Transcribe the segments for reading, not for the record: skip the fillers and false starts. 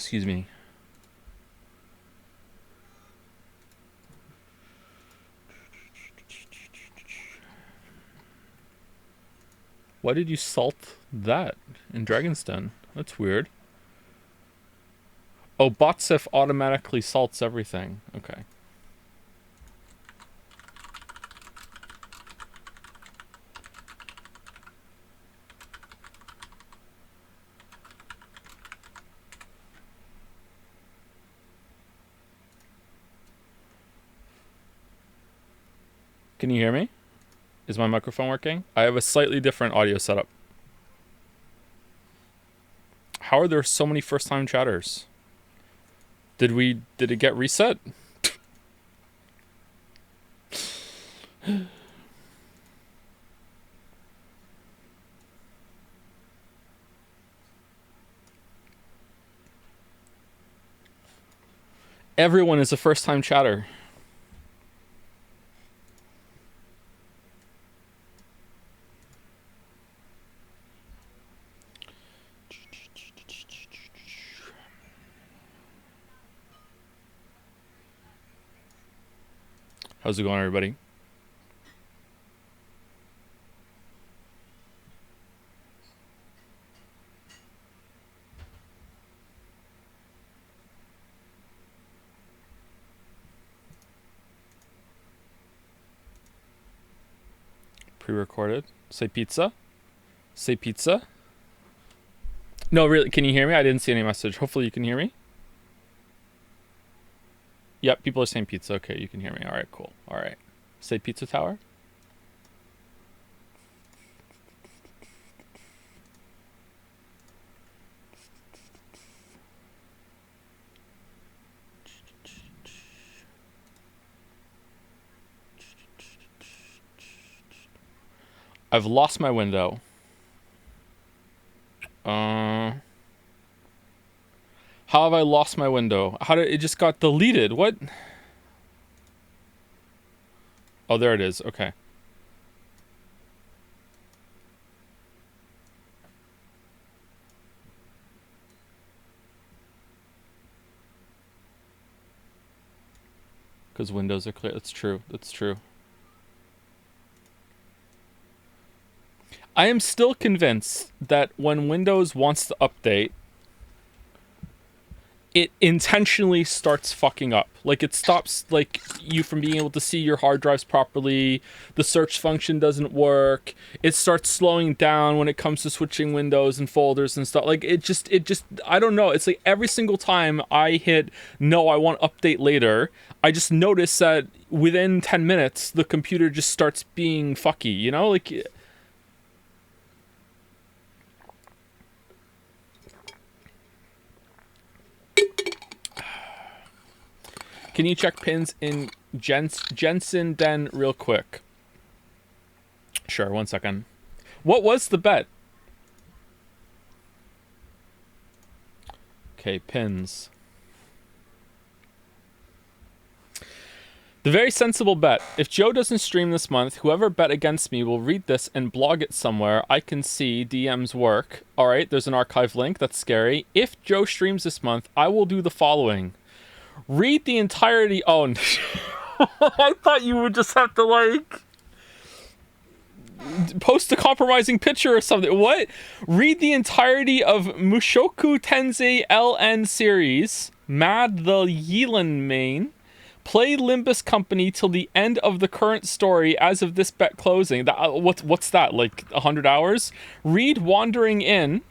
Excuse me. Why did you salt that in Dragon's Den? That's weird. Oh, Botsif automatically salts everything. Okay. Can you hear me? Is my microphone working? I have a slightly different audio setup. How are there so many first-time chatters? Did it get reset? Everyone is a first-time chatter. How's it going, everybody? Pre-recorded. Say pizza. Say pizza. No, really, can you hear me? I didn't see any message. Hopefully you can hear me. Yep, people are saying pizza. Okay, you can hear me. All right, cool. All right. Say pizza tower. I've lost my window. How have I lost my window? How did it just got deleted? What? Oh, there it is. Okay. Because windows are clear. That's true. That's true. I am still convinced that when Windows wants to update, it intentionally starts fucking up. Like, it stops, like, you from being able to see your hard drives properly. The search function doesn't work. It starts slowing down when it comes to switching windows and folders and stuff. Like, it just, I don't know. It's like every single time I hit, no, I want update later, I just notice that within 10 minutes, the computer just starts being fucky, you know? Like... Can you check pins in Jensen Den real quick? Sure, 1 second. What was the bet? Okay, pins. The very sensible bet. If Joe doesn't stream this month, whoever bet against me will read this and blog it somewhere. I can see DM's work. Alright, there's an archive link. That's scary. If Joe streams this month, I will do the following. Read the entirety... Oh, I thought you would just have to, like... post a compromising picture or something. What? Read the entirety of Mushoku Tensei LN series, Mad the Yelan main. Play Limbus Company till the end of the current story as of this bet closing. What's that, like 100 hours? Read Wandering In.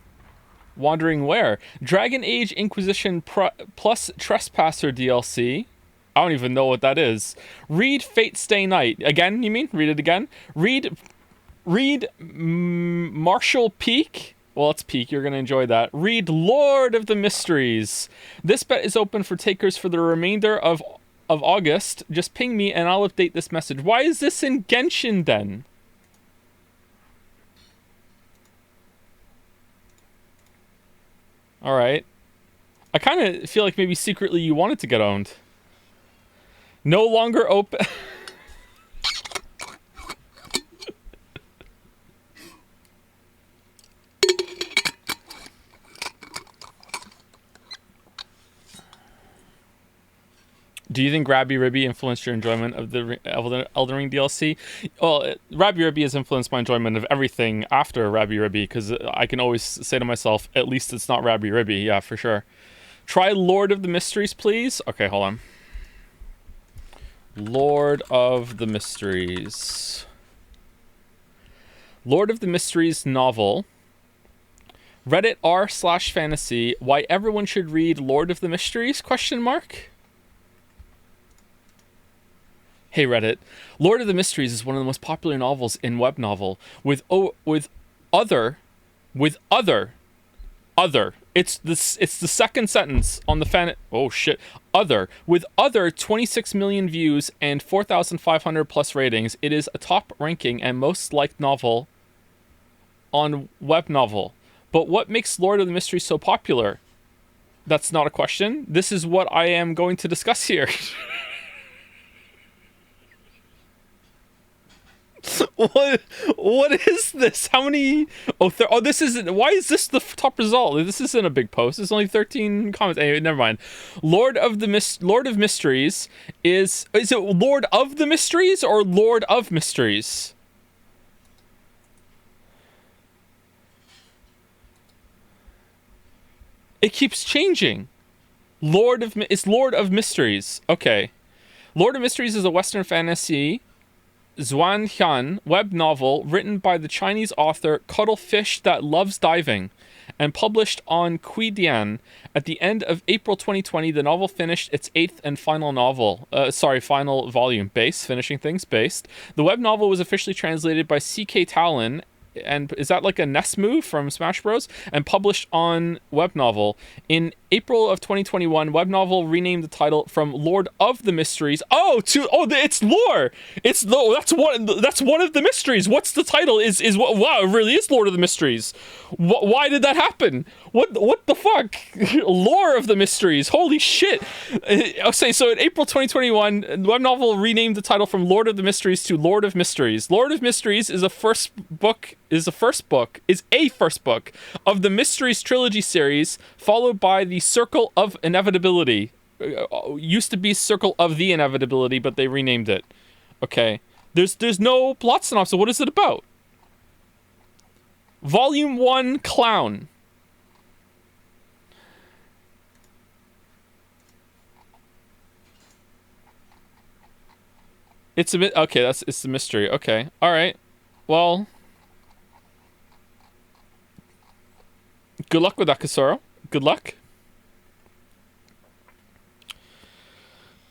Wandering where? Dragon Age Inquisition plus Trespasser DLC. I don't even know what that is. Read Fate Stay Night. Again, you mean? Read it again. Read Marshall Peak. Well, it's Peak. You're going to enjoy that. Read Lord of the Mysteries. This bet is open for takers for the remainder of August. Just ping me and I'll update this message. Why is this in Genshin then? Alright. I kind of feel like maybe secretly you wanted to get owned. No longer open... Do you think Rabbi Ribby influenced your enjoyment of the Elden Ring DLC? Well, Rabbi Ribby has influenced my enjoyment of everything after Rabbi Ribby, because I can always say to myself, at least it's not Rabbi Ribby. Yeah, for sure. Try Lord of the Mysteries, please. Okay, hold on. Lord of the Mysteries. Lord of the Mysteries novel. Reddit r/fantasy. Why everyone should read Lord of the Mysteries? Question mark. Hey Reddit, Lord of the Mysteries is one of the most popular novels in web novel with other. It's the second sentence on the fan. Oh shit. Other with other 26 million views and 4,500 plus ratings. It is a top ranking and most liked novel on web novel. But what makes Lord of the Mysteries so popular? That's not a question. This is what I am going to discuss here. What is this? How many? This isn't. Why is this the top result? This isn't a big post. It's only 13 comments. Anyway, never mind. Lord of Mysteries is it Lord of the Mysteries or Lord of Mysteries? It keeps changing. It's Lord of Mysteries. Okay. Lord of Mysteries is a Western fantasy Zhuanghan web novel written by the Chinese author Cuttlefish That Loves Diving and published on Quidian. At the end of April 2020, the novel finished its 8th and final final volume. Finishing things based. The web novel was officially translated by C.K. Talon, and is that like a Ness move from Smash Bros? And published on web novel. In April of 2021, web novel renamed the title from Lord of the Mysteries. It's lore. That's one of the mysteries. What's the title? Wow, it really is Lord of the Mysteries. Why did that happen? What the fuck? Lore of the Mysteries. Holy shit. Okay, so in April 2021, web novel renamed the title from Lord of the Mysteries to Lord of Mysteries. Lord of Mysteries is a first book of the Mysteries trilogy series, followed by the Circle of Inevitability. Used to be Circle of the Inevitability, but they renamed it. Okay. There's no plot synopsis. What is it about? Volume 1, Clown. It's the mystery. Okay. All right. Well, good luck with that, Kasoro. Good luck.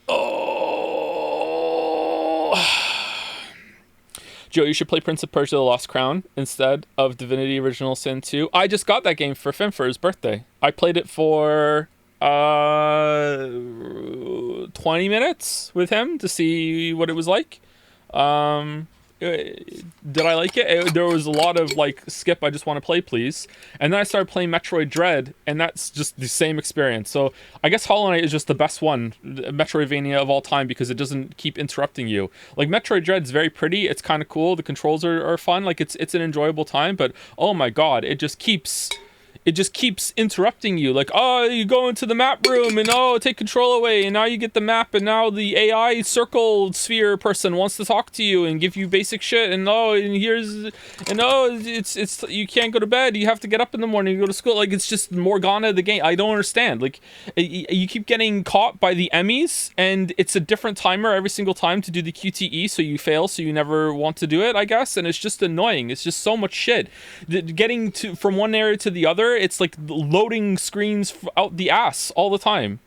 Oh. Joe, you should play Prince of Persia: The Lost Crown instead of Divinity: Original Sin 2. I just got that game for Finn for his birthday. I played it for 20 minutes with him to see what it was like. Did I like it? There was a lot of like, skip, I just want to play please, and then I started playing Metroid Dread, and that's just the same experience. So I guess Hollow Knight is just the best one, Metroidvania of all time, because it doesn't keep interrupting you. Like Metroid Dread's very pretty, it's kind of cool, the controls are fun, like it's an enjoyable time, but oh my god, it just keeps interrupting you. Like, oh, you go into the map room and take control away, and now you get the map, and now the AI circle sphere person wants to talk to you and give you basic shit, and it's you can't go to bed, you have to get up in the morning, you go to school. Like, it's just Morgana the game. I don't understand. Like, you keep getting caught by the Emmys, and it's a different timer every single time to do the QTE, so you fail, so you never want to do it, I guess, and it's just annoying. It's just so much shit. Getting from one area to the other, it's like loading screens out the ass all the time.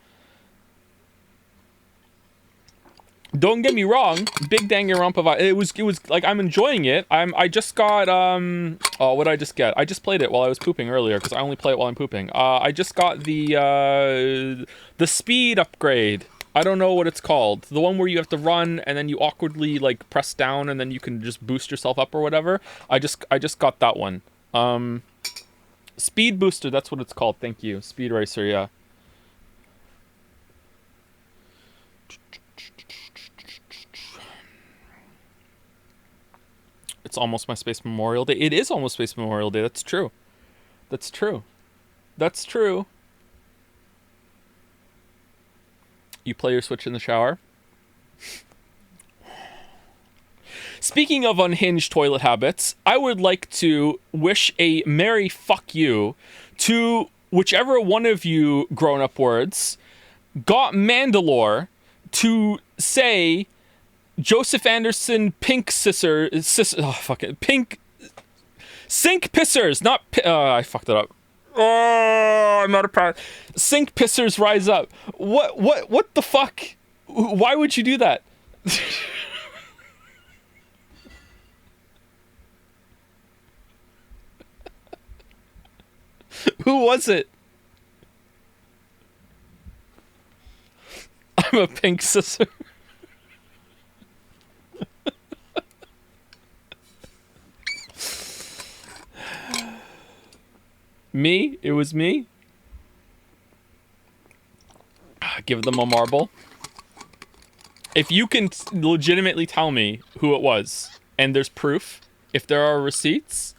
Don't get me wrong, big Danganronpa. It was like, I'm enjoying it. I just got what did I just get? I just played it while I was pooping earlier, because I only play it while I'm pooping. I just got the speed upgrade. I don't know what it's called. The one where you have to run and then you awkwardly like press down and then you can just boost yourself up or whatever. I just got that one. Speed Booster, that's what it's called. Thank you. Speed Racer, yeah. It's almost my Space Memorial Day. It is almost Space Memorial Day. That's true. That's true. That's true. You play your Switch in the shower. Speaking of unhinged toilet habits, I would like to wish a merry fuck you to whichever one of you grown-up words got Mandalore to say Joseph Anderson pink pink sink pissers, not I fucked it up. Oh, I'm out of practice. Sink pissers rise up. What the fuck? Why would you do that? Who was it? I'm a pink scissor. Me? It was me? Give them a marble. If you can legitimately tell me who it was, and there's proof, if there are receipts...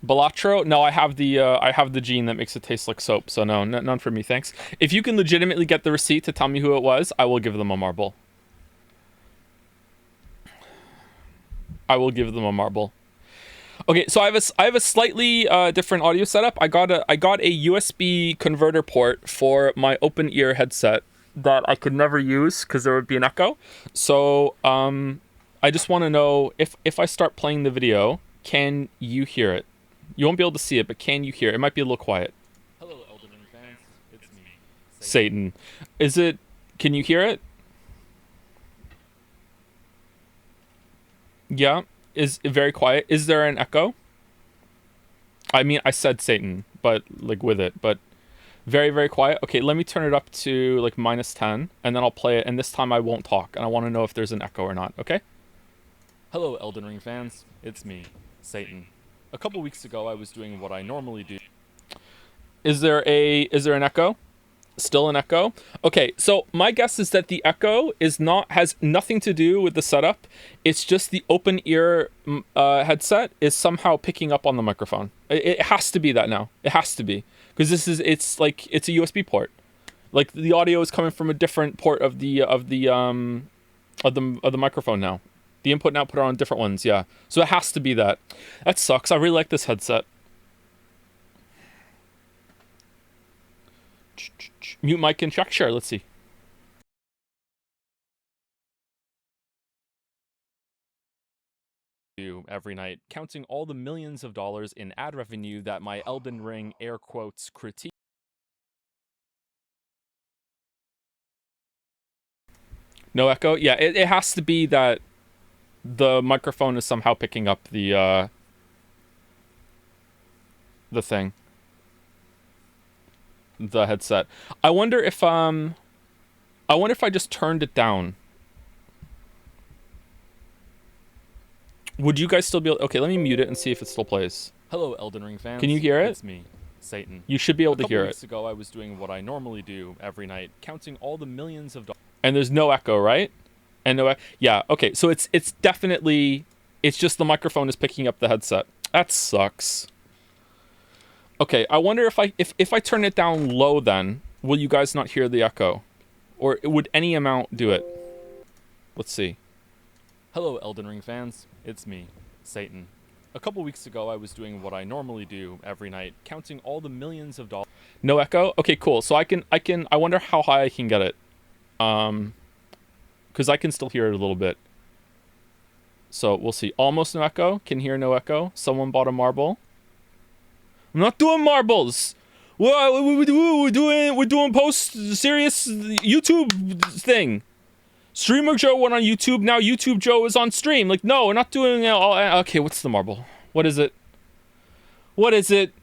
Balatro? No, I have the gene that makes it taste like soap, so no, none for me, thanks. If you can legitimately get the receipt to tell me who it was, I will give them a marble. I will give them a marble. Okay, so I have a slightly different audio setup. I got a USB converter port for my open ear headset that I could never use because there would be an echo. So I just want to know if I start playing the video, can you hear it? You won't be able to see it, but can you hear it? It might be a little quiet. Hello, Elden Ring fans. It's me, Satan. Is it... Can you hear it? Yeah. Is it very quiet? Is there an echo? I mean, I said Satan, but like with it, but very, very quiet. Okay, let me turn it up to like -10, and then I'll play it, and this time I won't talk, and I want to know if there's an echo or not, okay? Hello, Elden Ring fans. It's me, Satan. A couple weeks ago, I was doing what I normally do. Is there an echo? Still an echo? Okay, so my guess is that the echo has nothing to do with the setup. It's just the open ear headset is somehow picking up on the microphone. It has to be that now. It has to be, because it's a USB port. Like the audio is coming from a different port of the microphone now. The input and output are on different ones, yeah. So it has to be that. That sucks. I really like this headset. Mute mic and check. Sure, let's see. Every night, counting all the millions of dollars in ad revenue that my Elden Ring air quotes critique. No echo? Yeah, it has to be that the microphone is somehow picking up the thing. The headset. I wonder if I just turned it down. Would you guys still be able... Okay, let me mute it and see if it still plays. Hello, Elden Ring fans. Can you hear it? It's me, Satan. You should be able to hear it. A couple weeks ago, I was doing what I normally do every night, counting all the millions of dollars. And there's no echo, right? And no... Yeah, okay, so it's definitely... It's just the microphone is picking up the headset. That sucks. Okay, I wonder if I turn it down low then, will you guys not hear the echo? Or would any amount do it? Let's see. Hello, Elden Ring fans. It's me, Satan. A couple weeks ago, I was doing what I normally do every night, counting all the millions of dollars. No echo? Okay, cool. So I wonder how high I can get it. Because I can still hear it a little bit. So we'll see. Almost no echo. Can hear no echo. Someone bought a marble. I'm not doing marbles. We're doing post-serious YouTube thing. Streamer Joe went on YouTube. Now YouTube Joe is on stream. Like, no, we're not doing... Okay, what's the marble? What is it? What is it?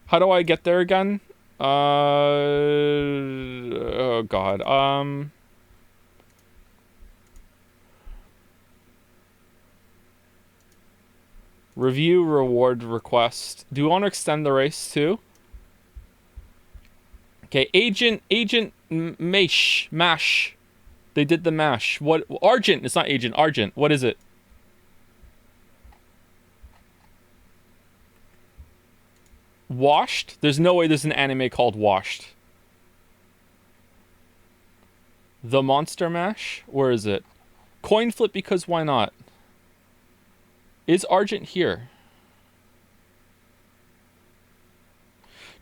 How do I get there again? Oh, God. Review reward request. Do you want to extend the race too? Okay, Agent Mash. They did the mash. What? Argent. It's not Agent. Argent. What is it? Washed? There's no way there's an anime called Washed. The Monster Mash? Where is it? Coin flip because why not? Is Argent here?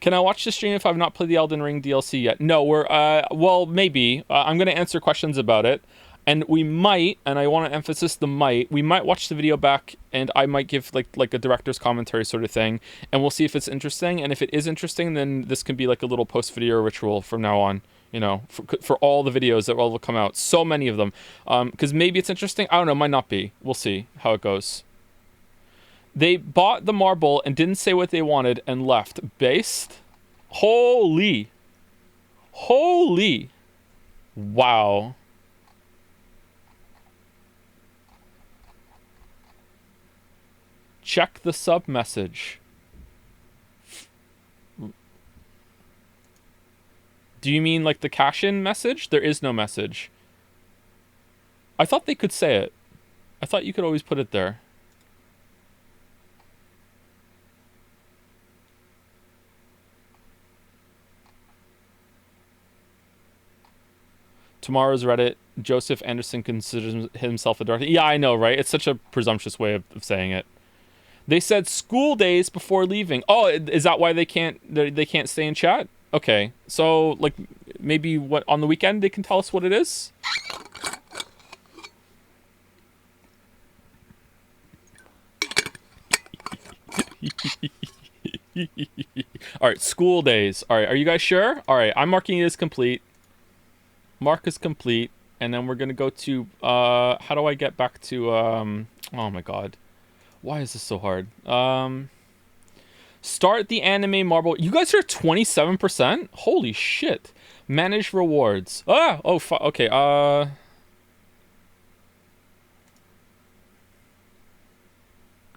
Can I watch the stream if I've not played the Elden Ring DLC yet? No, well, maybe. I'm going to answer questions about it. And we might, and I want to emphasize the might, we might watch the video back and I might give like a director's commentary sort of thing. And we'll see if it's interesting. And if it is interesting, then this can be like a little post-video ritual from now on. You know, for all the videos that will come out. So many of them. Because maybe it's interesting. I don't know, might not be. We'll see how it goes. They bought the marble and didn't say what they wanted and left. Based? Holy. Wow. Check the sub message. Do you mean like the cash-in message? There is no message. I thought they could say it. I thought you could always put it there. Tomorrow's Reddit, Joseph Anderson considers himself a dark... Yeah, I know, right? It's such a presumptuous way of saying it. They said school days before leaving. Oh, is that why they can't stay in chat? Okay, so like maybe what on the weekend they can tell us what it is? All right, school days. All right, are you guys sure? All right, I'm marking it as complete. Mark is complete, and then we're gonna go to how do I get back to oh my god, why is this so hard? Start the anime marble. You guys are 27%. Holy shit. Manage rewards. Okay.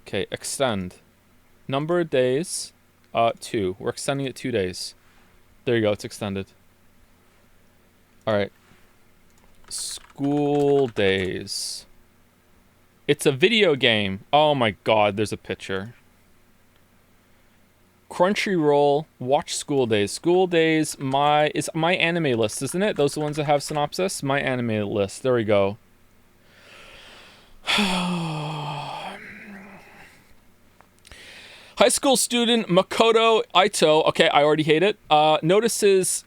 Okay, extend. Number of days. 2. We're extending it 2 days. There you go. It's extended. All right. School days. It's a video game. Oh my god, there's a picture. Crunchyroll, watch School Days. School Days, it's my anime list, isn't it? Those are the ones that have synopsis? My anime list. There we go. High school student Makoto Ito, okay, I already hate it, notices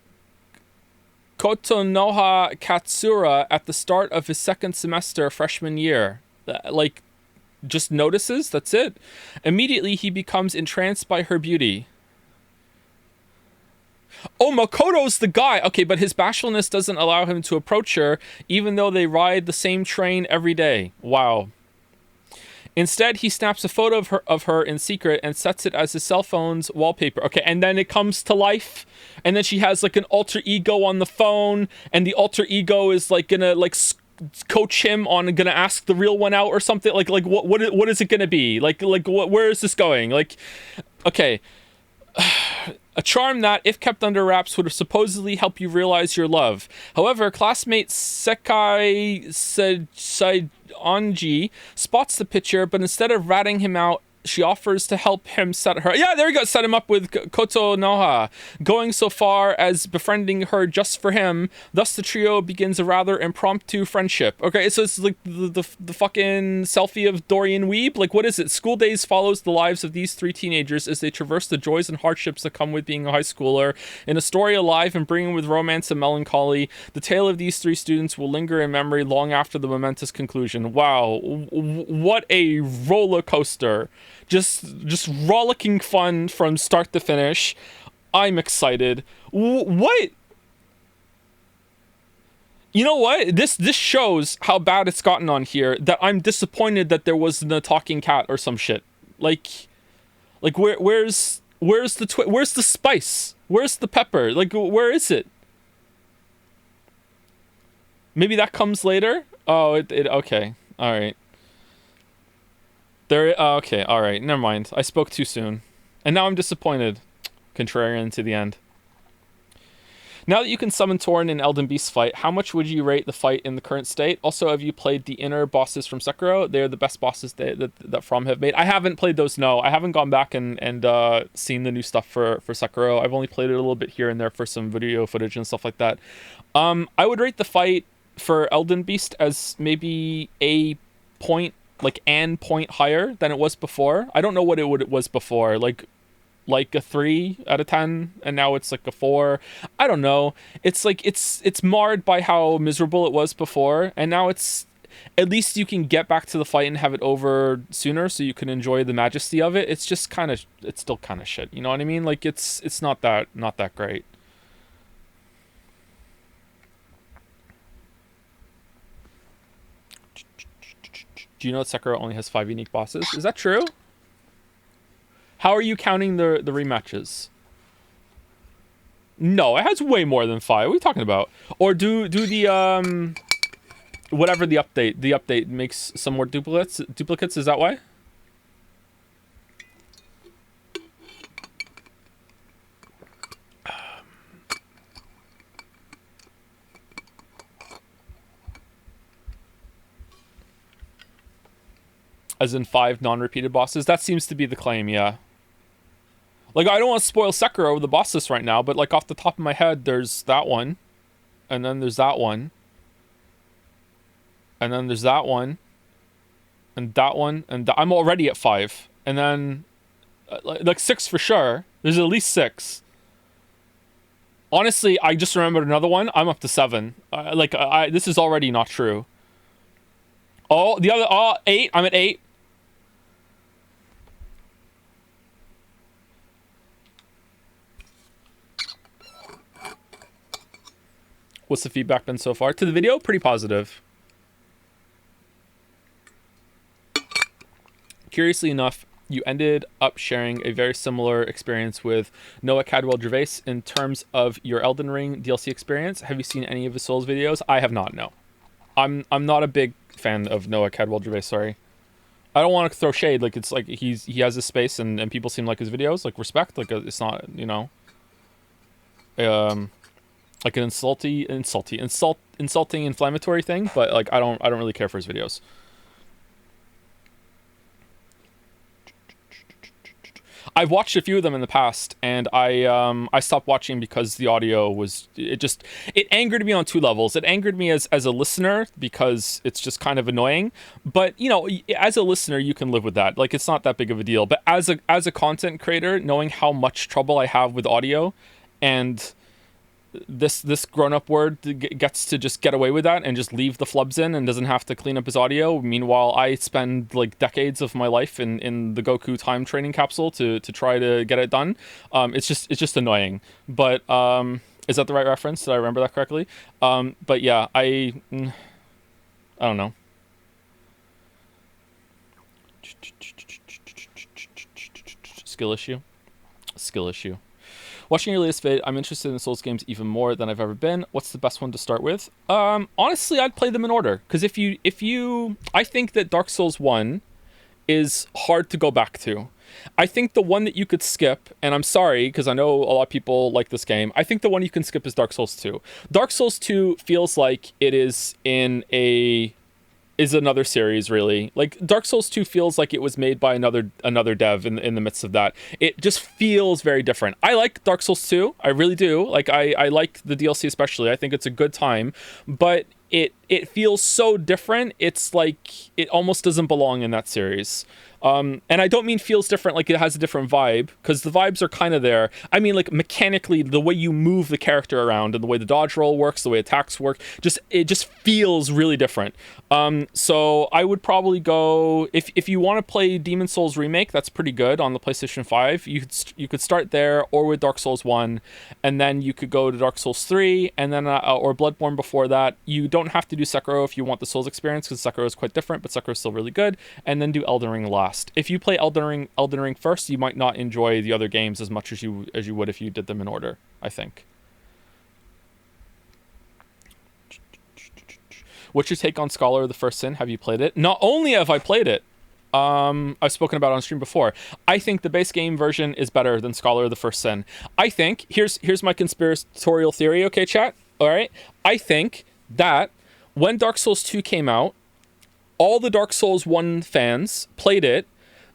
Kotonoha Katsura at the start of his second semester freshman year. Like, just notices, that's it. Immediately he becomes entranced by her beauty. Oh, Makoto's the guy. Okay, but his bashfulness doesn't allow him to approach her, even though they ride the same train every day. Wow. Instead, he snaps a photo of her in secret and sets it as his cell phone's wallpaper. Okay, and then it comes to life, and then she has like an alter ego on the phone, and the alter ego is like gonna like coach him on gonna ask the real one out or something. Like what is it gonna be? Like where is this going? Like, okay. A charm that, if kept under wraps, would supposedly help you realize your love. However, classmate Sekai Saionji spots the picture, but instead of ratting him out, she offers to help him set her... Yeah, there you go, set him up with Kotonoha, going so far as befriending her just for him. Thus, the trio begins a rather impromptu friendship. Okay, so it's like the fucking selfie of Dorian Weeb? Like, what is it? School Days follows the lives of these 3 teenagers as they traverse the joys and hardships that come with being a high schooler. In a story alive and bringing with romance and melancholy, the tale of these 3 students will linger in memory long after the momentous conclusion. Wow, what a roller coaster. Just rollicking fun from start to finish. I'm excited. What? You know what? This shows how bad it's gotten on here, that I'm disappointed that there wasn't a talking cat or some shit. Like where's the spice? Where's the pepper? Like, where is it? Maybe that comes later? Oh, it okay. All right. Okay, alright, never mind. I spoke too soon. And now I'm disappointed. Contrarian to the end. Now that you can summon Torn in Elden Beast fight, how much would you rate the fight in the current state? Also, have you played the inner bosses from Sekiro? They're the best bosses that From have made. I haven't played those, no. I haven't gone back and seen the new stuff for Sekiro. I've only played it a little bit here and there for some video footage and stuff like that. I would rate the fight for Elden Beast as maybe a point, like an point higher than it was before. I don't know what it was before. Like a 3 out of 10, and now it's like a 4. I don't know. It's like it's marred by how miserable it was before, and now it's, at least you can get back to the fight and have it over sooner, so you can enjoy the majesty of it. It's just kind of, it's still kind of shit. You know what I mean? Like it's not that great. Do you know that Sekiro only has 5 unique bosses? Is that true? How are you counting the rematches? No, it has way more than 5. What are you talking about? Or do the whatever the update makes some more duplicates, is that why? As in 5 non-repeated bosses? That seems to be the claim, yeah. Like, I don't want to spoil Sekiro with the boss list right now, but like off the top of my head, there's that one. And then there's that one. And then there's that one. And that one. And I'm already at 5. And then, like 6 for sure. There's at least 6. Honestly, I just remembered another one. I'm up to 7. This is already not true. Oh, the other, 8. I'm at 8. What's the feedback been so far? To the video? Pretty positive. Curiously enough, you ended up sharing a very similar experience with Noah Cadwell-Gervais in terms of your Elden Ring DLC experience. Have you seen any of his Souls videos? I have not, no. I'm not a big fan of Noah Cadwell-Gervais, sorry. I don't want to throw shade. Like, it's like he has his space and people seem like his videos. Like, respect. Like, it's not, you know... like an insulting, inflammatory thing, but like I don't really care for his videos. I've watched a few of them in the past, and I stopped watching because the audio was, it angered me on 2 levels. It angered me as a listener because it's just kind of annoying, but you know, as a listener you can live with that. Like, it's not that big of a deal. But as a content creator, knowing how much trouble I have with audio, and this grown-up word gets to just get away with that and just leave the flubs in and doesn't have to clean up his audio. Meanwhile, I spend like decades of my life in the Goku time training capsule to try to get it done. It's just annoying. But is that the right reference? Did I remember that correctly? But yeah, I don't know. Skill issue. Watching your latest vid, I'm interested in Souls games even more than I've ever been. What's the best one to start with? Honestly, I'd play them in order. Because I think that Dark Souls 1 is hard to go back to. I think the one that you could skip, and I'm sorry, because I know a lot of people like this game, I think the one you can skip is Dark Souls 2. Dark Souls 2 feels like it is another series, really. Like, Dark Souls 2 feels like it was made by another dev in the midst of that. It just feels very different. I like Dark Souls 2. I really do. Like, I like the DLC especially. I think it's a good time. But it feels so different. It's like it almost doesn't belong in that series. And I don't mean feels different like it has a different vibe, because the vibes are kind of there. I mean, like, mechanically, the way you move the character around and the way the dodge roll works, the way attacks work, it just feels really different. So I would probably go, if you want to play Demon Souls Remake, that's pretty good on the PlayStation 5. You could start there, or with Dark Souls 1, and then you could go to Dark Souls 3, and then or Bloodborne before that. You don't have to do Sekiro if you want the Souls experience, because Sekiro is quite different, but Sekiro is still really good. And then do Elden Ring last. If you play Elden Ring first, you might not enjoy the other games as much as you would if you did them in order, I think. What's your take on Scholar of the First Sin? Have you played it? Not only have I played it, I've spoken about on stream before. I think the base game version is better than Scholar of the First Sin. I think here's my conspiratorial theory, okay, chat? All right. I think that when Dark Souls 2 came out, all the Dark Souls 1 fans played it,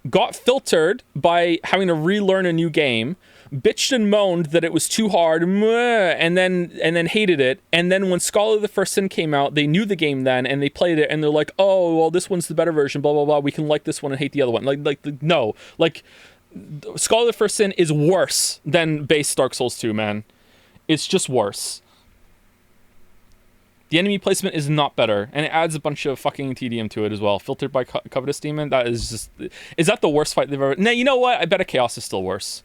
got filtered by having to relearn a new game, bitched and moaned that it was too hard, and then hated it. And then when Scholar of the First Sin came out, they knew the game then, and they played it, and they're like, oh, well, this one's the better version, blah, blah, blah. We can like this one and hate the other one. No. Like, Scholar of the First Sin is worse than base Dark Souls 2, man. It's just worse. The enemy placement is not better, and it adds a bunch of fucking TDM to it as well. Filtered by Covetous Demon, that is just... Is that the worst fight they've ever... Nah, you know what? I bet a Chaos is still worse.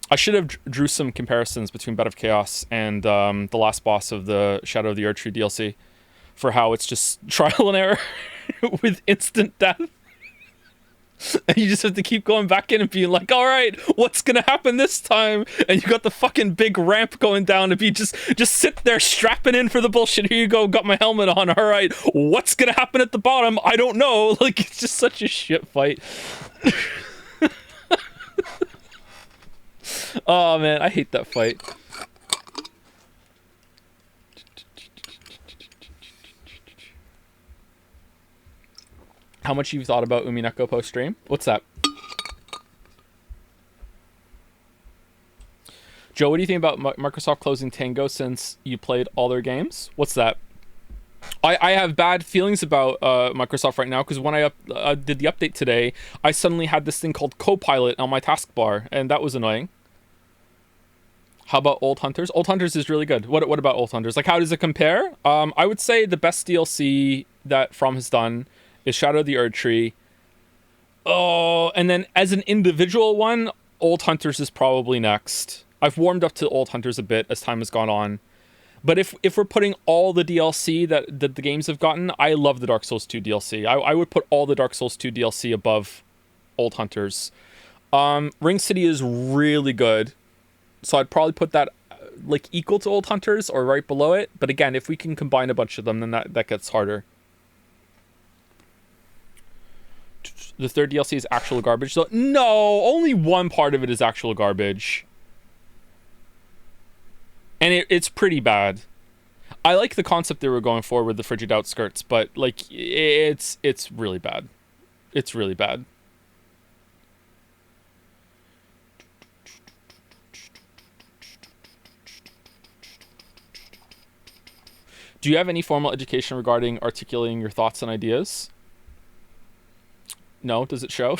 I should have drew some comparisons between Bed of Chaos and the last boss of the Shadow of the Erdtree DLC for how it's just trial and error with instant death. And you just have to keep going back in and being like, all right, what's going to happen this time? And you got the fucking big ramp going down and you just sit there strapping in for the bullshit. Here you go, got my helmet on. All right, what's going to happen at the bottom? I don't know. Like, it's just such a shit fight. Oh, man, I hate that fight. How much you've thought about Umineko post-stream? What's that? Joe, what do you think about Microsoft closing Tango since you played all their games? What's that? I have bad feelings about Microsoft right now because when I did the update today, I suddenly had this thing called Copilot on my taskbar, and that was annoying. How about Old Hunters? Old Hunters is really good. What about Old Hunters? Like, how does it compare? I would say the best DLC that From has done is Shadow of the Erdtree. Oh, and then as an individual one, Old Hunters is probably next. I've warmed up to Old Hunters a bit as time has gone on. But if we're putting all the DLC that the games have gotten, I love the Dark Souls 2 DLC. I would put all the Dark Souls 2 DLC above Old Hunters. Ring City is really good. So I'd probably put that like equal to Old Hunters or right below it. But again, if we can combine a bunch of them, then that gets harder. The third DLC is actual garbage. So no, only one part of it is actual garbage. And it's pretty bad. I like the concept they were going for with the frigid outskirts, but like it's really bad. It's really bad. Do you have any formal education regarding articulating your thoughts and ideas? No, does it show?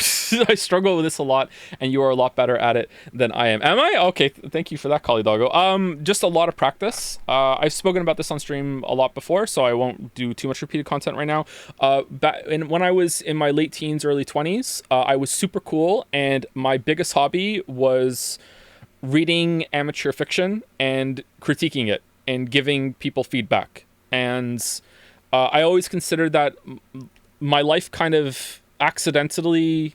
I struggle with this a lot, and you are a lot better at it than I am. Am I? Okay, thank you for that, Kali Doggo. Just a lot of practice. I've spoken about this on stream a lot before, so I won't do too much repeated content right now. When I was in my late teens, early 20s, I was super cool, and my biggest hobby was reading amateur fiction and critiquing it and giving people feedback. And I always considered that my life kind of accidentally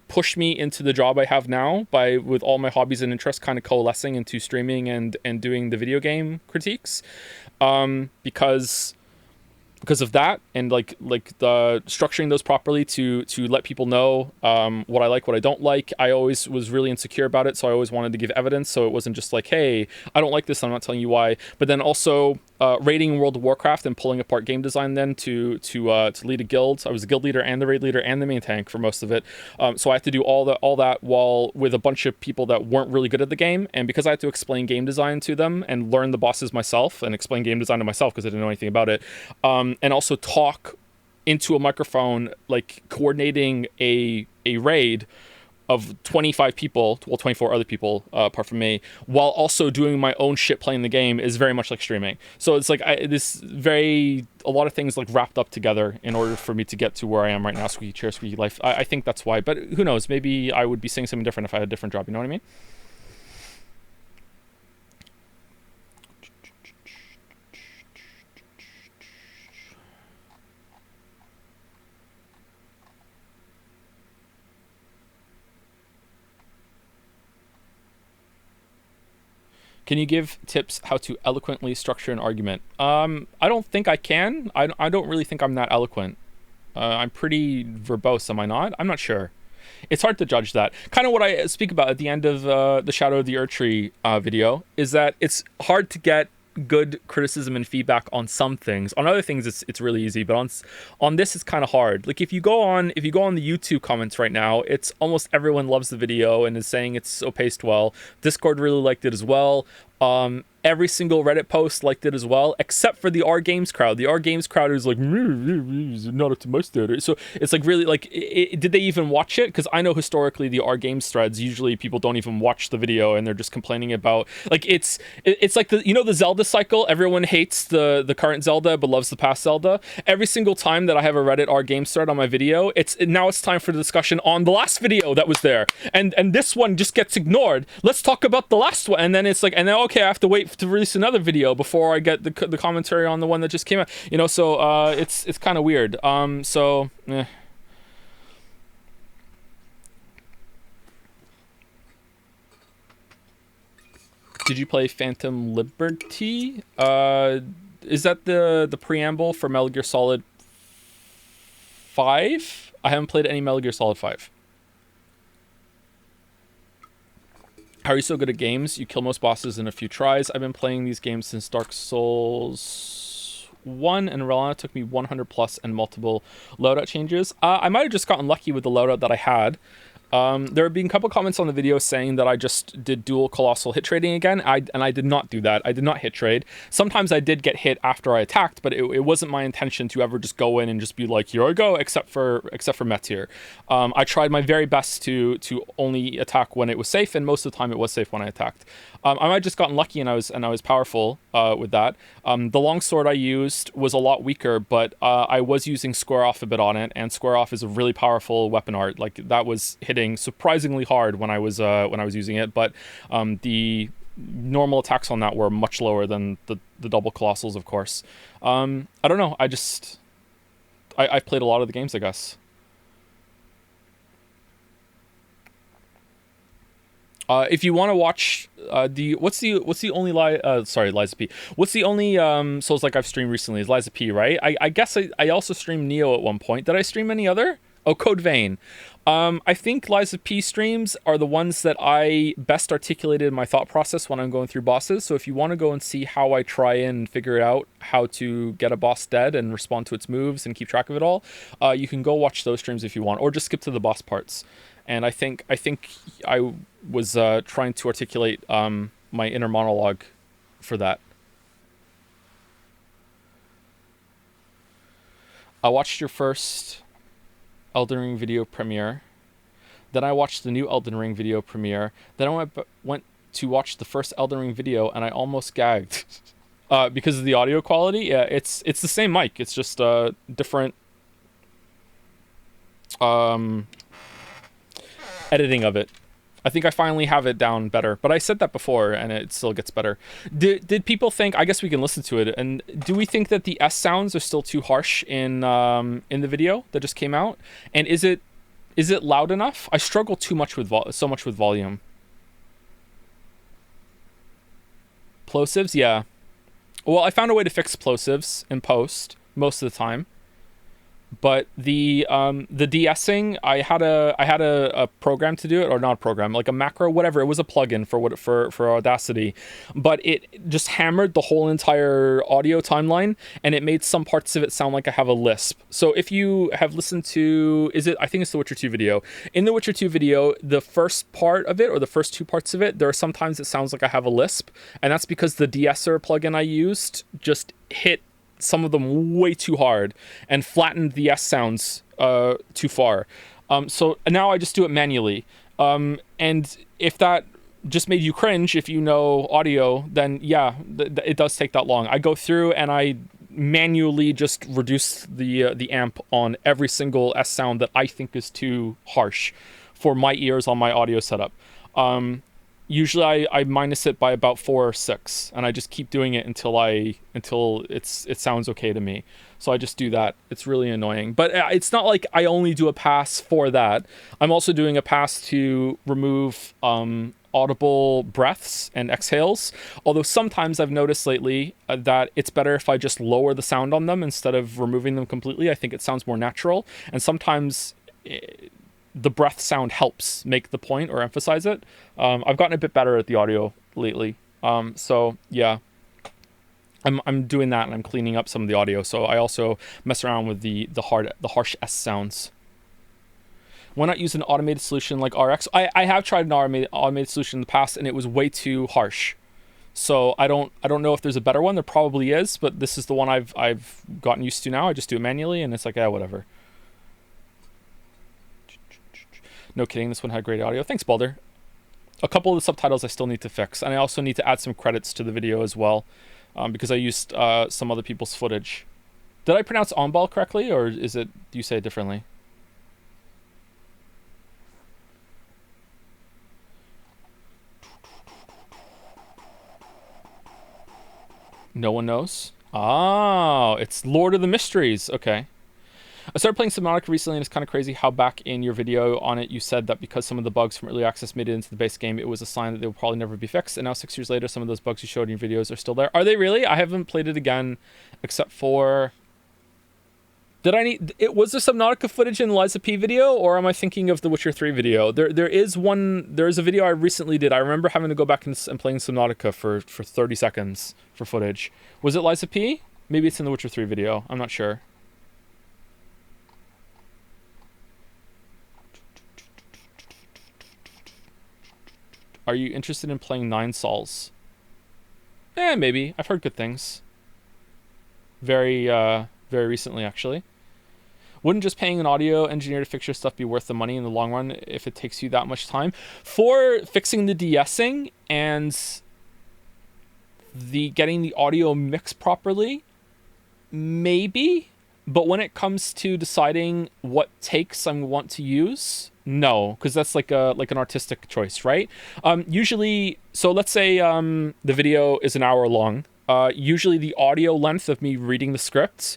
pushed me into the job I have now with all my hobbies and interests kind of coalescing into streaming and doing the video game critiques, because of that, and like the structuring those properly to let people know what I like, what I don't like. I always was really insecure about it, so I always wanted to give evidence, so it wasn't just like, hey, I don't like this, I'm not telling you why. But then also raiding World of Warcraft and pulling apart game design then to lead a guild. I was a guild leader and the raid leader and the main tank for most of it, so I had to do all that while with a bunch of people that weren't really good at the game. And because I had to explain game design to them and learn the bosses myself and explain game design to myself because I didn't know anything about it, and also talk into a microphone, like coordinating a raid of 25 people, well, 24 other people apart from me, while also doing my own shit playing the game, is very much like streaming. So it's like a lot of things like wrapped up together in order for me to get to where I am right now. Squeaky chair, squeaky life. I think that's why, but who knows? Maybe I would be saying something different if I had a different job. You know what I mean? Can you give tips how to eloquently structure an argument? I don't think I can. I don't really think I'm that eloquent. I'm pretty verbose, am I not? I'm not sure. It's hard to judge that. Kind of what I speak about at the end of the Shadow of the Erdtree video is that it's hard to get good criticism and feedback on some things. On other things, it's really easy, but on this, it's kind of hard. Like if you go on the YouTube comments right now, it's almost everyone loves the video and is saying it's so paced well. Discord really liked it as well. Every single Reddit post liked it as well, except for the R Games crowd. The R Games crowd is like, not up to my standard. So it's like really like, did they even watch it? Because I know historically the R Games threads, usually people don't even watch the video and they're just complaining about, like it's like the Zelda cycle. Everyone hates the current Zelda but loves the past Zelda. Every single time that I have a Reddit R Games thread on my video, now it's time for the discussion on the last video that was there, and this one just gets ignored. Let's talk about the last one, and then it's like, and then okay, I have to wait to release another video before I get the commentary on the one that just came out. So it's kind of weird. Did you play Phantom Liberty? Is that the preamble for Metal Gear Solid 5? I haven't played any Metal Gear Solid 5. How are you so good at games? You kill most bosses in a few tries. I've been playing these games since Dark Souls 1, and Relana took me 100 plus and multiple loadout changes. I might have just gotten lucky with the loadout that I had. There have been a couple comments on the video saying that I just did dual colossal hit trading again. I did not do that. I did not hit trade. Sometimes I did get hit after I attacked, but it wasn't my intention to ever just go in and just be like, here I go, except for Meteor. I tried my very best to only attack when it was safe, and most of the time it was safe when I attacked. I might have just gotten lucky and I was powerful with that. The longsword I used was a lot weaker, but I was using Square Off a bit on it, and Square Off is a really powerful weapon art. Like that was hitting surprisingly hard when I was using it, but the normal attacks on that were much lower than the double colossals, of course. I don't know. I've played a lot of the games, I guess. If you want to watch what's the only Liza P. What's the only Souls like I've streamed recently is Liza P, right? I guess I also streamed Neo at one point. Did I stream any other? Oh, Code Vein. I think Liza P streams are the ones that I best articulated my thought process when I'm going through bosses. So if you want to go and see how I try and figure out how to get a boss dead and respond to its moves and keep track of it all, you can go watch those streams if you want, or just skip to the boss parts. And I think I was trying to articulate my inner monologue for that. I watched your first Elden Ring video premiere. Then I watched the new Elden Ring video premiere. Then I went to watch the first Elden Ring video, and I almost gagged because of the audio quality. Yeah, it's the same mic. It's just different editing of it. I think I finally have it down better, but I said that before and it still gets better. Did people think, I guess we can listen to it, and do we think that the S sounds are still too harsh in the video that just came out? And is it loud enough? I struggle too much with so much with volume. Plosives, yeah. Well, I found a way to fix plosives in post most of the time. But the de-essing, I had a program to do it, or not a program, like a macro, whatever. It was a plugin for Audacity, but it just hammered the whole entire audio timeline, and it made some parts of it sound like I have a lisp. So if you have listened to, I think it's the Witcher 2 video. In the Witcher 2 video, the first part of it, or the first two parts of it, there are sometimes it sounds like I have a lisp, and that's because the de-esser plugin I used just hit some of them way too hard and flattened the S sounds too far. So now I just do it manually. And if that just made you cringe, if you know audio, then yeah, it does take that long. I go through and I manually just reduce the amp on every single S sound that I think is too harsh for my ears on my audio setup. usually I minus it by about 4 or 6, and I just keep doing it until it sounds okay to me. So I just do that. It's really annoying, but it's not like I only do a pass for that. I'm also doing a pass to remove audible breaths and exhales. Although sometimes I've noticed lately that it's better if I just lower the sound on them instead of removing them completely. I think it sounds more natural, and sometimes the breath sound helps make the point or emphasize it. I've gotten a bit better at the audio lately. So yeah, I'm doing that, and I'm cleaning up some of the audio. So I also mess around with the harsh S sounds. Why not use an automated solution like RX? I have tried an automated solution in the past, and it was way too harsh. So I don't know if there's a better one. There probably is, but this is the one I've gotten used to now. I just do it manually, and it's like, whatever. No kidding, this one had great audio. Thanks, Balder. A couple of the subtitles I still need to fix, and I also need to add some credits to the video as well, because I used some other people's footage. Did I pronounce Onball correctly, or do you say it differently? No one knows? Oh, it's Lord of the Mysteries. Okay. I started playing Subnautica recently, and it's kind of crazy how back in your video on it, you said that because some of the bugs from early access made it into the base game, it was a sign that they will probably never be fixed. And now 6 years later, some of those bugs you showed in your videos are still there. Are they really? I haven't played it again, except for... Was there Subnautica footage in the Liza P video, or am I thinking of the Witcher 3 video? There is a video I recently did. I remember having to go back and playing Subnautica for 30 seconds for footage. Was it Liza P? Maybe it's in the Witcher 3 video. I'm not sure. Are you interested in playing Nine Sols? Maybe. I've heard good things. Very recently, actually. Wouldn't just paying an audio engineer to fix your stuff be worth the money in the long run if it takes you that much time? For fixing the de-essing and getting the audio mixed properly, maybe. But when it comes to deciding what takes I want to use, no, because that's like an artistic choice, right? Usually, so let's say the video is an hour long. Usually the audio length of me reading the script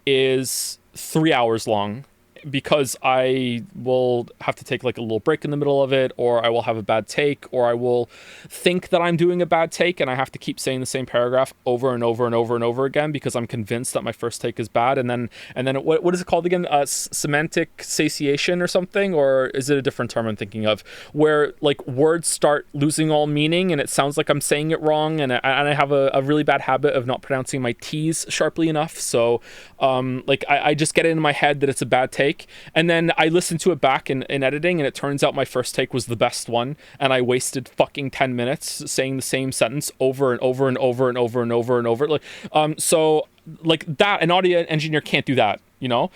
is 3 hours long, because I will have to take like a little break in the middle of it, or I will have a bad take, or I will think that I'm doing a bad take and I have to keep saying the same paragraph over and over and over and over again because I'm convinced that my first take is bad. And then what is it called again? Semantic satiation or something? Or is it a different term I'm thinking of, where like words start losing all meaning and it sounds like I'm saying it wrong, and I have a really bad habit of not pronouncing my T's sharply enough. So I just get it in my head that it's a bad take. And then I listen to it back in editing, and it turns out my first take was the best one, and I wasted fucking 10 minutes saying the same sentence over and over and over and over and over and over. So that, an audio engineer can't do that, you know?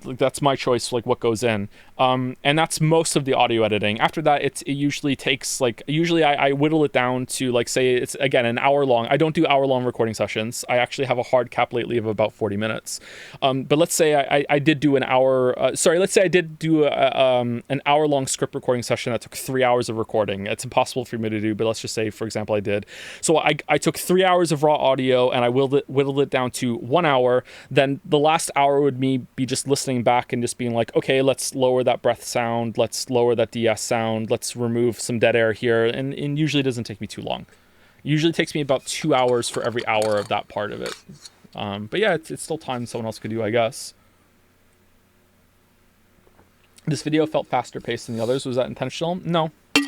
That's my choice, like what goes in. And that's most of the audio editing. After that, it usually takes I whittle it down to, like, say it's again an hour long. I don't do hour-long recording sessions. I actually have a hard cap lately of about 40 minutes. But let's say I did do an hour. Let's say I did do an hour-long script recording session that took 3 hours of recording. It's impossible for me to do, but let's just say, for example, I did. So I took 3 hours of raw audio and I whittled it down to 1 hour. Then the last hour would be just listening back and just being like, okay, let's lower that breath sound, let's lower that DS sound, let's remove some dead air here, and usually it doesn't take me too long. It usually takes me about 2 hours for every hour of that part of it. But yeah, it's still time someone else could do, I guess. This video felt faster paced than the others. Was that intentional? No. Do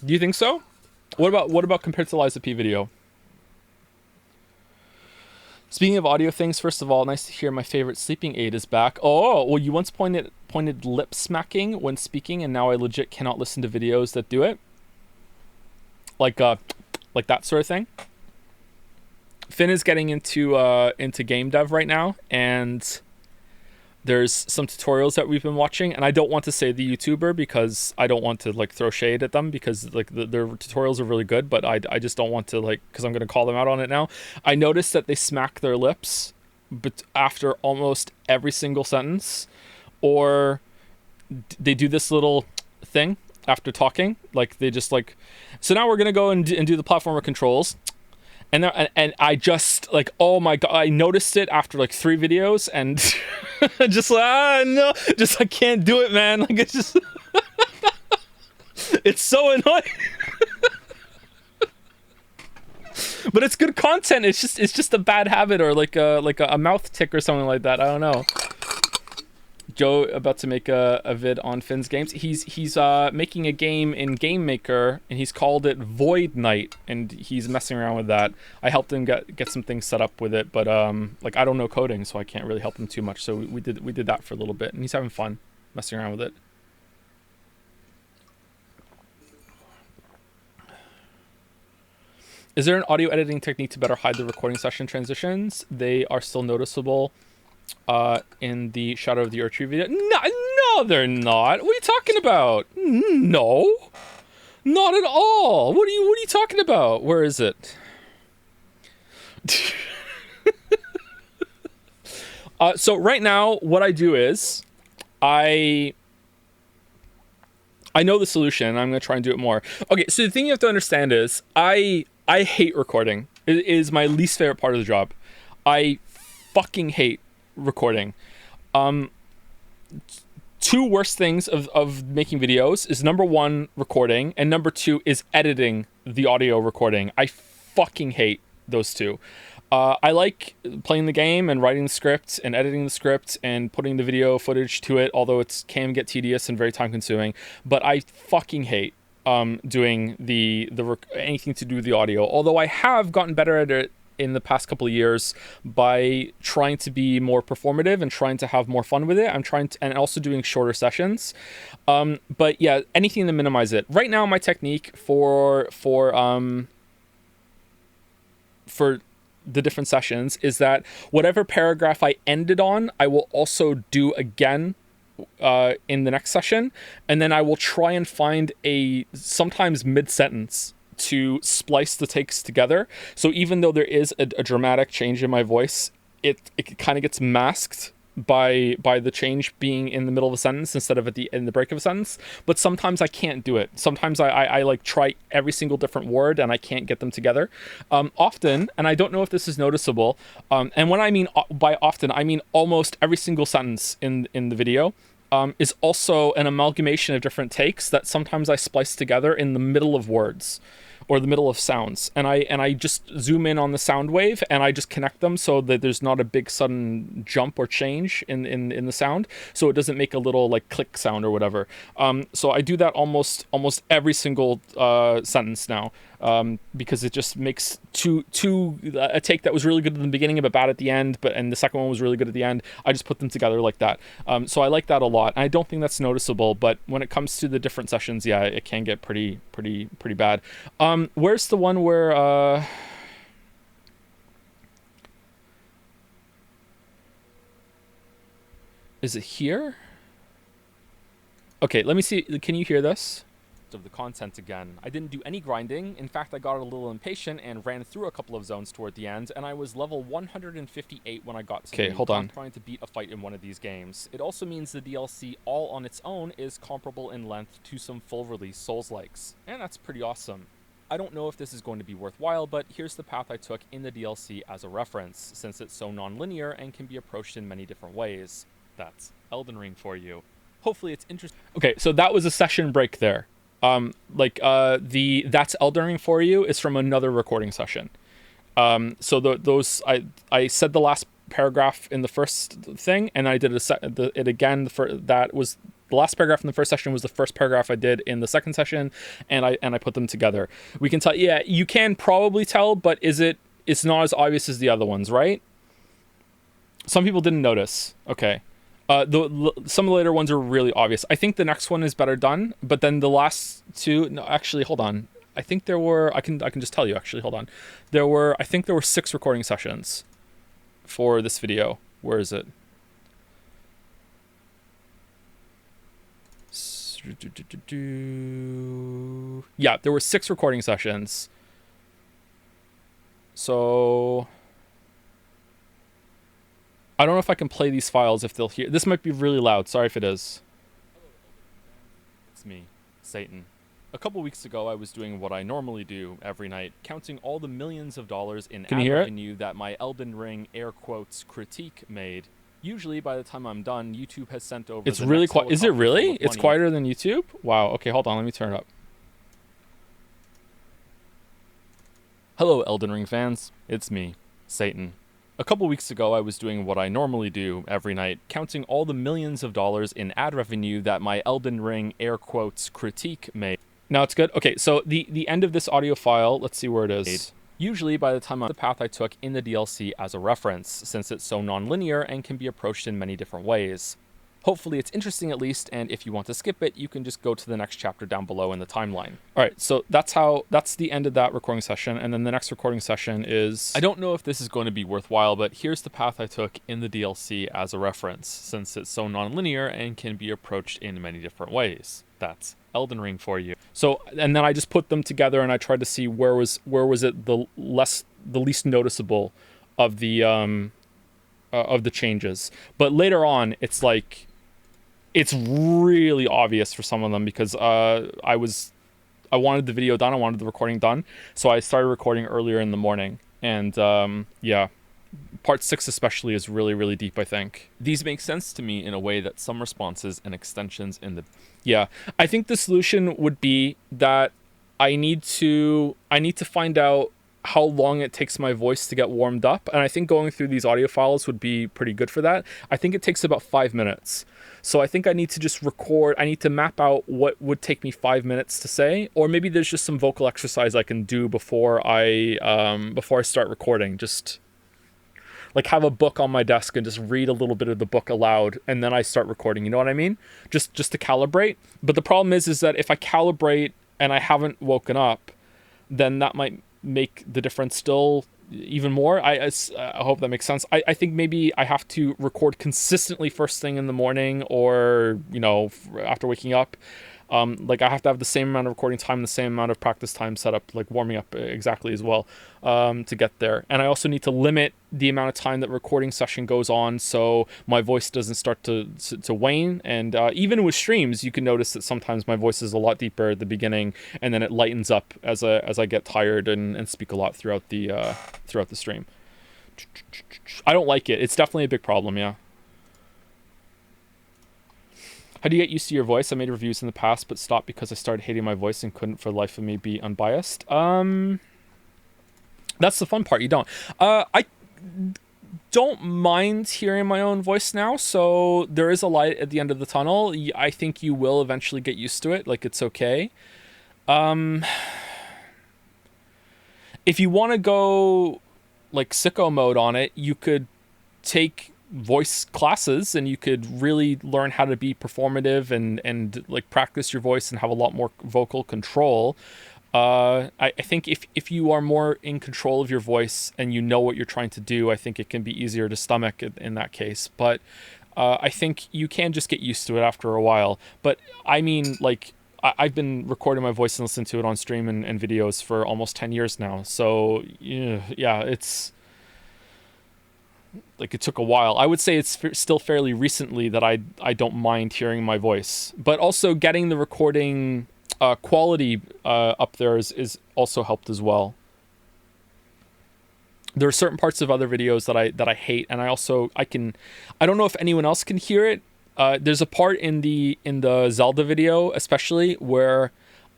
you think so? What about compared to the Liza P video? Speaking of audio things, first of all, nice to hear my favorite sleeping aid is back. Oh, well, you once pointed lip smacking when speaking, and now I legit cannot listen to videos that do it. Like that sort of thing. Finn is getting into game dev right now, and there's some tutorials that we've been watching, and I don't want to say the YouTuber because I don't want to like throw shade at them, because like their tutorials are really good, but I just don't want to, like, because I'm going to call them out on it now. I noticed that they smack their lips but after almost every single sentence, or they do this little thing after talking. Like they just like, so now we're gonna go and do the platformer controls. And I just like, oh my god, I noticed it after like 3 videos and just like, no, just I can't do it, man. Like it's just it's so annoying. But it's good content. It's just a bad habit or like a mouth tick or something like that. I don't know. Joe about to make a vid on Finn's games. He's making a game in Game Maker and he's called it Void Knight and he's messing around with that. I helped him get some things set up with it, but like I don't know coding, so I can't really help him too much. So we did that for a little bit and he's having fun messing around with it. Is there an audio editing technique to better hide the recording session transitions? They are still noticeable in the Shadow of the Erdtree video. No, they're not. What are you talking about? No, not at all. What are you talking about? Where is it? So right now, what I do is I know the solution. I'm going to try and do it more. Okay, so the thing you have to understand is I hate recording. It is my least favorite part of the job. I fucking hate recording. 2 worst things of making videos is number 1, recording, and number 2 is editing the audio recording. I fucking hate those 2. I like playing the game and writing the script and editing the script and putting the video footage to it, although it can get tedious and very time consuming. But I fucking hate doing anything to do with the audio. Although I have gotten better at it in the past couple of years by trying to be more performative and trying to have more fun with it. And also doing shorter sessions. But yeah, anything to minimize it. Right now, my technique for the different sessions is that whatever paragraph I ended on, I will also do again in the next session, and then I will try and find sometimes mid-sentence to splice the takes together. So even though there is a dramatic change in my voice, it kind of gets masked by the change being in the middle of a sentence instead of in the break of a sentence. But sometimes I can't do it. Sometimes I like try every single different word and I can't get them together. Often, and I don't know if this is noticeable, and when I mean by often, I mean almost every single sentence in the video is also an amalgamation of different takes that sometimes I splice together in the middle of words or the middle of sounds, and I just zoom in on the sound wave and I just connect them so that there's not a big sudden jump or change in the sound, so it doesn't make a little like click sound or whatever. So I do that almost every single sentence now, because it just makes a take that was really good in the beginning but bad at the end, and the second one was really good at the end. I just put them together like that. So I like that a lot, and I don't think that's noticeable, but when it comes to the different sessions, yeah, it can get pretty bad. Where's the one where is it here? Okay, let me see. Can you hear this? Of the content again. I didn't do any grinding. In fact, I got a little impatient and ran through a couple of zones toward the end, and I was level 158 when I got to Okay, hold on. trying to beat a fight in one of these games. It also means the DLC all on its own is comparable in length to some full release Souls-likes, and that's pretty awesome. I don't know if this is going to be worthwhile, but here's the path I took in the DLC as a reference, since it's so non-linear and can be approached in many different ways. That's Elden Ring for you. Hopefully it's interesting. Okay, so that was a session break there. That's Elden Ring for you is from another recording session. So those I said the last paragraph in the first thing, and I did it again. That was the last paragraph in the first session was the first paragraph I did in the second session, and I put them together. We can tell, yeah, you can probably tell, but it's not as obvious as the other ones, right? Some people didn't notice. Okay. Some of the later ones are really obvious. I think the next one is better done, but then the last 2, no, actually, hold on. I think there were, I can just tell you, actually, hold on. I think there were 6 recording sessions for this video. Where is it? Yeah, there were 6 recording sessions. So I don't know if I can play these files if they'll hear. This might be really loud. Sorry if it is. It's me, Satan. A couple weeks ago, I was doing what I normally do every night, counting all the millions of dollars in ad revenue that my Elden Ring air quotes critique made. Usually, by the time I'm done, YouTube has sent over. It's really quiet. Is it really? It's quieter than YouTube? Wow. Okay, hold on. Let me turn it up. Hello, Elden Ring fans. It's me, Satan. A couple weeks ago, I was doing what I normally do every night, counting all the millions of dollars in ad revenue that my Elden Ring air quotes critique made. Now it's good. Okay, so the end of this audio file, let's see where it is. Usually by the time the path I took in the DLC as a reference, since it's so non-linear and can be approached in many different ways. Hopefully it's interesting at least, and if you want to skip it, you can just go to the next chapter down below in the timeline. All right, so that's the end of that recording session, and then the next recording session is... I don't know if this is going to be worthwhile, but here's the path I took in the DLC as a reference, since it's so non-linear and can be approached in many different ways. That's Elden Ring for you. So, and then I just put them together and I tried to see where was it the least noticeable of the changes. But later on, it's like, it's really obvious for some of them because I wanted the video done, I wanted the recording done, so I started recording earlier in the morning, and yeah. Part 6 especially is really, really deep, I think. These make sense to me in a way that some responses and extensions in the... Yeah, I think the solution would be that I need to find out how long it takes my voice to get warmed up, and I think going through these audio files would be pretty good for that. I think it takes about 5 minutes. So I think I need to just record, I need to map out what would take me 5 minutes to say, or maybe there's just some vocal exercise I can do before I start recording. Just... like have a book on my desk and just read a little bit of the book aloud, and then I start recording. You know what I mean? Just to calibrate. But the problem is that if I calibrate and I haven't woken up, then that might make the difference still even more. I hope that makes sense. I think maybe I have to record consistently first thing in the morning, or, you know, after waking up. Like I have to have the same amount of recording time, the same amount of practice time set up, like warming up exactly as well, to get there. And I also need to limit the amount of time that recording session goes on, so my voice doesn't start to wane. And even with streams, you can notice that sometimes my voice is a lot deeper at the beginning, and then it lightens up as I get tired and speak a lot throughout the stream. I don't like it. It's definitely a big problem. Yeah. How do you get used to your voice? I made reviews in the past, but stopped because I started hating my voice and couldn't for the life of me be unbiased. That's the fun part. You don't. I don't mind hearing my own voice now, so there is a light at the end of the tunnel. I think you will eventually get used to it. Like, it's okay. If you want to go like sicko mode on it, you could take voice classes and you could really learn how to be performative and like practice your voice and have a lot more vocal control. I think if you are more in control of your voice and you know what you're trying to do, I think it can be easier to stomach in that case. But I think you can just get used to it after a while. But I mean, like, I've been recording my voice and listening to it on stream and videos for almost 10 years now. So yeah, it's like, it took a while. I would say it's still fairly recently that I don't mind hearing my voice, but also getting the recording quality up there is also helped as well. There are certain parts of other videos that I hate, and I don't know if anyone else can hear it. There's a part in the Zelda video especially where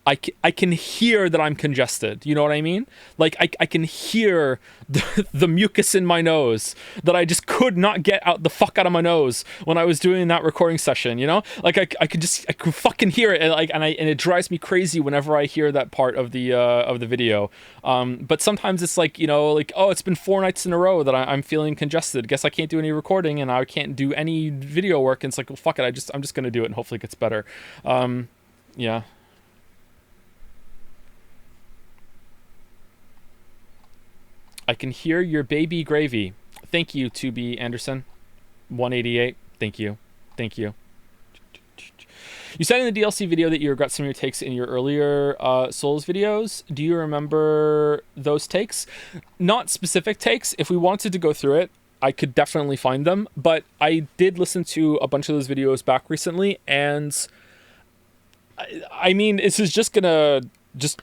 I can hear that I'm congested. You know what I mean? Like, I can hear the mucus in my nose that I just could not get out the fuck out of my nose when I was doing that recording session, you know? Like, I could fucking hear it, and it drives me crazy whenever I hear that part of the video. But sometimes it's like, you know, like, oh, it's been 4 nights in a row that I'm feeling congested. Guess I can't do any recording and I can't do any video work. And it's like, well, fuck it. I'm just going to do it and hopefully it gets better. Yeah. I can hear your baby gravy. Thank you, 2B Anderson. 188. Thank you. Thank you. You said in the DLC video that you regret some of your takes in your earlier Souls videos. Do you remember those takes? Not specific takes. If we wanted to go through it, I could definitely find them. But I did listen to a bunch of those videos back recently, and I mean, this is just gonna just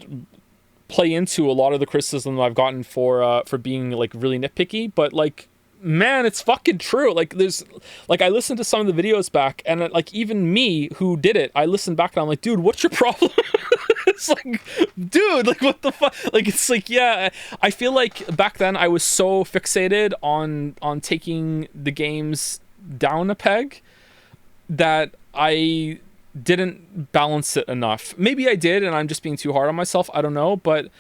play into a lot of the criticism I've gotten for being like really nitpicky, but like, man, it's fucking true. Like, there's like, I listened to some of the videos back, and like, even me who did it, I listened back and I'm like, dude, what's your problem? It's like, dude, like, what the fuck? Like, it's like, yeah, I feel like back then I was so fixated on taking the games down a peg that I didn't balance it enough. Maybe I did, and I'm just being too hard on myself. I don't know, but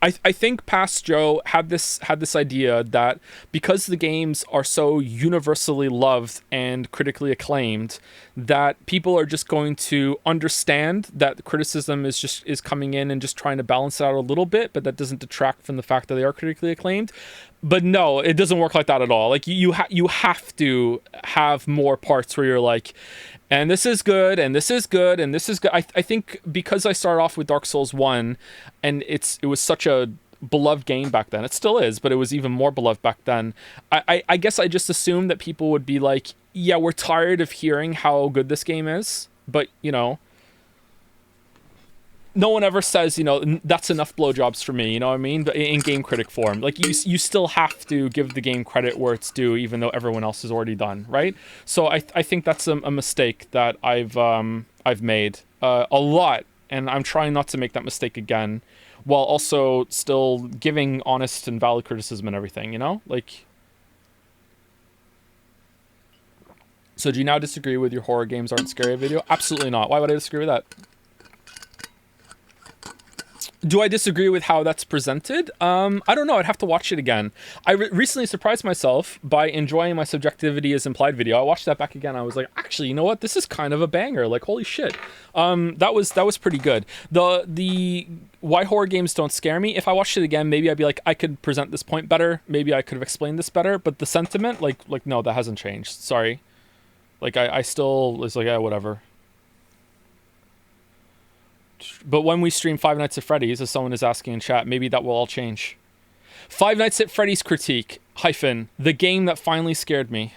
I think Past Joe had this idea that because the games are so universally loved and critically acclaimed, that people are just going to understand that the criticism is coming in and just trying to balance it out a little bit, but that doesn't detract from the fact that they are critically acclaimed. But no, it doesn't work like that at all. Like, you have to have more parts where you're like, and this is good, and this is good, and this is good. I think because I started off with Dark Souls 1, and it was such a beloved game back then. It still is, but it was even more beloved back then. I guess I just assumed that people would be like, yeah, we're tired of hearing how good this game is. But, you know, no one ever says, you know, that's enough blowjobs for me, you know what I mean? But in game critic form, like, you still have to give the game credit where it's due, even though everyone else is already done, right? So I think that's a mistake that I've made a lot, and I'm trying not to make that mistake again, while also still giving honest and valid criticism and everything, you know? Like, so do you now disagree with your horror games aren't scary video? Absolutely not. Why would I disagree with that? Do I disagree with how that's presented? I don't know. I'd have to watch it again. I recently surprised myself by enjoying my subjectivity as implied video. I watched that back again. I was like, actually, you know what? This is kind of a banger. Like, holy shit. That was pretty good. The why horror games don't scare me. If I watched it again, maybe I'd be like, I could present this point better. Maybe I could have explained this better. But the sentiment, like no, that hasn't changed. Sorry. Like, I still was like, yeah, whatever. But when we stream Five Nights at Freddy's, as someone is asking in chat, maybe that will all change. Five Nights at Freddy's critique, hyphen, the game that finally scared me.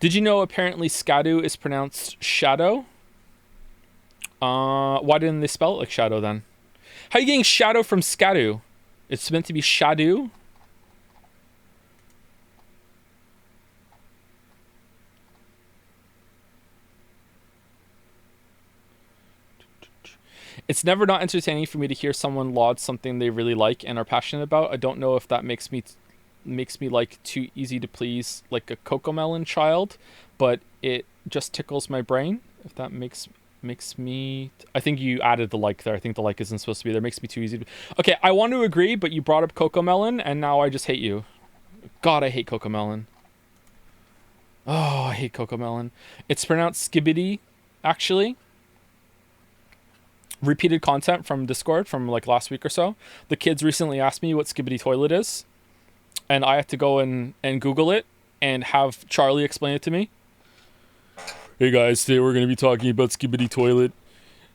Did you know apparently Scadu is pronounced shadow? Why didn't they spell it like shadow then? How are you getting shadow from Scadu? It's meant to be Shadu? It's never not entertaining for me to hear someone laud something they really like and are passionate about. I don't know if that makes me like too easy to please, like a Cocomelon child, but it just tickles my brain. If that makes me... I think you added the like there. I think the like isn't supposed to be there. It makes me too easy to... Okay, I want to agree, but you brought up Cocomelon, and now I just hate you. God, I hate Cocomelon. Oh, I hate Cocomelon. It's pronounced Skibbity, actually. Repeated content from Discord from like last week or so. The kids recently asked me what Skibbity Toilet is, and I had to go and Google it and have Charlie explain it to me. Hey guys, today we're going to be talking about Skibbity Toilet.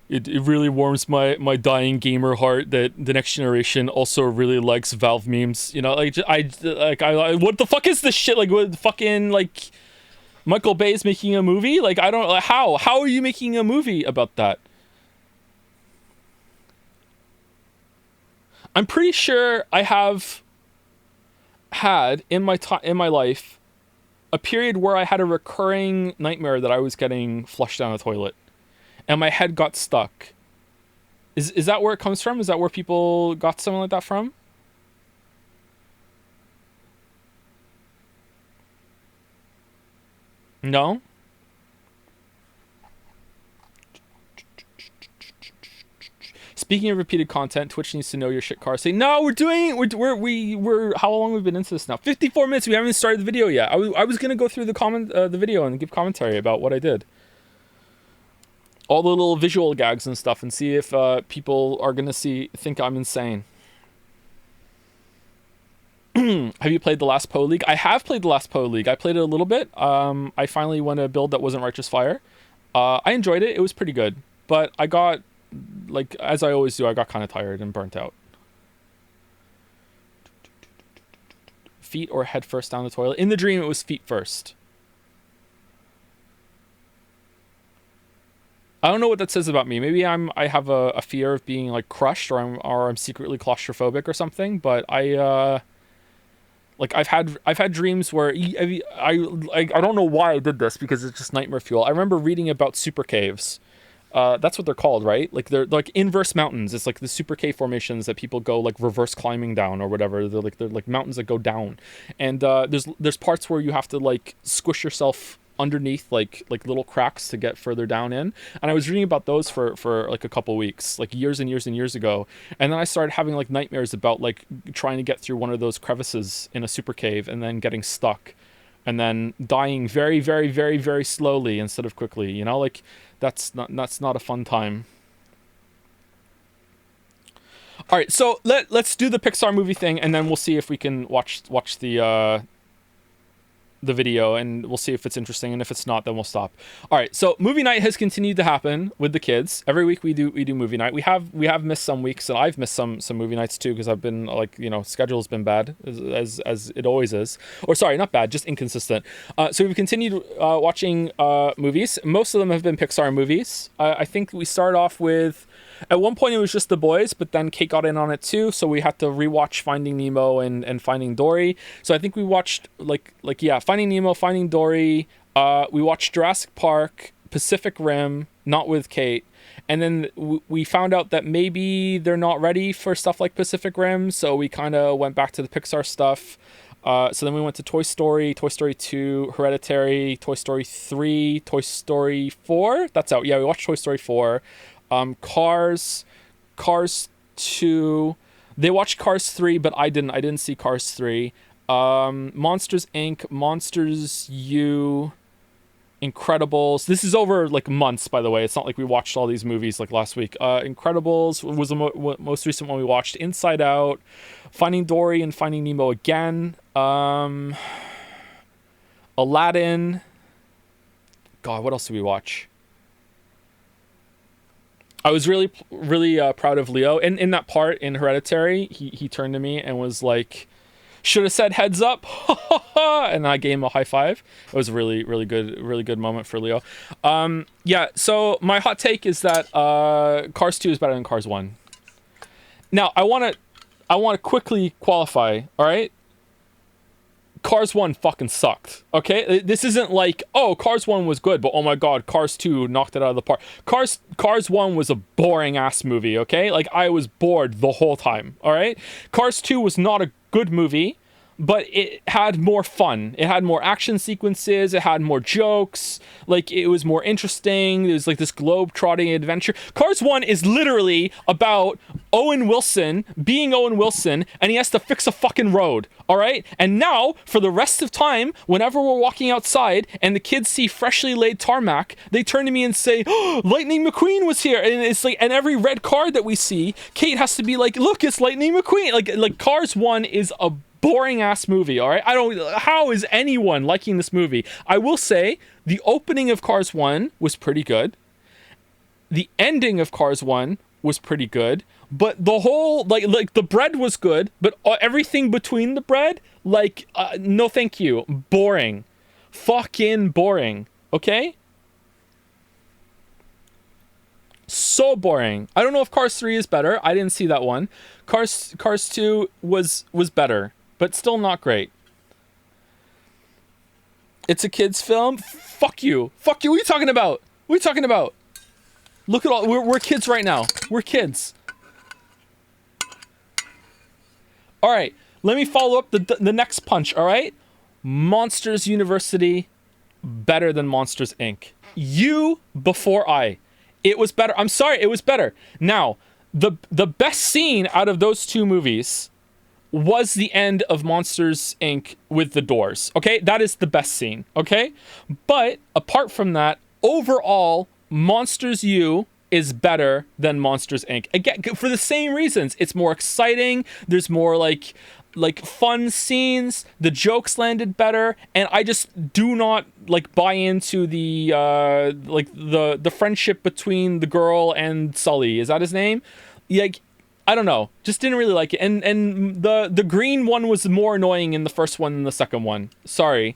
It really warms my dying gamer heart that the next generation also really likes Valve memes. You know, like, I what the fuck is this shit? Like, what fucking, like, Michael Bay's making a movie? Like, I don't... How are you making a movie about that? I'm pretty sure I have had in my life a period where I had a recurring nightmare that I was getting flushed down a toilet, and my head got stuck. Is that where it comes from? Is that where people got something like that from? No? Speaking of repeated content, Twitch needs to know your shit car. Say, no, we're how long have we been into this now? 54 minutes. We haven't even started the video yet. I was gonna go through the video and give commentary about what I did. All the little visual gags and stuff, and see if people are gonna think I'm insane. Have you played the last Poe League? I have played the last Poe League. I played it a little bit. I finally won a build that wasn't Righteous Fire. I enjoyed it. It was pretty good, but I got, like, as I always do, I got kind of tired and burnt out. feet or head first down the toilet. In the dream, it was feet first. I don't know what that says about me. Maybe I have a fear of being like crushed, or I'm secretly claustrophobic or something. But like I've had dreams where I don't know why I did this, because it's just nightmare fuel. I remember reading about super caves. That's what they're called, right? Like they're like inverse mountains. It's like the super cave formations that people go like reverse climbing down or whatever. They're like mountains that go down, and there's parts where you have to like squish yourself underneath like little cracks to get further down in. And I was reading about those for like a couple weeks, like years and years and years ago. And then I started having like nightmares about like trying to get through one of those crevices in a super cave and then getting stuck and then dying very, very, very, very slowly instead of quickly, you know, like that's not a fun time. All right, so let's do the Pixar movie thing, and then we'll see if we can watch the video, and we'll see if it's interesting, and if it's not, then we'll stop. All right, so movie night has continued to happen with the kids. Every week we do movie night. We have missed some weeks, and I've missed some movie nights too, because I've been like, you know, schedule's been bad as it always is, or sorry, not bad, just inconsistent. So we've continued watching movies. Most of them have been Pixar movies. I think we start off with, at one point it was just the boys, but then Kate got in on it too, so we had to rewatch Finding Nemo and Finding Dory. So I think we watched like Finding Nemo, Finding Dory. We watched Jurassic Park, Pacific Rim, not with Kate, and then we found out that maybe they're not ready for stuff like Pacific Rim, so we kind of went back to the Pixar stuff. So then we went to Toy Story, Toy Story 2, Hereditary, Toy Story 3, Toy Story 4. That's out. Yeah, we watched Toy Story 4. Cars 2. They watched Cars 3, but I didn't see Cars 3. Monsters Inc., Monsters U, Incredibles. This is over like months, by the way. It's not like we watched all these movies like last week. Incredibles was the most recent one we watched. Inside Out, Finding Dory and Finding Nemo again. Aladdin. God, what else did we watch? I was really proud of Leo. In that part in Hereditary, he turned to me and was like, should have said heads up. And I gave him a high five. It was a really good moment for Leo. Yeah, so my hot take is that Cars 2 is better than Cars 1. Now, I want to quickly qualify, all right? Cars 1 fucking sucked, okay? This isn't like, oh, Cars 1 was good, but oh my god, Cars 2 knocked it out of the park. Cars 1 was a boring-ass movie, okay? Like, I was bored the whole time, all right? Cars 2 was not a good movie, but it had more fun. It had more action sequences. It had more jokes. Like, it was more interesting. It was like this globe-trotting adventure. Cars 1 is literally about Owen Wilson being Owen Wilson, and he has to fix a fucking road, all right? And now, for the rest of time, whenever we're walking outside and the kids see freshly laid tarmac, they turn to me and say, oh, Lightning McQueen was here. And it's like, and every red car that we see, Kate has to be like, look, it's Lightning McQueen. Like Cars 1 is a boring ass movie, all right? How is anyone liking this movie? I will say the opening of Cars 1 was pretty good. The ending of Cars 1 was pretty good, but the whole like the bread was good, but everything between the bread, like no thank you. Boring. Fucking boring. Okay? So boring. I don't know if Cars 3 is better. I didn't see that one. Cars 2 was better, but still not great. It's a kid's film. Fuck you. Fuck you. What are you talking about? What are you talking about? Look at all. We're kids right now. We're kids. All right. Let me follow up the next punch. All right. Monsters University better than Monsters Inc. You before I. It was better. I'm sorry. It was better. Now, the best scene out of those two movies was the end of Monsters Inc. with the doors. Okay? That is the best scene. Okay? But apart from that, overall, Monsters U is better than Monsters Inc. Again, for the same reasons. It's more exciting. There's more like fun scenes. The jokes landed better, and I just do not like buy into the the friendship between the girl and Sully. Is that his name? Like, I don't know. Just didn't really like it. And the green one was more annoying in the first one than the second one. Sorry.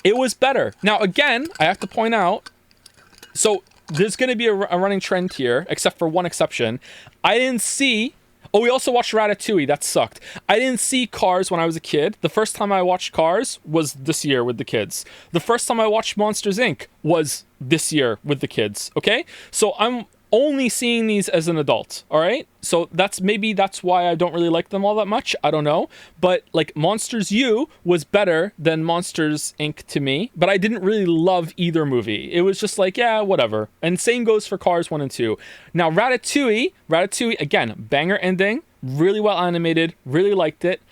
It was better. Now, again, I have to point out, so there's going to be a running trend here, except for one exception. I didn't see... Oh, we also watched Ratatouille. That sucked. I didn't see Cars when I was a kid. The first time I watched Cars was this year with the kids. The first time I watched Monsters, Inc. was this year with the kids, okay? So I'm only seeing these as an adult, all right? So maybe that's why I don't really like them all that much. I don't know. But like Monsters U was better than Monsters Inc. to me, but I didn't really love either movie. It was just like, yeah, whatever. And same goes for Cars 1 and 2. Now Ratatouille, again, banger ending, really well animated, really liked it.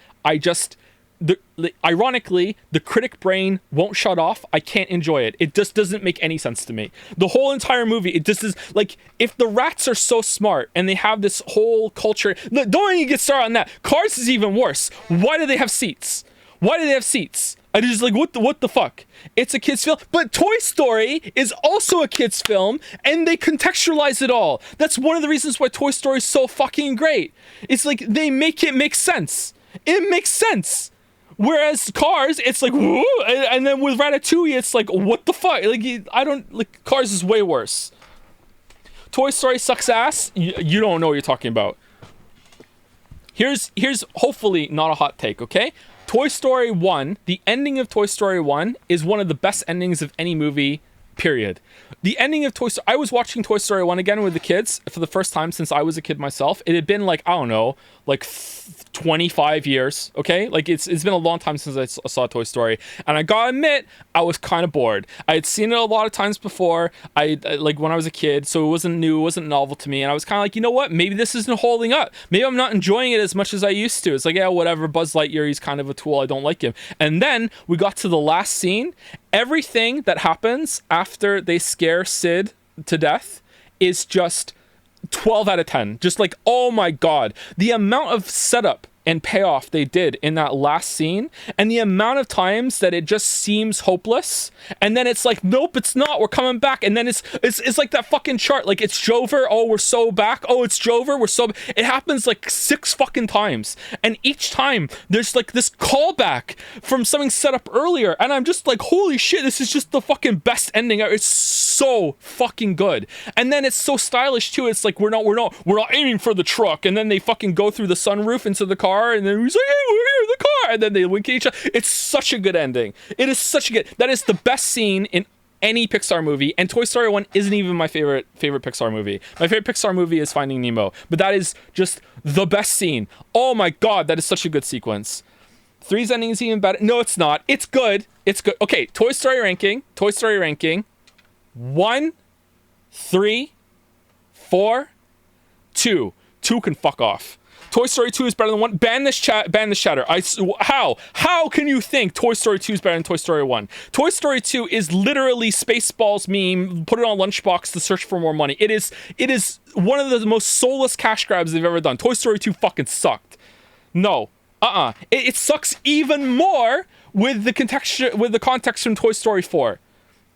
Ironically, the critic brain won't shut off. I can't enjoy it. It just doesn't make any sense to me. The whole entire movie, it just is like, if the rats are so smart and they have this whole culture, don't even get started on that. Cars is even worse. Why do they have seats? I just like, what the fuck? It's a kid's film, but Toy Story is also a kid's film, and they contextualize it all. That's one of the reasons why Toy Story is so fucking great. It's like, they make it make sense. It makes sense. Whereas Cars, it's like, woo, and then with Ratatouille, it's like, what the fuck? Like, Cars is way worse. Toy Story sucks ass. You don't know what you're talking about. Here's hopefully not a hot take, okay? Toy Story 1, the ending of Toy Story 1 is one of the best endings of any movie, period. The ending of Toy Story... I was watching Toy Story 1 again with the kids for the first time since I was a kid myself. It had been like, I don't know, like 25 years, okay? Like, it's been a long time since I saw Toy Story. And I gotta admit, I was kind of bored. I had seen it a lot of times before, like when I was a kid, so it wasn't new, it wasn't novel to me. And I was kind of like, you know what? Maybe this isn't holding up. Maybe I'm not enjoying it as much as I used to. It's like, yeah, whatever, Buzz Lightyear, he's kind of a tool. I don't like him. And then we got to the last scene. Everything that happens after they scare Sid to death is just 12 out of 10. Just like, oh my god, the amount of setup and payoff they did in that last scene, and the amount of times that it just seems hopeless, and then it's like, nope, it's not, we're coming back, and then it's like that fucking chart, like, it's Jover, oh, we're so back, oh, it's Jover, we're so... It happens like 6 fucking times, and each time there's like this callback from something set up earlier, and I'm just like, holy shit, this is just the fucking best ending ever. It's so fucking good. And then it's so stylish too. It's like, we're not aiming for the truck, and then they fucking go through the sunroof into the car, and then he's like, hey, we're here in the car, and then they wink at each other. It's such a good ending. It is such a good... That is the best scene in any Pixar movie, and Toy Story 1 isn't even my favorite Pixar movie. My favorite Pixar movie is Finding Nemo, but that is just the best scene. Oh my god, that is such a good sequence. 3's ending is even better. No, it's not. It's good. It's good. Okay, Toy Story ranking. 1, 3, 4, 2. 2 can fuck off. Toy Story 2 is better than 1. Ban this chatter. How can you think Toy Story 2 is better than Toy Story 1? Toy Story 2 is literally Spaceballs meme, put it on Lunchbox to search for more money. It is one of the most soulless cash grabs they've ever done. Toy Story 2 fucking sucked. No. It sucks even more with the context from Toy Story 4.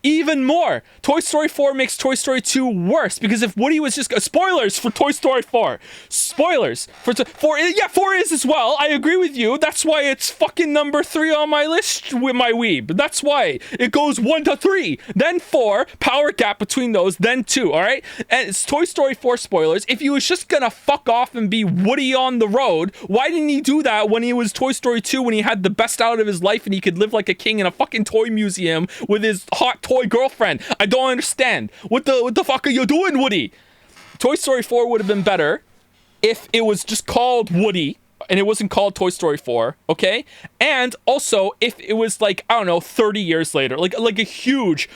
Even more. Toy Story 4 makes Toy Story 2 worse, because if Woody was just... spoilers for Toy Story 4. Spoilers for 4. Yeah, 4 is as well. I agree with you. That's why it's fucking number 3 on my list with my weeb. That's why. It goes 1 to 3, then 4, power gap between those, then 2, all right? And it's Toy Story 4 spoilers. If he was just gonna fuck off and be Woody on the road, why didn't he do that when he was Toy Story 2, when he had the best out of his life and he could live like a king in a fucking toy museum with his hot toy girlfriend? I don't understand. What the fuck are you doing, Woody? Toy Story 4 would have been better if it was just called Woody and it wasn't called Toy Story 4, okay? And also if it was like, I don't know, 30 years later, like a huge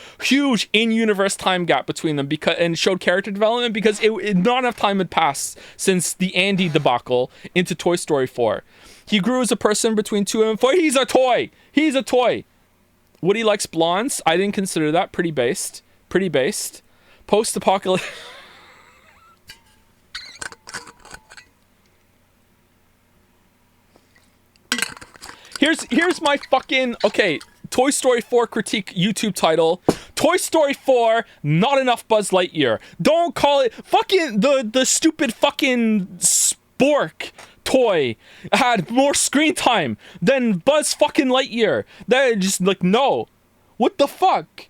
in-universe time gap between them, because and showed character development, because not enough time had passed since the Andy debacle into Toy Story 4. He grew as a person between 2 and 4. He's a toy. Woody likes blondes. I didn't consider that. Pretty based. Post-apocalypse. Here's my fucking... Okay, Toy Story 4 critique YouTube title. Toy Story 4, not enough Buzz Lightyear. Don't call it fucking the stupid fucking Spork toy had more screen time than Buzz fucking Lightyear. That just like, no. What the fuck?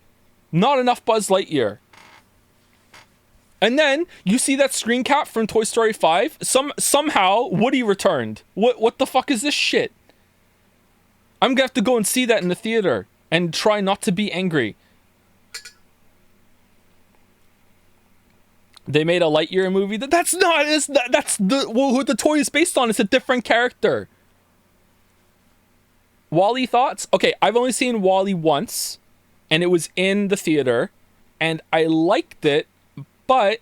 Not enough Buzz Lightyear. And then you see that screen cap from Toy Story 5. Somehow Woody returned. What the fuck is this shit? I'm gonna have to go and see that in the theater and try not to be angry. They made a Lightyear movie. That's who the toy is based on. It's a different character. WALL-E thoughts? Okay, I've only seen WALL-E once, and it was in the theater, and I liked it, but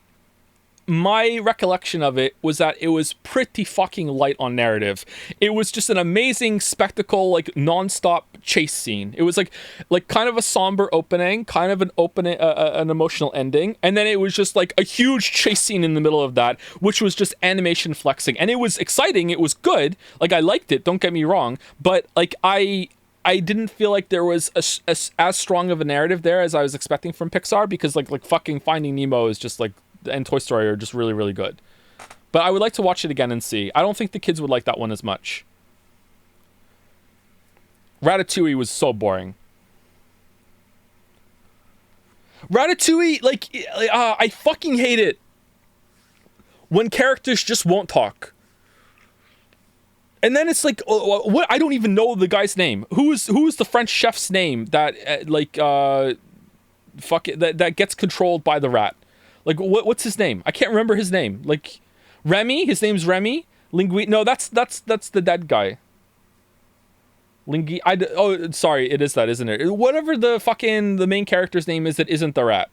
my recollection of it was that it was pretty fucking light on narrative. It was just an amazing spectacle, like non-stop chase scene. It was like kind of a somber opening, kind of an emotional ending, and then it was just like a huge chase scene in the middle of that, which was just animation flexing, and it was exciting. It was good. Like I liked it. Don't get me wrong, but like I didn't feel like there was as strong of a narrative there as I was expecting from Pixar, because like fucking Finding Nemo is just like, and Toy Story are just really, really good. But I would like to watch it again and see. I don't think the kids would like that one as much. Ratatouille was so boring. Ratatouille, like, I fucking hate it when characters just won't talk. And then it's like, what? I don't even know the guy's name. Who's the French chef's name that that gets controlled by the rat? Like, what's his name? I can't remember his name. Like, Remy? His name's Remy? No, that's the dead guy. Sorry, it is that, isn't it? Whatever the main character's name is that isn't the rat.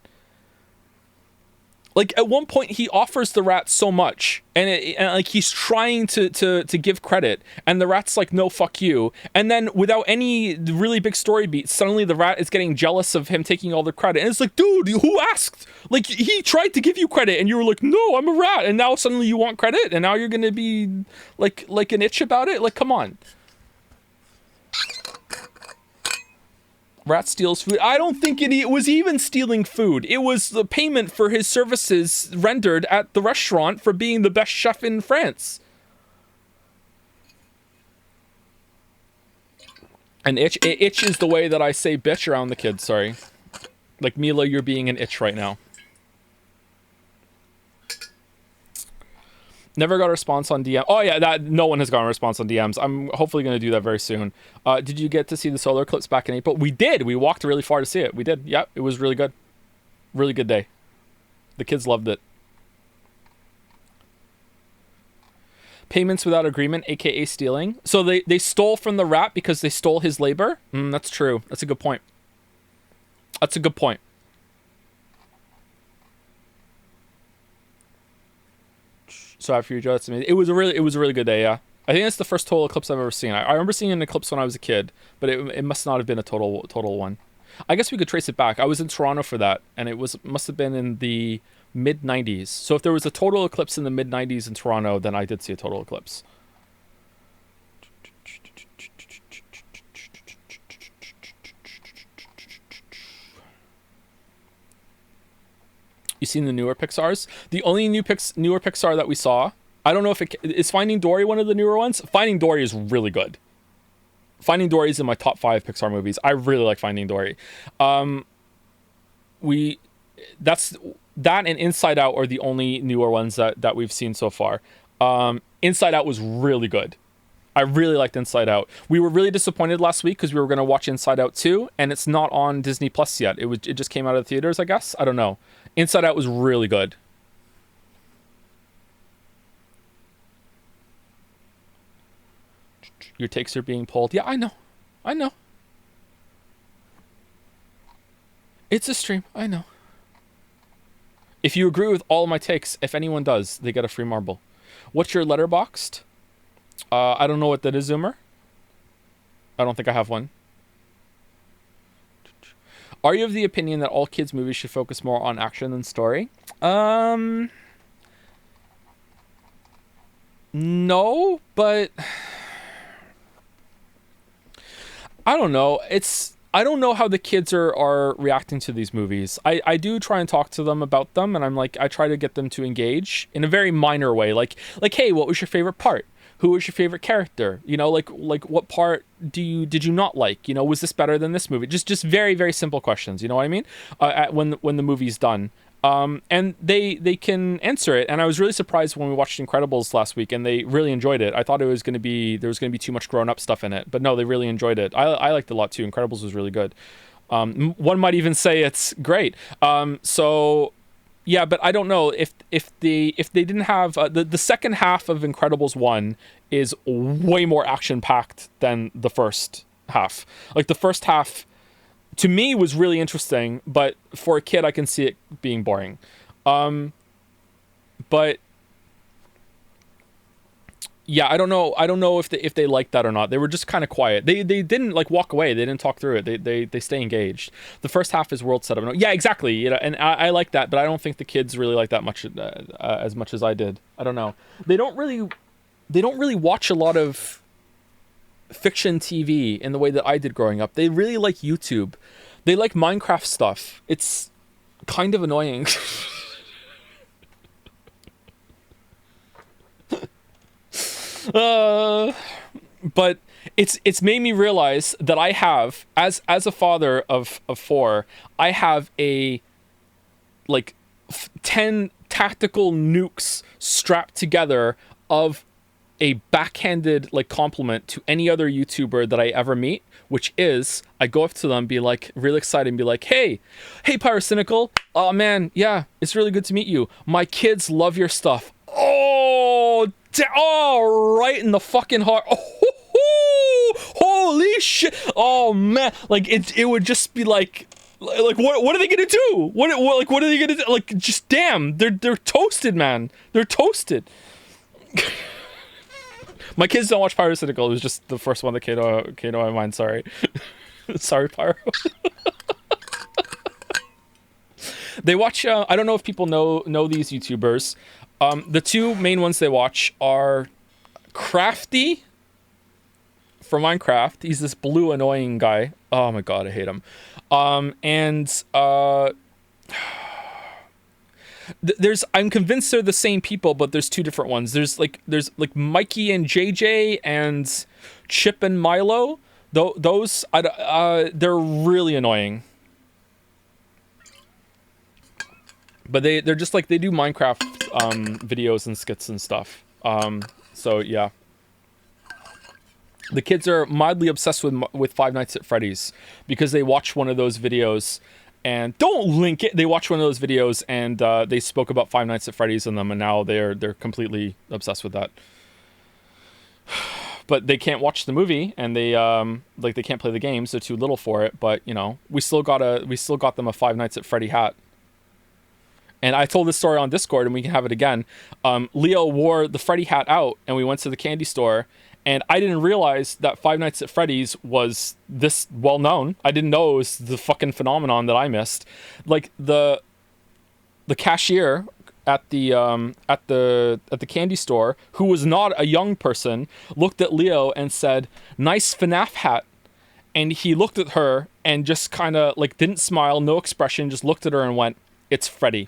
Like, at one point, he offers the rat so much, and like, he's trying to give credit, and the rat's like, no, fuck you. And then, without any really big story beats, suddenly the rat is getting jealous of him taking all the credit. And it's like, dude, who asked? Like, he tried to give you credit, and you were like, no, I'm a rat. And now suddenly you want credit, and now you're gonna be, like an itch about it? Like, come on. Rat steals food. I don't think it was even stealing food. It was the payment for his services rendered at the restaurant for being the best chef in France. An itch? Itch is the way that I say bitch around the kids, sorry. Like, Mila, you're being an itch right now. Never got a response on DM. Oh yeah, no one has gotten a response on DMs. I'm hopefully going to do that very soon. Did you get to see the solar eclipse back in April? We did. We walked really far to see it. We did. Yep, it was really good. Really good day. The kids loved it. Payments without agreement, aka stealing. So they stole from the rat because they stole his labor? That's true. That's a good point. That's a good point. So after you, Joe, that's amazing. It was a really good day. Yeah, I think that's the first total eclipse I've ever seen. I remember seeing an eclipse when I was a kid, but it must not have been a total one. I guess we could trace it back. I was in Toronto for that, and must have been in the mid 90s. So if there was a total eclipse in the mid 90s in Toronto, then I did see a total eclipse. You seen the newer Pixars? The only newer Pixar that we saw, I don't know if is Finding Dory one of the newer ones. Finding Dory is really good. Finding Dory is in my top 5 Pixar movies. I really like Finding Dory. That and Inside Out are the only newer ones that we've seen so far. Inside Out was really good. I really liked Inside Out. We were really disappointed last week because we were going to watch Inside Out 2, and it's not on Disney Plus yet. It just came out of the theaters, I guess. I don't know. Inside Out was really good. Your takes are being pulled. Yeah, I know. It's a stream. I know. If you agree with all my takes, if anyone does, they get a free marble. What's your letterboxed? I don't know what that is, Zoomer. I don't think I have one. Are you of the opinion that all kids' movies should focus more on action than story? No, but I don't know. I don't know how the kids are reacting to these movies. I do try and talk to them about them, and I'm like, I try to get them to engage in a very minor way. Like, hey, what was your favorite part? Who was your favorite character? You know, like what part did you not like? You know, was this better than this movie? Just very very simple questions. You know what I mean? When the movie's done. And they can answer it. And I was really surprised when we watched Incredibles last week, and they really enjoyed it. I thought there was going to be too much grown up stuff in it, but no, they really enjoyed it. I liked it a lot too. Incredibles was really good. One might even say it's great. So yeah, but I don't know if they didn't have the second half of Incredibles 1 is way more action packed than the first half. Like the first half to me was really interesting, but for a kid I can see it being boring. But yeah, I don't know if they liked that or not. They were just kind of quiet. They didn't like walk away. They didn't talk through it. They stay engaged. The first half is world setup. Yeah, exactly. You know, and I like that, but I don't think the kids really like that much as much as I did. I don't know. They don't really watch a lot of fiction TV in the way that I did growing up. They really like YouTube. They like Minecraft stuff. It's kind of annoying. But it's made me realize that I have, as a father of 4, I have a like 10 tactical nukes strapped together of a backhanded like compliment to any other YouTuber that I ever meet, which is I go up to them, be like really excited and be like, hey Pyrocynical, oh man, yeah, it's really good to meet you. My kids love your stuff. Right in the fucking heart. Oh, holy shit. Oh man, like it would just be like what are they gonna do? What are they gonna do? Like, just damn, they're toasted, man. They're toasted. My kids don't watch Pyrocynical. It was just the first one that came to my mind. Sorry. Sorry, Pyro. They watch, I don't know if people know these YouTubers. The two main ones they watch are Crafty from Minecraft. He's this blue annoying guy. Oh my god, I hate him. I'm convinced they're the same people, but there's two different ones. There's like Mikey and JJ and Chip and Milo. Those they're really annoying. But they're just like, they do Minecraft videos and skits and stuff. So yeah. The kids are mildly obsessed with Five Nights at Freddy's because they watched one of those videos. And don't link it. They watched one of those videos and they spoke about Five Nights at Freddy's in them, and now they're completely obsessed with that. But they can't watch the movie, and they they can't play the games. They're too little for it. But you know, we still got them a Five Nights at Freddy hat. And I told this story on Discord, and we can have it again. Leo wore the Freddy hat out, and we went to the candy store. And I didn't realize that Five Nights at Freddy's was this well known. I didn't know it was the fucking phenomenon that I missed. Like the cashier at the candy store, who was not a young person, looked at Leo and said, "Nice FNAF hat." And he looked at her and just kind of like didn't smile, no expression, just looked at her and went, "It's Freddy."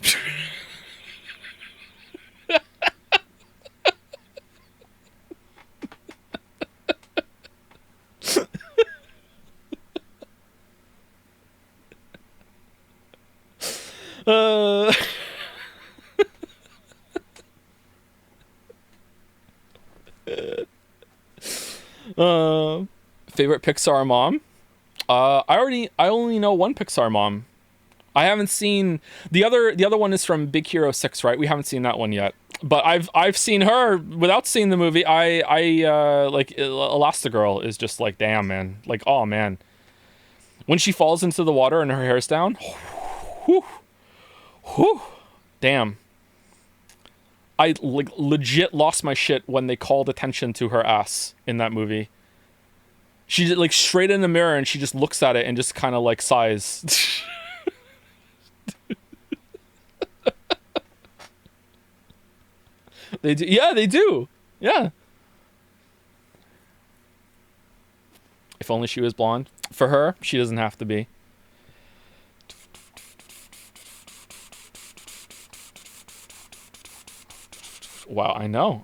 Favorite Pixar mom? I only know one Pixar mom. I haven't seen the other one is from Big Hero 6, right? We haven't seen that one yet. But I've seen her without seeing the movie. I like Elastigirl is just like, damn, man. Like, oh man. When she falls into the water and her hair's down, whew, whew, damn. I like legit lost my shit when they called attention to her ass in that movie. She like straight in the mirror and she just looks at it and just kind of like sighs. They do. Yeah, they do. Yeah. If only she was blonde. For her, she doesn't have to be. Wow, I know.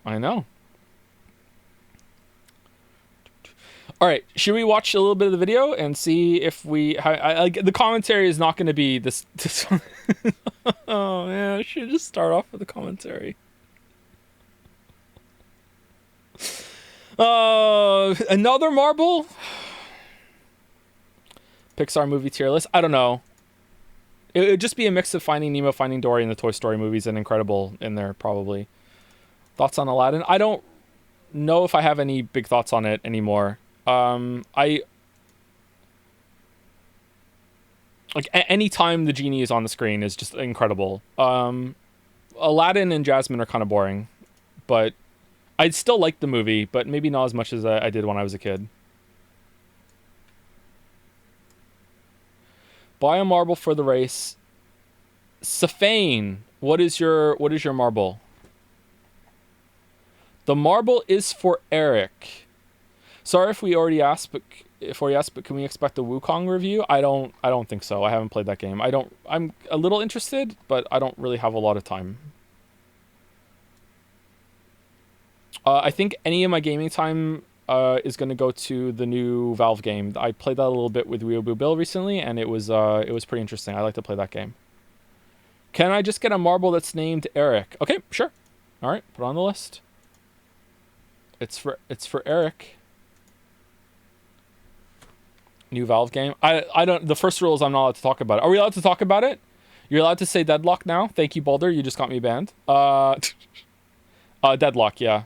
All right, should we watch a little bit of the video and see if we... the commentary is not going to be this oh, yeah, I should just start off with the commentary. Another Marble? Pixar movie tier list? I don't know. It would just be a mix of Finding Nemo, Finding Dory, and the Toy Story movies, and Incredible in there, probably. Thoughts on Aladdin? I don't know if I have any big thoughts on it anymore. Any time the genie is on the screen is just incredible. Aladdin and Jasmine are kind of boring, but I'd still like the movie, but maybe not as much as I did when I was a kid. Buy a marble for the race. Safane, what is your marble? The marble is for Eric. Sorry if we already asked, but can we expect a Wukong review? I don't think so. I haven't played that game. I'm a little interested, but I don't really have a lot of time. I think any of my gaming time is going to go to the new Valve game. I played that a little bit with Weeaboo Bill recently, and it was pretty interesting. I like to play that game. Can I just get a marble that's named Eric? Okay, sure. All right, put it on the list. It's for Eric. New Valve game. I don't. The first rule is I'm not allowed to talk about it. Are we allowed to talk about it? You're allowed to say Deadlock now. Thank you, Boulder. You just got me banned. Deadlock. Yeah.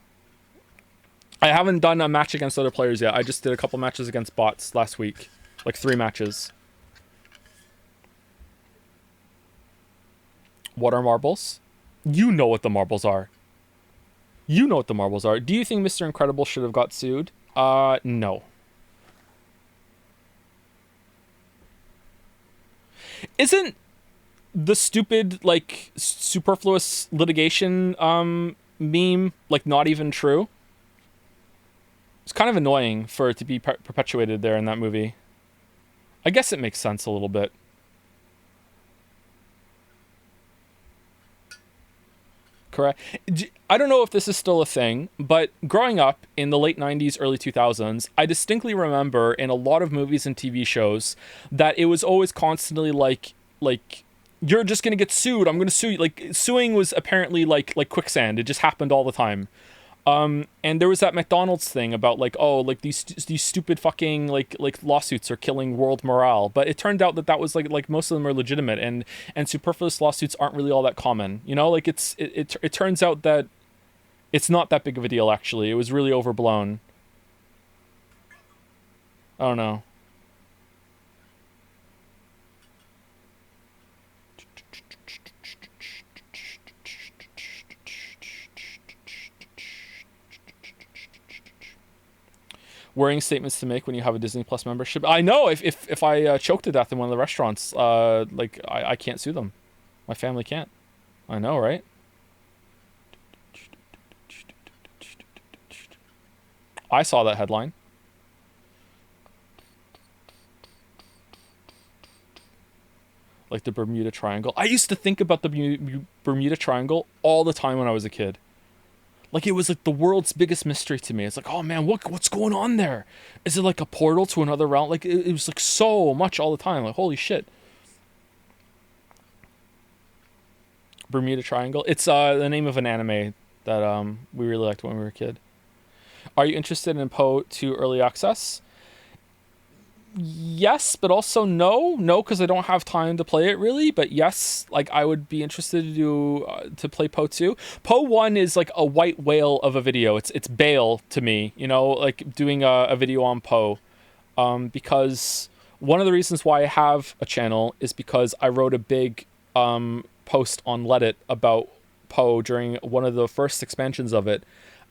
I haven't done a match against other players yet. I just did a couple matches against bots last week, like 3 matches. What are marbles? You know what the marbles are. Do you think Mr. Incredible should have got sued? No. Isn't the stupid, like, superfluous litigation meme, like, not even true? It's kind of annoying for it to be perpetuated there in that movie. I guess it makes sense a little bit. Correct. I don't know if this is still a thing, but growing up in the late 90s, early 2000s, I distinctly remember in a lot of movies and TV shows that it was always constantly like you're just going to get sued. I'm going to sue you. Like, suing was apparently like quicksand. It just happened all the time. And there was that McDonald's thing about like, oh, like these stupid fucking like lawsuits are killing world morale. But it turned out that was like most of them are legitimate, and superfluous lawsuits aren't really all that common. You know, like it turns out that it's not that big of a deal, actually. It was really overblown. I don't know. Worrying statements to make when you have a Disney Plus membership. I know if I choke to death in one of the restaurants, like I can't sue them. My family can't. I know, right? I saw that headline. Like the Bermuda Triangle. I used to think about the Bermuda Triangle all the time when I was a kid. Like, it was like the world's biggest mystery to me. It's like, oh man, what's going on there? Is it like a portal to another realm? Like, it was like so much all the time. Like, holy shit. Bermuda Triangle. It's the name of an anime that we really liked when we were a kid. Are you interested in Poe 2 early access? Yes, but also no, because I don't have time to play it really. But yes, like I would be interested to play Poe 2. Poe 1 is like a white whale of a video. It's Bale to me, you know, like doing a video on Poe, because one of the reasons why I have a channel is because I wrote a big post on Reddit about Poe during one of the first expansions of it.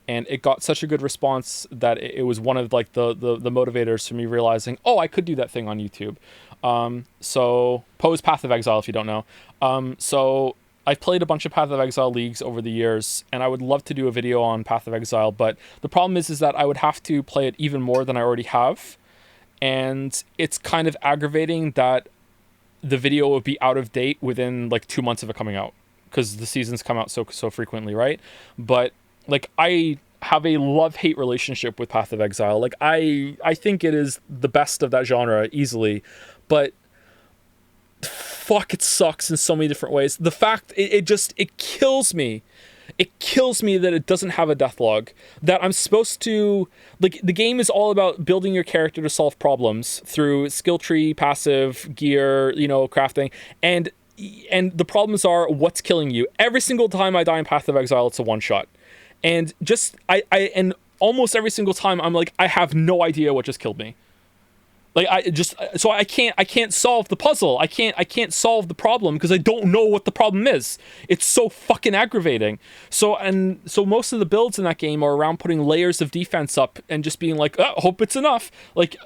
And it got such a good response that it was one of like the motivators for me realizing, oh, I could do that thing on YouTube. So Poe's Path of Exile, if you don't know. So I've played a bunch of Path of Exile leagues over the years, and I would love to do a video on Path of Exile. But the problem is that I would have to play it even more than I already have. and it's kind of aggravating that the video would be out of date within like 2 months of it coming out, because the seasons come out so frequently, right? But like, I have a love-hate relationship with Path of Exile. Like, I think it is the best of that genre easily, but fuck, it sucks in so many different ways. The fact it kills me. It kills me that it doesn't have a deathlog. That I'm supposed to, like, the game is all about building your character to solve problems through skill tree, passive, gear, you know, crafting, and the problems are what's killing you. Every single time I die in Path of Exile, it's a one shot, and just and almost every single time I'm like, I have no idea what just killed me. Like, I can't solve the puzzle. I can't solve the problem because I don't know what the problem is. It's so fucking aggravating. So most of the builds in that game are around putting layers of defense up and just being like, oh, hope it's enough. Like,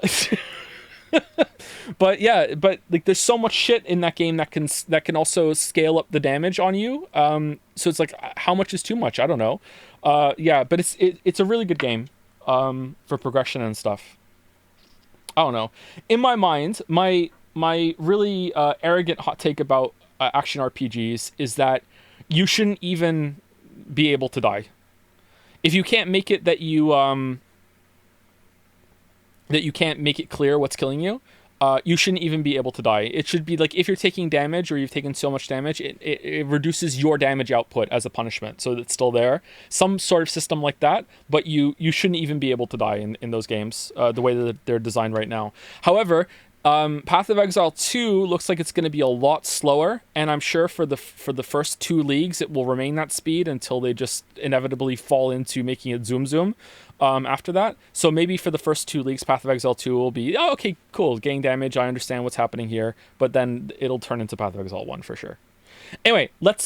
but like, there's so much shit in that game that can also scale up the damage on you. So it's like, how much is too much? I don't know. But it's a really good game, for progression and stuff. I don't know. In my mind, my really arrogant hot take about action RPGs is that you shouldn't even be able to die. If you can't make it that you can't make it clear what's killing you, you shouldn't even be able to die. It should be like, if you're taking damage or you've taken so much damage, it reduces your damage output as a punishment, so it's still there. Some sort of system like that, but you shouldn't even be able to die in those games, the way that they're designed right now. However, Path of Exile 2 looks like it's going to be a lot slower, and I'm sure for the first 2 leagues it will remain that speed until they just inevitably fall into making it zoom after that. So maybe for the first 2 leagues, Path of Exile 2 will be, oh, okay, cool, gain damage, I understand what's happening here, but then it'll turn into Path of Exile 1 for sure. Anyway, let's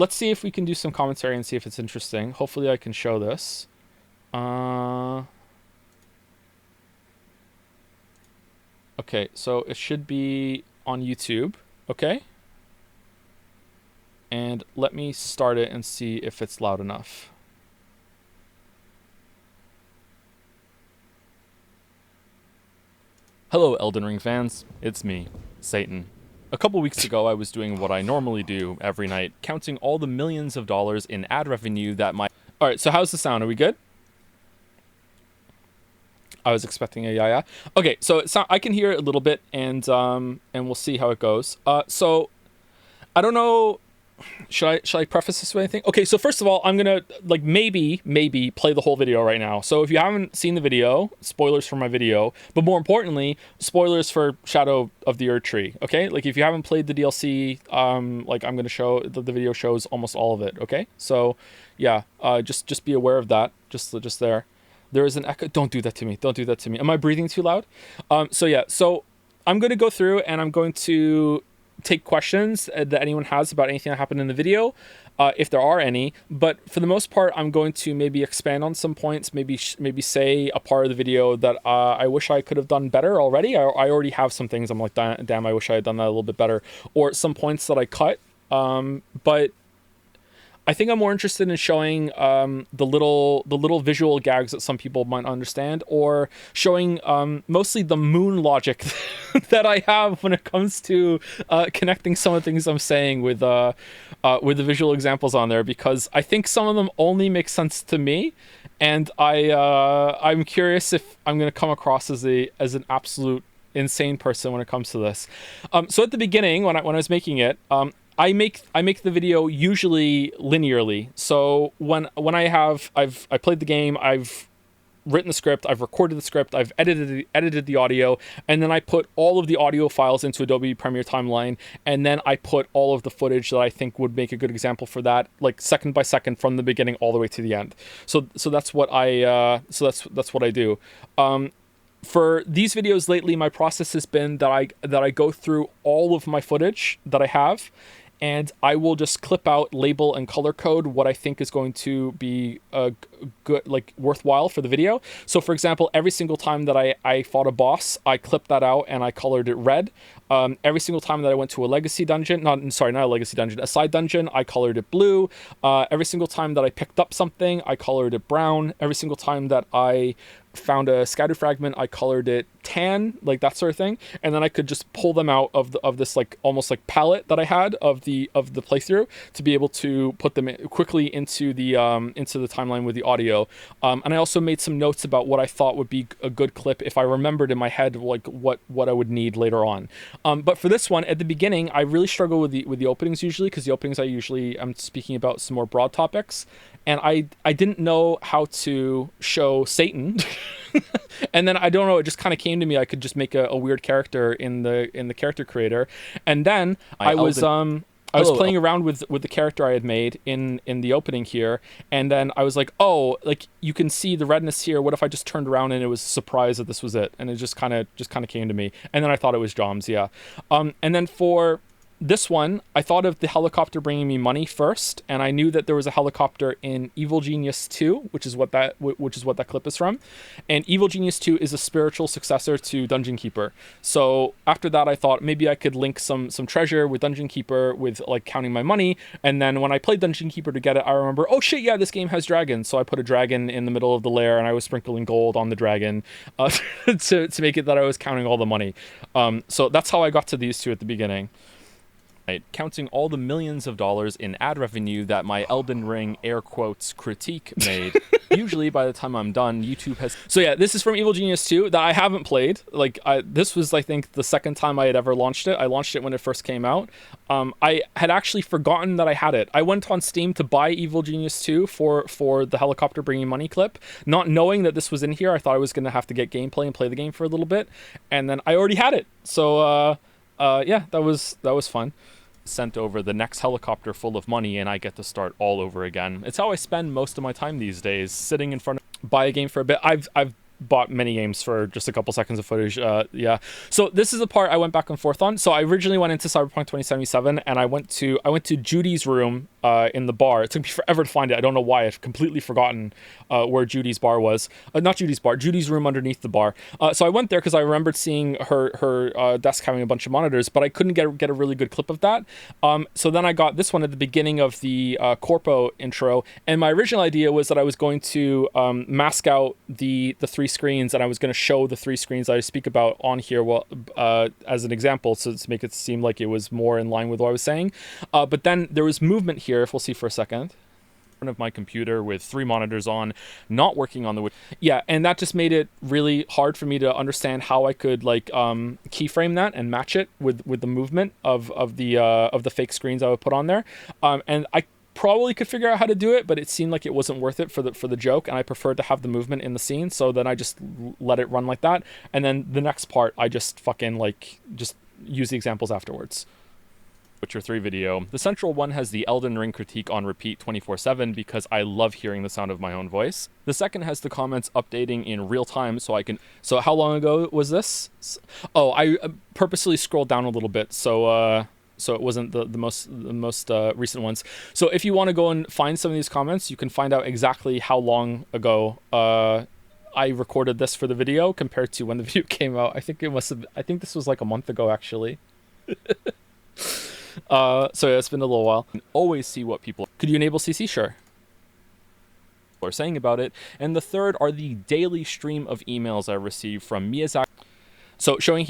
see if we can do some commentary and see if it's interesting. Hopefully I can show this. Okay, so it should be on YouTube, okay? And let me start it and see if it's loud enough. Hello, Elden Ring fans. It's me, Satan. A couple weeks ago, I was doing what I normally do every night, counting all the millions of dollars in ad revenue that my... Alright, so how's the sound? Are we good? I was expecting a yeah. Okay, so I can hear it a little bit, and we'll see how it goes. So I don't know. Should I preface this with anything? Okay, so first of all, I'm gonna like maybe play the whole video right now. So if you haven't seen the video, spoilers for my video, but more importantly, spoilers for Shadow of the Erdtree. Okay, like if you haven't played the DLC, like I'm gonna show the video shows almost all of it. Okay, so yeah, just be aware of that. Just there. There is an echo. Don't do that to me. Don't do that to me. Am I breathing too loud? So yeah, so I'm going to go through and I'm going to take questions that anyone has about anything that happened in the video, if there are any. But for the most part, I'm going to maybe expand on some points, maybe say a part of the video that I wish I could have done better already. I already have some things I'm like, damn, I wish I had done that a little bit better. Or some points that I cut. But I think I'm more interested in showing the little visual gags that some people might understand, or showing mostly the moon logic that I have when it comes to connecting some of the things I'm saying with the visual examples on there, because I think some of them only make sense to me, and I'm curious if I'm going to come across as an absolute insane person when it comes to this. So at the beginning, when I was making it, I make the video usually linearly. So when I've played the game, I've written the script, I've recorded the script, I've edited the audio, and then I put all of the audio files into Adobe Premiere Timeline, and then I put all of the footage that I think would make a good example for that, like second by second from the beginning all the way to the end. So that's what that's what I do. For these videos lately, my process has been that I go through all of my footage that I have, and I will just clip out, label, and color code what I think is going to be good, like worthwhile for the video. So for example, every single time that I fought a boss, I clipped that out and I colored it red. Every single time that I went to a legacy dungeon, not a legacy dungeon, a side dungeon, I colored it blue. Every single time that I picked up something, I colored it brown. Every single time that I found a scatter fragment, I colored it tan, like that sort of thing, and then I could just pull them out of this like almost like palette that I had of the playthrough to be able to put them quickly into the timeline with the audio. And I also made some notes about what I thought would be a good clip if I remembered in my head like what I would need later on. But for this one, at the beginning, I really struggle with the openings usually, because the openings I'm speaking about some more broad topics, and I didn't know how to show Satan. And then I don't know, it just kind of came to me I could just make a weird character in the character creator. And then I was playing around with the character I had made in the opening here, and then I was like, oh, like you can see the redness here. What if I just turned around and it was a surprise that this was it? And it just kind of came to me. And then I thought it was Joms, yeah. And then for this one, I thought of the helicopter bringing me money first, and I knew that there was a helicopter in Evil Genius 2, which is what that clip is from. And Evil Genius 2 is a spiritual successor to Dungeon Keeper. So after that, I thought maybe I could link some treasure with Dungeon Keeper with like counting my money. And then when I played Dungeon Keeper to get it, I remember, oh shit, yeah, this game has dragons. So I put a dragon in the middle of the lair, and I was sprinkling gold on the dragon to make it that I was counting all the money. So that's how I got to these two at the beginning. Right, counting all the millions of dollars in ad revenue that my Elden Ring air quotes critique made. Usually by the time I'm done, YouTube has... So yeah, this is from Evil Genius 2 that I haven't played. Like, this was, I think, the second time I had ever launched it. I launched it when it first came out. I had actually forgotten that I had it. I went on Steam to buy Evil Genius 2 for the helicopter bringing money clip, not knowing that this was in here. I thought I was going to have to get gameplay and play the game for a little bit, and then I already had it. So, yeah, that was fun. Sent over the next helicopter full of money, and I get to start all over again. It's how I spend most of my time these days, sitting in front of buy a game for a bit. I've bought many games for just a couple seconds of footage. Yeah. So this is the part I went back and forth on. So I originally went into Cyberpunk 2077, and I went to Judy's room in the bar. It took me forever to find it. I don't know why. I've completely forgotten where Judy's bar was. Not Judy's bar. Judy's room underneath the bar. So I went there because I remembered seeing her desk having a bunch of monitors, but I couldn't get a really good clip of that. So then I got this one at the beginning of the Corpo intro, and my original idea was that I was going to mask out the three screens, and I was going to show the three screens I speak about on here as an example, so to make it seem like it was more in line with what I was saying. But then there was movement here, if we'll see for a second, front of my computer with three monitors on, not working on the... Yeah, and that just made it really hard for me to understand how I could like keyframe that and match it with the movement of the fake screens I would put on there. And I probably could figure out how to do it, but it seemed like it wasn't worth it for the joke, and I preferred to have the movement in the scene, so then I just let it run like that, and then the next part I just fucking like just use the examples afterwards. Witcher 3 video. The central one has the Elden Ring critique on repeat 24/7 because I love hearing the sound of my own voice. The second has the comments updating in real time so I can... So how long ago was this? Oh, I purposely scrolled down a little bit, so it wasn't the most recent ones. So if you want to go and find some of these comments, you can find out exactly how long ago I recorded this for the video compared to when the video came out. I think this was like a month ago, actually. So yeah, it's been a little while. Always see what people... Could you enable CC? Sure. Are saying about it. And the third are the daily stream of emails I receive from Miyazaki. So showing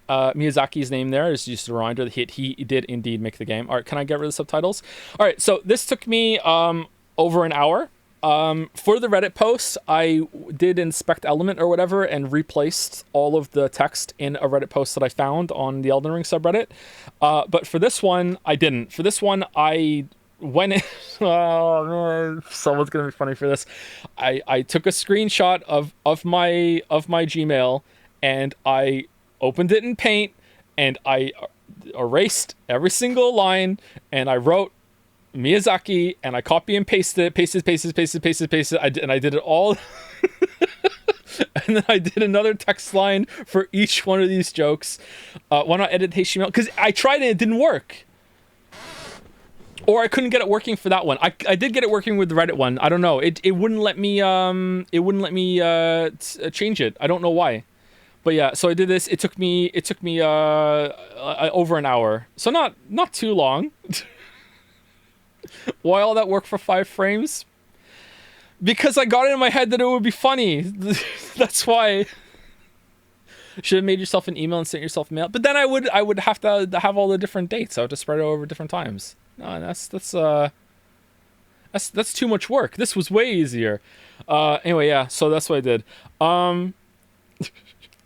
Miyazaki's name there is just a reminder that he did indeed make the game. All right, can I get rid of the subtitles? All right, so this took me over an hour. For the Reddit post, I did inspect element or whatever and replaced all of the text in a Reddit post that I found on the Elden Ring subreddit. But for this one, I didn't. For this one, I went in... Oh, someone's gonna be funny for this. I took a screenshot of my Gmail, and I opened it in Paint, and I erased every single line, and I wrote Miyazaki, and I copy and pasted, and I did it all. And then I did another text line for each one of these jokes. Why not edit HTML? Because I tried it, it didn't work. Or I couldn't get it working for that one. I did get it working with the Reddit one. I don't know. It wouldn't let me change it. I don't know why. But yeah, so I did this. It took me over an hour. So not too long. Why all that work for 5 frames? Because I got it in my head that it would be funny. That's why. Should have made yourself an email and sent yourself mail. But then I would have to have all the different dates. I would have to spread it over different times. No, that's too much work. This was way easier. Anyway, yeah. So that's what I did.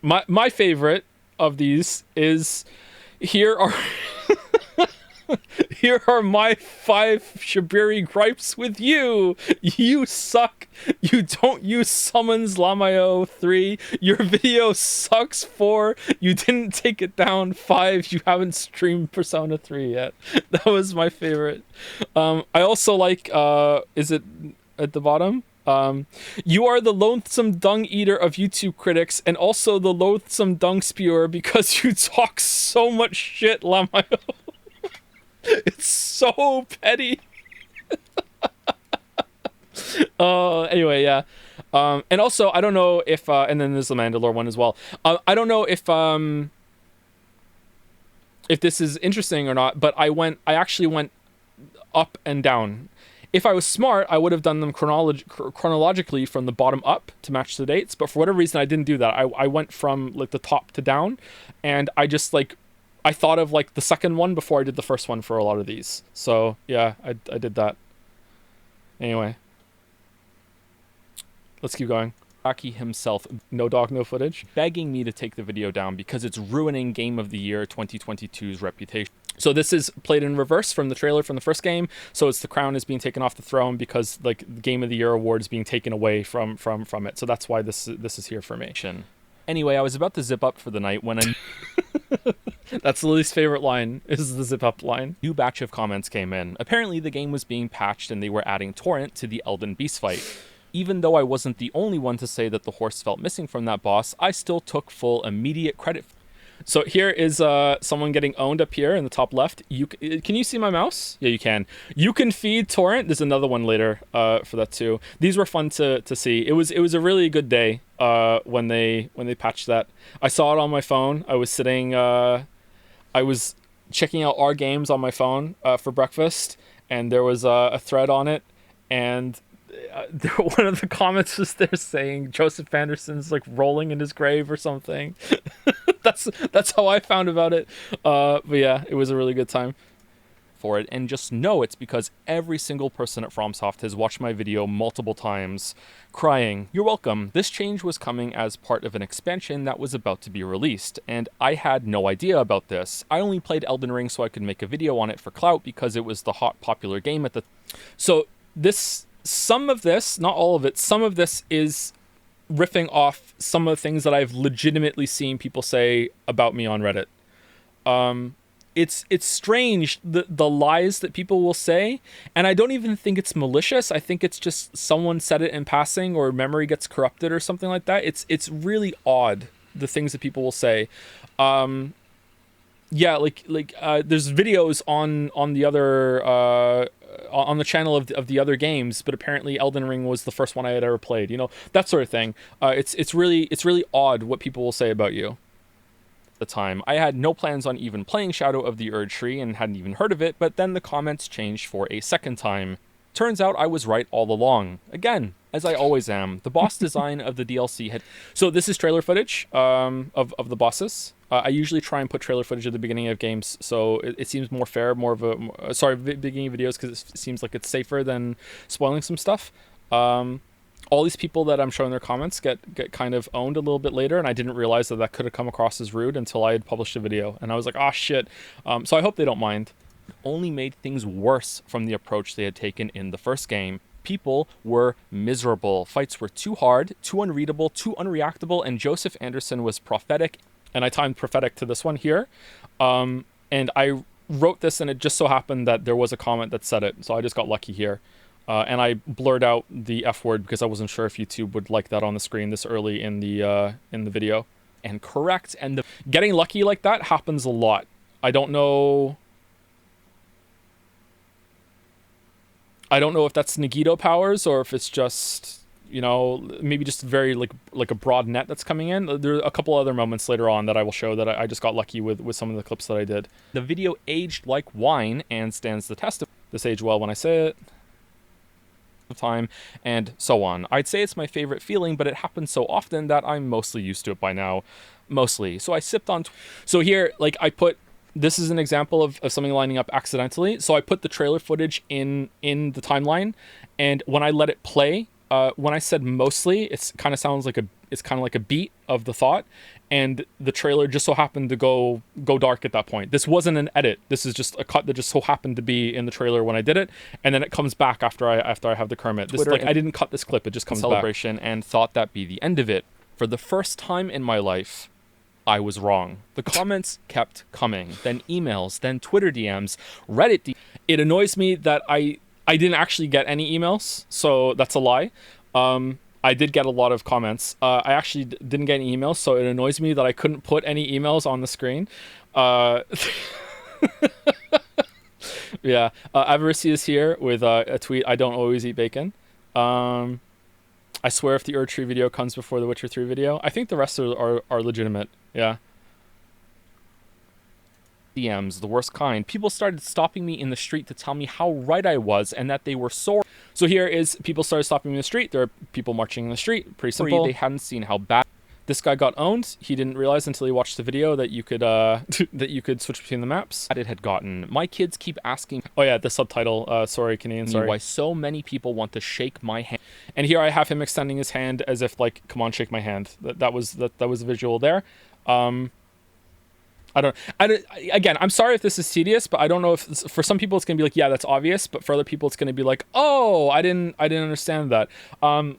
My favorite of these is here are here are my 5 Shibiri gripes with you. You suck. You don't use summons Lamayo. 3. Your video sucks. 4. You didn't take it down. 5. You haven't streamed Persona 3 yet. That was my favorite. I also like, is it at the bottom? You are the loathsome dung eater of YouTube critics and also the loathsome dung spewer because you talk so much shit, Lamayo. It's so petty. Anyway, yeah. And also, I don't know if, and then there's the Mandalore one as well. I don't know if this is interesting or not, but I actually went up and down. If I was smart, I would have done them chronologically from the bottom up to match the dates. But for whatever reason, I didn't do that. I went from like the top to down, and I just like, I thought of like the second one before I did the first one for a lot of these. So yeah, I did that. Anyway, let's keep going. Aki himself, no dog, no footage, begging me to take the video down because it's ruining Game of the Year 2022's reputation. So this is played in reverse from the trailer from the first game. So it's the crown is being taken off the throne because like the Game of the Year award is being taken away from it. So that's why this is here for me. Anyway, I was about to zip up for the night when I... That's Lily's favorite line, is the zip up line. New batch of comments came in. Apparently the game was being patched and they were adding Torrent to the Elden Beast fight. Even though I wasn't the only one to say that the horse felt missing from that boss, I still took full immediate credit. So here is someone getting owned up here in the top left. Can you see my mouse? Yeah, you can. You can feed Torrent. There's another one later for that too. These were fun to see. It was a really good day when they patched that. I saw it on my phone. I was sitting. I was checking out our games on my phone for breakfast, and there was a thread on it, and one of the comments was there saying Joseph Anderson's like rolling in his grave or something. That's how I found about it. But yeah, it was a really good time for it. And just know it's because every single person at FromSoft has watched my video multiple times, crying, "You're welcome. This change was coming as part of an expansion that was about to be released, and I had no idea about this. I only played Elden Ring so I could make a video on it for clout because it was the hot popular game at the..." So this, some of this, not all of it, some of this is riffing off some of the things that I've legitimately seen people say about me on Reddit. It's strange the lies that people will say, and I don't even think it's malicious. I think it's just someone said it in passing or memory gets corrupted or something like that. It's really odd, the things that people will say. Yeah, like there's videos on the other on the channel of the other games, but apparently Elden Ring was the first one I had ever played. You know, that sort of thing. It's really odd what people will say about you. At the time, I had no plans on even playing Shadow of the Erdtree and hadn't even heard of it. But then the comments changed for a second time. Turns out I was right all along. Again, as I always am. The boss design of the DLC had... So this is trailer footage of the bosses. I usually try and put trailer footage at the beginning of games, so it seems more fair, more of a... Sorry, beginning of videos, because it seems like it's safer than spoiling some stuff. All these people that I'm showing their comments get kind of owned a little bit later, and I didn't realize that could have come across as rude until I had published a video. And I was like, oh, shit. So I hope they don't mind. Only made things worse from the approach they had taken in the first game. People were miserable. Fights were too hard, too unreadable, too unreactable, and Joseph Anderson was prophetic. And I timed prophetic to this one here. And I wrote this, and it just so happened that there was a comment that said it. So I just got lucky here. And I blurred out the F word because I wasn't sure if YouTube would like that on the screen this early in the video. And correct. And getting lucky like that happens a lot. I don't know if that's Nagito powers or if it's just, you know, maybe just very like a broad net that's coming in. There are a couple other moments later on that I will show that I just got lucky with some of the clips that I did. The video aged like wine and stands the test of... This aged well when I say it. time, and so on. I'd say it's my favorite feeling, but it happens so often that I'm mostly used to it by now. Mostly. So I sipped on... So here, like, I put... This is an example of something lining up accidentally. So I put the trailer footage in the timeline, and when I let it play, when I said mostly, it's kind of sounds like it's kind of like a beat of the thought, and the trailer just so happened to go dark at that point. This wasn't an edit. This is just a cut that just so happened to be in the trailer when I did it, and then it comes back after I have the Kermit. This, like, I didn't cut this clip. It just comes celebration back. And thought that'd be the end of it. For the first time in my life, I was wrong. The comments kept coming, then emails, then Twitter DMs, Reddit DMs. It annoys me that I didn't actually get any emails, so that's a lie. I did get a lot of comments. I actually didn't get any emails, so it annoys me that I couldn't put any emails on the screen. Yeah, Avarice is here with a tweet, I don't always eat bacon. I swear if the Erdtree video comes before the Witcher 3 video, I think the rest are legitimate. Yeah. DMs, the worst kind. People started stopping me in the street to tell me how right I was and that they were sore. So here is people started stopping me in the street. There are people marching in the street. Pretty simple. They hadn't seen how bad this guy got owned. He didn't realize until he watched the video that you could that you could switch between the maps. It had gotten. My kids keep asking. Oh yeah, the subtitle. Sorry, Canadian. Sorry. Why so many people want to shake my hand. And here I have him extending his hand as if like, come on, shake my hand. That was the visual there. Again, I'm sorry if this is tedious, but I don't know if for some people it's gonna be like, yeah, that's obvious, but for other people it's gonna be like, oh, I didn't understand that.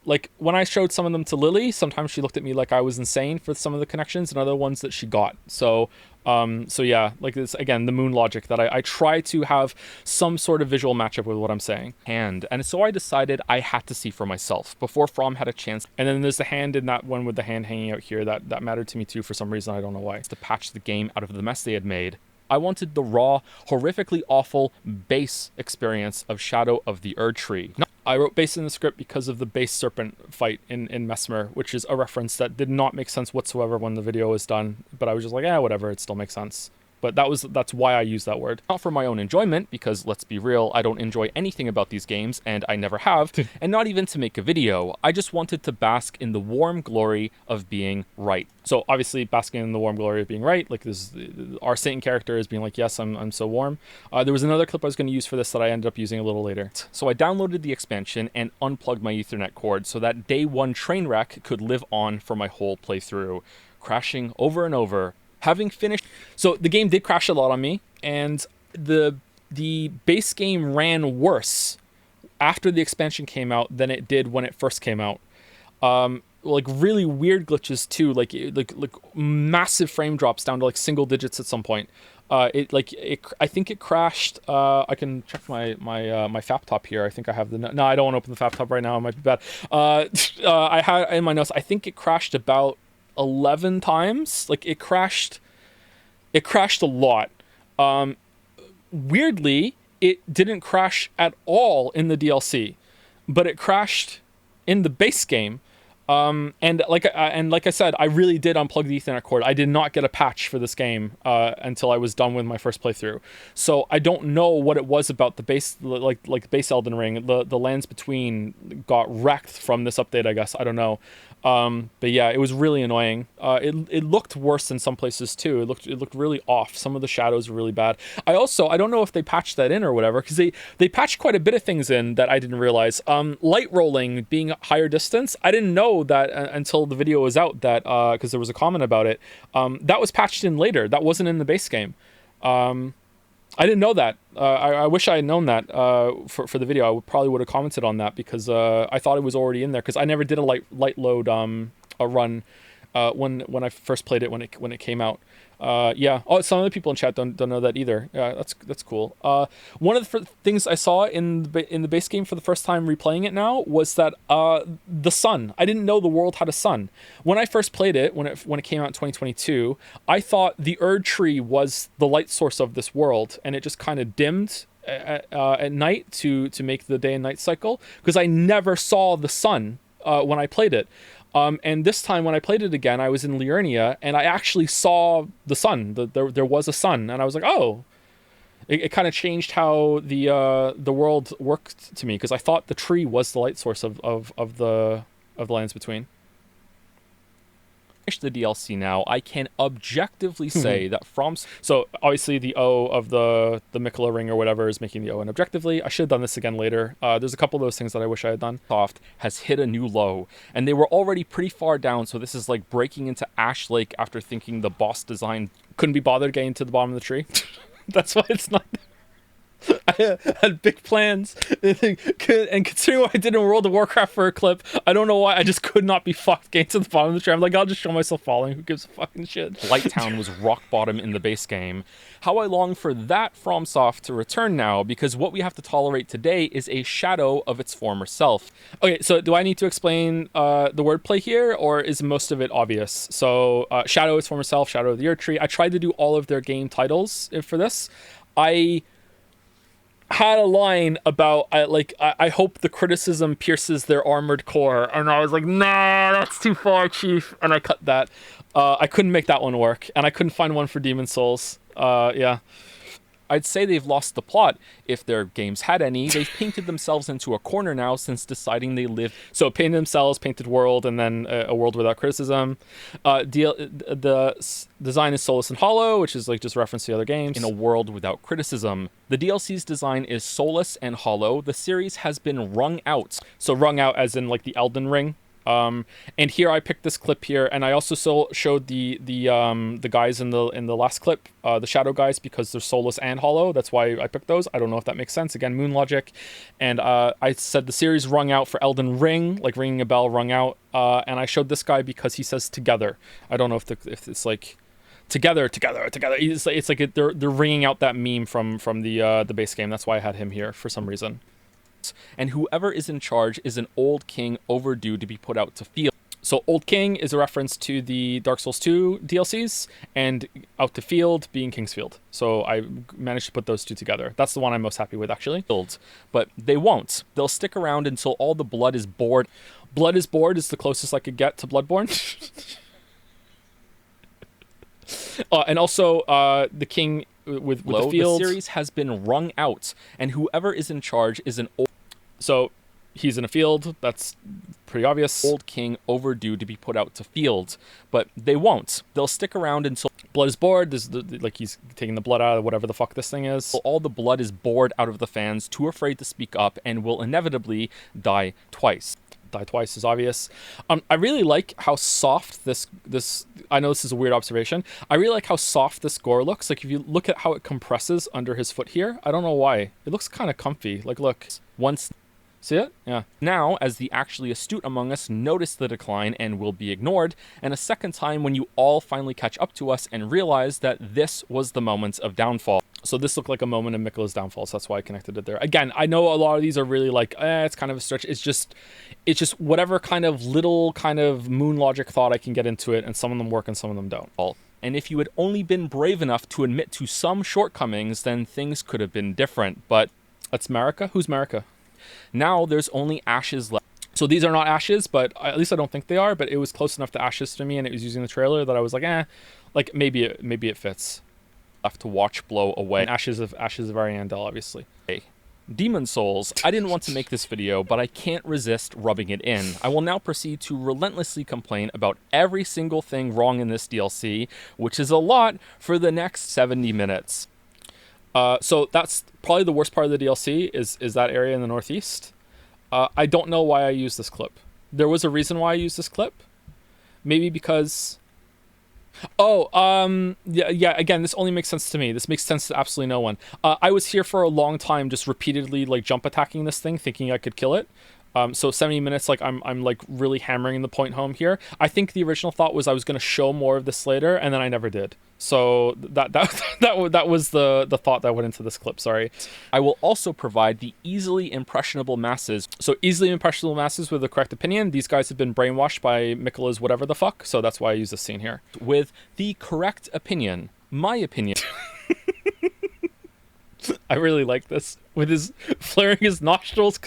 Like when I showed some of them to Lily, sometimes she looked at me like I was insane for some of the connections, and other ones that she got. So yeah, like this again, the moon logic that I try to have some sort of visual matchup with what I'm saying. And so I decided I had to see for myself before From had a chance. And then there's the hand in that one with the hand hanging out here that mattered to me too for some reason. I don't know why. To patch the game out of the mess they had made. I wanted the raw, horrifically awful base experience of Shadow of the Erdtree. I wrote base in the script because of the base serpent fight in Mesmer, which is a reference that did not make sense whatsoever when the video was done. But I was just like, whatever, it still makes sense. But that's why I use that word. Not for my own enjoyment, because let's be real, I don't enjoy anything about these games, and I never have, and not even to make a video. I just wanted to bask in the warm glory of being right. So obviously basking in the warm glory of being right, like this, our Satan character is being like, yes, I'm so warm. There was another clip I was going to use for this that I ended up using a little later. So I downloaded the expansion and unplugged my Ethernet cord so that day one train wreck could live on for my whole playthrough, crashing over and over. Having finished, so the game did crash a lot on me, and the base game ran worse after the expansion came out than it did when it first came out. Like really weird glitches too, like massive frame drops down to like single digits at some point. I think it crashed. I can check my FAP top here. I think I have the no. I don't want to open the FAP top right now. It might be bad. I had in my notes. I think it crashed about 11 times. Like it crashed a lot. Weirdly, it didn't crash at all in the DLC, but it crashed in the base game. And like I said, I really did unplug the Ethernet cord. I did not get a patch for this game until I was done with my first playthrough. So I don't know what it was about the base, like base Elden Ring. The lands between got wrecked from this update, I guess. I don't know. But yeah, it was really annoying. It looked worse in some places too. It looked really off. Some of the shadows were really bad. I don't know if they patched that in or whatever, because they patched quite a bit of things in that I didn't realize. Light rolling being higher distance, I didn't know that until the video was out, that because there was a comment about it. That was patched in later. That wasn't in the base game. I didn't know that. I wish I had known that for the video. I probably would have commented on that, because I thought it was already in there, because I never did a light load a run when I first played it when it came out. Yeah. Oh, some other people in chat don't know that either. Yeah, that's cool. One of the things I saw in the base game for the first time replaying it now was that the sun. I didn't know the world had a sun. When I first played it, when it came out in 2022, I thought the Erdtree was the light source of this world, and it just kind of dimmed at night to make the day and night cycle, because I never saw the sun when I played it. And this time when I played it again, I was in Liurnia, and I actually saw the sun. There was a sun, and I was like, oh. It kind of changed how the world worked to me, because I thought the tree was the light source of the lands between. The DLC now, I can objectively say that from... So obviously the O of the Miquella ring or whatever is making the O, and objectively I should have done this again later. There's a couple of those things that I wish I had done. Soft has hit a new low, and they were already pretty far down, so this is like breaking into Ash Lake after thinking the boss design couldn't be bothered getting to the bottom of the tree. That's why it's not... I had big plans, and considering what I did in World of Warcraft for a clip, I don't know why I just could not be fucked getting to the bottom of the tree. I'm like, I'll just show myself falling. Who gives a fucking shit? Lighttown was rock bottom in the base game. How I long for that FromSoft to return now, because what we have to tolerate today is a shadow of its former self. Okay, so do I need to explain the wordplay here, or is most of it obvious? So shadow of its former self, shadow of the Erdtree. I tried to do all of their game titles for this. I had a line about I hope the criticism pierces their armored core, and I was like, nah, that's too far, chief, and I cut that. I couldn't make that one work, and I couldn't find one for Demon Souls. Yeah, I'd say they've lost the plot. If their games had any, they've painted themselves into a corner now since deciding they live... So painted themselves, painted world, and then a world without criticism. The design is soulless and hollow, which is like just reference to other games. In a world without criticism. The DLC's design is soulless and hollow. The series has been wrung out. So wrung out as in like the Elden Ring. And here I picked this clip here, and I also showed the guys in the last clip, the shadow guys, because they're soulless and hollow. That's why I picked those. I don't know if that makes sense. Again, moon logic. And I said the series rung out for Elden Ring, like ringing a bell, rung out. And I showed this guy because he says together. I don't know if it's like together. It's like they're ringing out that meme from the base game. That's why I had him here for some reason. And whoever is in charge is an old king overdue to be put out to field. So Old King is a reference to the Dark Souls 2 DLCs, and out to field being Kingsfield. So I managed to put those two together. That's the one I'm most happy with, actually. But they won't. They'll stick around until all the blood is bored. Blood is bored is the closest I could get to Bloodborne. And also the king with the field. The series has been wrung out, and whoever is in charge is an old... So he's in a field. That's pretty obvious. Old king overdue to be put out to field, but they won't. They'll stick around until blood is bored. There's like he's taking the blood out of whatever the fuck this thing is. All the blood is bored out of the fans, too afraid to speak up, and will inevitably die twice. Die twice is obvious. I really like how soft this I know this is a weird observation. I really like how soft this gore looks. Like if you look at how it compresses under his foot here, I don't know why. It looks kind of comfy. Like look, once... See it? Yeah. Now, as the actually astute among us notice the decline and will be ignored, and a second time when you all finally catch up to us and realize that this was the moment of downfall. So this looked like a moment of Miquella's downfall, so that's why I connected it there. Again, I know a lot of these are really like, it's kind of a stretch. It's just whatever kind of little kind of moon logic thought I can get into it, and some of them work and some of them don't. And if you had only been brave enough to admit to some shortcomings, then things could have been different, but... That's Marika? Who's Marika? Now there's only ashes left. So these are not ashes, but at least I don't think they are, but it was close enough to ashes to me, and it was using the trailer that I was like, like maybe it fits. Left to watch blow away. And ashes of Ariandel, obviously. Hey, Demon Souls, I didn't want to make this video, but I can't resist rubbing it in. I will now proceed to relentlessly complain about every single thing wrong in this DLC, which is a lot for the next 70 minutes. So that's probably the worst part of the DLC is that area in the northeast. I don't know why I used this clip. There was a reason why I used this clip. Maybe because... yeah, again, this only makes sense to me. This makes sense to absolutely no one. I was here for a long time just repeatedly like jump attacking this thing, thinking I could kill it. So 70 minutes, like I'm like really hammering the point home here. I think the original thought was I was going to show more of this later, and then I never did. So that was the thought that went into this clip. Sorry. I will also provide the easily impressionable masses. So easily impressionable masses with the correct opinion. These guys have been brainwashed by Miquella's whatever the fuck. So that's why I use this scene here. With the correct opinion. My opinion. I really like this. With his flaring his nostrils.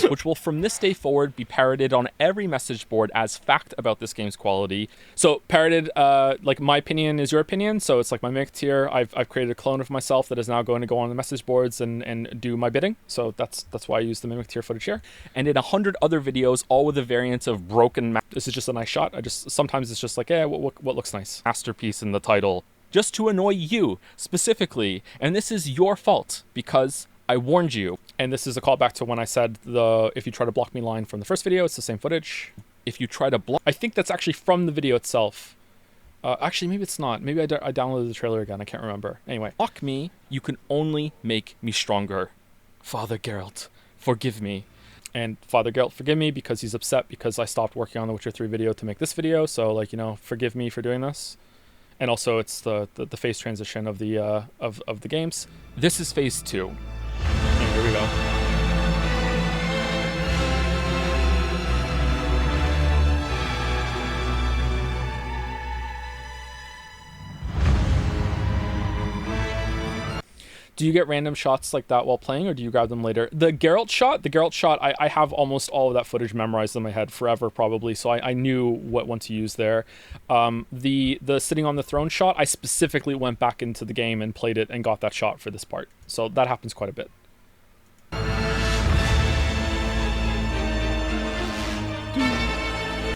which will from this day forward be parroted on every message board as fact about this game's quality. So parroted, like my opinion is your opinion. So it's like my mimic tier. I've created a clone of myself that is now going to go on the message boards and do my bidding. So that's why I use the mimic tier footage here. And in 100 other videos, all with a variant of broken. This is just a nice shot. Sometimes it's just like, yeah, what looks nice? Masterpiece in the title. Just to annoy you specifically, and this is your fault because I warned you. And this is a callback to when I said if you try to block me line from the first video, it's the same footage. If you try to block, I think that's actually from the video itself. Actually, maybe it's not. Maybe I downloaded the trailer again. I can't remember. Anyway, block me. You can only make me stronger. Father Geralt, forgive me. And Father Geralt, forgive me because he's upset because I stopped working on the Witcher 3 video to make this video. So like, forgive me for doing this. And also it's the phase transition of the of the games. This is phase 2. And here we go. Do you get random shots like that while playing, or do you grab them later? The Geralt shot, I have almost all of that footage memorized in my head forever, probably, so I knew what one to use there. The sitting on the throne shot, I specifically went back into the game and played it and got that shot for this part. So that happens quite a bit.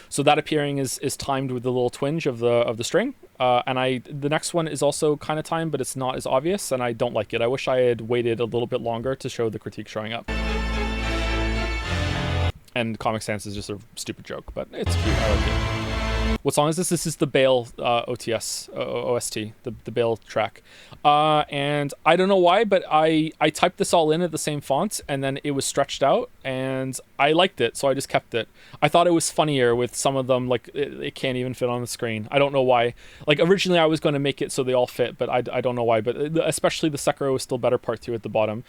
So that appearing is timed with the little twinge of the string. And the next one is also kind of timed, but it's not as obvious, and I don't like it. I wish I had waited a little bit longer to show the critique showing up. And Comic Sans is just a stupid joke, but it's cute. I like it. What song is this? This is the Bale OST, the Bale track. And I don't know why, but I typed this all in at the same font, and then it was stretched out, and I liked it, so I just kept it. I thought it was funnier with some of them, like it can't even fit on the screen. I don't know why. Like originally I was going to make it so they all fit, but I don't know why. But especially the Sekiro is still better part 2 at the bottom.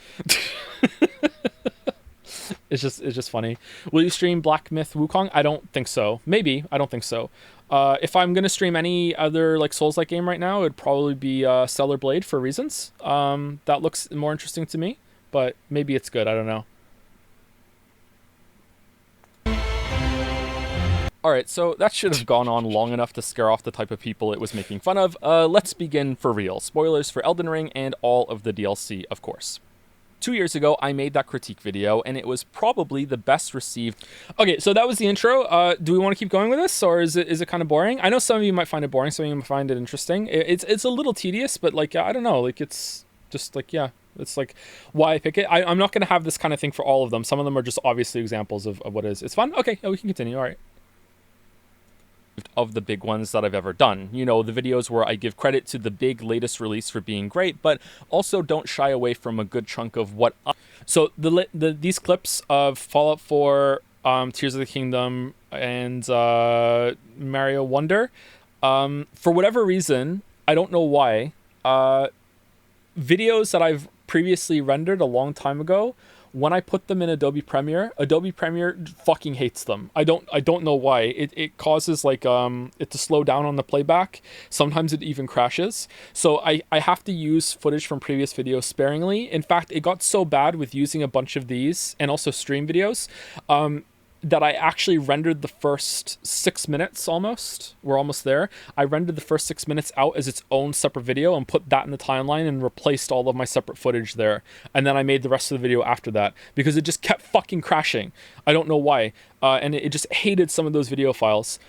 It's just funny. Will you stream Black Myth Wukong? I don't think so. Maybe. I don't think so. If I'm gonna stream any other like Souls-like game right now, it'd probably be Stellar Blade for reasons. That looks more interesting to me, but maybe it's good. I don't know. Alright, so that should have gone on long enough to scare off the type of people it was making fun of. Let's begin for real. Spoilers for Elden Ring and all of the DLC, of course. 2 years ago, I made that critique video, and it was probably the best received. Okay, so that was the intro. Do we want to keep going with this, or is it kind of boring? I know some of you might find it boring, some of you might find it interesting. It's a little tedious, but like, I don't know, like it's just like, yeah, it's like why I pick it. I'm not going to have this kind of thing for all of them. Some of them are just obviously examples of what it is. It's fun? Okay, yeah, we can continue, all right. Of the big ones that I've ever done. You know, the videos where I give credit to the big latest release for being great, but also don't shy away from a good chunk of what... So these clips of Fallout 4, Tears of the Kingdom, and Mario Wonder, for whatever reason, I don't know why, videos that I've previously rendered a long time ago, when I put them in Adobe Premiere fucking hates them. I don't know why. It causes like it to slow down on the playback. Sometimes it even crashes. So I have to use footage from previous videos sparingly. In fact, it got so bad with using a bunch of these and also stream videos that I actually rendered the first 6 minutes almost. We're almost there. I rendered the first 6 minutes out as its own separate video and put that in the timeline and replaced all of my separate footage there. And then I made the rest of the video after that because it just kept fucking crashing. I don't know why. And it just hated some of those video files.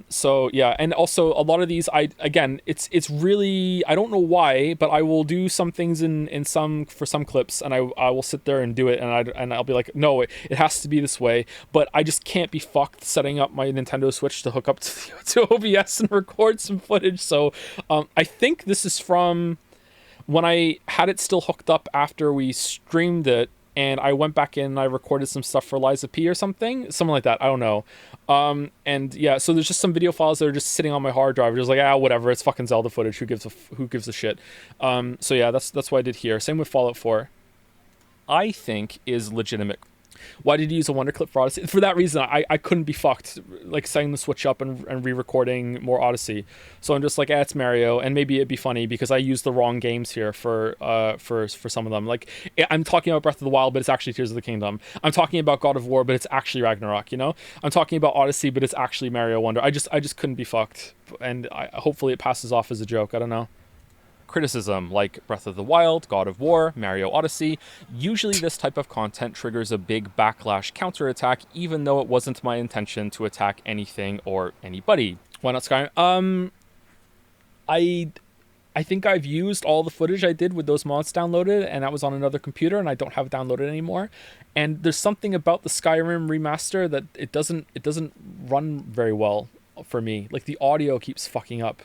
So yeah, and also a lot of these, it's really, I don't know why, but I will do some things for some clips, and I will sit there and do it, and I'll be like, no, it has to be this way, but I just can't be fucked setting up my Nintendo Switch to hook up to OBS and record some footage. So I think this is from when I had it still hooked up after we streamed it, and I went back in and I recorded some stuff for Liza P or something like that. I don't know. And yeah, so there's just some video files that are just sitting on my hard drive. Just like, whatever, it's fucking Zelda footage. Who gives a shit? So yeah, that's what I did here. Same with Fallout 4. I think is legitimate. Why did you use a Wonder Clip for Odyssey? For that reason, I couldn't be fucked, like setting the Switch up and re-recording more Odyssey. So I'm just like, it's Mario, and maybe it'd be funny because I used the wrong games here for some of them. Like, I'm talking about Breath of the Wild, but it's actually Tears of the Kingdom. I'm talking about God of War, but it's actually Ragnarok. You know, I'm talking about Odyssey, but it's actually Mario Wonder. I just couldn't be fucked, and hopefully it passes off as a joke. I don't know. Criticism like Breath of the Wild, God of War, Mario Odyssey. Usually this type of content triggers a big backlash counterattack, even though it wasn't my intention to attack anything or anybody. Why not Skyrim? I think I've used all the footage I did with those mods downloaded, and that was on another computer, and I don't have it downloaded anymore. And there's something about the Skyrim remaster that it doesn't run very well for me. Like, the audio keeps fucking up.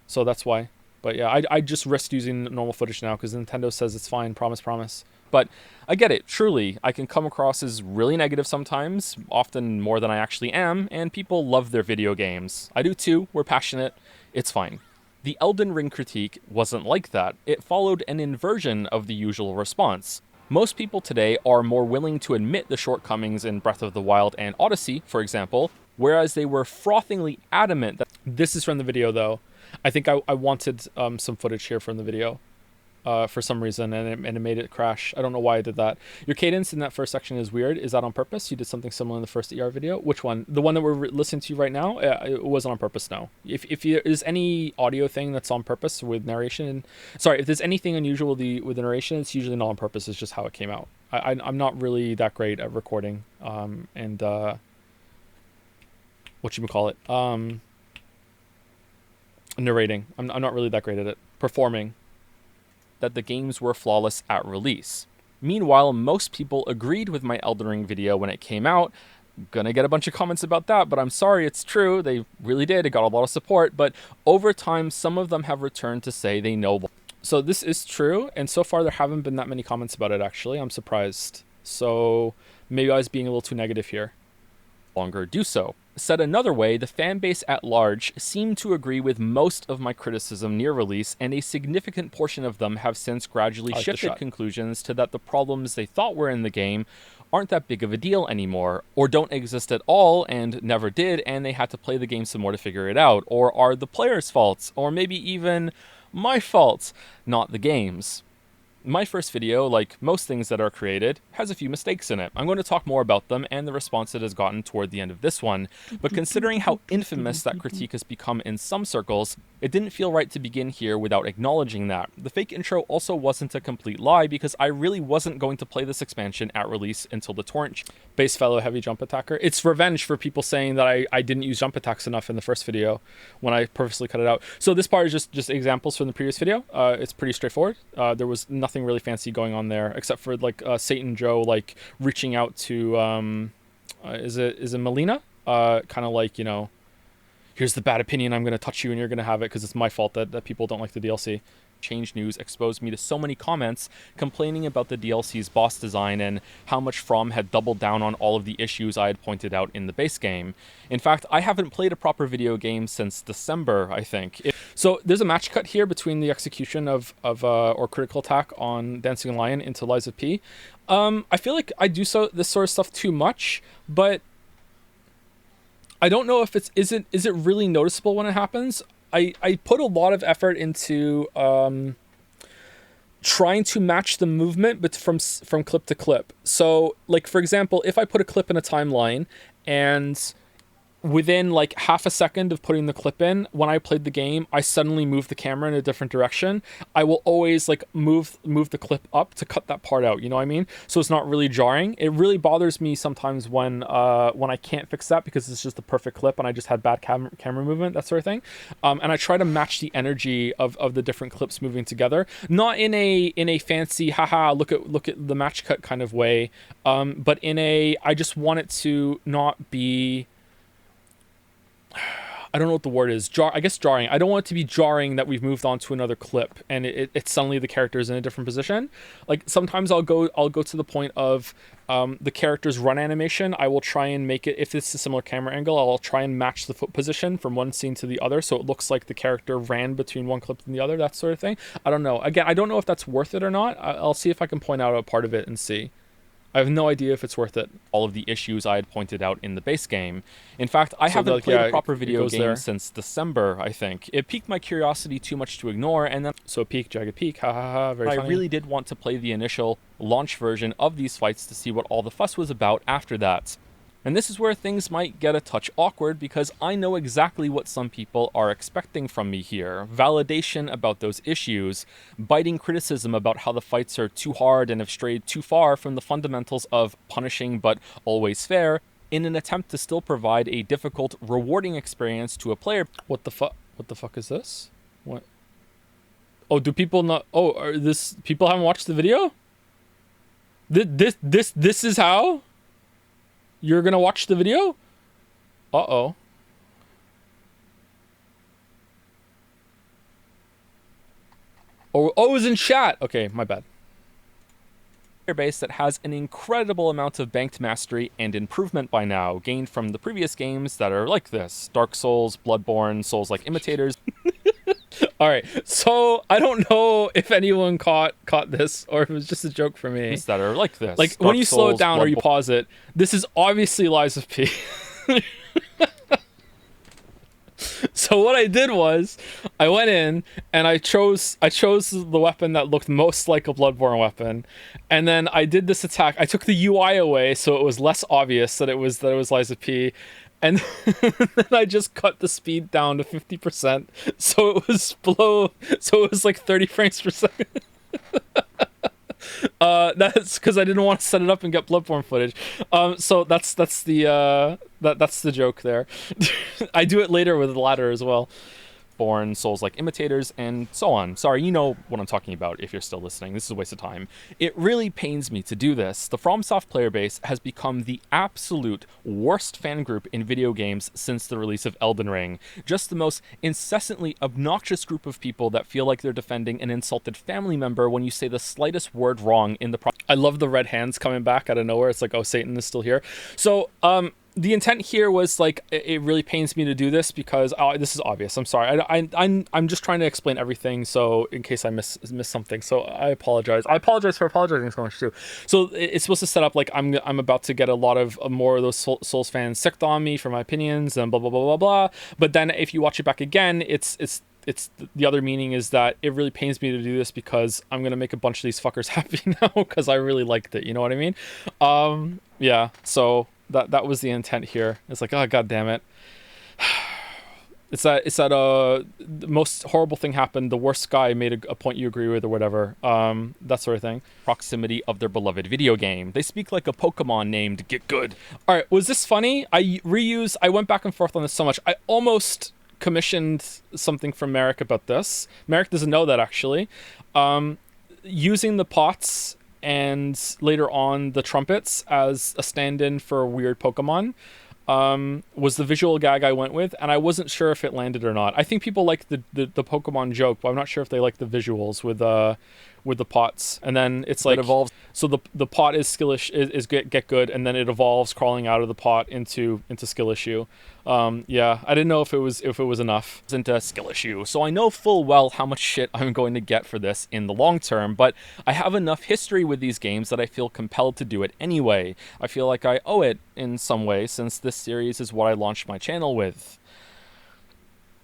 So that's why. But yeah, I just risked using normal footage now because Nintendo says it's fine. Promise. But I get it, truly. I can come across as really negative sometimes, often more than I actually am, and people love their video games. I do too, we're passionate, it's fine. The Elden Ring critique wasn't like that. It followed an inversion of the usual response. Most people today are more willing to admit the shortcomings in Breath of the Wild and Odyssey, for example, whereas they were frothingly adamant that... This is from the video, though. I think I wanted some footage here from the video for some reason, and it made it crash. I don't know why I did that. Your cadence in that first section is weird. Is that on purpose? You did something similar in the first ER video? Which one? The one that we're listening to right now? It wasn't on purpose, no. If there's any audio thing that's on purpose with narration... Sorry, if there's anything unusual with the narration, it's usually not on purpose. It's just how it came out. I'm not really that great at recording and... whatchamacallit? Narrating. I'm not really that great at it. Performing. That the games were flawless at release. Meanwhile, most people agreed with my Elden Ring video when it came out. Gonna get a bunch of comments about that, but I'm sorry, it's true. They really did. It got a lot of support, but over time, some of them have returned to say they know. So this is true, and so far there haven't been that many comments about it, actually. I'm surprised. So maybe I was being a little too negative here. Longer do so. Said another way, the fanbase at large seemed to agree with most of my criticism near release, and a significant portion of them have since gradually shifted conclusions to that the problems they thought were in the game aren't that big of a deal anymore, or don't exist at all and never did, and they had to play the game some more to figure it out, or are the players' faults, or maybe even my fault, not the game's. My first video, like most things that are created, has a few mistakes in it. I'm going to talk more about them and the response it has gotten toward the end of this one, but considering how infamous that critique has become in some circles, it didn't feel right to begin here without acknowledging that. The fake intro also wasn't a complete lie because I really wasn't going to play this expansion at release until the torrent. Base fellow heavy jump attacker. It's revenge for people saying that I didn't use jump attacks enough in the first video when I purposely cut it out. So this part is just examples from the previous video. It's pretty straightforward. There was nothing really fancy going on there except for like Satan Joe like reaching out to is it Melina? Kind of like, you know, here's the bad opinion, I'm going to touch you and you're going to have it because it's my fault that people don't like the DLC. Change News exposed me to so many comments complaining about the DLC's boss design and how much From had doubled down on all of the issues I had pointed out in the base game. In fact, I haven't played a proper video game since December, I think. So there's a match cut here between the execution of or critical attack on Dancing Lion into Lies of P. I feel like I do this sort of stuff too much, but I don't know if is it really noticeable when it happens. I put a lot of effort into trying to match the movement but from clip to clip. So, like, for example, if I put a clip in a timeline and within like half a second of putting the clip in, when I played the game, I suddenly moved the camera in a different direction. I will always like move the clip up to cut that part out. You know what I mean? So it's not really jarring. It really bothers me sometimes when I can't fix that because it's just the perfect clip and I just had bad camera movement, that sort of thing. And I try to match the energy of the different clips moving together, not in a fancy haha look at the match cut kind of way, but in a I just want it to not be. I don't know what the word is. I guess jarring. I don't want it to be jarring that we've moved on to another clip and it's suddenly the character is in a different position. Like sometimes I'll go to the point of the character's run animation. I will try and make it, if it's a similar camera angle, I'll try and match the foot position from one scene to the other so it looks like the character ran between one clip and the other, that sort of thing. I don't know. Again, I don't know if that's worth it or not. I'll see if I can point out a part of it and see. I have no idea if it's worth it. All of the issues I had pointed out in the base game. In fact, I haven't played a proper video game since December, I think. It piqued my curiosity too much to ignore, and then so peak, jagged peak, ha ha ha, very funny. I really did want to play the initial launch version of these fights to see what all the fuss was about after that. And this is where things might get a touch awkward, because I know exactly what some people are expecting from me here. Validation about those issues, biting criticism about how the fights are too hard and have strayed too far from the fundamentals of punishing but always fair, in an attempt to still provide a difficult, rewarding experience to a player. What the fuck is this? What? Oh, do people not... Oh, people haven't watched the video? This is how? You're gonna watch the video? Uh-oh. Oh, it was in chat. Okay, my bad. Base that has an incredible amount of banked mastery and improvement by now, gained from the previous games that are like this. Dark Souls, Bloodborne, Souls-like imitators. All right, so I don't know if anyone caught this, or if it was just a joke for me. That are like this. Like, when you slow it down or you pause it, this is obviously Lies of P. So what I did was, I went in and I chose the weapon that looked most like a Bloodborne weapon, and then I did this attack. I took the UI away so it was less obvious that it was Lies of P, and then I just cut the speed down to 50%, so it was below. So it was like 30 frames per second. That's because I didn't want to set it up and get Bloodborne footage. So that's the joke there. I do it later with the ladder as well. Born, Souls-like imitators, and so on. Sorry, you know what I'm talking about if you're still listening. This is a waste of time. It really pains me to do this. The FromSoft player base has become the absolute worst fan group in video games since the release of Elden Ring. Just the most incessantly obnoxious group of people that feel like they're defending an insulted family member when you say the slightest word wrong in the I love the red hands coming back out of nowhere. It's like, oh, Satan is still here. So, the intent here was, like, it really pains me to do this because this is obvious. I'm sorry. I'm just trying to explain everything, so in case I miss something. So I apologize. I apologize for apologizing so much too. So it's supposed to set up like I'm about to get a lot of more of those Souls fans sicked on me for my opinions and blah blah blah blah blah. But then if you watch it back again, it's the other meaning is that it really pains me to do this because I'm gonna make a bunch of these fuckers happy now because I really liked it. You know what I mean? Yeah. So. That was the intent here. It's like, oh, god damn it. It's that the most horrible thing happened, the worst guy made a point you agree with or whatever. That sort of thing. Proximity of their beloved video game. They speak like a Pokemon named Get Good. All right, was this funny? I went back and forth on this so much. I almost commissioned something from Merrick about this. Merrick doesn't know that, actually. Using the pots and later on the trumpets as a stand-in for a weird Pokemon was the visual gag I went with, and I wasn't sure if it landed or not. I think people like the Pokemon joke, but I'm not sure if they like the visuals with the pots. And then it's like, it evolves. So the pot is Skillish is get good, and then it evolves crawling out of the pot into skill issue. Yeah, I didn't know if it was enough. It's into skill issue. So I know full well how much shit I'm going to get for this in the long term, but I have enough history with these games that I feel compelled to do it anyway. I feel like I owe it in some way, since this series is what I launched my channel with.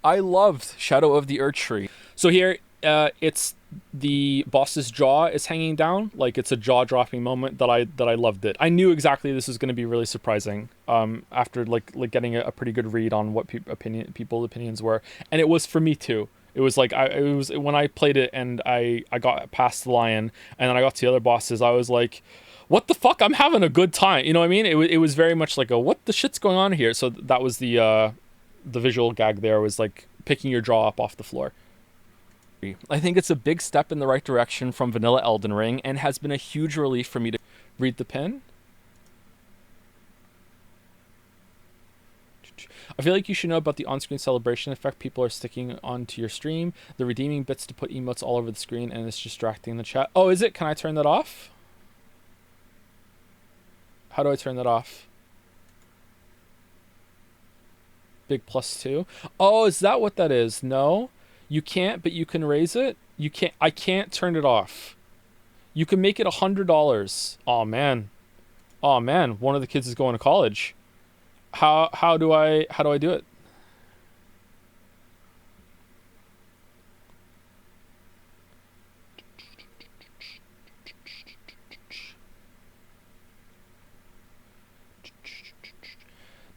I loved Shadow of the Erdtree. So here, it's the boss's jaw is hanging down, like it's a jaw-dropping moment that I loved it. I knew exactly this was going to be really surprising after like getting a pretty good read on what people's opinions were, and it was for me too. It was like it was when I played it and I got past the lion and then I got to the other bosses. I was like, what the fuck? I'm having a good time. You know what I mean? It was very much like a what the shit's going on here. So that was the visual gag there, was like picking your jaw up off the floor. I think it's a big step in the right direction from vanilla Elden Ring and has been a huge relief for me to read the pin. I feel like you should know about the on-screen celebration effect. People are sticking onto your stream. The redeeming bits to put emotes all over the screen, and it's distracting the chat. Oh, is it? Can I turn that off? How do I turn that off? Big +2. Oh, is that what that is? No. You can't, but you can raise it. You can't. I can't turn it off. You can make it $100. Oh man, Oh man, one of the kids is going to college. How do I do it?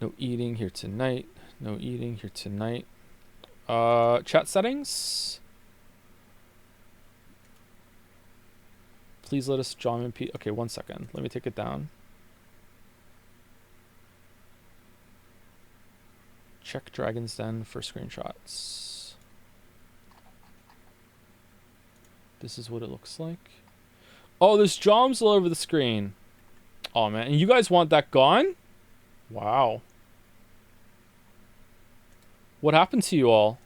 No eating here tonight. No eating here tonight. Chat settings. Please let us John and Pete. Okay, 1 second. Let me take it down. Check Dragon's Den for screenshots. This is what it looks like. Oh, there's joms all over the screen. Oh man, and you guys want that gone? Wow. What happened to you all?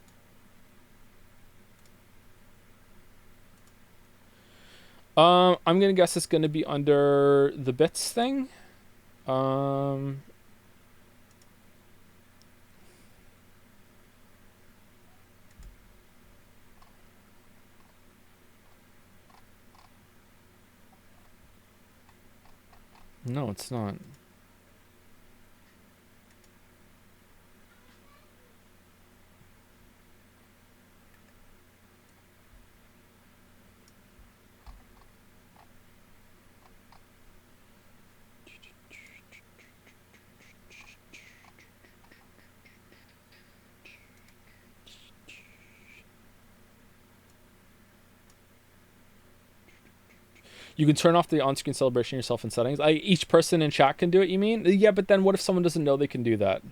I'm gonna guess it's gonna be under the bits thing. No, it's not. You can turn off the on-screen celebration yourself in settings. Each person in chat can do it, you mean? Yeah, but then what if someone doesn't know they can do that?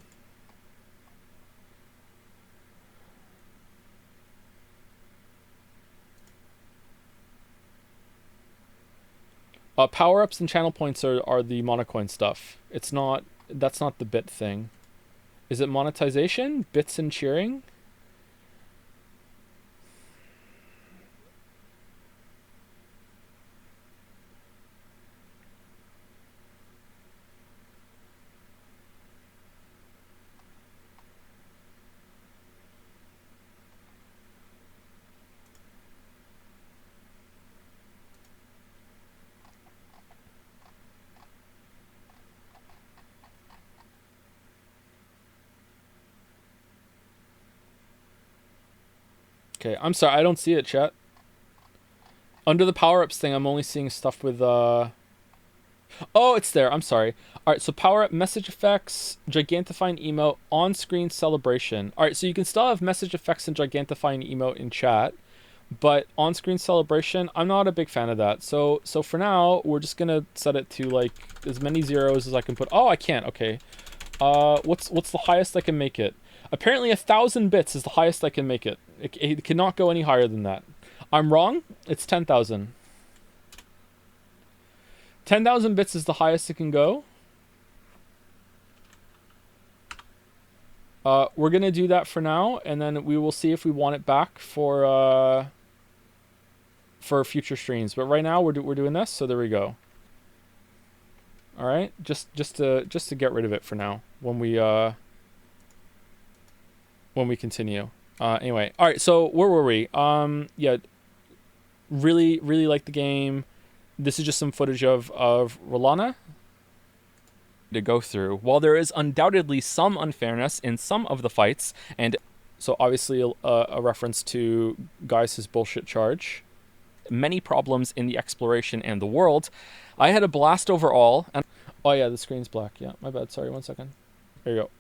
Power-ups and channel points are the monocoin stuff. It's not... That's not the bit thing. Is it monetization? Bits and cheering? Okay, I'm sorry, I don't see it, chat. Under the power-ups thing, I'm only seeing stuff with, Oh, it's there, I'm sorry. Alright, so power-up, message effects, gigantifying emote, on-screen celebration. Alright, so you can still have message effects and gigantifying emote in chat, but on-screen celebration, I'm not a big fan of that. So for now, we're just gonna set it to, like, as many zeros as I can put. Oh, I can't, okay. What's the highest I can make it? Apparently 1,000 bits is the highest I can make it. It cannot go any higher than that. I'm wrong. It's 10,000. 10,000 bits is the highest it can go. We're gonna do that for now, and then we will see if we want it back for future streams. But right now we're doing this, so there we go. All right, just to get rid of it for now when we continue. Anyway, all right. So where were we? Yeah, really like the game. This is just some footage of Rolana to go through. While there is undoubtedly some unfairness in some of the fights, and so obviously a reference to Gaius' bullshit charge, many problems in the exploration and the world, I had a blast overall. And oh yeah, the screen's black. Yeah, my bad. Sorry, 1 second. There you go.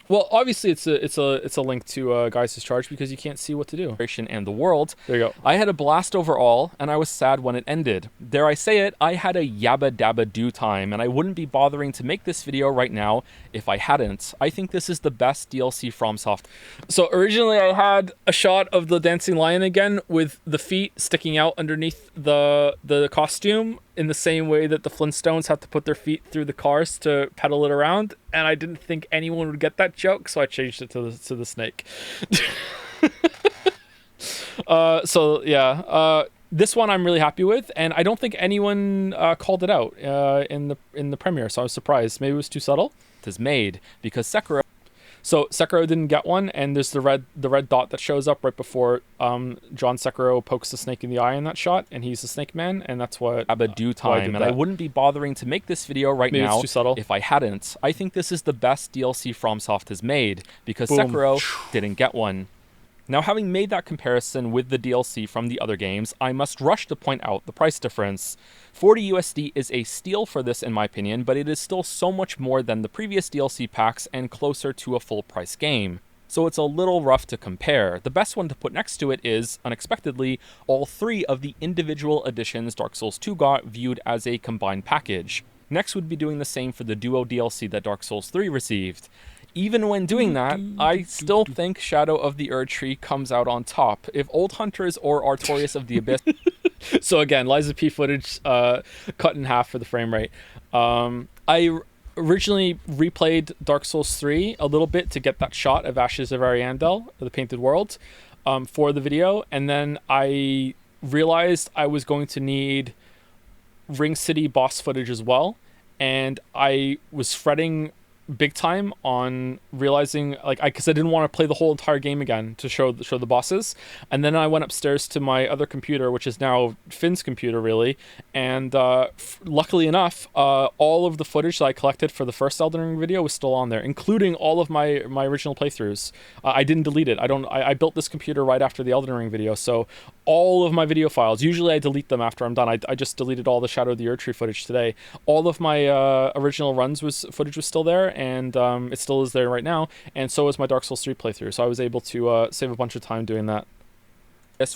Well, obviously it's a link to Gaius' charge because you can't see what to do. And the world. There you go. I had a blast overall, and I was sad when it ended. Dare I say it, I had a yabba dabba do time, and I wouldn't be bothering to make this video right now if I hadn't. I think this is the best DLC FromSoft. So originally I had a shot of the dancing lion again with the feet sticking out underneath the costume in the same way that the Flintstones had to put their feet through the cars to pedal it around, and I didn't think anyone would get that joke, so I changed it to the snake. So yeah, this one I'm really happy with, and I don't think anyone called it out in the premiere, so I was surprised. Maybe it was too subtle. It is made because Sekiro. So Sekiro didn't get one, and there's the red dot that shows up right before John Sekiro pokes the snake in the eye in that shot, and he's the Snake Man, and that's what Have a due time, and I wouldn't be bothering to make this video right Maybe now it's too subtle. if I hadn't. I think this is the best DLC FromSoft has made, because Boom. Sekiro didn't get one. Now, having made that comparison with the DLC from the other games, I must rush to point out the price difference. 40 USD is a steal for this in my opinion, but it is still so much more than the previous DLC packs and closer to a full price game. So it's a little rough to compare. The best one to put next to it is, unexpectedly, all 3 of the individual editions Dark Souls 2 got viewed as a combined package. Next would be doing the same for the Duo DLC that Dark Souls 3 received. Even when doing that, I still think Shadow of the Erdtree comes out on top. If Old Hunters or Artorias of the Abyss... So again, Liza P footage cut in half for the frame rate. I originally replayed Dark Souls 3 a little bit to get that shot of Ashes of Ariandel, the Painted World, for the video, and then I realized I was going to need Ring City boss footage as well, and I was fretting big time on realizing, like, because I didn't want to play the whole entire game again to show the bosses. And then I went upstairs to my other computer, which is now Finn's computer, really, and luckily enough, all of the footage that I collected for the first Elden Ring video was still on there, including all of my original playthroughs. I didn't delete it. I built this computer right after the Elden Ring video, so all of my video files, usually I delete them after I'm done. I just deleted all the Shadow of the Erdtree footage today. All of my original runs footage was still there, and it still is there right now, and so is my Dark Souls 3 playthrough, so I was able to save a bunch of time doing that.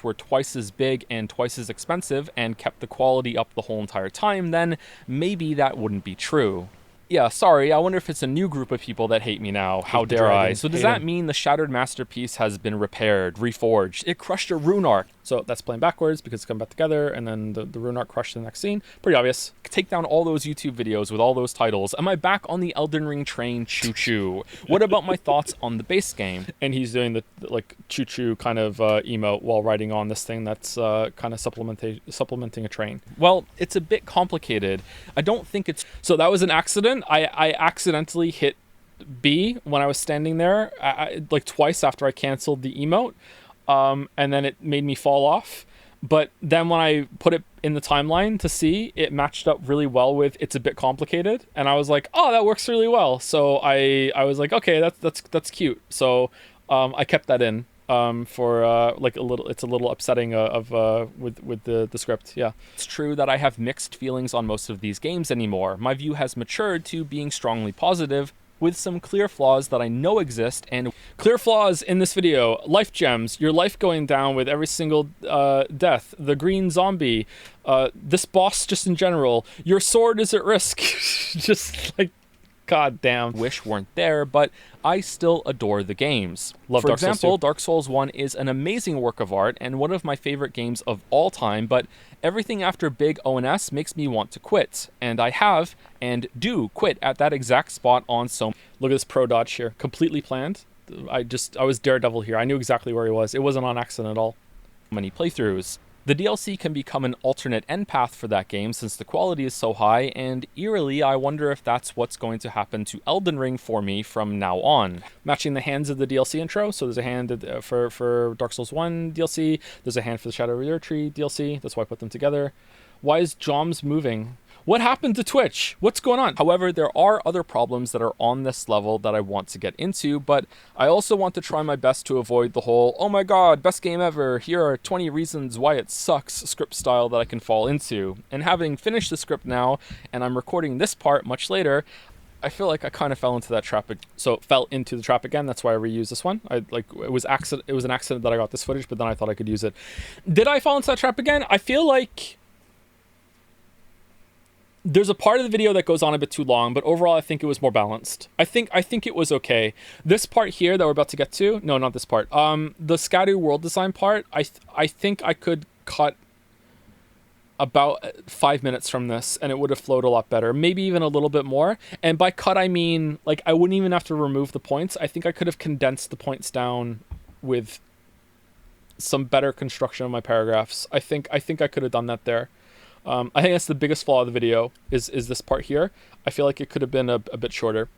Were twice as big and twice as expensive and kept the quality up the whole entire time, then maybe that wouldn't be true. Yeah, sorry, I wonder if it's a new group of people that hate me now. How dare I? So does that mean the Shattered Masterpiece has been repaired, reforged? It crushed a rune arc. So that's playing backwards because it's come back together, and then the rune arc crushed in the next scene. Pretty obvious. Take down all those YouTube videos with all those titles. Am I back on the Elden Ring train? Choo-choo. What about my thoughts on the base game? And he's doing the like choo-choo kind of emote while riding on this thing that's kind of supplementing a train. Well, it's a bit complicated. I don't think it's... So that was an accident. I accidentally hit B when I was standing there, like twice after I canceled the emote, and then it made me fall off. But then when I put it in the timeline to see, it matched up really well with "it's a bit complicated," and I was like, "Oh, that works really well." So I was like, "Okay, that's cute." So I kept that in for like a little. It's a little upsetting with the script. Yeah, it's true that I have mixed feelings on most of these games anymore. My view has matured to being strongly positive, with some clear flaws that I know exist. And clear flaws in this video: life gems, your life going down with every single death, the green zombie, this boss just in general, your sword is at risk. Just like, god damn. Wish weren't there, but I still adore the games. Love For Dark Souls example, 2. Dark Souls 1 is an amazing work of art and one of my favorite games of all time, but everything after big ONS makes me want to quit. And I have, and do, quit at that exact spot on so... Look at this pro dodge here. Completely planned. I was Daredevil here. I knew exactly where he was. It wasn't on accident at all. Many playthroughs. The DLC can become an alternate end path for that game since the quality is so high, and eerily I wonder if that's what's going to happen to Elden Ring for me from now on. Matching the hands of the DLC intro, so there's a hand for Dark Souls 1 DLC, there's a hand for the Shadow of the Erdtree DLC, that's why I put them together. Why is Joms moving? What happened to Twitch? What's going on? However, there are other problems that are on this level that I want to get into, but I also want to try my best to avoid the whole, oh my god, best game ever, here are 20 reasons why it sucks script style that I can fall into. And having finished the script now, and I'm recording this part much later, I feel like I kind of fell into that trap. So fell into the trap again. That's why I reused this one. It was an accident that I got this footage, but then I thought I could use it. Did I fall into that trap again? I feel like there's a part of the video that goes on a bit too long, but overall I think it was more balanced. I think it was okay. This part here that we're about to get to, no, not this part. The Scadu world design part, I think I could cut about 5 minutes from this and it would have flowed a lot better, maybe even a little bit more. And by cut I mean, like, I wouldn't even have to remove the points. I think I could have condensed the points down with some better construction of my paragraphs. I think I could have done that there. I think that's the biggest flaw of the video is this part here. I feel like it could have been a bit shorter.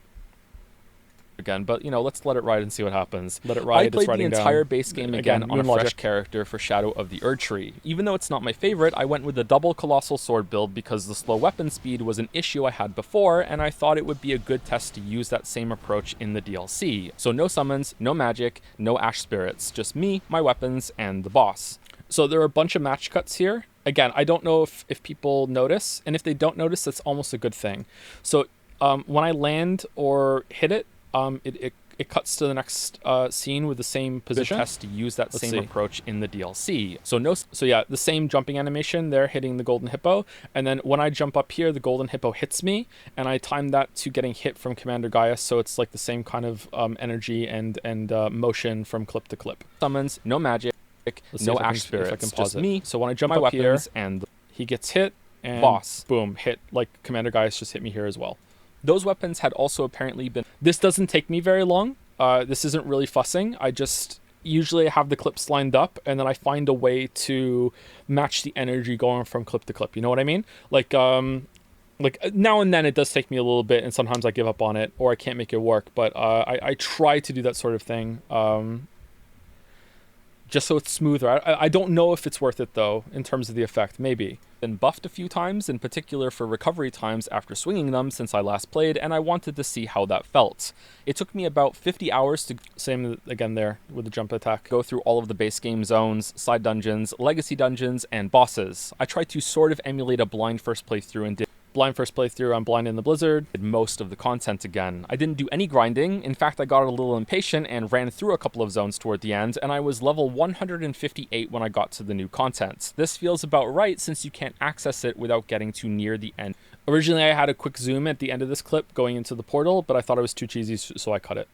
again, but let's let it ride and see what happens. Let it ride. I played the entire base game again on a fresh character for Shadow of the Erdtree. Even though it's not my favorite, I went with the double colossal sword build because the slow weapon speed was an issue I had before, and I thought it would be a good test to use that same approach in the DLC. So no summons, no magic, no ash spirits, just me, my weapons, and the boss. So there are a bunch of match cuts here. Again, I don't know if people notice, and if they don't notice, that's almost a good thing. So when I land or hit it, it cuts to the next scene with the same position. Test to use that same approach in the DLC. So yeah, the same jumping animation there, hitting the golden hippo, and then when I jump up here, the golden hippo hits me, and I time that to getting hit from Commander Gaius, so it's like the same kind of energy and motion from clip to clip. Summons, no magic, no ash spirits, just me. So when I jump up here, and he gets hit, and boss, boom, hit, like Commander Gaius just hit me here as well. Those weapons had also apparently been... This doesn't take me very long. This isn't really fussing. I just usually have the clips lined up, and then I find a way to match the energy going from clip to clip. You know what I mean? Like now and then it does take me a little bit, and sometimes I give up on it, or I can't make it work. But I try to do that sort of thing, just so it's smoother. I don't know if it's worth it, though, in terms of the effect. Maybe. Been buffed a few times, in particular for recovery times after swinging them since I last played, and I wanted to see how that felt. It took me about 50 hours to, same again there with the jump attack, go through all of the base game zones, side dungeons, legacy dungeons, and bosses. I tried to sort of emulate a blind first playthrough and did blind first playthrough on Blind in the Blizzard, did most of the content again. I didn't do any grinding. In fact, I got a little impatient and ran through a couple of zones toward the end, and I was level 158 when I got to the new content. This feels about right since you can't access it without getting too near the end. Originally, I had a quick zoom at the end of this clip going into the portal, but I thought it was too cheesy, so I cut it.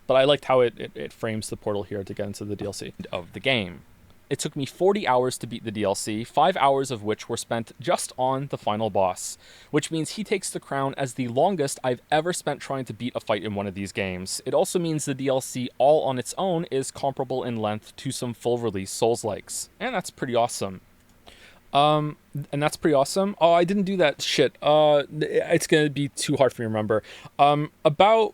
But I liked how it frames the portal here to get into the DLC of the game. It took me 40 hours to beat the DLC, 5 hours of which were spent just on the final boss, which means he takes the crown as the longest I've ever spent trying to beat a fight in one of these games. It also means the DLC all on its own is comparable in length to some full-release Souls-likes, and that's pretty awesome. Oh, I didn't do that shit. It's gonna be too hard for me to remember. About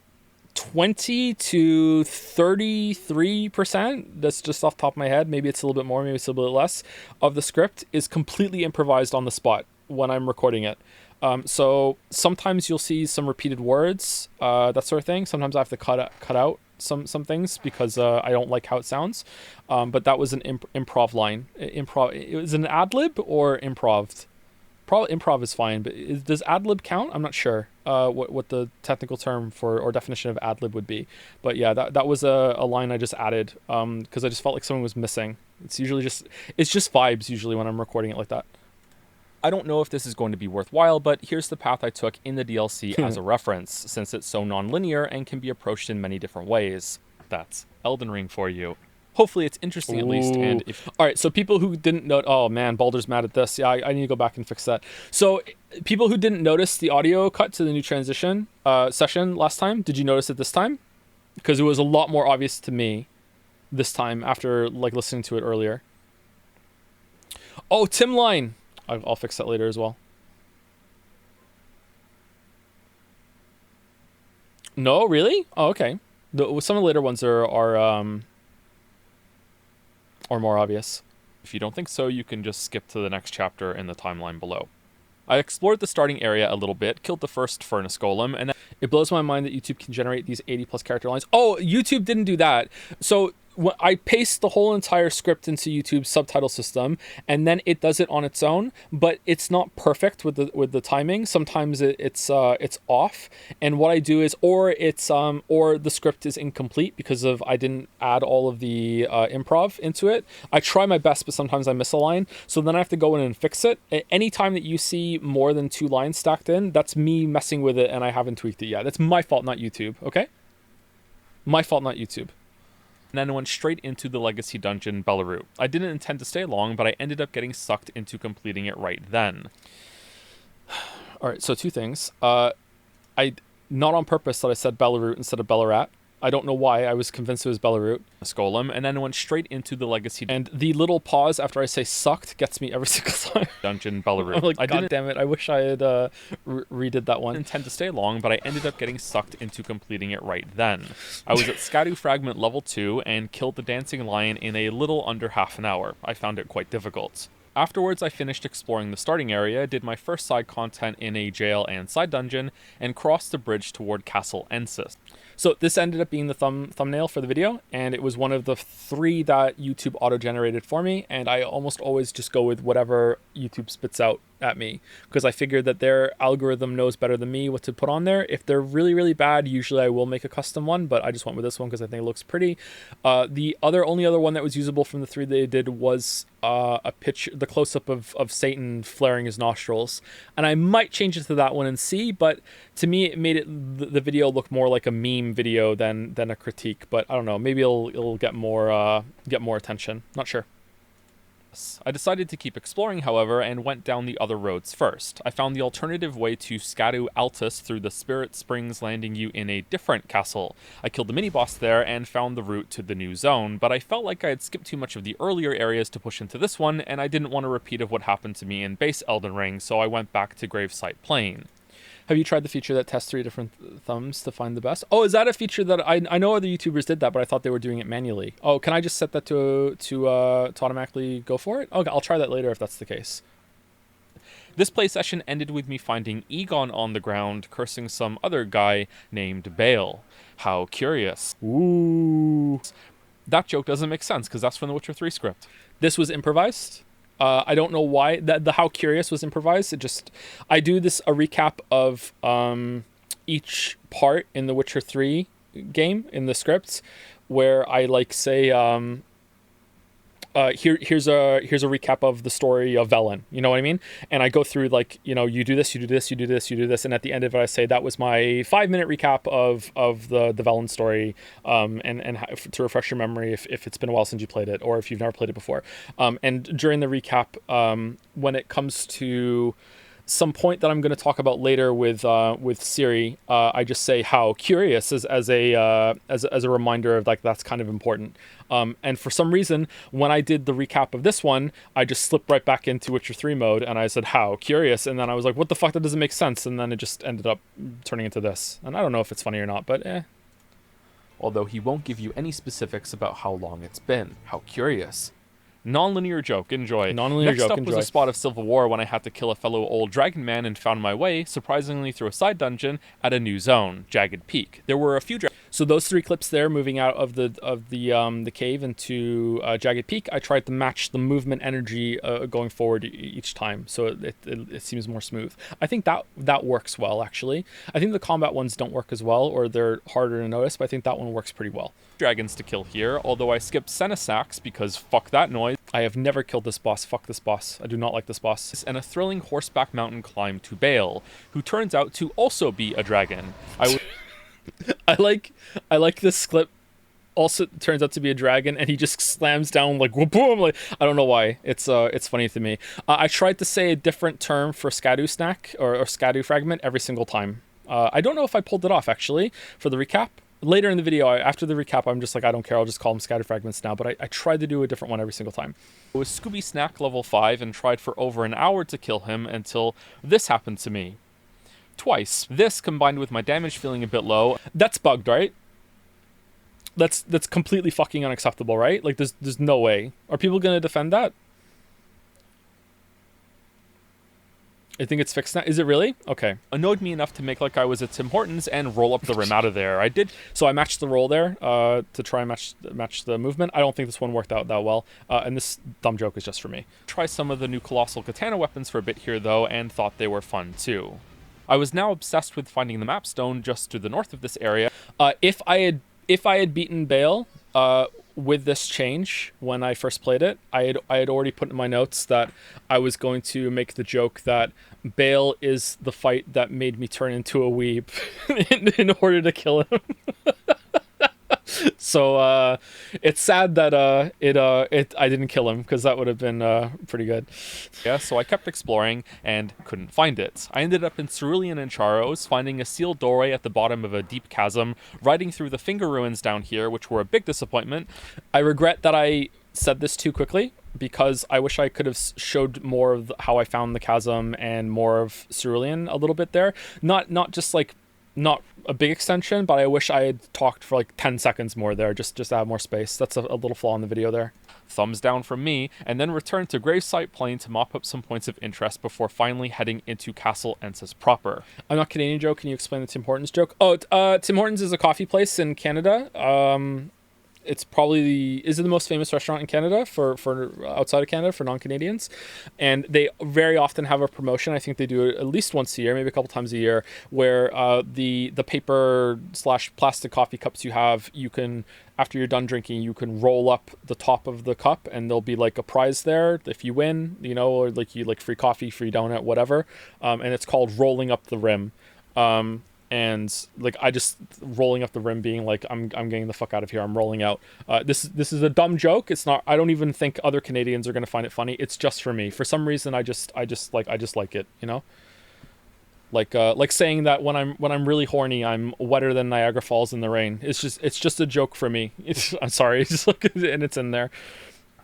20 to 33%, that's just off the top of my head, maybe it's a little bit more, maybe it's a little bit less, of the script is completely improvised on the spot when I'm recording it. So sometimes you'll see some repeated words, that sort of thing. Sometimes I have to cut out some things because I don't like how it sounds. But that was an improv line. It was an ad-lib or improved? Probably improv is fine, but does ad-lib count? I'm not sure what the technical term for or definition of ad-lib would be. But yeah, that was a line I just added because I just felt like something was missing. It's just vibes usually when I'm recording it like that. I don't know if this is going to be worthwhile, but here's the path I took in the DLC as a reference, since it's so non-linear and can be approached in many different ways. That's Elden Ring for you. Hopefully it's interesting at least. And all right, so people who didn't know, oh man, Baldur's mad at this. Yeah, I need to go back and fix that. So people who didn't notice the audio cut to the new transition session last time, did you notice it this time? Because it was a lot more obvious to me this time after like listening to it earlier. Oh, Tim Line. I'll fix that later as well. No, really? Oh, okay. Some of the later ones are more obvious. If you don't think so, you can just skip to the next chapter in the timeline below. I explored the starting area a little bit, killed the first furnace golem, and it blows my mind that YouTube can generate these 80 plus character lines. Oh, YouTube didn't do that. So I paste the whole entire script into YouTube's subtitle system, and then it does it on its own, but it's not perfect with the timing. Sometimes it's off, and what I do is, or the script is incomplete because I didn't add all of the improv into it. I try my best, but sometimes I miss a line, so then I have to go in and fix it. Anytime that you see more than 2 lines stacked in, that's me messing with it, and I haven't tweaked it yet. That's my fault, not YouTube. Okay, my fault, not YouTube. And then went straight into the Legacy Dungeon, Belarus. I didn't intend to stay long, but I ended up getting sucked into completing it right then. All right, so 2 things. I not on purpose that I said Belarus instead of Ballarat. I don't know why. I was convinced it was Belarus. Golem, and then went straight into the Legacy And the little pause after I say sucked gets me every single time. dungeon Belarus. I'm like, God damn it, I wish I had redid that one. I didn't intend to stay long, but I ended up getting sucked into completing it right then. I was at Scadu Fragment level 2 and killed the Dancing Lion in a little under half an hour. I found it quite difficult. Afterwards, I finished exploring the starting area, did my first side content in a jail and side dungeon, and crossed the bridge toward Castle Ensis. So this ended up being the thumbnail for the video, and it was one of the 3 that YouTube auto-generated for me, and I almost always just go with whatever YouTube spits out at me, because I figured that their algorithm knows better than me what to put on there. If they're really, really bad, usually I will make a custom one, but I just went with this one because I think it looks pretty. The only other one that was usable from the 3 they did was a picture, the close-up of Satan flaring his nostrils, and I might change it to that one and see, but to me it made the video look more like a meme video than a critique. But I don't know, maybe it'll get more attention, not sure. I decided to keep exploring, however, and went down the other roads first. I found the alternative way to Scadu Altus through the Spirit Springs, landing you in a different castle. I killed the mini-boss there and found the route to the new zone, but I felt like I had skipped too much of the earlier areas to push into this one, and I didn't want a repeat of what happened to me in base Elden Ring, so I went back to Gravesite Plain. Have you tried the feature that tests 3 different thumbs to find the best? Oh, is that a feature that I know other YouTubers did that, but I thought they were doing it manually. Oh, can I just set that to automatically go for it? Okay, I'll try that later if that's the case. This play session ended with me finding Egon on the ground, cursing some other guy named Bale. How curious. Ooh. That joke doesn't make sense, because that's from the Witcher 3 script. This was improvised? I don't know why the how curious was improvised. I do a recap of each part in the Witcher 3 game in the scripts, where I like say here's a recap of the story of Velen, you know what I mean? And I go through like, you do this, you do this, you do this, you do this, and at the end of it I say that was my 5-minute recap of the Velen story, and to refresh your memory if it's been a while since you played it, or if you've never played it before. And during the recap, when it comes to some point that I'm going to talk about later with Ciri, I just say how curious as a reminder of like that's kind of important. And for some reason, when I did the recap of this one, I just slipped right back into Witcher 3 mode, and I said how curious, and then I was like, what the fuck, that doesn't make sense, and then it just ended up turning into this. And I don't know if it's funny or not, but Although he won't give you any specifics about how long it's been. How curious. Non-linear joke, enjoy. Next up was a spot of Civil War when I had to kill a fellow old dragon man and found my way, surprisingly through a side dungeon, at a new zone, Jagged Peak. There were a few So those 3 clips there, moving out of the cave into Jagged Peak, I tried to match the movement energy going forward each time, so it seems more smooth. I think that works well, actually. I think the combat ones don't work as well, or they're harder to notice, but I think that one works pretty well. Dragons to kill here, although I skipped Senesax because fuck that noise. I have never killed this boss. Fuck this boss. I do not like this boss. And a thrilling horseback mountain climb to Bale, who turns out to also be a dragon. I like this clip. Also turns out to be a dragon, and he just slams down like boom. Like, I don't know why. It's funny to me. I tried to say a different term for Scadu snack or Scadu fragment every single time. I don't know if I pulled it off actually for the recap. Later in the video, after the recap, I'm just like, I don't care, I'll just call them scatter fragments now, but I tried to do a different one every single time. I was Scooby Snack level 5 and tried for over an hour to kill him until this happened to me. Twice. This, combined with my damage feeling a bit low. That's bugged, right? That's completely fucking unacceptable, right? Like, there's no way. Are people gonna defend that? I think it's fixed now. Is it really? Okay. Annoyed me enough to make like I was at Tim Hortons and roll up the rim out of there. I did. So I matched the roll there to try and match the movement. I don't think this one worked out that well. And this dumb joke is just for me. Try some of the new Colossal Katana weapons for a bit here though, and thought they were fun too. I was now obsessed with finding the map stone just to the north of this area. If I had beaten Bale with this change when I first played it, I had already put in my notes that I was going to make the joke that Bale is the fight that made me turn into a weeb in order to kill him. So it's sad that I didn't kill him, because that would have been pretty good. Yeah, so I kept exploring and couldn't find it. I ended up in Cerulean and Charos, finding a sealed doorway at the bottom of a deep chasm, riding through the finger ruins down here, which were a big disappointment. I regret that I said this too quickly, because I wish I could have showed more of how I found the chasm and more of Cerulean a little bit there. Not just like, not a big extension, but I wish I had talked for like 10 seconds more there, just to have more space. That's a little flaw in the video there. Thumbs down from me, and then returned to Gravesite Plain to mop up some points of interest before finally heading into Castle Ensis proper. I'm not Canadian, Joe. Can you explain the Tim Hortons joke? Oh, Tim Hortons is a coffee place in Canada. It's probably is it the most famous restaurant in Canada for outside of Canada for non-Canadians, and they very often have a promotion. I think they do it at least once a year, maybe a couple times a year, where the paper / plastic coffee cups you have, you can, after you're done drinking, you can roll up the top of the cup, and there'll be like a prize there if you win, or like you like free coffee, free donut, whatever, and it's called rolling up the rim. And like I just rolling up the rim, being like I'm getting the fuck out of here. I'm rolling out. This is a dumb joke. It's not. I don't even think other Canadians are gonna find it funny. It's just for me. For some reason, I just like it. Like saying that when I'm really horny, I'm wetter than Niagara Falls in the rain. It's just a joke for me. I'm sorry. Just look at it, and it's in there.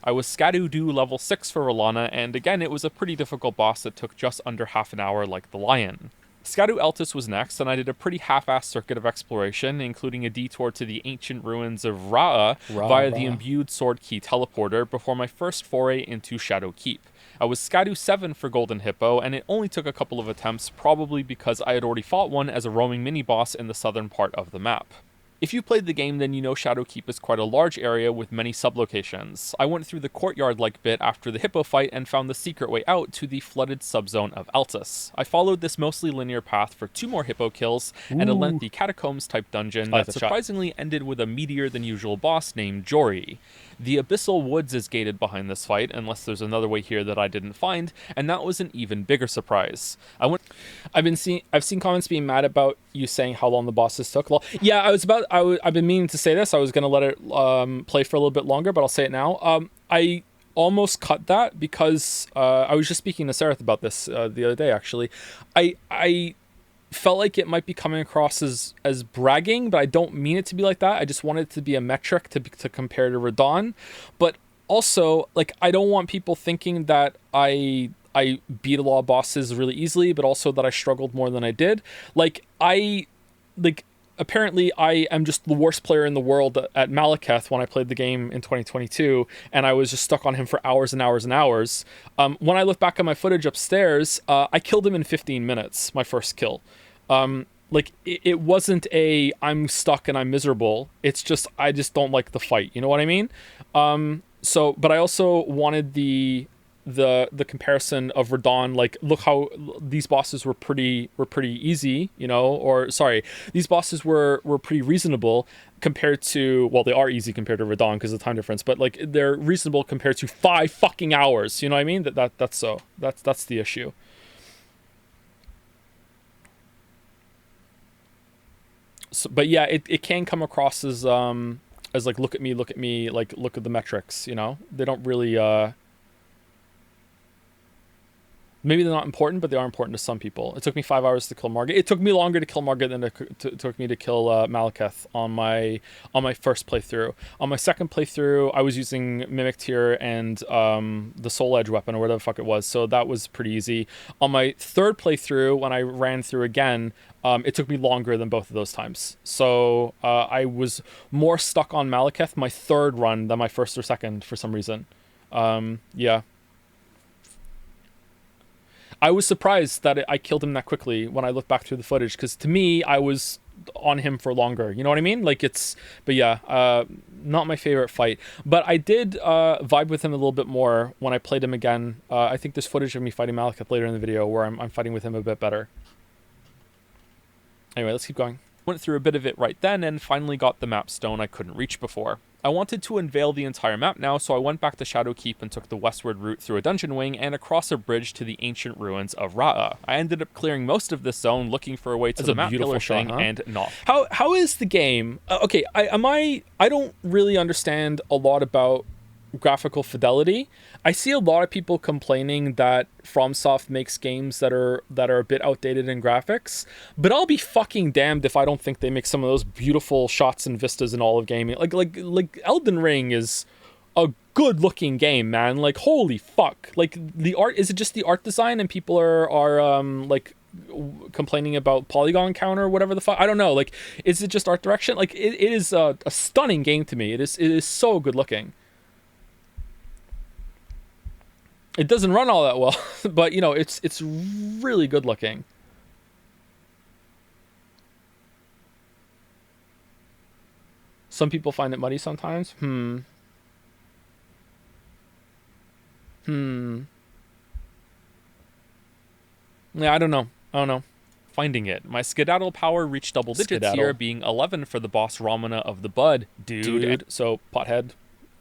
I was Scadoo level 6 for Rolana, and again it was a pretty difficult boss that took just under half an hour, like the lion. Scadoo Altus was next, and I did a pretty half-assed circuit of exploration, including a detour to the ancient ruins of Ra'a via the imbued sword key teleporter before my first foray into Shadow Keep. I was Scadoo 7 for Golden Hippo, and it only took a couple of attempts, probably because I had already fought one as a roaming mini-boss in the southern part of the map. If you played the game, then you know Shadow Keep is quite a large area with many sublocations. I went through the courtyard-like bit after the hippo fight and found the secret way out to the flooded subzone of Altus. I followed this mostly linear path for 2 more hippo kills and a lengthy catacombs-type dungeon that surprisingly ended with a meatier-than-usual boss named Jori. The Abyssal Woods is gated behind this fight, unless there's another way here that I didn't find, and that was an even bigger surprise. I've seen comments being mad about you saying how long the bosses took. Yeah, I've been meaning to say this. I was gonna let it play for a little bit longer, but I'll say it now. I almost cut that because I was just speaking to Sarah about this the other day. Actually, I felt like it might be coming across as bragging, but I don't mean it to be like that. I just want it to be a metric to compare to Radon, but also like I don't want people thinking that I beat a lot of bosses really easily, but also that I struggled more than I did. Apparently I am just the worst player in the world at Malekith when I played the game in 2022, and I was just stuck on him for hours and hours and hours. When I look back at my footage upstairs, I killed him in 15 minutes, my first kill. It wasn't I'm stuck and I'm miserable. It's just I just don't like the fight. You know what I mean? But I also wanted the comparison of Radon, like look how these bosses were pretty easy, these bosses were pretty reasonable compared to, well, they are easy compared to Radon because of the time difference, but like they're reasonable compared to 5 fucking hours. You know what I mean? That's the issue. So, but yeah, it can come across as like look at me, like look at the metrics. They don't really. Maybe they're not important, but they are important to some people. It took me 5 hours to kill Margit. It took me longer to kill Margit than it took me to kill Malekith on my first playthrough. On my second playthrough, I was using Mimic Tier and the Soul Edge weapon or whatever the fuck it was, so that was pretty easy. On my third playthrough, when I ran through again, it took me longer than both of those times. So I was more stuck on Malekith my third run than my first or second for some reason. Yeah. I was surprised that I killed him that quickly when I looked back through the footage, because to me, I was on him for longer. You know what I mean? But yeah, not my favorite fight. But I did vibe with him a little bit more when I played him again. I think there's footage of me fighting Malekith later in the video where I'm fighting with him a bit better. Anyway, let's keep going. Went through a bit of it right then and finally got the map stone I couldn't reach before. I wanted to unveil the entire map now, so I went back to Shadowkeep and took the westward route through a dungeon wing and across a bridge to the ancient ruins of Ra'ah. I ended up clearing most of this zone, looking for a way to the map killer thing, and not. How is the game? Okay, I don't really understand a lot about graphical fidelity. I see a lot of people complaining that FromSoft makes games that are a bit outdated in graphics, but I'll be fucking damned if I don't think they make some of those beautiful shots and vistas in all of gaming. Like Elden Ring is a good looking game, man. Like holy fuck. Like the art, is it just the art design and people are like complaining about polygon count or whatever the fuck? I don't know. Like, is it just art direction? Like it is a stunning game to me. It is so good looking. It doesn't run all that well, but you know, it's really good looking. Some people find it muddy sometimes. Yeah, I don't know. Finding it. My skedaddle power reached double digits here, being 11 for the boss Ramana of the Bud. Dude. So, pothead,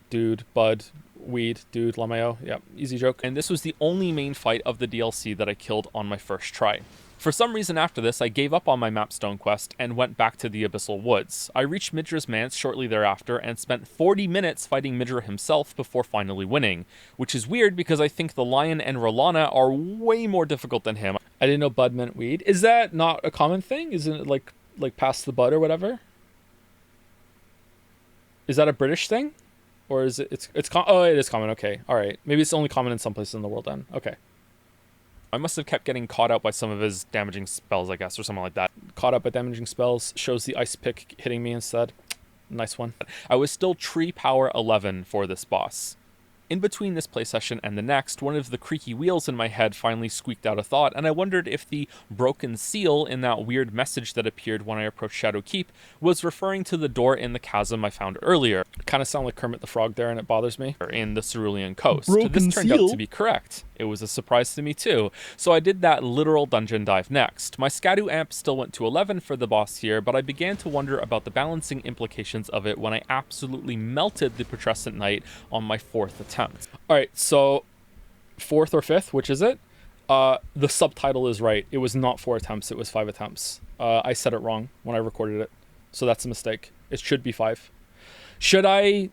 dude, bud, weed, dude, Lamayo. Yep, easy joke. And this was the only main fight of the DLC that I killed on my first try. For some reason after this, I gave up on my Mapstone quest and went back to the Abyssal Woods. I reached Midra's manse shortly thereafter and spent 40 minutes fighting Midra himself before finally winning, which is weird because I think the Lion and Rolana are way more difficult than him. I didn't know bud meant weed. Is that not a common thing? Isn't it like past the bud or whatever? Is that a British thing? Or is it, oh, it is common. Okay. All right. Maybe it's only common in some places in the world then. Okay. I must have kept getting caught out by some of his damaging spells, I guess, or something like that. Caught up by damaging spells, shows the ice pick hitting me instead. Nice one. I was still tree power 11 for this boss. In between this play session and the next, one of the creaky wheels in my head finally squeaked out a thought, and I wondered if the broken seal in that weird message that appeared when I approached Shadowkeep was referring to the door in the chasm I found earlier. Kind of sound like Kermit the Frog there, and it bothers me. In the Cerulean Coast. Broken this turned seal? out to be correct. It was a surprise to me too. So I did that literal dungeon dive next. My Scadu amp still went to 11 for the boss here, but I began to wonder about the balancing implications of it when I absolutely melted the Putrescent Knight on my 4th attempt. All right, so 4th or 5th, which is it? The subtitle is right. It was not 4 attempts, it was 5 attempts. I said it wrong when I recorded it, so that's a mistake. It should be 5. Should I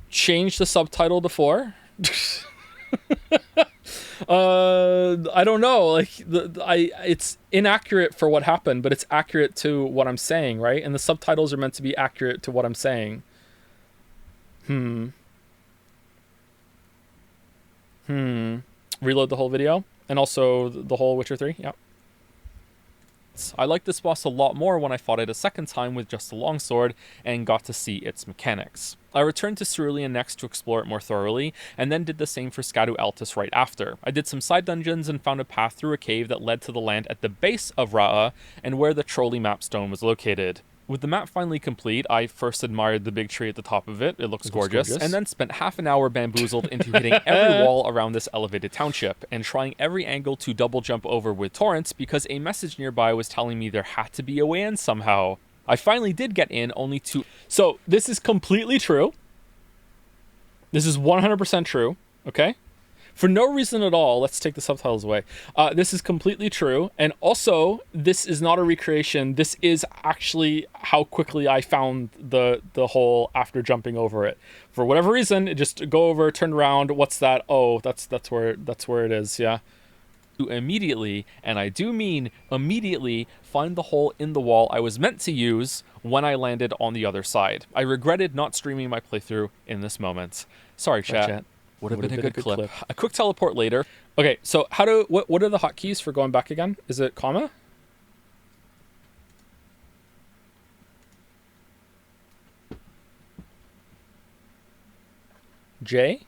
change the subtitle to 4? I don't know. Like it's inaccurate for what happened, but it's accurate to what I'm saying, right? And the subtitles are meant to be accurate to what I'm saying. Reload the whole video and also the whole Witcher 3. Yep. I liked this boss a lot more when I fought it a second time with just a longsword and got to see its mechanics. I returned to Cerulean next to explore it more thoroughly, and then did the same for Scadu Altus right after. I did some side dungeons and found a path through a cave that led to the land at the base of Ra'ah and where the Trolley Mapstone was located. With the map finally complete, I first admired the big tree at the top of it. It looks gorgeous. And then spent half an hour bamboozled into hitting every wall around this elevated township and trying every angle to double jump over with torrents because a message nearby was telling me there had to be a way in somehow. I finally did get in, only to... So, this is completely true. This is 100% true, okay? For no reason at all, let's take the subtitles away. This is completely true. And also, this is not a recreation. This is actually how quickly I found the hole after jumping over it. For whatever reason, just go over, turn around. What's that? Oh, that's where it is, yeah. Immediately, and I do mean immediately, find the hole in the wall I was meant to use when I landed on the other side. I regretted not streaming my playthrough in this moment. Sorry, chat. Would have been a good clip. A quick teleport later. Okay, so what are the hotkeys for going back again? Is it comma? J?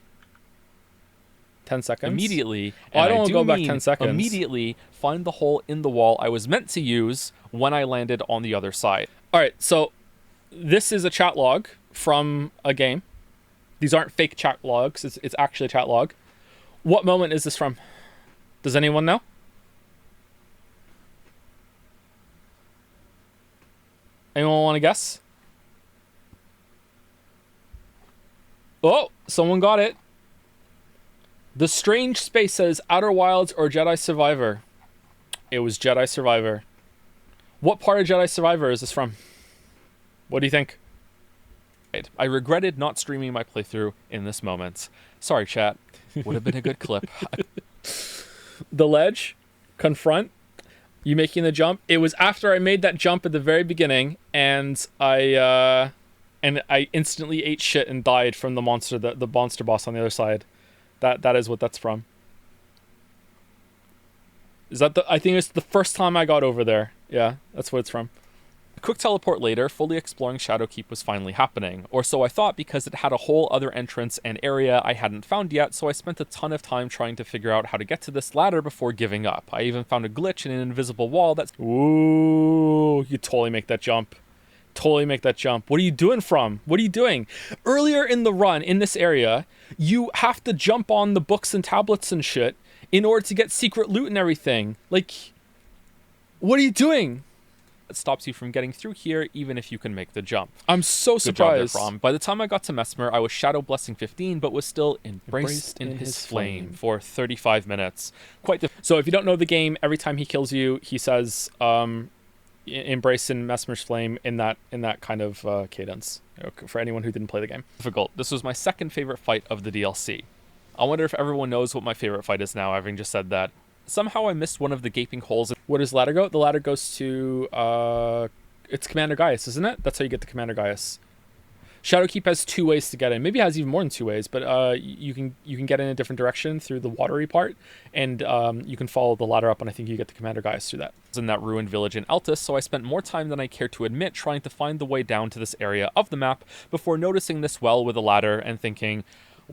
10 seconds. Immediately. I don't want to go back 10 seconds. Immediately find the hole in the wall I was meant to use when I landed on the other side. All right, so this is a chat log from a game. These aren't fake chat logs. It's actually a chat log. What moment is this from? Does anyone know? Anyone want to guess? Oh, someone got it. The Strange Space says Outer Wilds or Jedi Survivor. It was Jedi Survivor. What part of Jedi Survivor is this from? What do you think? I regretted not streaming my playthrough in this moment. Sorry, chat. Would have been a good clip. The ledge, confront, you making the jump. It was after I made that jump at the very beginning, and I instantly ate shit and died from the monster boss on the other side. That is what that's from. Is that I think it's the first time I got over there. Yeah, that's what it's from. A quick teleport later, fully exploring Shadowkeep was finally happening. Or so I thought, because it had a whole other entrance and area I hadn't found yet, so I spent a ton of time trying to figure out how to get to this ladder before giving up. I even found a glitch in an invisible wall that's... Ooh, you totally make that jump. Totally make that jump. What are you doing from? What are you doing? Earlier in the run, in this area, you have to jump on the books and tablets and shit in order to get secret loot and everything. Like, what are you doing? It stops you from getting through here, even if you can make the jump. I'm so surprised. Good job there, From. By the time I got to Mesmer, I was Shadow Blessing 15, but was still embraced in his flame for 35 minutes. So if you don't know the game, every time he kills you, he says, embrace in Mesmer's flame in that kind of cadence. For anyone who didn't play the game. Difficult. This was my second favorite fight of the DLC. I wonder if everyone knows what my favorite fight is now, having just said that. Somehow I missed one of the gaping holes. Where does the ladder go? The ladder goes to it's Commander Gaius, isn't it? That's how you get to Commander Gaius. Shadowkeep has 2 ways to get in. Maybe it has even more than 2 ways, but you can get in a different direction through the watery part, and you can follow the ladder up, and I think you get to Commander Gaius through that. I was in that ruined village in Altus, so I spent more time than I care to admit trying to find the way down to this area of the map before noticing this well with a ladder and thinking,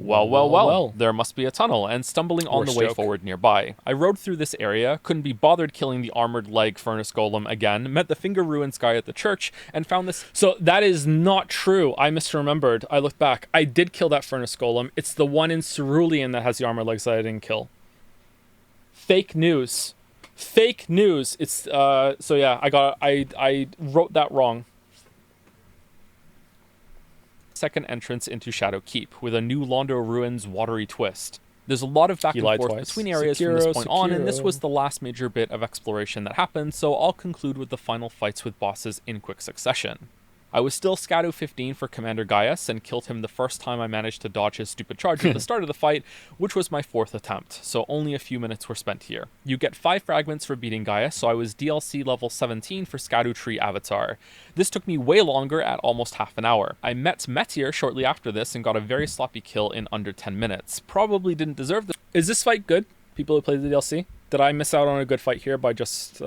well, there must be a tunnel, and stumbling on the way forward nearby. I rode through this area, couldn't be bothered killing the armored leg furnace golem again, met the finger ruins guy at the church, and found this... So that is not true. I misremembered. I looked back. I did kill that furnace golem. It's the one in Cerulean that has the armored legs that I didn't kill. Fake news. Fake news. It's so yeah, I wrote that wrong. Second entrance into Shadowkeep with a new Londo Ruins watery twist. There's a lot of back and forth between areas from this point on, and this was the last major bit of exploration that happened, so I'll conclude with the final fights with bosses in quick succession. I was still Scado 15 for Commander Gaius and killed him the first time I managed to dodge his stupid charge at the start of the fight, which was my 4th attempt, so only a few minutes were spent here. You get 5 fragments for beating Gaius, so I was DLC level 17 for Scado Tree Avatar. This took me way longer at almost half an hour. I met Meteor shortly after this and got a very sloppy kill in under 10 minutes. Probably didn't deserve this. Is this fight good? People who played the DLC? Did I miss out on a good fight here by just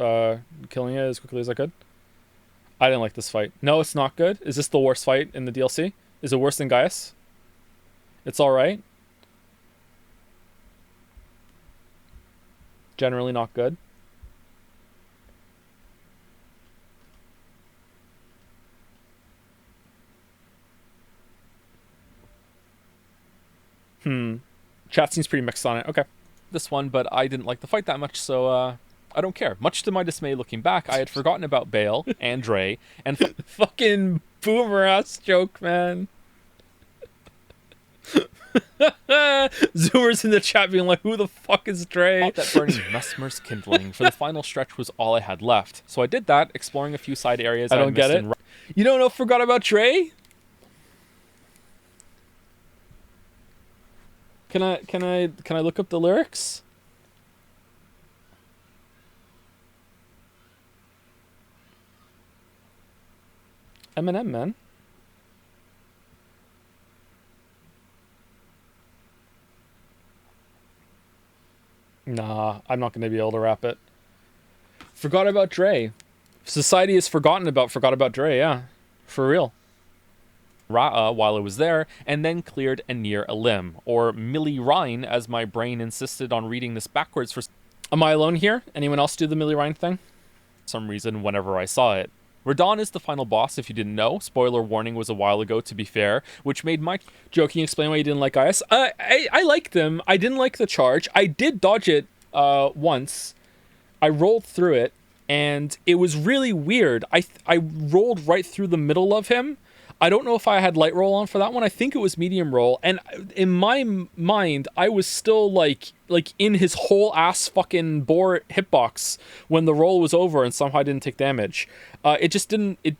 killing it as quickly as I could? I didn't like this fight. No, it's not good. Is this the worst fight in the DLC? Is it worse than Gaius? It's alright. Generally not good. Chat seems pretty mixed on it. Okay. This one, but I didn't like the fight that much, so I don't care. Much to my dismay looking back, I had forgotten about Bale and Dre and fucking boomer ass joke, man. Zoomers in the chat being like, who the fuck is Dre? Thought that burning Mesmer's kindling for the final stretch was all I had left. So I did that, exploring a few side areas. I don't get it. You don't know forgot about Dre? Can I look up the lyrics? Eminem, man. Nah, I'm not going to be able to rap it. Forgot about Dre. Society is forgot about Dre, yeah. For real. Ra'a while I was there, and then cleared a near a limb, or Millie Rhine, as my brain insisted on reading this backwards for... Am I alone here? Anyone else do the Millie Rhine thing? Some reason whenever I saw it. Radon is the final boss, if you didn't know. Spoiler warning was a while ago, to be fair, which made my... Joe, can you explain why you didn't like Gaius? I liked them. I didn't like the charge. I did dodge it once. I rolled through it, and it was really weird. I rolled right through the middle of him. I don't know if I had light roll on for that one. I think it was medium roll. And in my mind, I was still like in his whole ass fucking bore hitbox when the roll was over, and somehow I didn't take damage. It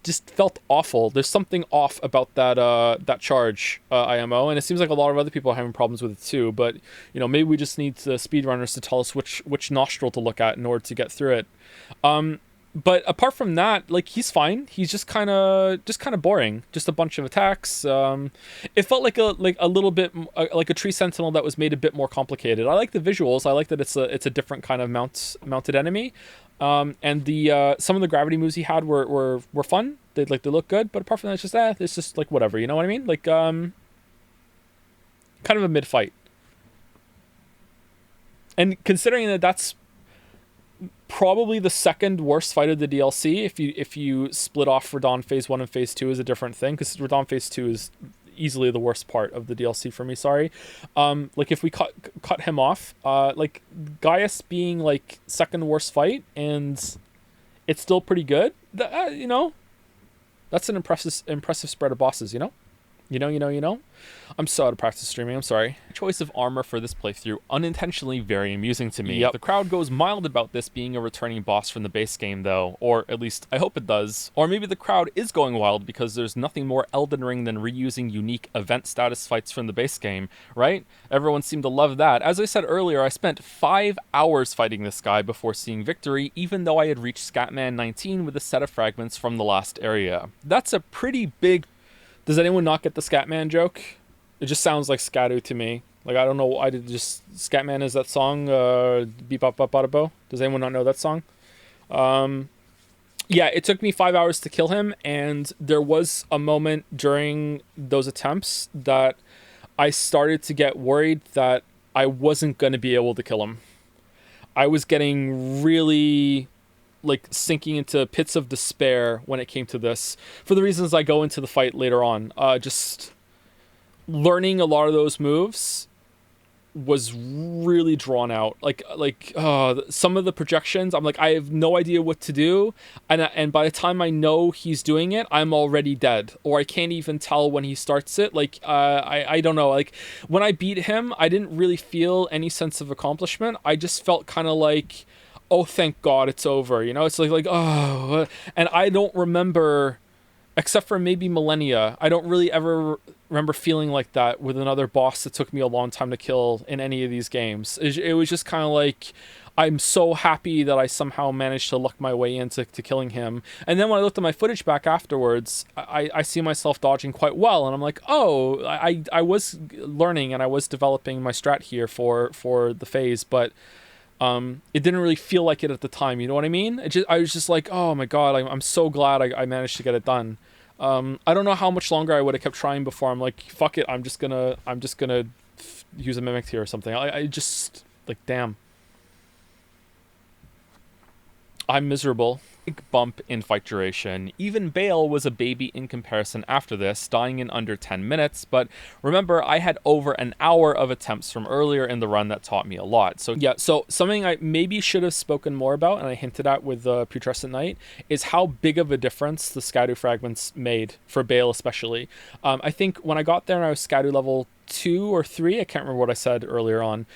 just felt awful. There's something off about that charge IMO, and it seems like a lot of other people are having problems with it too. But maybe we just need the speedrunners to tell us which nostril to look at in order to get through it. But apart from that, like, he's fine. He's just kind of boring. Just a bunch of attacks. It felt like a little bit like a tree sentinel that was made a bit more complicated. I like the visuals. I like that it's a different kind of mounted enemy. And the some of the gravity moves he had were fun. They look good. But apart from that, it's just like whatever. You know what I mean? Like kind of a mid fight. And considering that that's probably the second worst fight of the DLC, if you split off Radahn Phase 1 and Phase 2 is a different thing, because Radahn Phase 2 is easily the worst part of the DLC for me, sorry. Like, if we cut him off, like, Gaius being, like, second worst fight, and it's still pretty good, that's an impressive spread of bosses, you know? I'm so out of practice streaming, I'm sorry. Choice of armor for this playthrough unintentionally very amusing to me. Yep. The crowd goes mild about this being a returning boss from the base game though, or at least I hope it does. Or maybe the crowd is going wild because there's nothing more Elden Ring than reusing unique event status fights from the base game, right? Everyone seemed to love that. As I said earlier, I spent 5 hours fighting this guy before seeing victory, even though I had reached Scatman 19 with a set of fragments from the last area. That's a pretty big... Does anyone not get the Scatman joke? It just sounds like Scatu to me. Like, I don't know. Scatman is that song, Beep Bop Bop Bada Bo. Does anyone not know that song? Yeah, it took me 5 hours to kill him, and there was a moment during those attempts that I started to get worried that I wasn't going to be able to kill him. I was getting really... like sinking into pits of despair when it came to this, for the reasons I go into the fight later on. Just learning a lot of those moves was really drawn out. Like some of the projections, I'm like, I have no idea what to do, and by the time I know he's doing it, I'm already dead, or I can't even tell when he starts it. Like I don't know. Like, when I beat him, I didn't really feel any sense of accomplishment. I just felt kind of like, oh, thank God it's over. It's like, oh, and I don't remember, except for maybe Millennia, I don't really ever remember feeling like that with another boss that took me a long time to kill in any of these games. It was just kind of like, I'm so happy that I somehow managed to luck my way into killing him. And then when I looked at my footage back afterwards, I see myself dodging quite well, and I'm like, oh, I was learning and I was developing my strat here for the phase, but it didn't really feel like it at the time, you know what I mean? I was just like, oh my God, I'm so glad I managed to get it done. I don't know how much longer I would have kept trying before I'm like, fuck it, I'm just gonna use a mimic here or something. I just, like, damn. I'm miserable. Big bump in fight duration. Even Bale was a baby in comparison after this, dying in under 10 minutes, but remember, I had over an hour of attempts from earlier in the run that taught me a lot. So yeah, so something I maybe should have spoken more about, and I hinted at with Putrescent Knight, is how big of a difference the Scadu fragments made, for Bale especially. I think when I got there and I was Scadu level 2 or 3, I can't remember what I said earlier on,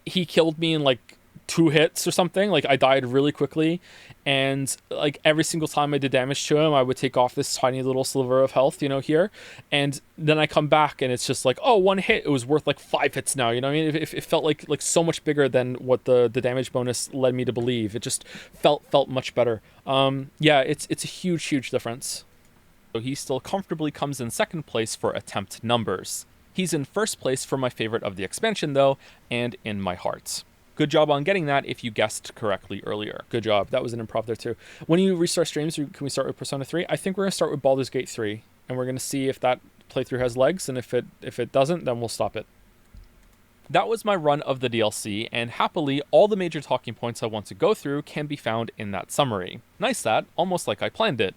he killed me in like 2 hits or something. Like, I died really quickly, and like every single time I did damage to him, I would take off this tiny little sliver of health, here, and then I come back and it's just like, oh, 1 hit, it was worth like 5 hits now, you know what I mean? It felt like so much bigger than what the damage bonus led me to believe. It just felt much better. Yeah, it's a huge difference. So he still comfortably comes in second place for attempt numbers. He's in first place for my favorite of the expansion though, and in my heart. Good job on getting that if you guessed correctly earlier. Good job. That was an improv there too. When you restart streams, can we start with Persona 3? I think we're going to start with Baldur's Gate 3, and we're going to see if that playthrough has legs, and if it doesn't, then we'll stop it. That was my run of the DLC, and happily, all the major talking points I want to go through can be found in that summary. Nice that, almost like I planned it.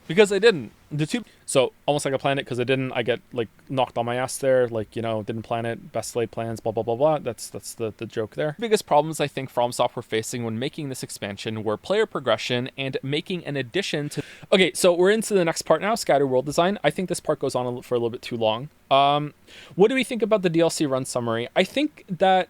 Because I didn't. So almost like I planned it, because I didn't. I get like knocked on my ass there, like, you know, didn't plan it, best laid plans, blah blah blah blah. That's the joke there. Biggest problems I think FromSoft were facing when making this expansion were player progression and making an addition to. Okay, so we're into the next part now, Scattered World Design. I think this part goes on for a little bit too long. What do we think about the DLC run summary? I think that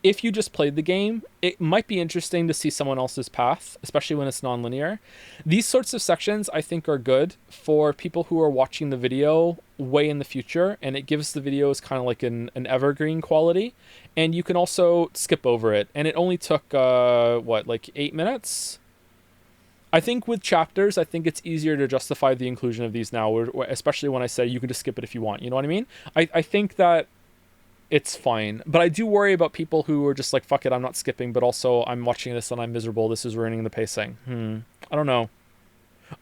if you just played the game, it might be interesting to see someone else's path, especially when it's non-linear. These sorts of sections I think are good for people who are watching the video way in the future, and it gives the videos kind of like an evergreen quality, and you can also skip over it. And it only took, like 8 minutes? I think with chapters, I think it's easier to justify the inclusion of these now, especially when I say you can just skip it if you want. You know what I mean? I think that it's fine. But I do worry about people who are just like, fuck it, I'm not skipping, but also I'm watching this and I'm miserable. This is ruining the pacing. I don't know.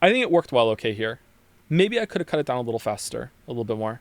I think it worked well okay here. Maybe I could have cut it down a little faster, a little bit more.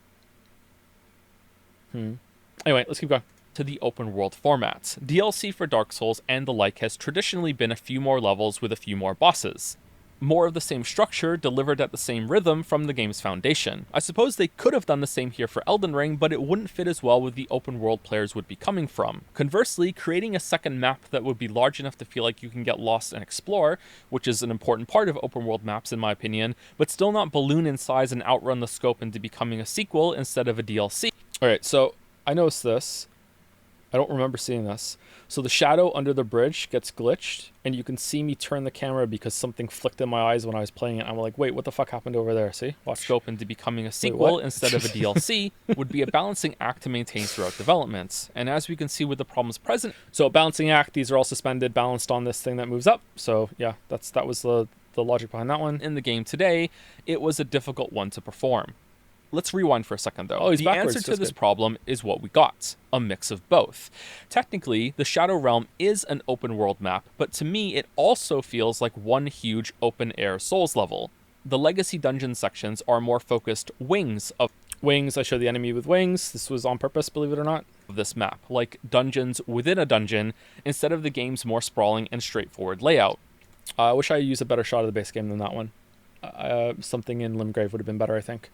Anyway, let's keep going. To the open world formats. DLC for Dark Souls and the like has traditionally been a few more levels with a few more bosses. More of the same structure delivered at the same rhythm from the game's foundation. I suppose they could have done the same here for Elden Ring, but it wouldn't fit as well with the open world players would be coming from. Conversely, creating a second map that would be large enough to feel like you can get lost and explore, which is an important part of open world maps in my opinion, but still not balloon in size and outrun the scope into becoming a sequel instead of a DLC. Alright, so I noticed this. I don't remember seeing this. So the shadow under the bridge gets glitched, and you can see me turn the camera because something flicked in my eyes when I was playing it. I'm like, wait, what the fuck happened over there? See? Watch. Scope into becoming a sequel instead of a DLC would be a balancing act to maintain throughout development. And as we can see with the problems present... So balancing act, these are all suspended, balanced on this thing that moves up. So yeah, that was the logic behind that one. In the game today, it was a difficult one to perform. Let's rewind for a second, though. Oh, he's the backwards. answer to That's this good. problem is what we got. A mix of both. Technically, the Shadow Realm is an open world map, but to me it also feels like one huge open-air Souls level. The Legacy Dungeon sections are more focused wings of Wings, I show the enemy with wings. This was on purpose, believe it or not. this map, like dungeons within a dungeon, instead of the game's more sprawling and straightforward layout. I wish I used a better shot of the base game than that one. Something in Limgrave would have been better, I think.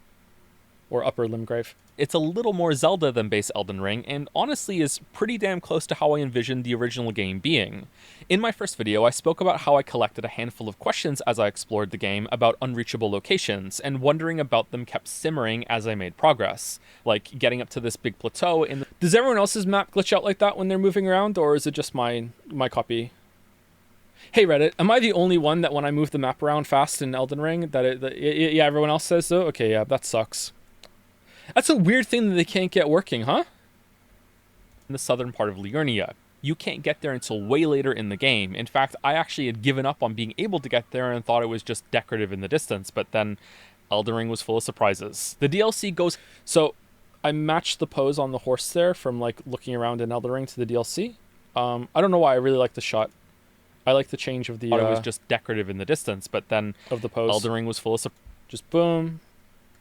Or Upper Limgrave. It's a little more Zelda than base Elden Ring, and honestly is pretty damn close to how I envisioned the original game being. In my first video, I spoke about how I collected a handful of questions as I explored the game about unreachable locations, and wondering about them kept simmering as I made progress. Like, getting up to this big plateau in the... Does everyone else's map glitch out like that when they're moving around, or is it just my copy? Hey Reddit, am I the only one that when I move the map around fast in Elden Ring, yeah, everyone else says so? Okay, yeah, that sucks. That's a weird thing that they can't get working, huh? in the southern part of Liurnia. You can't get there until way later in the game. In fact, I actually had given up on being able to get there and thought it was just decorative in the distance, but then Elden Ring was full of surprises. The DLC goes... So, I matched the pose on the horse there from, like, looking around in Elden Ring to the DLC. I don't know why, I really like the shot. I like the change of the... Thought it was just decorative in the distance, but then of the pose. Elden Ring was full of just boom.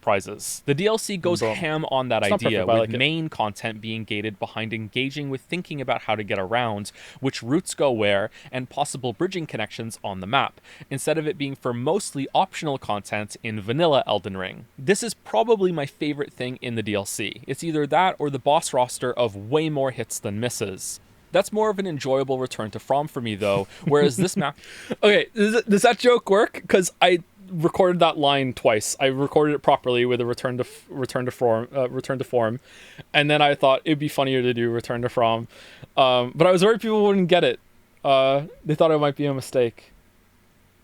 surprises. The DLC goes ham on that idea, perfect, with main content being gated behind engaging with thinking about how to get around, which routes go where, and possible bridging connections on the map, instead of it being for mostly optional content in vanilla Elden Ring. This is probably my favorite thing in the DLC. It's either that or the boss roster of way more hits than misses. That's more of an enjoyable return to From for me, though, whereas this map... Okay, does that joke work? Because I recorded that line twice. I recorded it properly with a return to form, and then I thought it'd be funnier to do return to From, but I was worried people wouldn't get it. They thought it might be a mistake.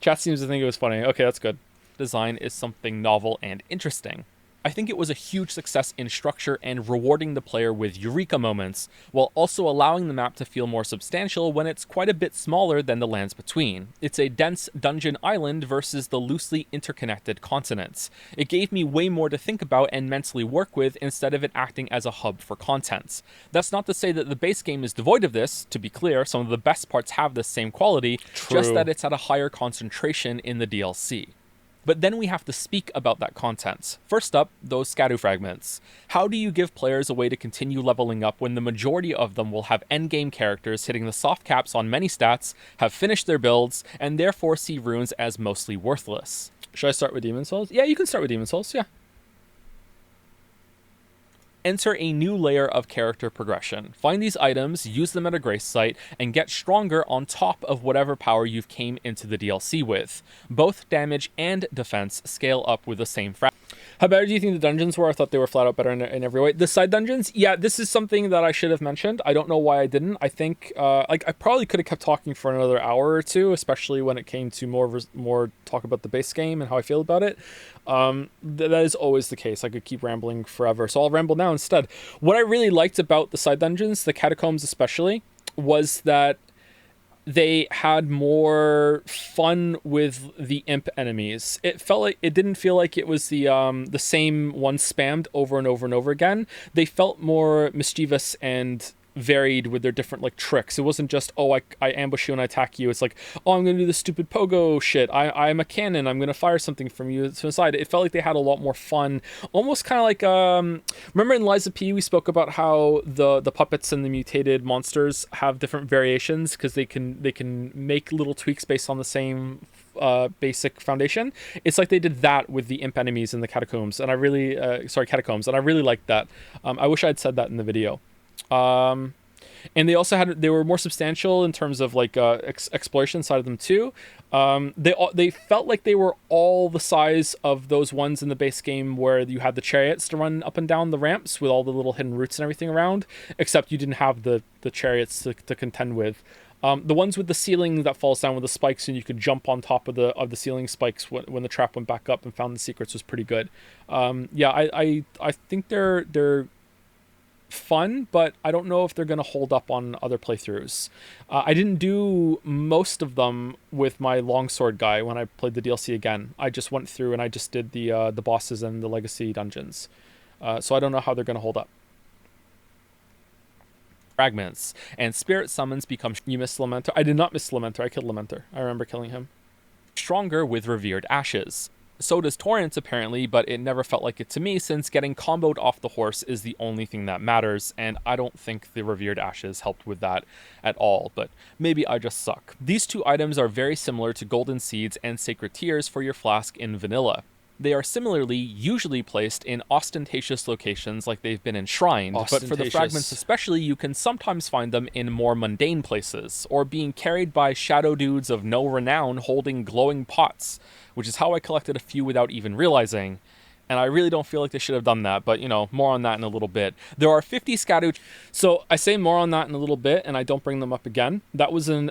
Chat seems to think it was funny. Okay, that's good. Design is something novel and interesting. I think it was a huge success in structure and rewarding the player with eureka moments, while also allowing the map to feel more substantial when it's quite a bit smaller than the lands between. It's a dense dungeon island versus the loosely interconnected continents. It gave me way more to think about and mentally work with instead of it acting as a hub for content. That's not to say that the base game is devoid of this. To be clear, some of the best parts have this same quality, just that it's at a higher concentration in the DLC. But then we have to speak about that content. First up, those scatu fragments. How do you give players a way to continue leveling up when the majority of them will have endgame characters hitting the soft caps on many stats, have finished their builds, and therefore see runes as mostly worthless? Should I start with Demon Souls? Yeah, you can start with Demon Souls, yeah. Enter a new layer of character progression. Find these items, use them at a grace site, and get stronger on top of whatever power you've came into the DLC with. Both damage and defense scale up with the same How better do you think the dungeons were? I thought they were flat out better in every way. The side dungeons, yeah, this is something that I should have mentioned. I don't know why I didn't. I think I probably could have kept talking for another hour or two, especially when it came to more talk about the base game and how I feel about it. That is always the case. I could keep rambling forever, so I'll ramble now instead. What I really liked about the side dungeons, the catacombs especially, was that they had more fun with the imp enemies. It didn't feel like it was the same one spammed over and over and over again. They felt more mischievous and varied with their different like tricks. It wasn't just, oh, I ambush you and I attack you. It's like, oh, I'm gonna do the stupid pogo shit. I'm a cannon, I'm gonna fire something from you to the side. It felt like they had a lot more fun, almost kind of like remember in Lies of P we spoke about how the puppets and the mutated monsters have different variations because they can make little tweaks based on the same basic foundation. It's like they did that with the imp enemies in the catacombs, and I really catacombs, and I really liked that. I wish I'd said that in the video. And they were more substantial in terms of like exploration side of them too. They felt like they were all the size of those ones in the base game where you had the chariots to run up and down the ramps with all the little hidden routes and everything around, except you didn't have the chariots to contend with. The ones with the ceiling that falls down with the spikes and you could jump on top of the ceiling spikes when the trap went back up and found the secrets was pretty good. I think they're fun, but I don't know if they're going to hold up on other playthroughs. I didn't do most of them with my longsword guy when I played the DLC again. I just went through and I just did the bosses and the legacy dungeons. So I don't know how they're going to hold up. Fragments and spirit summons become. You missed Lamenter? I did not miss Lamenter. I killed Lamenter. I remember killing him. Stronger with revered ashes. So does Torrent apparently, but it never felt like it to me since getting comboed off the horse is the only thing that matters, and I don't think the revered ashes helped with that at all, but maybe I just suck. These two items are very similar to golden seeds and sacred tears for your flask in vanilla. They are similarly usually placed in ostentatious locations like they've been enshrined, but for the fragments especially, you can sometimes find them in more mundane places, or being carried by shadow dudes of no renown holding glowing pots, which is how I collected a few without even realizing. And I really don't feel like they should have done that, but, more on that in a little bit. There are 50 Scadu... So I say more on that in a little bit, and I don't bring them up again. That was an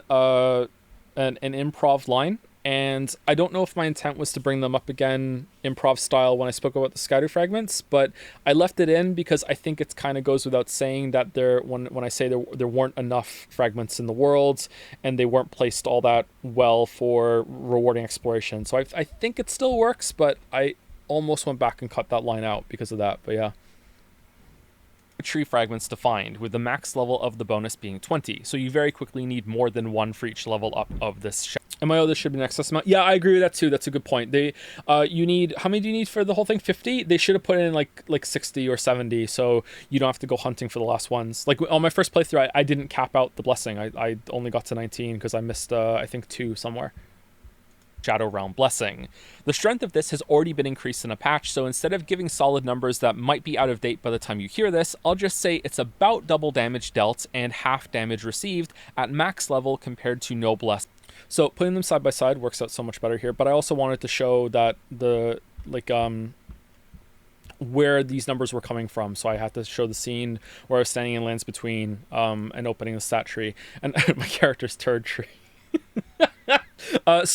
improv line. And I don't know if my intent was to bring them up again improv style when I spoke about the Scadu fragments, but I left it in because I think it kind of goes without saying that when I say there weren't enough fragments in the world and they weren't placed all that well for rewarding exploration. So I think it still works, but I almost went back and cut that line out because of that. But yeah. Tree fragments to find, with the max level of the bonus being 20, so you very quickly need more than one for each level up of this MIO, this should be an excess amount. Yeah, I agree with that too. That's a good point. You need, how many do you need for the whole thing? 50? They should have put in like 60 or 70, so you don't have to go hunting for the last ones. Like on my first playthrough, I didn't cap out the blessing. I only got to 19 because I missed, I think 2 somewhere. Shadow Realm Blessing. The strength of this has already been increased in a patch, so instead of giving solid numbers that might be out of date by the time you hear this, I'll just say it's about double damage dealt and half damage received at max level compared to no bless. So putting them side by side works out so much better here, but I also wanted to show that where these numbers were coming from. So I had to show the scene where I was standing in Lands Between and opening the stat tree, and my character's Erdtree. I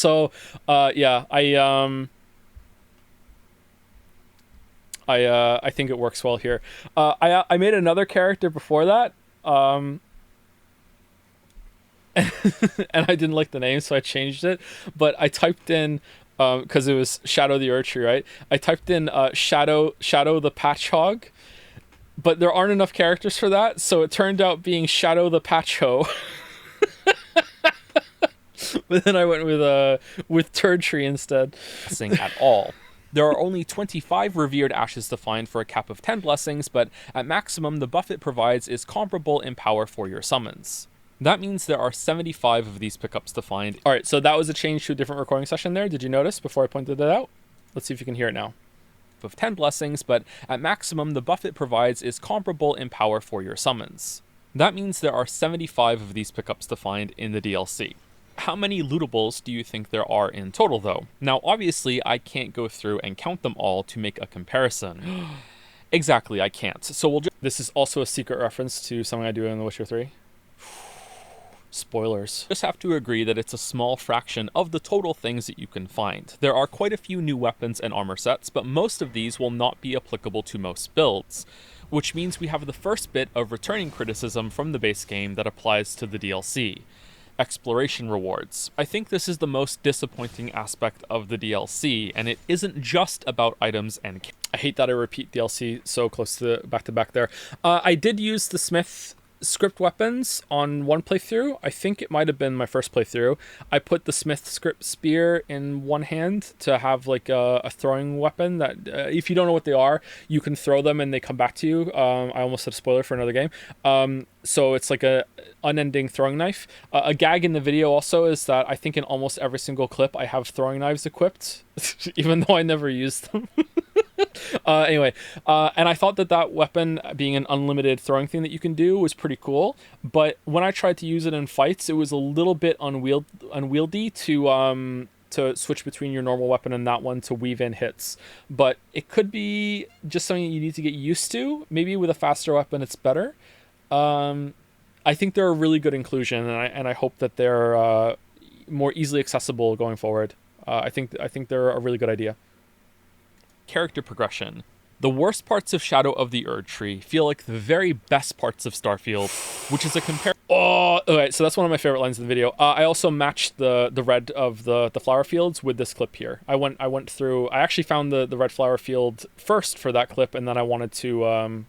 think it works well here. I made another character before that, and I didn't like the name, so I changed it. But I typed in, because it was Shadow the Erdtree, right? I typed in Shadow the Patchhog, but there aren't enough characters for that, so it turned out being Shadow the Patcho. But then I went with Erdtree instead. Blessing at all. There are only 25 revered ashes to find for a cap of 10 blessings, but at maximum, the buff it provides is comparable in power for your summons. That means there are 75 of these pickups to find. All right, so that was a change to a different recording session there. Did you notice before I pointed that out? Let's see if you can hear it now. Of 10 blessings, but at maximum, the buff it provides is comparable in power for your summons. That means there are 75 of these pickups to find in the DLC. How many lootables do you think there are in total, though? Now, obviously, I can't go through and count them all to make a comparison. Exactly, I can't. So we'll just... This is also a secret reference to something I do in The Witcher 3. Spoilers. Just have to agree that it's a small fraction of the total things that you can find. There are quite a few new weapons and armor sets, but most of these will not be applicable to most builds, which means we have the first bit of returning criticism from the base game that applies to the DLC. Exploration rewards. I think this is the most disappointing aspect of the DLC, and it isn't just about items and... I hate that I repeat DLC so close to back there. I did use the Smith script weapons on one playthrough. I think it might have been my first playthrough. I put the Smith script spear in one hand to have like a throwing weapon that if you don't know what they are, you can throw them and they come back to you. I almost said a spoiler for another game. So it's like a unending throwing knife. A gag in the video also is that I think in almost every single clip I have throwing knives equipped, even though I never used them. Anyway, and I thought that weapon being an unlimited throwing thing that you can do was pretty cool, but when I tried to use it in fights, it was a little bit unwieldy to switch between your normal weapon and that one to weave in hits. But it could be just something you need to get used to. Maybe with a faster weapon it's better. I think they're a really good inclusion, and I hope that they're more easily accessible going forward. I think they're a really good idea. Character progression. The worst parts of Shadow of the Erdtree feel like the very best parts of Starfield, which is a compare. Oh, okay, so that's one of my favorite lines in the video. I also matched the red of the flower fields with this clip here. I went through. I actually found the red flower field first for that clip, and then I wanted to.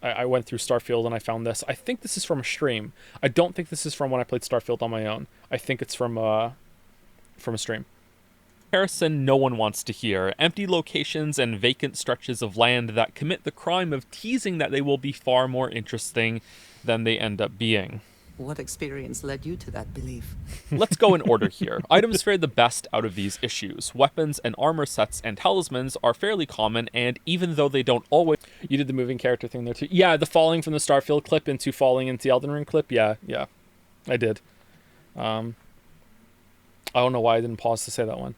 I went through Starfield and I found this. I think this is from a stream. I don't think this is from when I played Starfield on my own. I think it's from a stream. Comparison no one wants to hear. Empty locations and vacant stretches of land that commit the crime of teasing that they will be far more interesting than they end up being. What experience led you to that belief? Let's go in order here. Items fare the best out of these issues. Weapons and armor sets and talismans are fairly common, and even though they don't always... You did the moving character thing there too. Yeah, the falling from the Starfield clip into falling into the Elden Ring clip. Yeah, I did. I don't know why I didn't pause to say that one.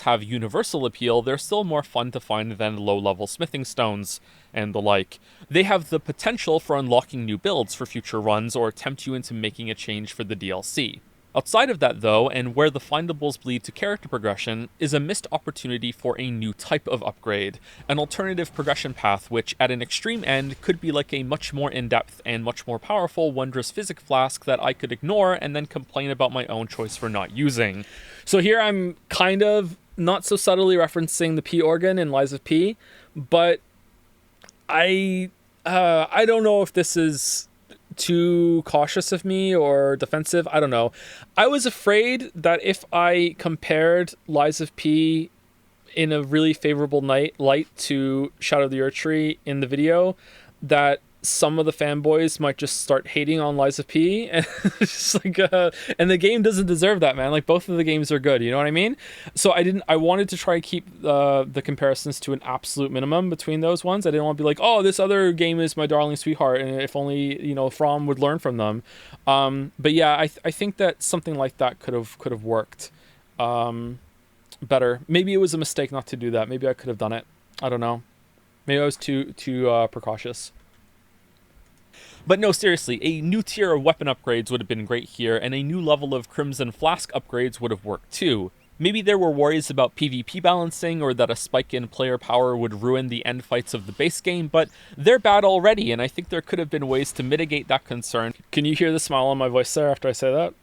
Have universal appeal, they're still more fun to find than low-level smithing stones and the like. They have the potential for unlocking new builds for future runs or tempt you into making a change for the DLC. Outside of that, though, and where the findables bleed to character progression, is a missed opportunity for a new type of upgrade, an alternative progression path which, at an extreme end, could be like a much more in-depth and much more powerful Wondrous Physic Flask that I could ignore and then complain about my own choice for not using. So here I'm kind of not so subtly referencing the P organ in Lies of P, but I don't know if this is too cautious of me or defensive. I don't know. I was afraid that if I compared Lies of P in a really favorable light to Shadow of the Erdtree in the video, that some of the fanboys might just start hating on Lies of P, and it's like, and the game doesn't deserve that, man. Like, both of the games are good, you know what I mean? So I wanted to try to keep the comparisons to an absolute minimum between those ones. I didn't want to be like, oh, this other game is my darling sweetheart, and if only, From would learn from them. But yeah, I think that something like that could have worked better. Maybe it was a mistake not to do that. Maybe I could have done it. I don't know. Maybe I was too precautious. But no, seriously, a new tier of weapon upgrades would have been great here, and a new level of Crimson Flask upgrades would have worked too. Maybe there were worries about PvP balancing or that a spike in player power would ruin the end fights of the base game, but they're bad already, and I think there could have been ways to mitigate that concern. Can you hear the smile on my voice there after I say that?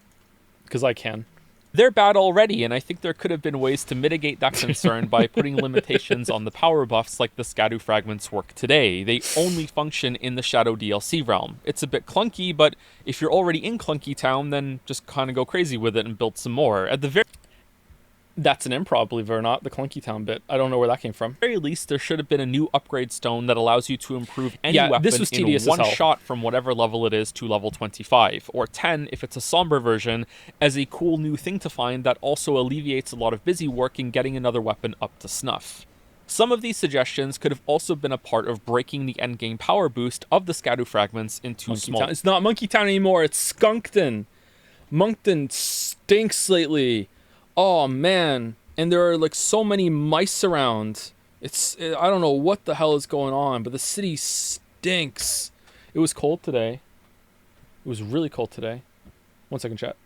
Because I can. They're bad already, and I think there could have been ways to mitigate that concern by putting limitations on the power buffs like the Scadu fragments work today. They only function in the Shadow DLC realm. It's a bit clunky, but if you're already in Clunky Town, then just kind of go crazy with it and build some more. At the very... That's an improv, believe it or not, the Clunky Town bit. I don't know where that came from. At the very least, there should have been a new upgrade stone that allows you to improve any Yeah, weapon this was in tedious as one hell. shot from whatever level it is to level 25, or 10 if it's a somber version, as a cool new thing to find that also alleviates a lot of busy work in getting another weapon up to snuff. Some of these suggestions could have also been a part of breaking the endgame power boost of the Scadu fragments into Monkey small... Town. It's not Monkey Town anymore, it's Skunkton. Monkton stinks lately. Oh man. And there are like so many mice around. I don't know what the hell is going on, but the city stinks. It was cold today. It was really cold today. 1 second, chat.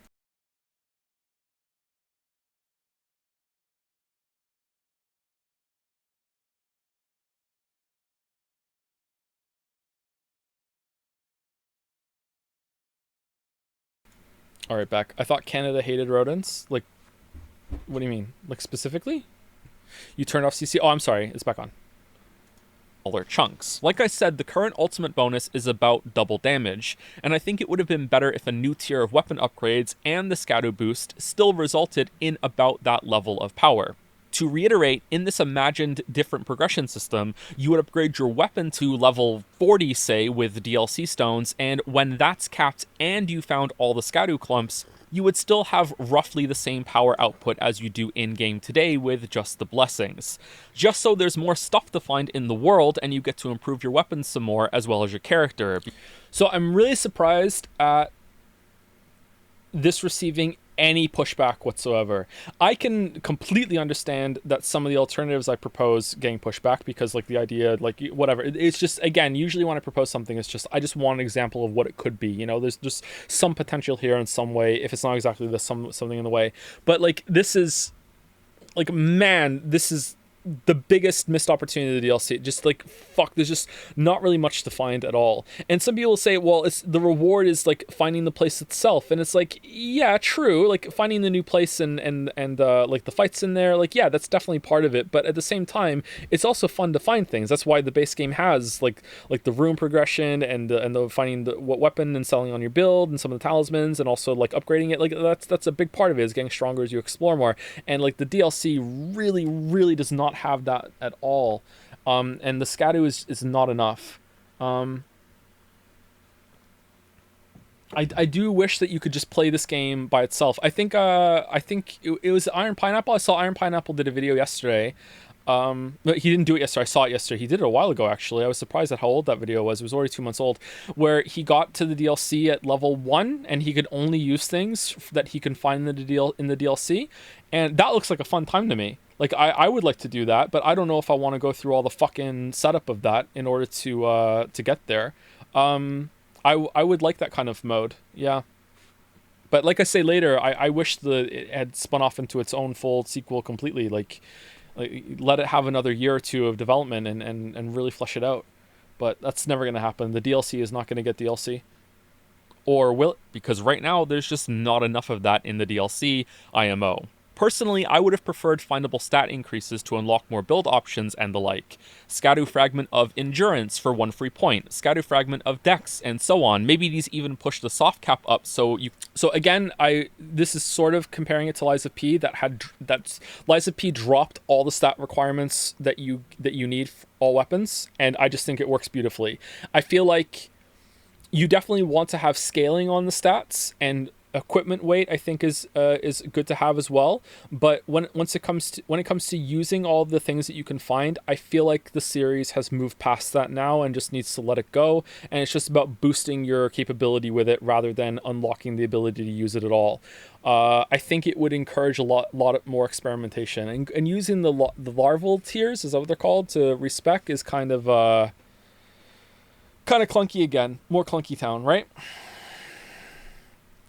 All right, back. I thought Canada hated rodents. Like, what do you mean? Like, specifically? You turned off CC? Oh, I'm sorry. It's back on. Smaller chunks. Like I said, the current ultimate bonus is about double damage, and I think it would have been better if a new tier of weapon upgrades and the Scadu boost still resulted in about that level of power. To reiterate, in this imagined different progression system, you would upgrade your weapon to level 40, say, with DLC stones, and when that's capped and you found all the Scadu clumps, you would still have roughly the same power output as you do in-game today with just the blessings. Just so there's more stuff to find in the world and you get to improve your weapons some more as well as your character. So I'm really surprised at this receiving any pushback whatsoever. I can completely understand that some of the alternatives I propose getting pushback because like the idea, like whatever, it's just, again, usually when I propose something, it's just, I just want an example of what it could be. You know, there's just some potential here in some way, if it's not exactly this, something in the way. But like, this is, like, man, this is the biggest missed opportunity of the DLC. Just like, fuck, there's just not really much to find at all. And some people say, well, it's the reward is like finding the place itself, and it's like, yeah, true, like finding the new place and like the fights in there, like, yeah, that's definitely part of it. But at the same time, it's also fun to find things. That's why the base game has like the room progression and the finding what weapon and selling on your build and some of the talismans, and also like upgrading it. Like that's a big part of it, is getting stronger as you explore more. And like the DLC really does not have that at all, and the Scadu is not enough. I do wish that you could just play this game by itself. I think it was Iron Pineapple. I saw Iron Pineapple did a video yesterday. But he didn't do it yesterday. I saw it yesterday. He did it a while ago, actually. I was surprised at how old that video was. It was already 2 months old, where he got to the DLC at level 1 and he could only use things that he can find in the DLC. And that looks like a fun time to me. Like, I would like to do that, but I don't know if I want to go through all the fucking setup of that in order to get there. I would like that kind of mode, yeah. But like I say later, I wish it had spun off into its own full sequel completely. Like let it have another year or two of development and really flesh it out. But that's never going to happen. The DLC is not going to get DLC. Or will it? Because right now, there's just not enough of that in the DLC IMO. Personally, I would have preferred findable stat increases to unlock more build options and the like. Scadu fragment of endurance for 1 free point, Scadu fragment of dex, and so on. Maybe these even push the soft cap up so again, this is sort of comparing it to Lies of P that's Lies of P dropped all the stat requirements that you need for all weapons, and I just think it works beautifully. I feel like you definitely want to have scaling on the stats, and equipment weight I think is good to have as well. But when it comes to using all the things that you can find, I feel like the series has moved past that now and just needs to let it go, and it's just about boosting your capability with it rather than unlocking the ability to use it at all. I think it would encourage a lot more experimentation, and using the larval tiers, is that what they're called, to respec is kind of clunky again. More Clunky Town, right?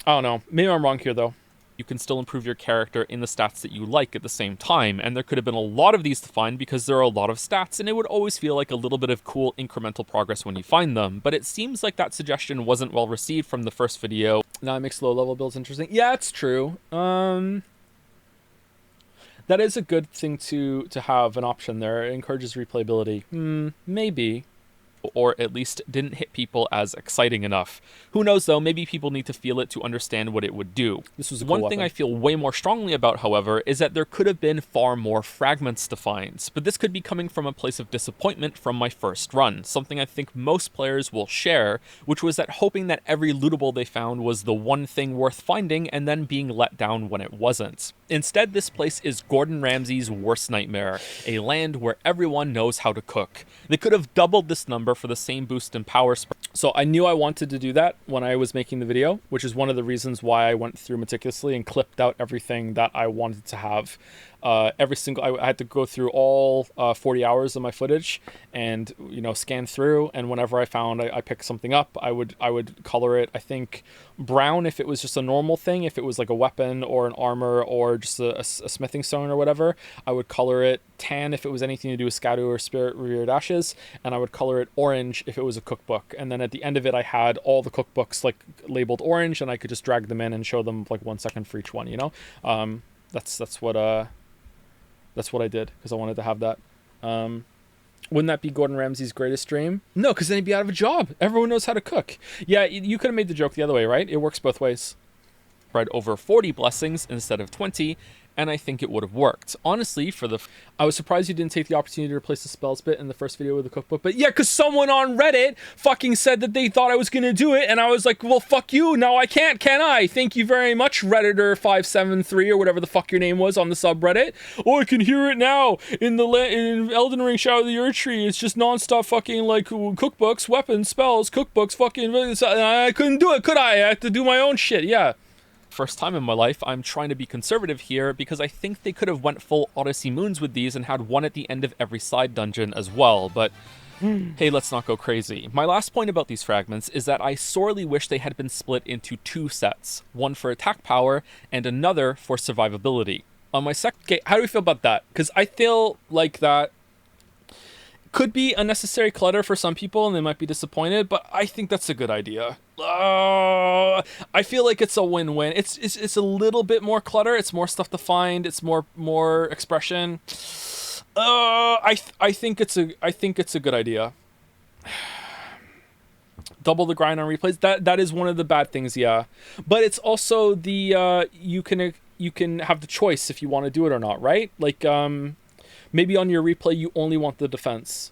I don't know. Maybe I'm wrong here, though. You can still improve your character in the stats that you like at the same time, and there could have been a lot of these to find because there are a lot of stats, and it would always feel like a little bit of cool incremental progress when you find them. But it seems like that suggestion wasn't well received from the first video. Now it makes low-level builds interesting. Yeah, it's true. That is a good thing to have an option there. It encourages replayability. Maybe. or at least didn't hit people as exciting enough. Who knows though, maybe people need to feel it to understand what it would do. This was a cool One weapon. thing I feel way more strongly about, however, is that there could have been far more fragments to find, but this could be coming from a place of disappointment from my first run, something I think most players will share, which was that hoping that every lootable they found was the one thing worth finding and then being let down when it wasn't. Instead, this place is Gordon Ramsay's worst nightmare, a land where everyone knows how to cook. They could have doubled this number for the same boost in power. So I knew I wanted to do that when I was making the video, which is one of the reasons why I went through meticulously and clipped out everything that I wanted to have. I had to go through all 40 hours of my footage and, you know, scan through. And whenever I found I picked something up, I would color it, I think, brown if it was just a normal thing. If it was like a weapon or an armor or just a smithing stone or whatever, I would color it tan if it was anything to do with Scadu or Spirit Reared Ashes. And I would color it orange if it was a cookbook. And then at the end of it, I had all the cookbooks like labeled orange, and I could just drag them in and show them like 1 second for each one, you know? That's what I did because I wanted to have that. Wouldn't that be Gordon Ramsay's greatest dream? No, because then he'd be out of a job. Everyone knows how to cook. Yeah, you could have made the joke the other way, right? It works both ways. Spread over 40 blessings instead of 20, and I think it would have worked. Honestly, I was surprised you didn't take the opportunity to replace the spells bit in the first video with the cookbook. But yeah, because someone on Reddit fucking said that they thought I was going to do it. And I was like, well, fuck you. Now I can't, can I? Thank you very much, Redditor573 or whatever the fuck your name was on the subreddit. Oh, I can hear it now. In Elden Ring Shadow of the Erdtree, it's just nonstop fucking like cookbooks, weapons, spells, cookbooks, fucking... I couldn't do it, could I? I had to do my own shit, yeah. First time in my life, I'm trying to be conservative here because I think they could have went full Odyssey Moons with these and had one at the end of every side dungeon as well, but hey, let's not go crazy. My last point about these fragments is that I sorely wish they had been split into 2 sets, one for attack power and another for survivability. On my second... Okay, how do we feel about that? Because I feel like that could be unnecessary clutter for some people and they might be disappointed, but I think that's a good idea. I feel like it's a win-win. It's a little bit more clutter. It's more stuff to find. It's more expression. I think it's a good idea. Double the grind on replays. That is one of the bad things, yeah. But it's also the you can have the choice if you want to do it or not, right? Like maybe on your replay you only want the defense.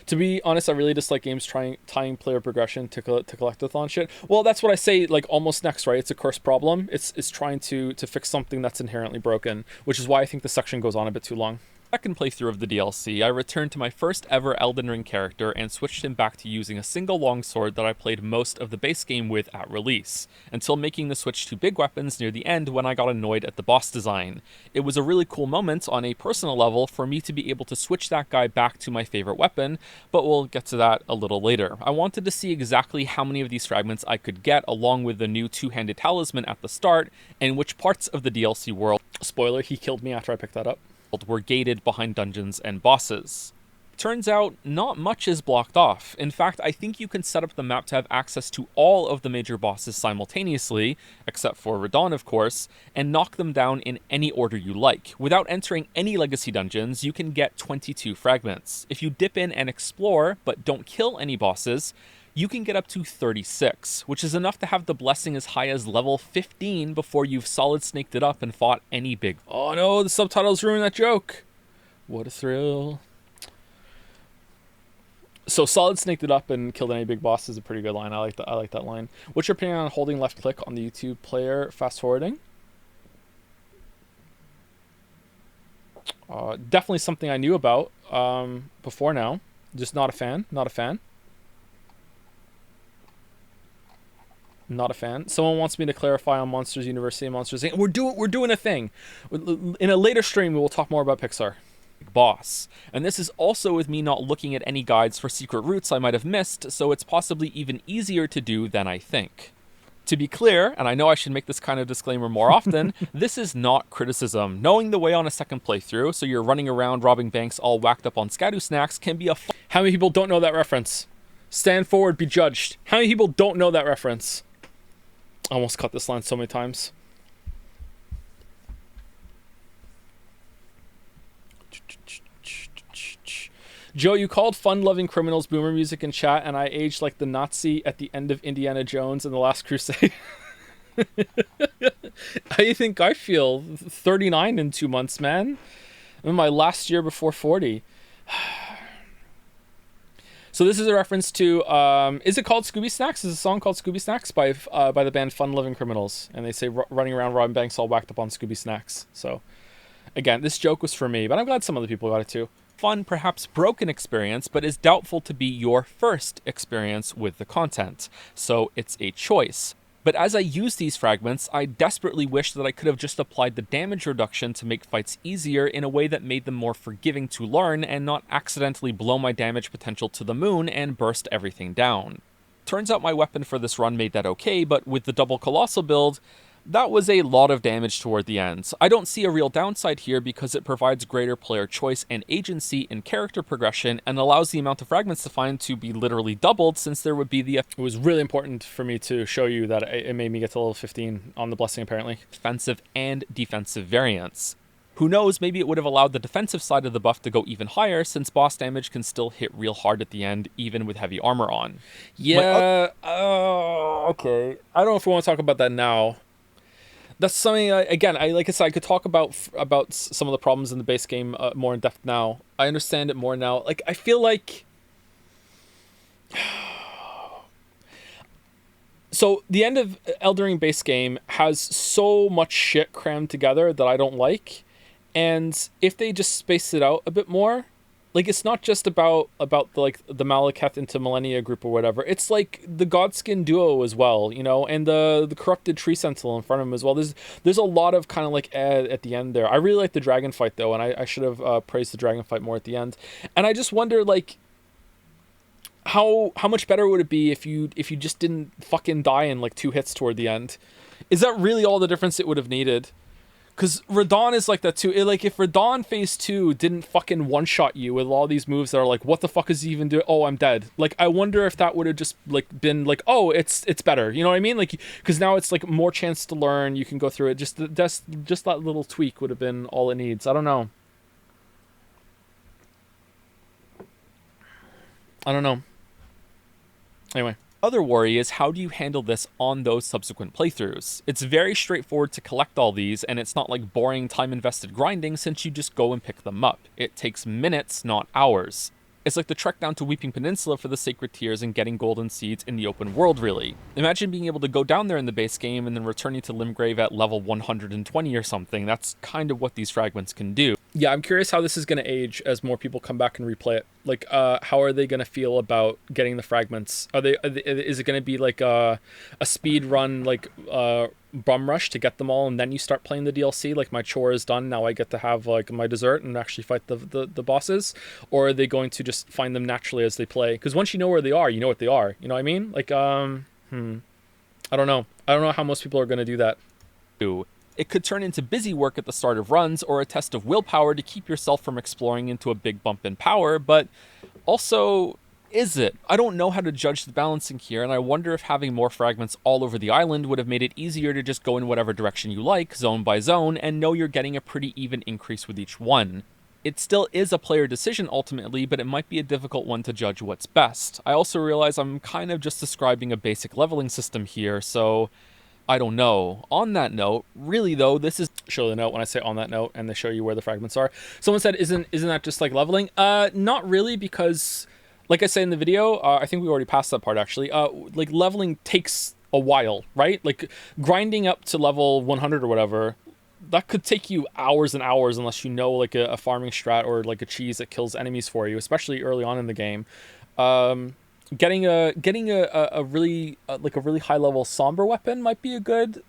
To be honest, I really dislike games tying player progression to collectathon shit. Well, that's what I say, like, almost next, right? It's a curse problem. It's trying to fix something that's inherently broken, which is why I think the section goes on a bit too long. Second playthrough of the DLC, I returned to my first ever Elden Ring character and switched him back to using a single longsword that I played most of the base game with at release, until making the switch to big weapons near the end when I got annoyed at the boss design. It was a really cool moment on a personal level for me to be able to switch that guy back to my favorite weapon, but we'll get to that a little later. I wanted to see exactly how many of these fragments I could get along with the new two-handed talisman at the start, and which parts of the DLC world, spoiler, he killed me after I picked that up, were gated behind dungeons and bosses. Turns out, not much is blocked off. In fact, I think you can set up the map to have access to all of the major bosses simultaneously, except for Radon of course, and knock them down in any order you like. Without entering any legacy dungeons, you can get 22 fragments. If you dip in and explore, but don't kill any bosses, you can get up to 36, which is enough to have the blessing as high as level 15 before you've solid snaked it up and fought any big... Oh no, the subtitles ruined that joke. What a thrill. So solid snaked it up and killed any big boss is a pretty good line. I like that line. What's your opinion on holding left click on the YouTube player fast forwarding? Definitely something I knew about before now. Just not a fan. Not a fan. Not a fan. Someone wants me to clarify on Monsters University and Monsters Inc. We're doing a thing. In a later stream, we will talk more about Pixar. Boss. And this is also with me not looking at any guides for secret routes I might have missed, so it's possibly even easier to do than I think. To be clear, and I know I should make this kind of disclaimer more often, this is not criticism. Knowing the way on a second playthrough, so you're running around robbing banks all whacked up on Scadu snacks, can be a How many people don't know that reference? Stand forward, be judged. How many people don't know that reference? I almost cut this line so many times. Joe, you called fun-loving criminals boomer music in chat, and I aged like the Nazi at the end of Indiana Jones and the Last Crusade. How do you think I feel? 39 in 2 months, man. I'm in my last year before 40. So this is a reference to, is it called Scooby Snacks? Is a song called Scooby Snacks by the band Fun Loving Criminals. And they say running around robbing banks all whacked up on Scooby Snacks. So again, this joke was for me, but I'm glad some other people got it too. Fun, perhaps broken experience, but is doubtful to be your first experience with the content. So it's a choice. But as I use these fragments, I desperately wish that I could have just applied the damage reduction to make fights easier in a way that made them more forgiving to learn and not accidentally blow my damage potential to the moon and burst everything down. Turns out my weapon for this run made that okay, but with the double colossal build, that was a lot of damage toward the end. I don't see a real downside here because it provides greater player choice and agency in character progression and allows the amount of fragments to find to be literally doubled, since there would be the... It was really important for me to show you that it made me get to level 15 on the blessing, apparently. Offensive and defensive variants. Who knows, maybe it would have allowed the defensive side of the buff to go even higher, since boss damage can still hit real hard at the end, even with heavy armor on. Yeah, okay. I don't know if we want to talk about that now. That's something, again, like I said, I could talk about some of the problems in the base game more in depth now. I understand it more now. Like, I feel like... So, the end of Elden Ring base game has so much shit crammed together that I don't like. And if they just space it out a bit more... Like, it's not just about the Malekith into Millennia group or whatever. It's like the Godskin duo as well, you know, and the corrupted tree sentinel in front of him as well. There's a lot of kind of like at the end there. I really like the dragon fight though, and I should have praised the dragon fight more at the end. And I just wonder, like, how much better would it be if you just didn't fucking die in like 2 hits toward the end? Is that really all the difference it would have needed? Because Radahn is like that too. Like, if Radahn Phase 2 didn't fucking one-shot you with all these moves that are like, what the fuck is he even doing? Oh, I'm dead. Like, I wonder if that would have just, like, been like, oh, it's better. You know what I mean? Like, because now it's, like, more chance to learn. You can go through it. Just that little tweak would have been all it needs. I don't know. Anyway. Other worry is, how do you handle this on those subsequent playthroughs? It's very straightforward to collect all these, and it's not like boring time-invested grinding since you just go and pick them up. It takes minutes, not hours. It's like the trek down to Weeping Peninsula for the Sacred Tears and getting golden seeds in the open world, really. Imagine being able to go down there in the base game and then returning to Limgrave at level 120 or something. That's kind of what these fragments can do. Yeah, I'm curious how this is going to age as more people come back and replay it. Like, how are they going to feel about getting the fragments? Is it going to be like a speed run, like bum rush to get them all, and then you start playing the DLC? Like, my chore is done, now I get to have like my dessert and actually fight the bosses? Or are they going to just find them naturally as they play? Because once you know where they are, you know what they are. You know what I mean? Like, I don't know. I don't know how most people are going to do that. It could turn into busy work at the start of runs or a test of willpower to keep yourself from exploring into a big bump in power, but also, is it? I don't know how to judge the balancing here, and I wonder if having more fragments all over the island would have made it easier to just go in whatever direction you like, zone by zone, and know you're getting a pretty even increase with each one. It still is a player decision ultimately, but it might be a difficult one to judge what's best. I also realize I'm kind of just describing a basic leveling system here, so I don't know. On that note, really though, this is... Show the note when I say on that note, and they show you where the fragments are. Someone said, isn't that just like leveling? Not really, because, like I said in the video, I think we already passed that part actually, like leveling takes a while, right? Like grinding up to level 100 or whatever, that could take you hours and hours unless you know like a farming strat or like a cheese that kills enemies for you, especially early on in the game. Getting a really like a really high level somber weapon might be a good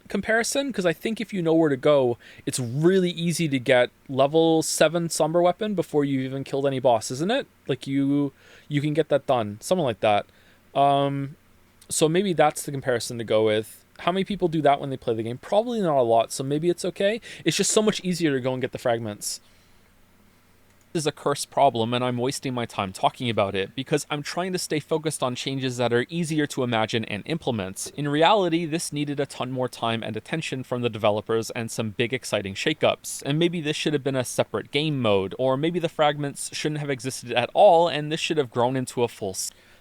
comparison, because I think if you know where to go, it's really easy to get level 7 somber weapon before you've even killed any boss, isn't it? Like you can get that done, something like that. So maybe that's the comparison to go with. How many people do that when they play the game? Probably not a lot, so maybe it's okay. It's just so much easier to go and get the fragments. is a cursed problem, and I'm wasting my time talking about it because I'm trying to stay focused on changes that are easier to imagine and implement. In reality, this needed a ton more time and attention from the developers and some big exciting shakeups. And maybe this should have been a separate game mode, or maybe the fragments shouldn't have existed at all and this should have grown into a full.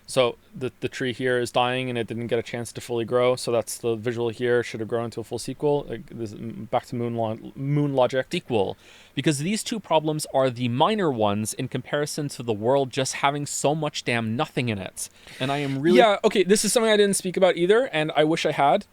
So the tree here is dying and it didn't get a chance to fully grow. So that's the visual here. Should have grown into a full sequel. Like this, back to moon logic. Sequel, because these two problems are the minor ones in comparison to the world just having so much damn nothing in it. And I am really okay. This is something I didn't speak about either, and I wish I had.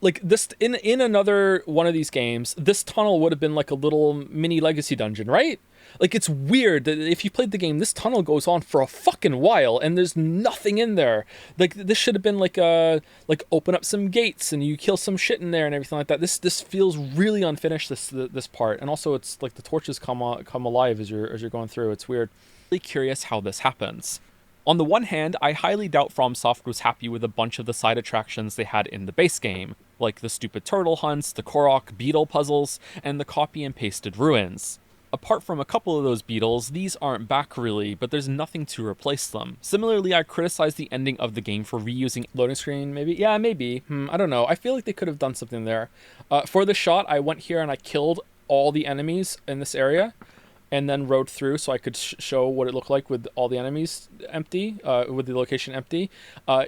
Like this in another one of these games, this tunnel would have been like a little mini legacy dungeon, right? Like, it's weird that if you played the game, this tunnel goes on for a fucking while and there's nothing in there. Like, this should have been like open up some gates and you kill some shit in there and everything like that. This feels really unfinished, this part. And also it's like the torches come alive as you're going through. It's weird. Really curious how this happens. On the one hand, I highly doubt FromSoft was happy with a bunch of the side attractions they had in the base game, like the stupid turtle hunts, the Korok beetle puzzles, and the copy and pasted ruins. Apart from a couple of those beetles, these aren't back really, but there's nothing to replace them. Similarly, I criticize the ending of the game for reusing loading screen, maybe? Yeah, maybe. I don't know. I feel like they could have done something there. For the shot, I went here and I killed all the enemies in this area, and then rode through so I could show what it looked like with all the enemies empty, with the location empty.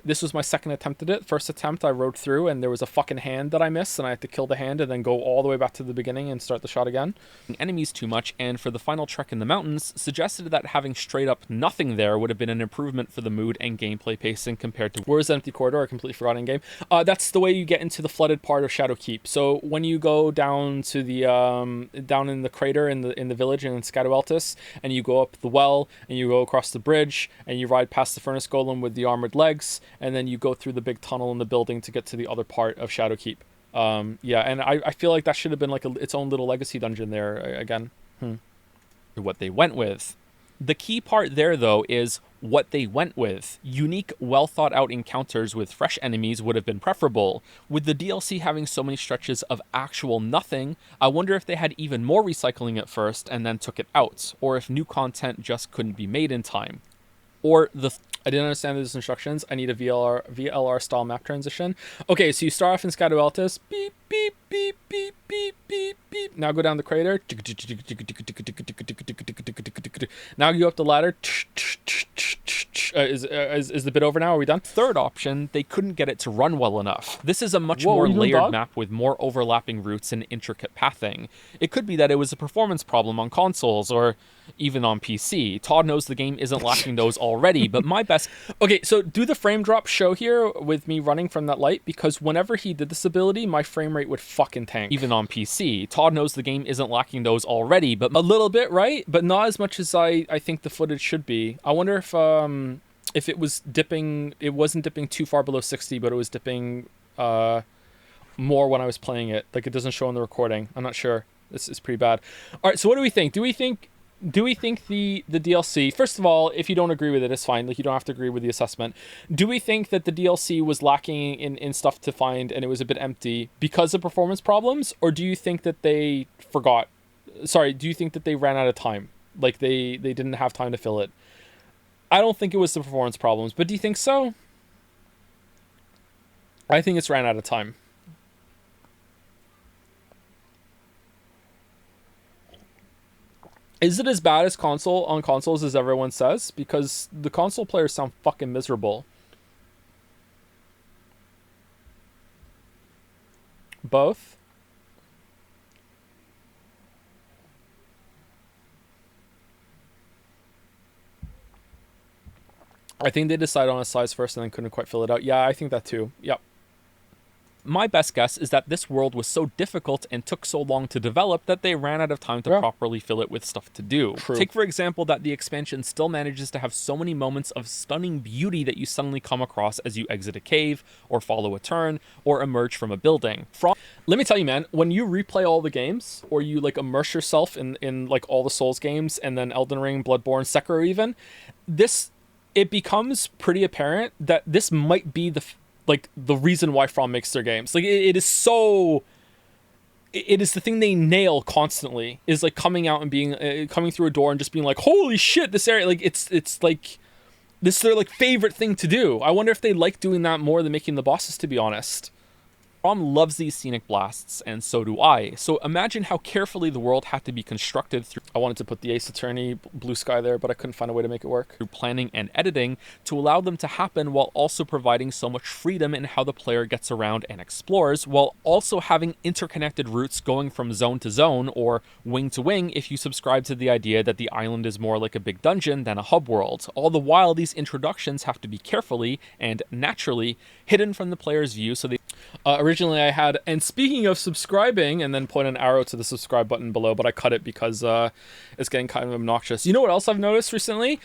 This was my second attempt at it. First attempt, I rode through and there was a fucking hand that I missed and I had to kill the hand and then go all the way back to the beginning and start the shot again. Enemies too much, and for the final trek in the mountains, suggested that having straight up nothing there would have been an improvement for the mood and gameplay pacing compared to Where's the empty corridor? I completely forgot in game. That's the way you get into the flooded part of Shadowkeep. So when you go down to the down in the crater in the village in Scataweltis, and you go up the well and you go across the bridge and you ride past the furnace golem with the armored legs, and then you go through the big tunnel in the building to get to the other part of Shadowkeep. Yeah, and I feel like that should have been like its own little legacy dungeon there again. What they went with. The key part there, though, is what they went with. Unique, well-thought-out encounters with fresh enemies would have been preferable. With the DLC having so many stretches of actual nothing, I wonder if they had even more recycling at first and then took it out, or if new content just couldn't be made in time. Or I didn't understand those instructions. I need a VLR style map transition. Okay, so you start off in Scataweltis. Beep, beep, beep, beep, beep, beep, beep. Now go down the crater. Now you go up the ladder. Is the bit over now? Are we done? Third option, they couldn't get it to run well enough. This is a much more layered map with more overlapping routes and intricate pathing. It could be that it was a performance problem on consoles or even on PC. Todd knows the game isn't lacking those already, but my best... Okay, so do the frame drop show here with me running from that light, because whenever he did this ability, my frame rate would fucking tank. Even on PC. Todd knows the game isn't lacking those already, but... A little bit, right? But not as much as I think the footage should be. I wonder if it was dipping... It wasn't dipping too far below 60, but it was dipping more when I was playing it. Like, it doesn't show in the recording. I'm not sure. This is pretty bad. All right, so what do we think? Do we think the DLC, first of all, if you don't agree with it, it's fine. Like, you don't have to agree with the assessment. Do we think that the DLC was lacking in stuff to find and it was a bit empty because of performance problems? Or do you think that they forgot? Sorry, do you think that they ran out of time? Like, they didn't have time to fill it? I don't think it was the performance problems, but do you think so? I think it's ran out of time. Is it as bad as on consoles as everyone says? Because the console players sound fucking miserable. Both? I think they decided on a size first and then couldn't quite fill it out. Yeah, I think that too. Yep. My best guess is that this world was so difficult and took so long to develop that they ran out of time to properly fill it with stuff to do. True. Take, for example, that the expansion still manages to have so many moments of stunning beauty that you suddenly come across as you exit a cave, or follow a turn, or emerge from a building. Let me tell you, man, when you replay all the games, or you like immerse yourself in like all the Souls games, and then Elden Ring, Bloodborne, Sekiro even, it becomes pretty apparent that this might be the reason why From makes their games. Like, it is so it is the thing they nail constantly, is like coming out and being coming through a door and just being like, holy shit, this area, like it's like this is their like favorite thing to do. I wonder if they like doing that more than making the bosses, to be honest. Rom loves these scenic blasts, and so do I. So imagine how carefully the world had to be constructed through... I wanted to put the Ace Attorney blue sky there, but I couldn't find a way to make it work. Through planning and editing to allow them to happen while also providing so much freedom in how the player gets around and explores, while also having interconnected routes going from zone to zone or wing to wing if you subscribe to the idea that the island is more like a big dungeon than a hub world. All the while, these introductions have to be carefully and naturally hidden from the player's view so they... originally I had, and speaking of subscribing, and then point an arrow to the subscribe button below, but I cut it because it's getting kind of obnoxious. You know what else I've noticed recently?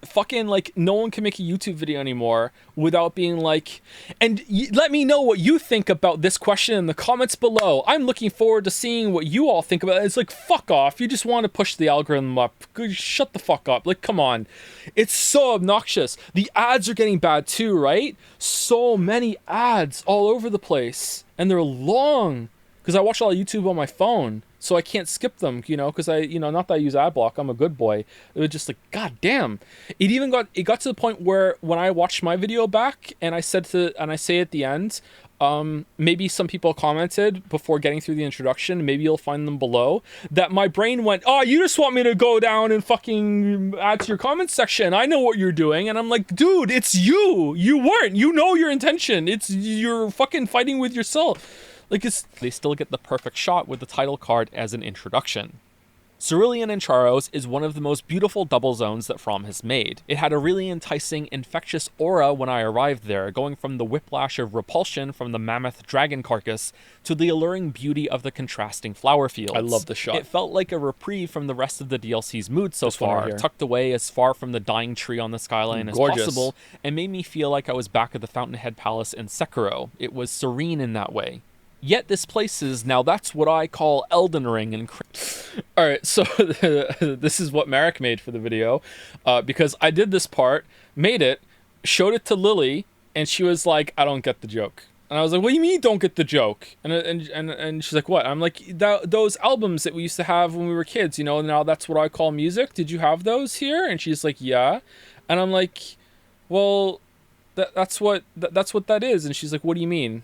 Fucking like no one can make a YouTube video anymore without being like, and let me know what you think about this question in the comments below. I'm looking forward to seeing what you all think about it. It's like, fuck off. You just want to push the algorithm up. Shut the fuck up. Like, come on. It's so obnoxious. The ads are getting bad too, right? So many ads all over the place, and they're long because I watch a lot of YouTube on my phone. So I can't skip them, you know, because not that I use AdBlock, I'm a good boy. It was just like, god damn. It got to the point where when I watched my video back and I say at the end, maybe some people commented before getting through the introduction, maybe you'll find them below, that my brain went, oh, you just want me to go down and fucking add to your comments section. I know what you're doing. And I'm like, dude, it's you. You weren't. You know your intention. You're fucking fighting with yourself. Like, they still get the perfect shot with the title card as an introduction. Cerulean and Charos is one of the most beautiful double zones that From has made. It had a really enticing, infectious aura when I arrived there, going from the whiplash of repulsion from the mammoth dragon carcass to the alluring beauty of the contrasting flower fields. I love the shot. It felt like a reprieve from the rest of the DLC's mood so far, tucked away as far from the dying tree on the skyline as possible, and made me feel like I was back at the Fountainhead Palace in Sekiro. It was serene in that way. Yet this place is, now that's what I call Elden Ring and... Alright, so this is what Marek made for the video, because I did this part, made it, showed it to Lily, and she was like, I don't get the joke. And I was like, what do you mean you don't get the joke? And she's like, what? I'm like, those albums that we used to have when we were kids, you know, now that's what I call music. Did you have those here? And she's like, yeah. And I'm like, well, that's what that is. And she's like, what do you mean?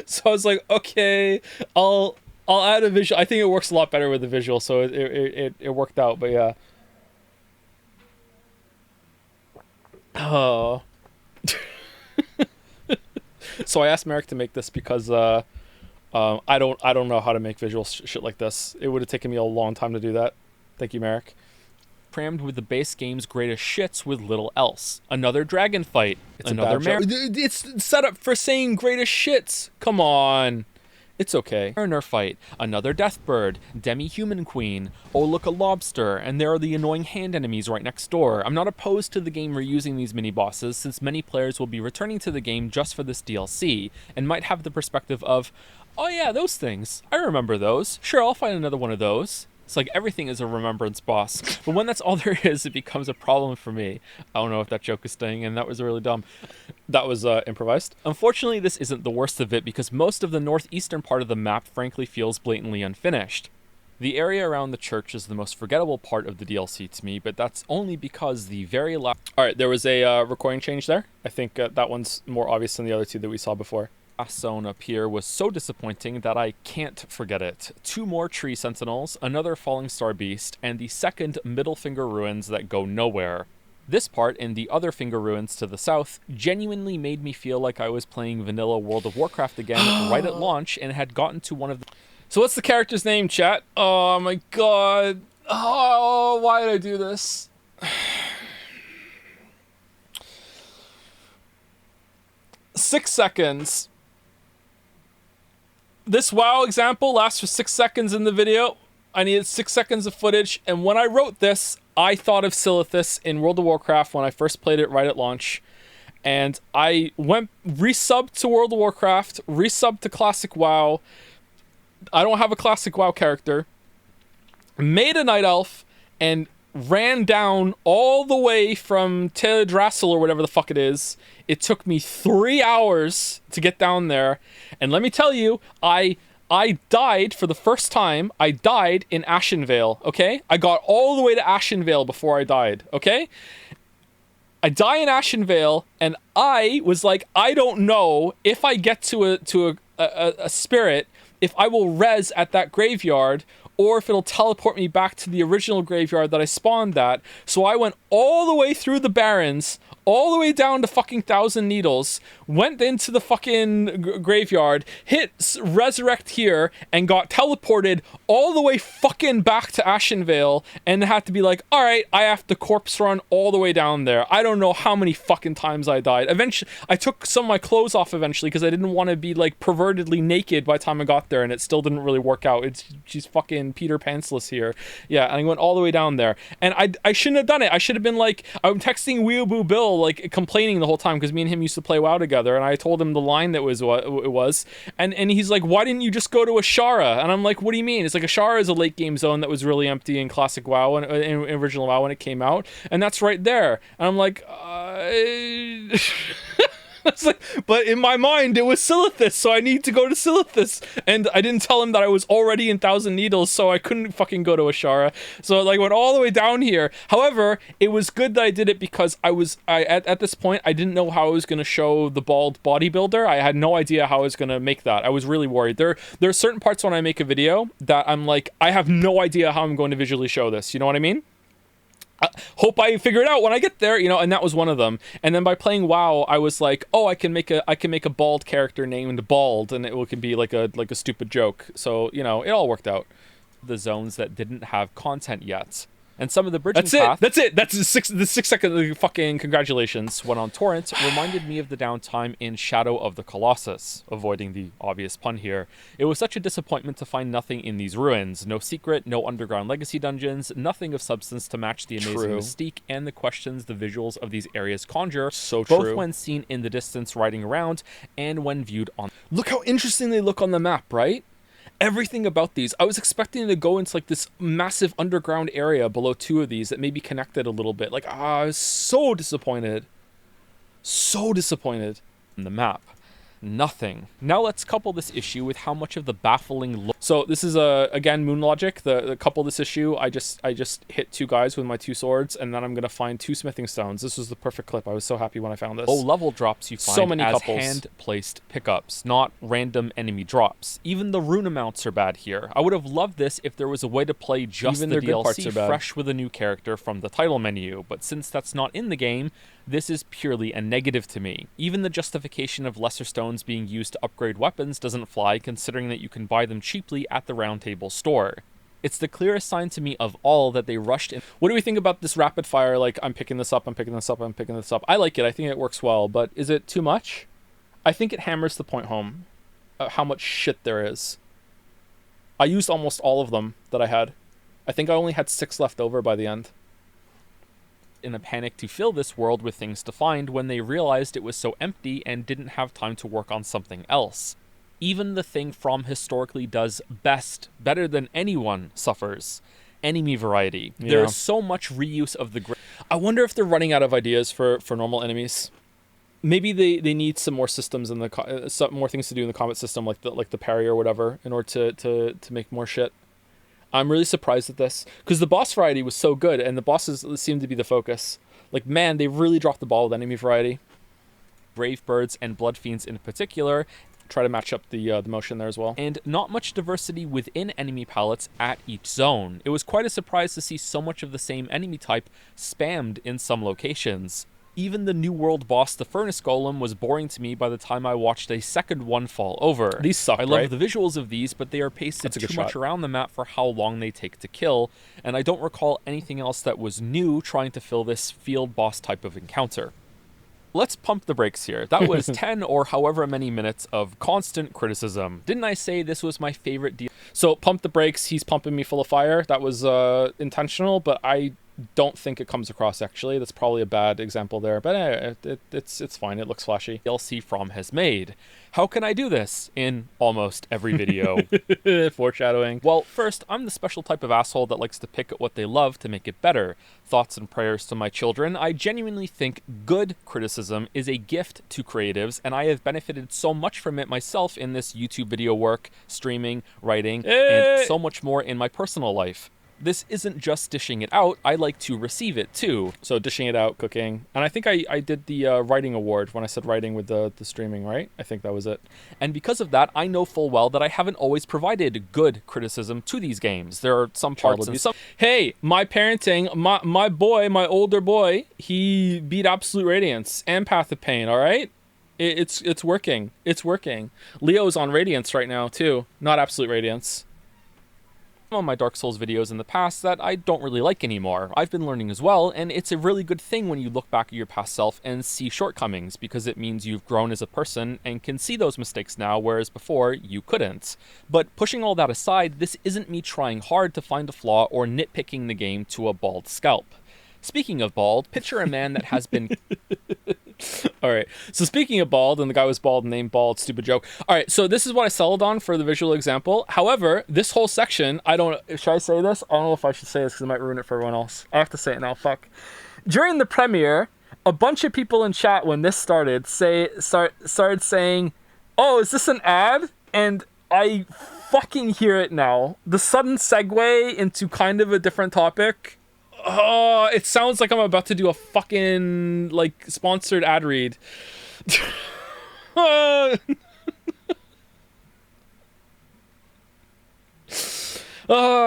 So I was like, okay, I'll add a visual. I think it works a lot better with the visual, so it worked out. But yeah. Oh. So I asked Marek to make this because I don't know how to make visual shit like this. It would have taken me a long time to do that. Thank you, Marek. Crammed with the base game's greatest shits with little else. Another dragon fight. It's another It's set up for saying greatest shits. Come on. It's okay. Mariner fight. Another deathbird. Demi-human queen. Oh, look, a lobster. And there are the annoying hand enemies right next door. I'm not opposed to the game reusing these mini-bosses, since many players will be returning to the game just for this DLC, and might have the perspective of, oh yeah, those things. I remember those. Sure, I'll find another one of those. It's like everything is a remembrance boss. But when that's all there is, it becomes a problem for me. I don't know if that joke is staying, and that was really dumb. That was improvised. Unfortunately, this isn't the worst of it, because most of the northeastern part of the map frankly feels blatantly unfinished. The area around the church is the most forgettable part of the DLC to me, but that's only because the very last... Alright, there was a recording change there. I think that one's more obvious than the other two that we saw before. Last zone up here was so disappointing that I can't forget it. 2 more tree sentinels, another falling star beast, and the second middle finger ruins that go nowhere. This part, and the other finger ruins to the south, genuinely made me feel like I was playing vanilla World of Warcraft again right at launch and had gotten to one of the... So what's the character's name, chat? Oh my god. Oh, why did I do this? 6 seconds. This WoW example lasts for 6 seconds in the video. I needed 6 seconds of footage, and when I wrote this, I thought of Silithus in World of Warcraft when I first played it right at launch. And I went resubbed to World of Warcraft, resubbed to Classic WoW. I don't have a Classic WoW character. Made a Night Elf, and ran down all the way from Teldrassil or whatever the fuck it is. It took me 3 hours to get down there. And let me tell you, I died for the first time. I died in Ashenvale, okay? I got all the way to Ashenvale before I died, okay? I die in Ashenvale, and I was like, I don't know if I get to a spirit, if I will res at that graveyard, or if it'll teleport me back to the original graveyard that I spawned at. So I went all the way through the Barrens, all the way down to fucking Thousand Needles, went into the fucking graveyard, hit resurrect here, and got teleported all the way fucking back to Ashenvale, and had to be like, alright, I have to corpse run all the way down there. I don't know how many fucking times I died. Eventually, I took some of my clothes off eventually, because I didn't want to be, like, pervertedly naked by the time I got there, and it still didn't really work out. She's fucking Peter Pantsless here. Yeah, and I went all the way down there. And I shouldn't have done it. I should have been like, I'm texting Weeaboo Bill, like, complaining the whole time, because me and him used to play WoW together, and I told him the line that was what it was, and he's like, why didn't you just go to Ashara? And I'm like, what do you mean? It's like, Ashara is a late game zone that was really empty in classic WoW and in original WoW when it came out, and that's right there. And I'm like, It's like, but in my mind, it was Silithus, so I need to go to Silithus. And I didn't tell him that I was already in Thousand Needles, so I couldn't fucking go to Ashara. So I went all the way down here. However, it was good that I did it because at this point, I didn't know how I was going to show the bald bodybuilder. I had no idea how I was going to make that. I was really worried. There are certain parts when I make a video that I'm like, I have no idea how I'm going to visually show this. You know what I mean? Hope I figure it out when I get there, and that was one of them. And then by playing WoW, I was like, oh, I can make a bald character named Bald, and it can be like a stupid joke. So, it all worked out. The zones that didn't have content yet. And some of the bridging path... That's it. That's the 6 second fucking congratulations went on torrent reminded me of the downtime in Shadow of the Colossus, avoiding the obvious pun here. It was such a disappointment to find nothing in these ruins. No secret, no underground legacy dungeons, nothing of substance to match the amazing mystique and the questions the visuals of these areas conjure, both when seen in the distance riding around and when viewed on... Look how interesting they look on the map, right? Everything about these. I was expecting to go into like this massive underground area below 2 of these that may be connected a little bit. Like, I was so disappointed. So disappointed in the map. Nothing. Now let's couple this issue with how much of the baffling look. So this is again moon logic. The couple this issue, I just hit 2 guys with my 2 swords, and then I'm gonna find 2 smithing stones. This was the perfect clip. I was so happy when I found this. Oh, level drops you find so many as hand-placed pickups, not random enemy drops. Even the rune amounts are bad here. I would have loved this if there was a way to play just the DLC fresh with a new character from the title menu, but since that's not in the game, this is purely a negative to me. Even the justification of lesser stones being used to upgrade weapons doesn't fly, considering that you can buy them cheaply at the Round Table store. It's the clearest sign to me of all that they rushed in. What do we think about this rapid fire, like, I'm picking this up, I'm picking this up, I'm picking this up? I like it. I think it works well, but is it too much? I think it hammers the point home how much shit there is. I used almost all of them that I had. I think I only had 6 left over by the end. In a panic to fill this world with things to find when they realized it was so empty and didn't have time to work on something else. Even the thing From historically does best, better than anyone, suffers. Enemy variety. Yeah. There's so much reuse of the... I wonder if they're running out of ideas for normal enemies. Maybe they need some more systems in the... some more things to do in the combat system, like the parry or whatever, in order to make more shit. I'm really surprised at this, because the boss variety was so good, and the bosses seem to be the focus. Like, man, they really dropped the ball with enemy variety. Brave Birds and Blood Fiends in particular, try to match up the motion there as well. And not much diversity within enemy palettes at each zone. It was quite a surprise to see so much of the same enemy type spammed in some locations. Even the New World boss, the Furnace Golem, was boring to me by the time I watched a second one fall over. These suck, I love the visuals of these, but they are pasted too much around the map for how long they take to kill, and I don't recall anything else that was new trying to fill this field boss type of encounter. Let's pump the brakes here. That was 10 or however many minutes of constant criticism. Didn't I say this was my favorite deal? So pump the brakes, he's pumping me full of fire. That was intentional, but I don't think it comes across, actually. That's probably a bad example there, but it's fine. It looks flashy. DLC From has made. How can I do this in almost every video? Foreshadowing. Well, first, I'm the special type of asshole that likes to pick at what they love to make it better. Thoughts and prayers to my children. I genuinely think good criticism is a gift to creatives, and I have benefited so much from it myself in this YouTube video work, streaming, writing, and so much more in my personal life. This isn't just dishing it out, I like to receive it too. So dishing it out, cooking. And I think I did the writing award when I said writing with the streaming, right? I think that was it. And because of that, I know full well that I haven't always provided good criticism to these games. There are some parts and some... Hey, my parenting, my boy, my older boy, he beat Absolute Radiance and Path of Pain, all right? It's working. It's working. Leo's on Radiance right now too, not Absolute Radiance. On my Dark Souls videos in the past that I don't really like anymore. I've been learning as well, and it's a really good thing when you look back at your past self and see shortcomings, because it means you've grown as a person and can see those mistakes now, whereas before you couldn't. But pushing all that aside, this isn't me trying hard to find a flaw or nitpicking the game to a bald scalp. Speaking of bald, picture a man that has been... All right. So speaking of bald, and the guy was bald, named Bald, stupid joke. All right. So this is what I settled on for the visual example. However, this whole section, should I say this? I don't know if I should say this because it might ruin it for everyone else. I have to say it now. Fuck. During the premiere, a bunch of people in chat when this started started saying, "Oh, is this an ad?" And I fucking hear it now. The sudden segue into kind of a different topic. Oh, it sounds like I'm about to do a fucking, like, sponsored ad read. Oh,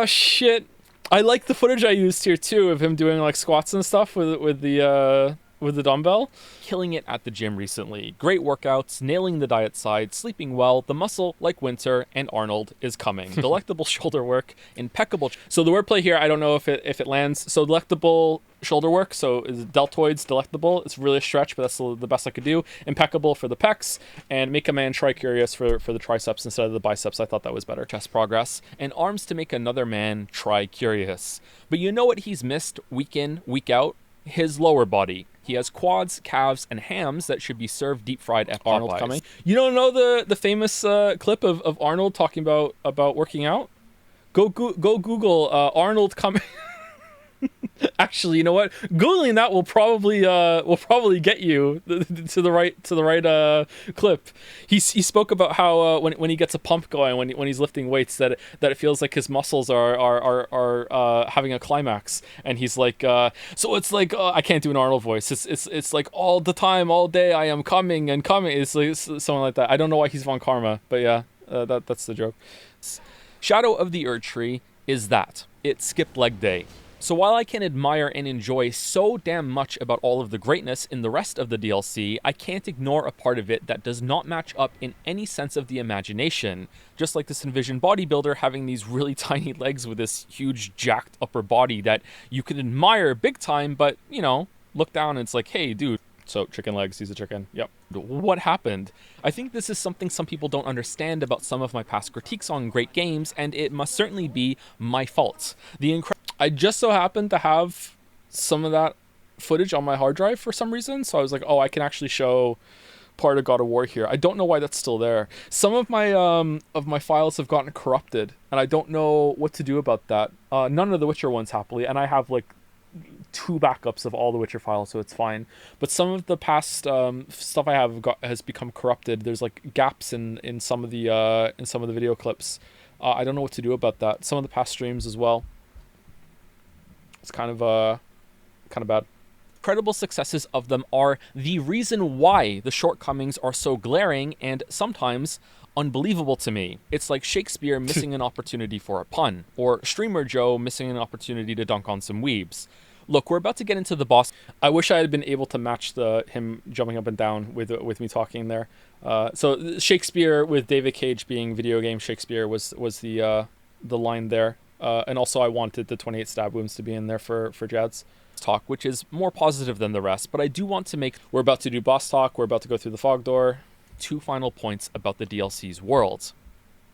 shit. I like the footage I used here, too, of him doing, like, squats and stuff with the dumbbell. Killing it at the gym recently. Great workouts, nailing the diet side, sleeping well, the muscle like Winter, and Arnold is coming. Delectable shoulder work, impeccable... So the wordplay here, I don't know if it lands. So delectable shoulder work, so is deltoids delectable. It's really a stretch, but that's the best I could do. Impeccable for the pecs, and make a man tri-curious for the triceps instead of the biceps. I thought that was better. Chest progress, and arms to make another man tri-curious. But you know what he's missed week in, week out? His lower body. He has quads, calves, and hams that should be served deep-fried at Arnold Popeyes. Coming. You don't know the famous clip of Arnold talking about working out? Go Google Arnold coming. Actually, you know what? Googling that will probably get you to the right clip. He spoke about how when he gets a pump going, when he's lifting weights, that it feels like his muscles are having a climax, and he's like, so it's like I can't do an Arnold voice. It's like all the time, all day I am coming and coming. It's like something like that. I don't know why he's Von Karma, but yeah, that's the joke. Shadow of the Erdtree is that. It skipped leg day. So while I can admire and enjoy so damn much about all of the greatness in the rest of the DLC, I can't ignore a part of it that does not match up in any sense of the imagination. Just like this envisioned bodybuilder having these really tiny legs with this huge jacked upper body that you can admire big time, but, you know, look down and it's like, hey, dude. So chicken legs, he's a chicken. Yep. What happened? I think this is something some people don't understand about some of my past critiques on great games, and it must certainly be my fault. I just so happened to have some of that footage on my hard drive for some reason, so I was like, oh, I can actually show part of God of War here. I don't know why that's still there. Some of my files have gotten corrupted, and I don't know what to do about that. None of the Witcher ones, happily, and I have like 2 backups of all the Witcher files, so it's fine. But some of the past stuff I have has become corrupted. There's like gaps in some of the video clips. I don't know what to do about that. Some of the past streams as well. It's kind of bad. Incredible successes of them are the reason why the shortcomings are so glaring and sometimes unbelievable to me. It's like Shakespeare missing an opportunity for a pun, or Streamer Joe missing an opportunity to dunk on some weebs. Look, we're about to get into the boss. I wish I had been able to match him jumping up and down with me talking there. So Shakespeare with David Cage being video game Shakespeare was the line there. And also I wanted the 28 stab wounds to be in there for Jad's talk, which is more positive than the rest, but I do want to make... We're about to do boss talk. We're about to go through the fog door. 2 final points about the DLC's world.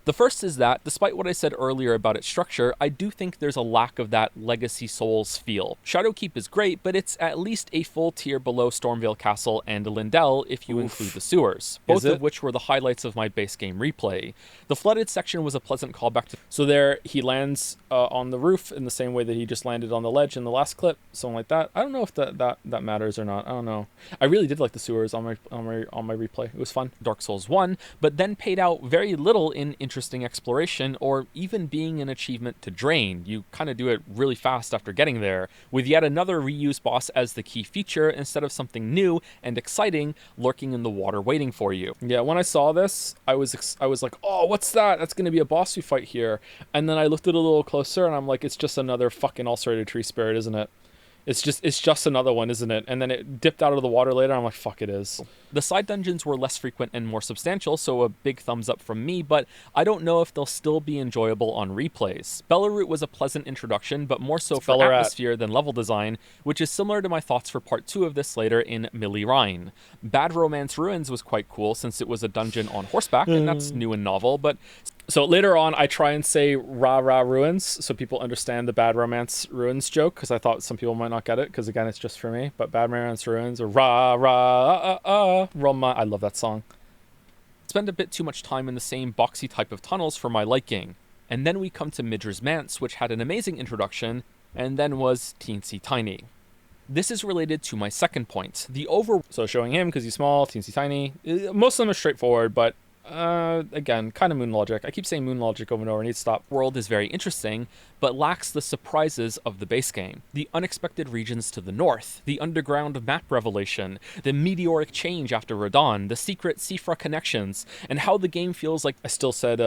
The first is that, despite what I said earlier about its structure, I do think there's a lack of that Legacy Souls feel. Shadowkeep is great, but it's at least a full tier below Stormvale Castle and Lindell if you include the sewers, both of which were the highlights of my base game replay. The flooded section was a pleasant callback to... So there, he lands on the roof in the same way that he just landed on the ledge in the last clip, something like that. I don't know if that matters or not. I don't know. I really did like the sewers on my replay. It was fun. Dark Souls 1, but then paid out very little in interesting exploration or even being an achievement to drain. You kind of do it really fast after getting there, with yet another reused boss as the key feature instead of something new and exciting lurking in the water waiting for you. Yeah, when I saw this, I was like, oh, what's that? That's going to be a boss we fight here. And then I looked at it a little closer and I'm like, it's just another fucking ulcerated tree spirit, isn't it? It's just another one, isn't it? And then it dipped out of the water later. I'm like, fuck, it is. The side dungeons were less frequent and more substantial, so a big thumbs up from me, but I don't know if they'll still be enjoyable on replays. Belarus was a pleasant introduction, but more so for atmosphere than level design, which is similar to my thoughts for part 2 of this later in Millie Rhine. Bad Romance Ruins was quite cool since it was a dungeon on horseback, and that's new and novel, but... So later on, I try and say rah rah ruins so people understand the Bad Romance Ruins joke, because I thought some people might not get it, because again, it's just for me. But Bad Romance Ruins or rah rah Roma. I love that song. Spend a bit too much time in the same boxy type of tunnels for my liking. And then we come to Midra's Manse, which had an amazing introduction, and then was teensy tiny. This is related to my second point. So showing him because he's small, teensy tiny. Most of them are straightforward, but again, kind of moon logic. I keep saying moon logic over and over. I need to stop. World is very interesting, but lacks the surprises of the base game. The unexpected regions to the north, the underground map revelation, the meteoric change after Radon, the secret Sifra connections, and how the game feels like... I still said,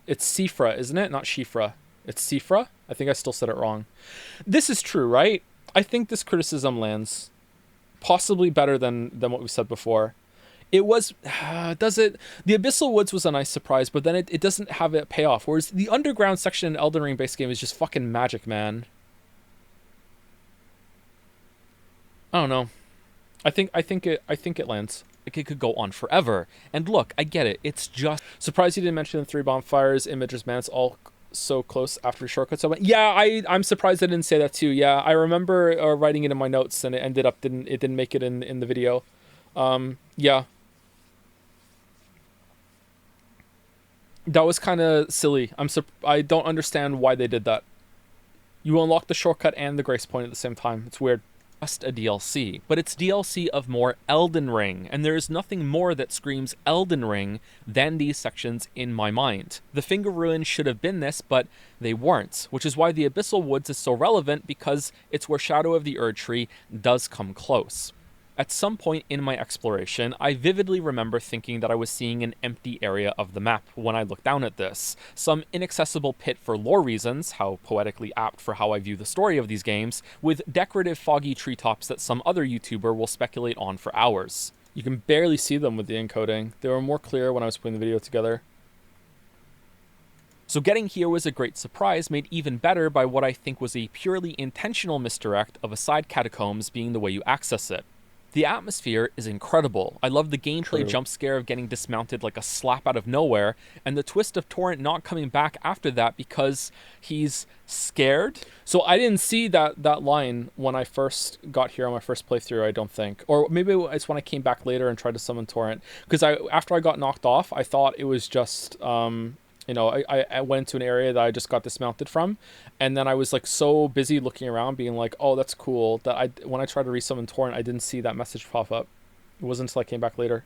it's Sifra, isn't it? Not Shifra. It's Sifra? I think I still said it wrong. This is true, right? I think this criticism lands possibly better than what we said before. It was, does it? The Abyssal Woods was a nice surprise, but then it doesn't have a payoff. Whereas the underground section in Elden Ring base game is just fucking magic, man. I don't know. I think it lands. Like, it could go on forever. And look, I get it. It's just surprised you didn't mention the 3 bonfires, Imager's Manse, all so close after shortcuts. I went, yeah, I'm surprised I didn't say that too. Yeah, I remember writing it in my notes, and it didn't make it in the video. Yeah. That was kind of silly. I don't understand why they did that. You unlock the shortcut and the grace point at the same time. It's weird. Just a DLC, but it's DLC of more Elden Ring, and there is nothing more that screams Elden Ring than these sections in my mind. The Finger Ruins should have been this, but they weren't, which is why the Abyssal Woods is so relevant, because it's where Shadow of the Erdtree does come close. At some point in my exploration, I vividly remember thinking that I was seeing an empty area of the map when I looked down at this. Some inaccessible pit for lore reasons, how poetically apt for how I view the story of these games, with decorative foggy treetops that some other YouTuber will speculate on for hours. You can barely see them with the encoding. They were more clear when I was putting the video together. So getting here was a great surprise, made even better by what I think was a purely intentional misdirect of a side catacombs being the way you access it. The atmosphere is incredible. I love the gameplay jump scare of getting dismounted like a slap out of nowhere, and the twist of Torrent not coming back after that because he's scared. So I didn't see that line when I first got here on my first playthrough, I don't think. Or maybe it's when I came back later and tried to summon Torrent. Because after I got knocked off, I thought it was just... I went to an area that I just got dismounted from, and then I was like so busy looking around being like, oh, that's cool, that when I tried to resummon Torrent, I didn't see that message pop up. It wasn't until I came back later.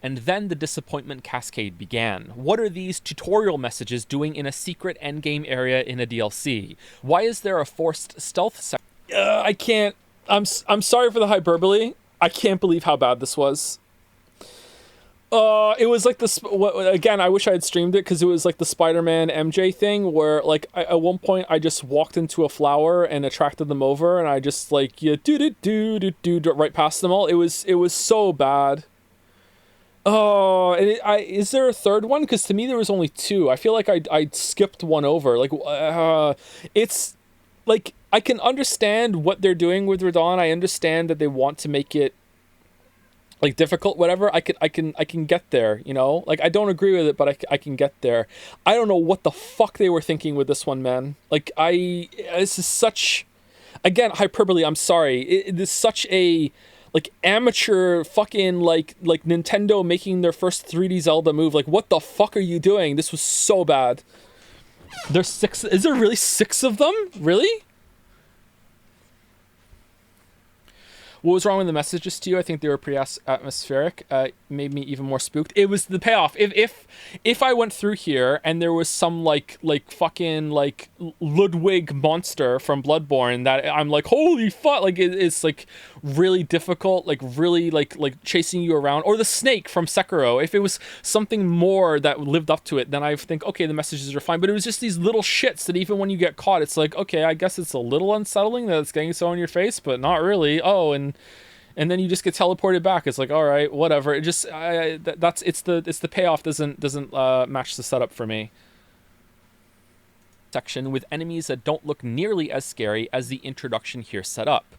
And then the disappointment cascade began. What are these tutorial messages doing in a secret endgame area in a DLC? Why is there a forced stealth section? I can't... I'm sorry for the hyperbole. I can't believe how bad this was. It was like this, again, I wish I had streamed it, because it was like the Spider-Man MJ thing where, like, at one point I just walked into a flower and attracted them over, and I just, like, do right past them all. It was so bad. Oh, and is there a third one? Because to me there was only 2. I feel like I skipped one over. Like, it's, like, I can understand what they're doing with Radon. I understand that they want to make it like difficult, whatever, I can get there, you know? Like, I don't agree with it, but I can get there. I don't know what the fuck they were thinking with this one, man. Like, this is such, again, hyperbole, I'm sorry. This is such a, like, amateur fucking, like Nintendo making their first 3D Zelda move. Like, what the fuck are you doing? This was so bad. There's 6, is there really 6 of them? Really? What was wrong with the messages to you? I think they were pretty atmospheric. Made me even more spooked. It was the payoff. If I went through here and there was some like fucking like Ludwig monster from Bloodborne that I'm like, holy fuck, like it's like really difficult, like really like chasing you around, or the snake from Sekiro. If it was something more that lived up to it, then I think, okay, the messages are fine. But it was just these little shits that even when you get caught, it's like, okay, I guess it's a little unsettling that it's getting so in your face, but not really. Oh, and then you just get teleported back. It's like, all right, whatever. It just it's the payoff doesn't match the setup for me. Section with enemies that don't look nearly as scary as the introduction here set up.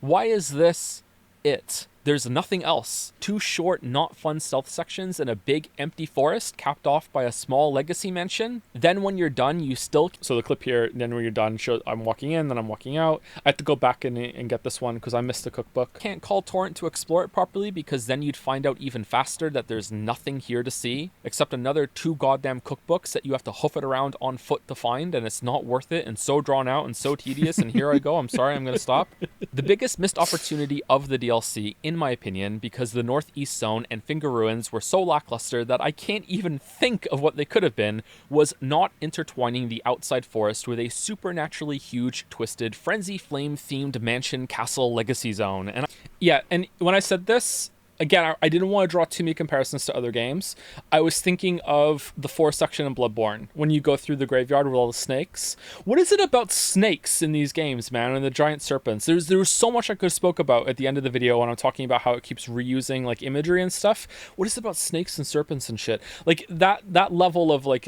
Why is this it? There's nothing else. 2 short, not fun stealth sections and a big empty forest capped off by a small legacy mansion. Then when you're done, you still... So the clip here, then when you're done, shows I'm walking in, then I'm walking out. I have to go back and get this one because I missed the cookbook. Can't call Torrent to explore it properly because then you'd find out even faster that there's nothing here to see except another 2 goddamn cookbooks that you have to hoof it around on foot to find, and it's not worth it and so drawn out and so tedious, and here I go. I'm sorry, I'm going to stop. The biggest missed opportunity of the DLC, in my opinion, because the Northeast Zone and Finger Ruins were so lackluster that I can't even think of what they could have been, was not intertwining the outside forest with a supernaturally huge, twisted, Frenzy Flame themed mansion castle legacy zone. And yeah, and when I said this, again, I didn't want to draw too many comparisons to other games. I was thinking of the forest section in Bloodborne, when you go through the graveyard with all the snakes. What is it about snakes in these games, man, and the giant serpents? There was so much I could have spoke about at the end of the video when I'm talking about how it keeps reusing, like, imagery and stuff. What is it about snakes and serpents and shit? Like, that level of, like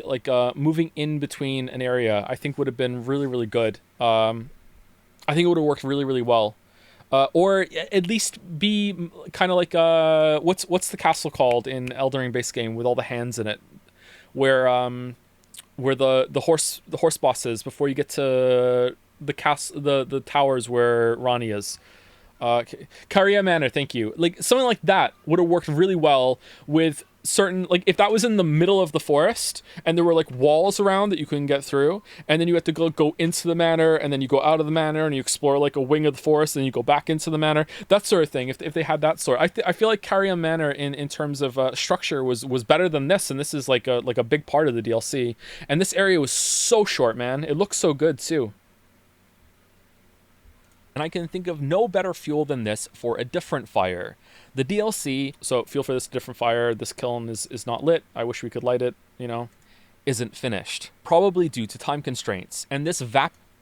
moving in between an area, I think would have been really, really good. I think it would have worked really, really well. Or at least be kind of like what's the castle called in Elden Ring base game with all the hands in it, where the horse boss is before you get to the towers where Ronnie is. Caria Manor, thank you. Like something like that would have worked really well with certain, like if that was in the middle of the forest and there were like walls around that you couldn't get through, and then you had to go into the manor, and then you go out of the manor and you explore like a wing of the forest, and you go back into the manor, that sort of thing. If they had that sort, I feel like Caria Manor in terms of structure was better than this, and this is like a big part of the DLC. And this area was so short, man. It looks so good too. And I can think of no better fuel than this for a different fire. The DLC, so fuel for this different fire, this kiln is not lit. I wish we could light it, you know, isn't finished. Probably due to time constraints. And this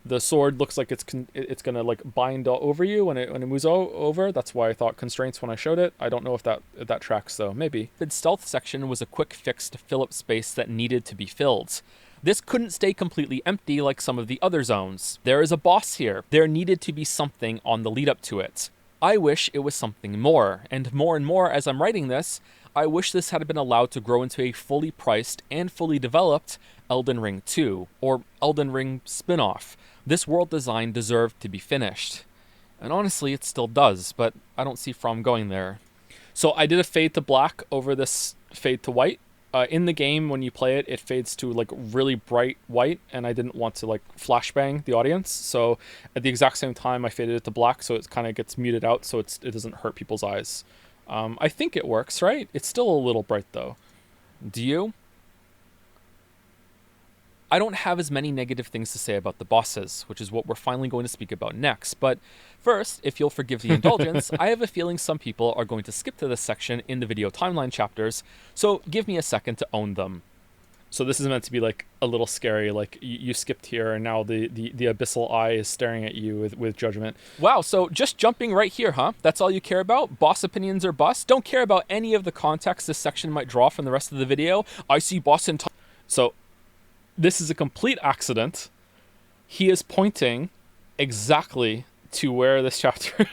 the sword looks like it's gonna like bind over you when it moves over. That's why I thought constraints when I showed it. I don't know if that tracks though, maybe. The stealth section was a quick fix to fill up space that needed to be filled. This couldn't stay completely empty like some of the other zones. There is a boss here. There needed to be something on the lead up to it. I wish it was something more, and more as I'm writing this, I wish this had been allowed to grow into a fully priced and fully developed Elden Ring 2, or Elden Ring spin-off. This world design deserved to be finished. And honestly, it still does, but I don't see From going there. So I did a fade to black over this fade to white. In the game, when you play it, it fades to like really bright white, and I didn't want to like flashbang the audience. So at the exact same time, I faded it to black, so it kind of gets muted out, so it doesn't hurt people's eyes. I think it works, right? It's still a little bright though. Do you? I don't have as many negative things to say about the bosses, which is what we're finally going to speak about next. But first, if you'll forgive the indulgence, I have a feeling some people are going to skip to this section in the video timeline chapters, so give me a second to own them. So this is meant to be like a little scary, like you skipped here and now the abyssal eye is staring at you with judgment. Wow, so just jumping right here, huh? That's all you care about? Boss opinions or bust? Don't care about any of the context this section might draw from the rest of the video? I see boss in So this is a complete accident. He is pointing exactly to where this chapter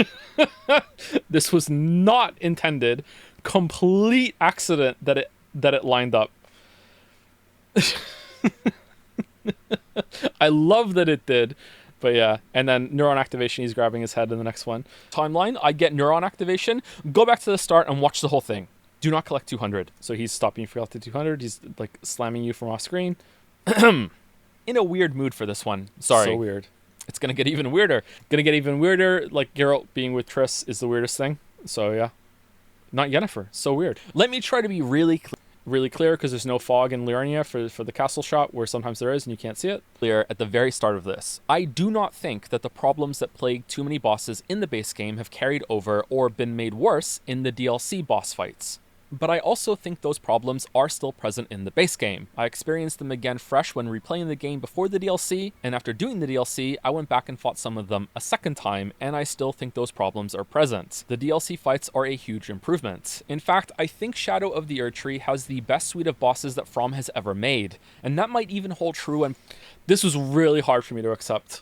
This was not intended. Complete accident that it lined up. I love that it did. But yeah, and then neuron activation, he's grabbing his head in the next one. Timeline, I get neuron activation, go back to the start and watch the whole thing. Do not collect 200. So he's stopping you from collecting 200. He's like slamming you from off screen. In a weird mood for this one. Sorry. So weird. It's going to get even weirder. Like Geralt being with Triss is the weirdest thing. So yeah. Not Yennefer. So weird. Let me try to be really clear, because there's no fog in Liurnia for the castle shot, where sometimes there is and you can't see it. Clear at the very start of this. I do not think that the problems that plague too many bosses in the base game have carried over or been made worse in the DLC boss fights. But I also think those problems are still present in the base game. I experienced them again fresh when replaying the game before the DLC, and after doing the DLC, I went back and fought some of them a second time, and I still think those problems are present. The DLC fights are a huge improvement. In fact, I think Shadow of the Erdtree has the best suite of bosses that From has ever made, and that might even hold true when... This was really hard for me to accept.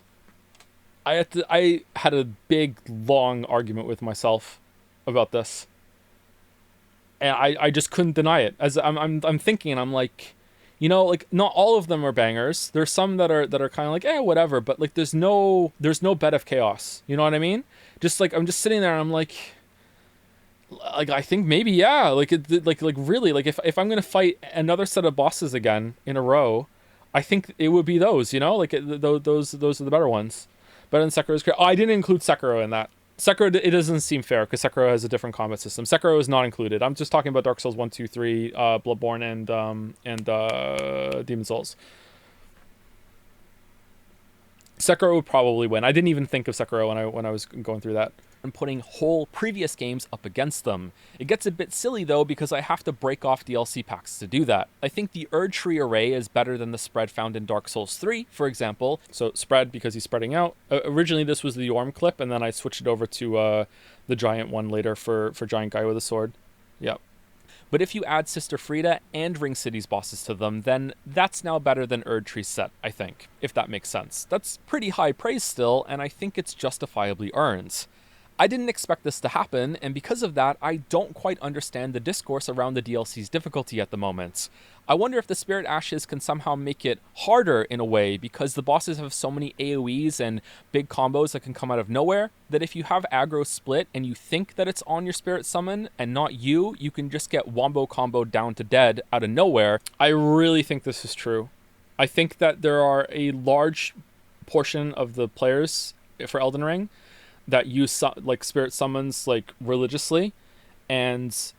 I had a big, long argument with myself about this. And I just couldn't deny it. As I'm thinking, and I'm like, you know, like, not all of them are bangers. There's some that are kind of like, whatever. But like, there's no bed of chaos. You know what I mean? Just like, I'm just sitting there and I'm like I think maybe, yeah. Like really, like if I'm gonna fight another set of bosses again in a row, I think it would be those. You know, like those are the better ones. Better than Sekiro's. Oh, I didn't include Sekiro in that. Sekiro, it doesn't seem fair because Sekiro has a different combat system. Sekiro is not included. I'm just talking about Dark Souls 1, 2, 3, Bloodborne, and Demon Souls. Sekiro would probably win. I didn't even think of Sekiro when I was going through that. And putting whole previous games up against them. It gets a bit silly though, because I have to break off DLC packs to do that. I think the Erdtree array is better than the spread found in Dark Souls 3, for example. So spread because he's spreading out. Originally this was the Orm clip, and then I switched it over to the giant one later for giant guy with a sword. Yep. But if you add Sister Frieda and Ring City's bosses to them, then that's now better than Erdtree's set, I think, if that makes sense. That's pretty high praise still, and I think it's justifiably earned. I didn't expect this to happen, and because of that, I don't quite understand the discourse around the DLC's difficulty at the moment. I wonder if the Spirit Ashes can somehow make it harder in a way, because the bosses have so many AoEs and big combos that can come out of nowhere, that if you have aggro split and you think that it's on your Spirit Summon and not you, you can just get wombo combo down to dead out of nowhere. I really think this is true. I think that there are a large portion of the players for Elden Ring that use like spirit summons like religiously, and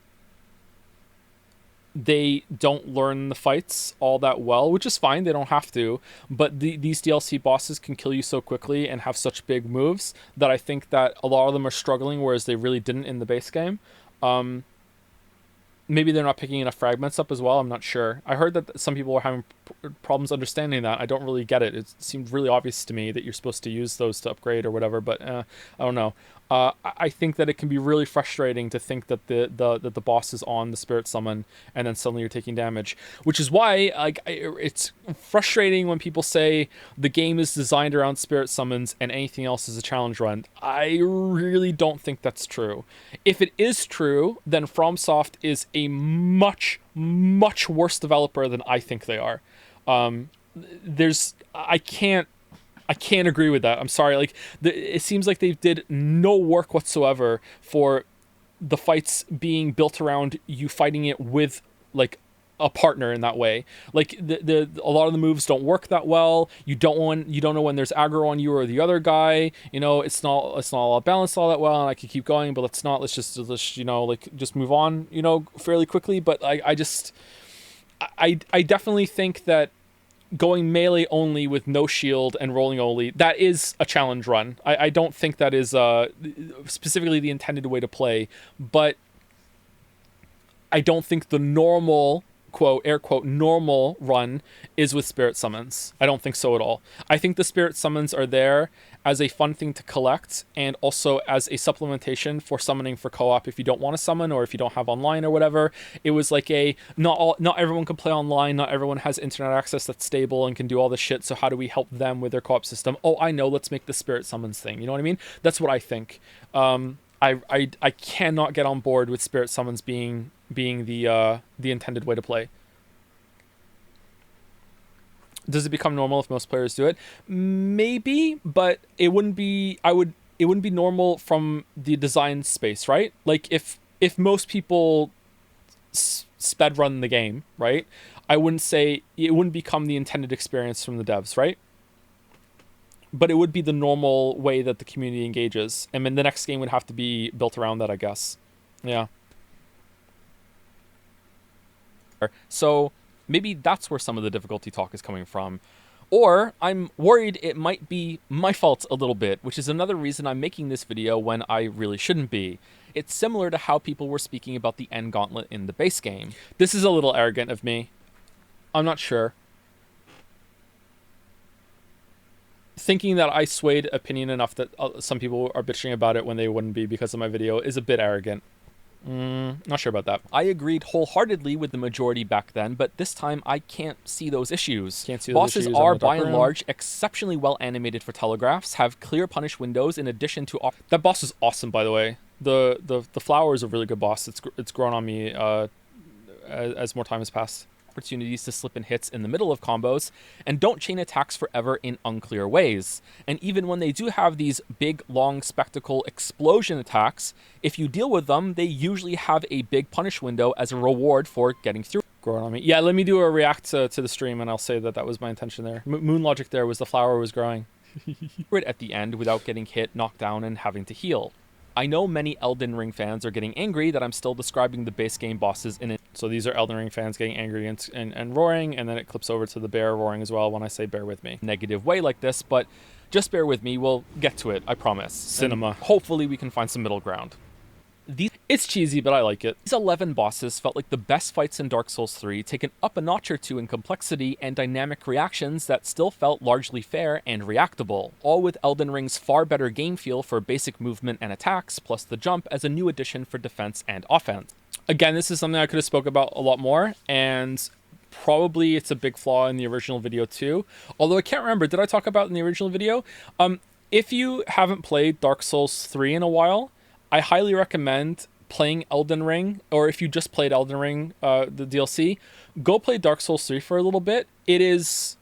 they don't learn the fights all that well, which is fine. They don't have to, but these DLC bosses can kill you so quickly and have such big moves that I think that a lot of them are struggling, whereas they really didn't in the base game. Maybe they're not picking enough fragments up as well. I'm not sure. I heard that some people were having problems understanding that. I don't really get it. It seemed really obvious to me that you're supposed to use those to upgrade or whatever, but I don't know. I think that it can be really frustrating to think that the boss is on the spirit summon and then suddenly you're taking damage, which is why it's frustrating when people say the game is designed around spirit summons and anything else is a challenge run. I really don't think that's true. If it is true, then FromSoft is a much, much worse developer than I think they are. I can't agree with that. I'm sorry. Like, it seems like they did no work whatsoever for the fights being built around you fighting it with like a partner in that way. Like a lot of the moves don't work that well. You don't know when there's aggro on you or the other guy. You know, it's not all balanced all that well. And I could keep going, but let's just just move on. You know, fairly quickly. But I definitely think that going melee only with no shield and rolling only, that is a challenge run. I don't think that is specifically the intended way to play, but I don't think the normal quote, air quote, normal run is with spirit summons. I don't think so at all. I think the spirit summons are there as a fun thing to collect and also as a supplementation for summoning for co-op if you don't want to summon or if you don't have online or whatever. It was like a not everyone can play online, not everyone has internet access that's stable and can do all this shit, so how do we help them with their co-op system? Oh, I know, let's make the spirit summons thing. You know what I mean? That's what I think. I cannot get on board with spirit summons being the intended way to play. Does it become normal if most players do it? Maybe, but it wouldn't be. It wouldn't be normal from the design space, right? Like if most people sped run the game, right? I wouldn't say it wouldn't become the intended experience from the devs, right? But it would be the normal way that the community engages, and then the next game would have to be built around that, I guess. Yeah. So maybe that's where some of the difficulty talk is coming from. Or I'm worried it might be my fault a little bit, which is another reason I'm making this video when I really shouldn't be. It's similar to how people were speaking about the end gauntlet in the base game. This is a little arrogant of me. I'm not sure. Thinking that I swayed opinion enough that some people are bitching about it when they wouldn't be because of my video is a bit arrogant. Not sure about that. I agreed wholeheartedly with the majority back then, but this time I can't see those issues. Can't see those Bosses issues are, on the by dark and room. large, exceptionally well animated for telegraphs, have clear punish windows in addition to... That boss is awesome, by the way. The flower is a really good boss. It's grown on me as more time has passed. Opportunities to slip in hits in the middle of combos, and don't chain attacks forever in unclear ways. And even when they do have these big, long, spectacle explosion attacks, if you deal with them, they usually have a big punish window as a reward for getting through. Growing on me. Yeah, let me do a react to the stream, and I'll say that was my intention there. Moon logic there was the flower was growing. At the end without getting hit, knocked down, and having to heal. I know many Elden Ring fans are getting angry that I'm still describing the base game bosses in it. So these are Elden Ring fans getting angry and roaring, and then it clips over to the bear roaring as well when I say bear with me. Negative way like this, but just bear with me. We'll get to it, I promise. Cinema. And hopefully we can find some middle ground. It's cheesy, but I like it. These 11 bosses felt like the best fights in Dark Souls 3, taken up a notch or two in complexity and dynamic reactions that still felt largely fair and reactable, all with Elden Ring's far better game feel for basic movement and attacks, plus the jump as a new addition for defense and offense. Again, this is something I could have spoke about a lot more, and probably it's a big flaw in the original video too. Although I can't remember, did I talk about it in the original video? If you haven't played Dark Souls 3 in a while, I highly recommend playing Elden Ring, or if you just played Elden Ring, the DLC, go play Dark Souls 3 for a little bit. It is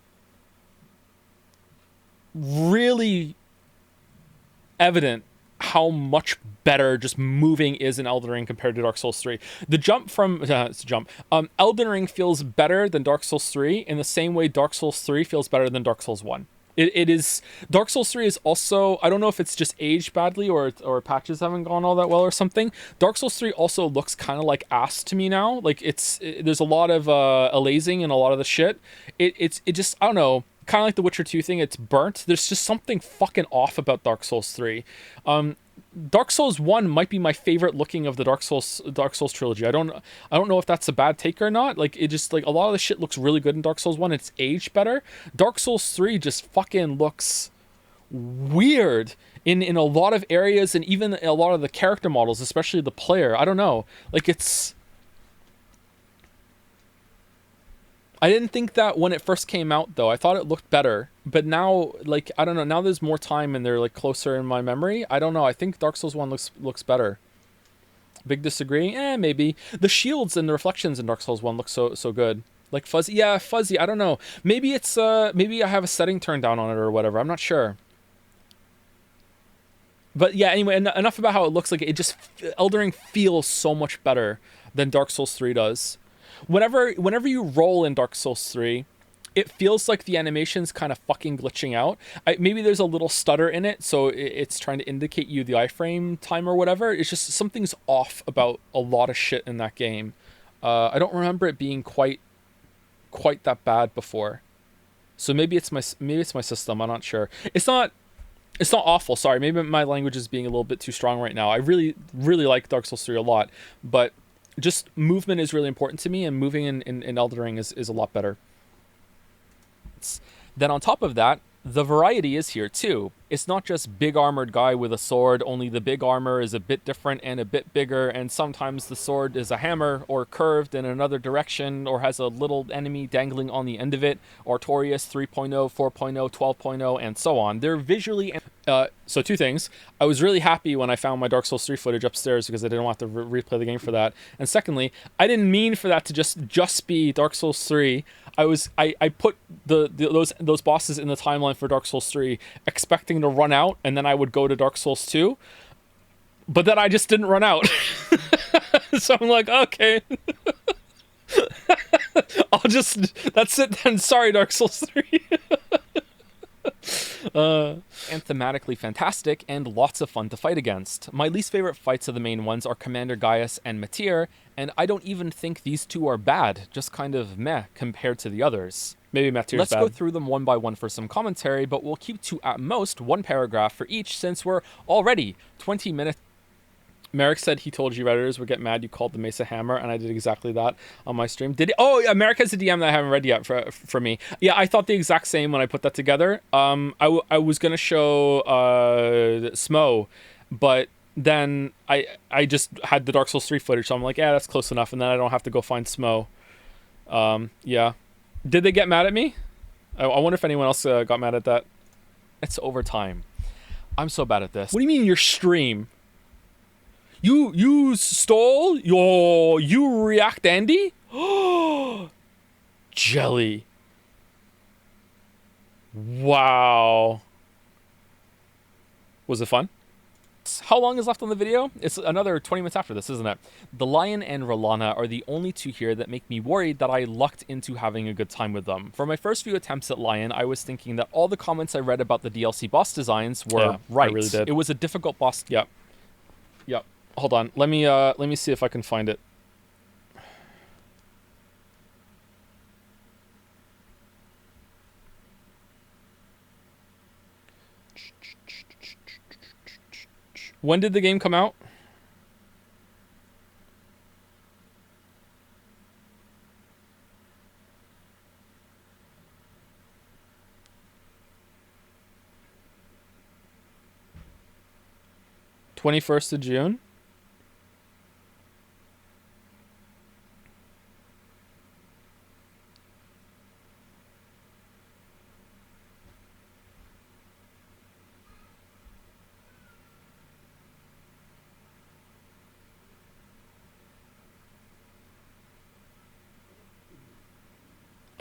really evident how much better just moving is in Elden Ring compared to Dark Souls 3. The jump from Elden Ring feels better than Dark Souls 3 in the same way Dark Souls 3 feels better than Dark Souls 1. It is Dark Souls 3 is also, I don't know if it's just aged badly or patches haven't gone all that well or something. Dark Souls 3 also looks kind of like ass to me now. Like there's a lot of aliasing and a lot of the shit. It just, I don't know, kind of like the Witcher 2 thing, it's burnt. There's just something fucking off about Dark Souls 3. Dark Souls 1 might be my favorite looking of the Dark Souls trilogy. I don't know if that's a bad take or not. Like, it just, like, a lot of the shit looks really good in Dark Souls 1. It's aged better. Dark Souls 3 just fucking looks weird in a lot of areas, and even a lot of the character models, especially the player. I don't know. Like, it's... I didn't think that when it first came out, though. I thought it looked better. But now, like, I don't know. Now there's more time and they're, like, closer in my memory. I don't know. I think Dark Souls 1 looks better. Big disagree? Maybe. The shields and the reflections in Dark Souls 1 look so good. Like, fuzzy. Yeah, fuzzy. I don't know. Maybe it's, maybe I have a setting turned down on it or whatever. I'm not sure. But yeah, anyway, enough about how it looks. Like, it just... Elden Ring feels so much better than Dark Souls 3 does. Whenever you roll in Dark Souls 3, it feels like the animation's kind of fucking glitching out. Maybe there's a little stutter in it, so it's trying to indicate you the iframe time or whatever. It's just something's off about a lot of shit in that game. I don't remember it being quite that bad before. So maybe it's my system. I'm not sure. It's not awful. Sorry, maybe my language is being a little bit too strong right now. I really like Dark Souls 3 a lot, but just movement is really important to me, and moving in Elden Ring is a lot better. Then on top of that, the variety is here too. It's not just big armored guy with a sword, only the big armor is a bit different and a bit bigger, and sometimes the sword is a hammer or curved in another direction or has a little enemy dangling on the end of it. Artorias 3.0, 4.0, 12.0, and so on. They're visually... So two things. I was really happy when I found my Dark Souls 3 footage upstairs because I didn't want to replay the game for that. And secondly, I didn't mean for that to just be Dark Souls 3. I put those bosses in the timeline for Dark Souls 3 expecting to run out, and then I would go to Dark Souls 2. But then I just didn't run out. So I'm like, okay. That's it then. Sorry, Dark Souls 3. And thematically fantastic and lots of fun to fight against. My least favorite fights of the main ones are Commander Gaius and Matir, and I don't even think these two are bad, just kind of meh compared to the others. Maybe Matir's Let's bad. go through them one by one for some commentary, but we'll keep to at most one paragraph for each since we're already 20 minutes. Merrick said he told you Redditors would get mad you called the Mesa Hammer, and I did exactly that on my stream. Did he? Oh, yeah, Merrick has a DM that I haven't read yet for me. Yeah, I thought the exact same when I put that together. I was going to show Smo, but then I just had the Dark Souls 3 footage, so I'm like, yeah, that's close enough, and then I don't have to go find Smo. Yeah. Did they get mad at me? I wonder if anyone else got mad at that. It's overtime. I'm so bad at this. What do you mean your stream? You stole your React Andy? Jelly. Wow. Was it fun? How long is left on the video? It's another 20 minutes after this, isn't it? The Lion and Rolana are the only two here that make me worried that I lucked into having a good time with them. For my first few attempts at Lion, I was thinking that all the comments I read about the DLC boss designs were right. I really did. It was a difficult boss. Yep. Hold on. Let me see if I can find it. When did the game come out? (21st of June).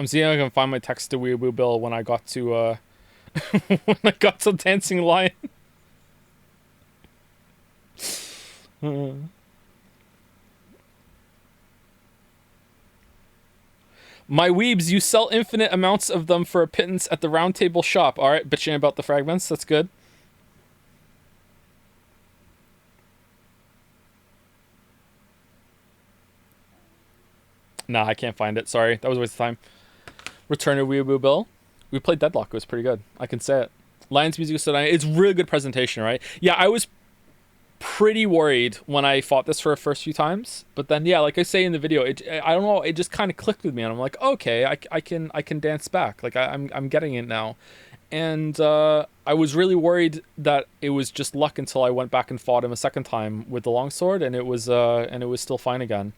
I'm seeing if I can find my text to Weeaboo Bill when I got to when I got to Dancing Lion. My weebs, you sell infinite amounts of them for a pittance at the Round Table shop. All right, bitching about the fragments. That's good. Nah, I can't find it. Sorry, that was a waste of time. Return of Weeaboo Bill. We played Deadlock. It was pretty good. I can say it. Lion's music is so nice. It's really good presentation, right? Yeah, I was pretty worried when I fought this for the first few times, but then yeah, like I say in the video, I don't know, it just kind of clicked with me, and I'm like, okay, I can dance back. Like I'm getting it now, and I was really worried that it was just luck until I went back and fought him a second time with the longsword, and it was still fine again.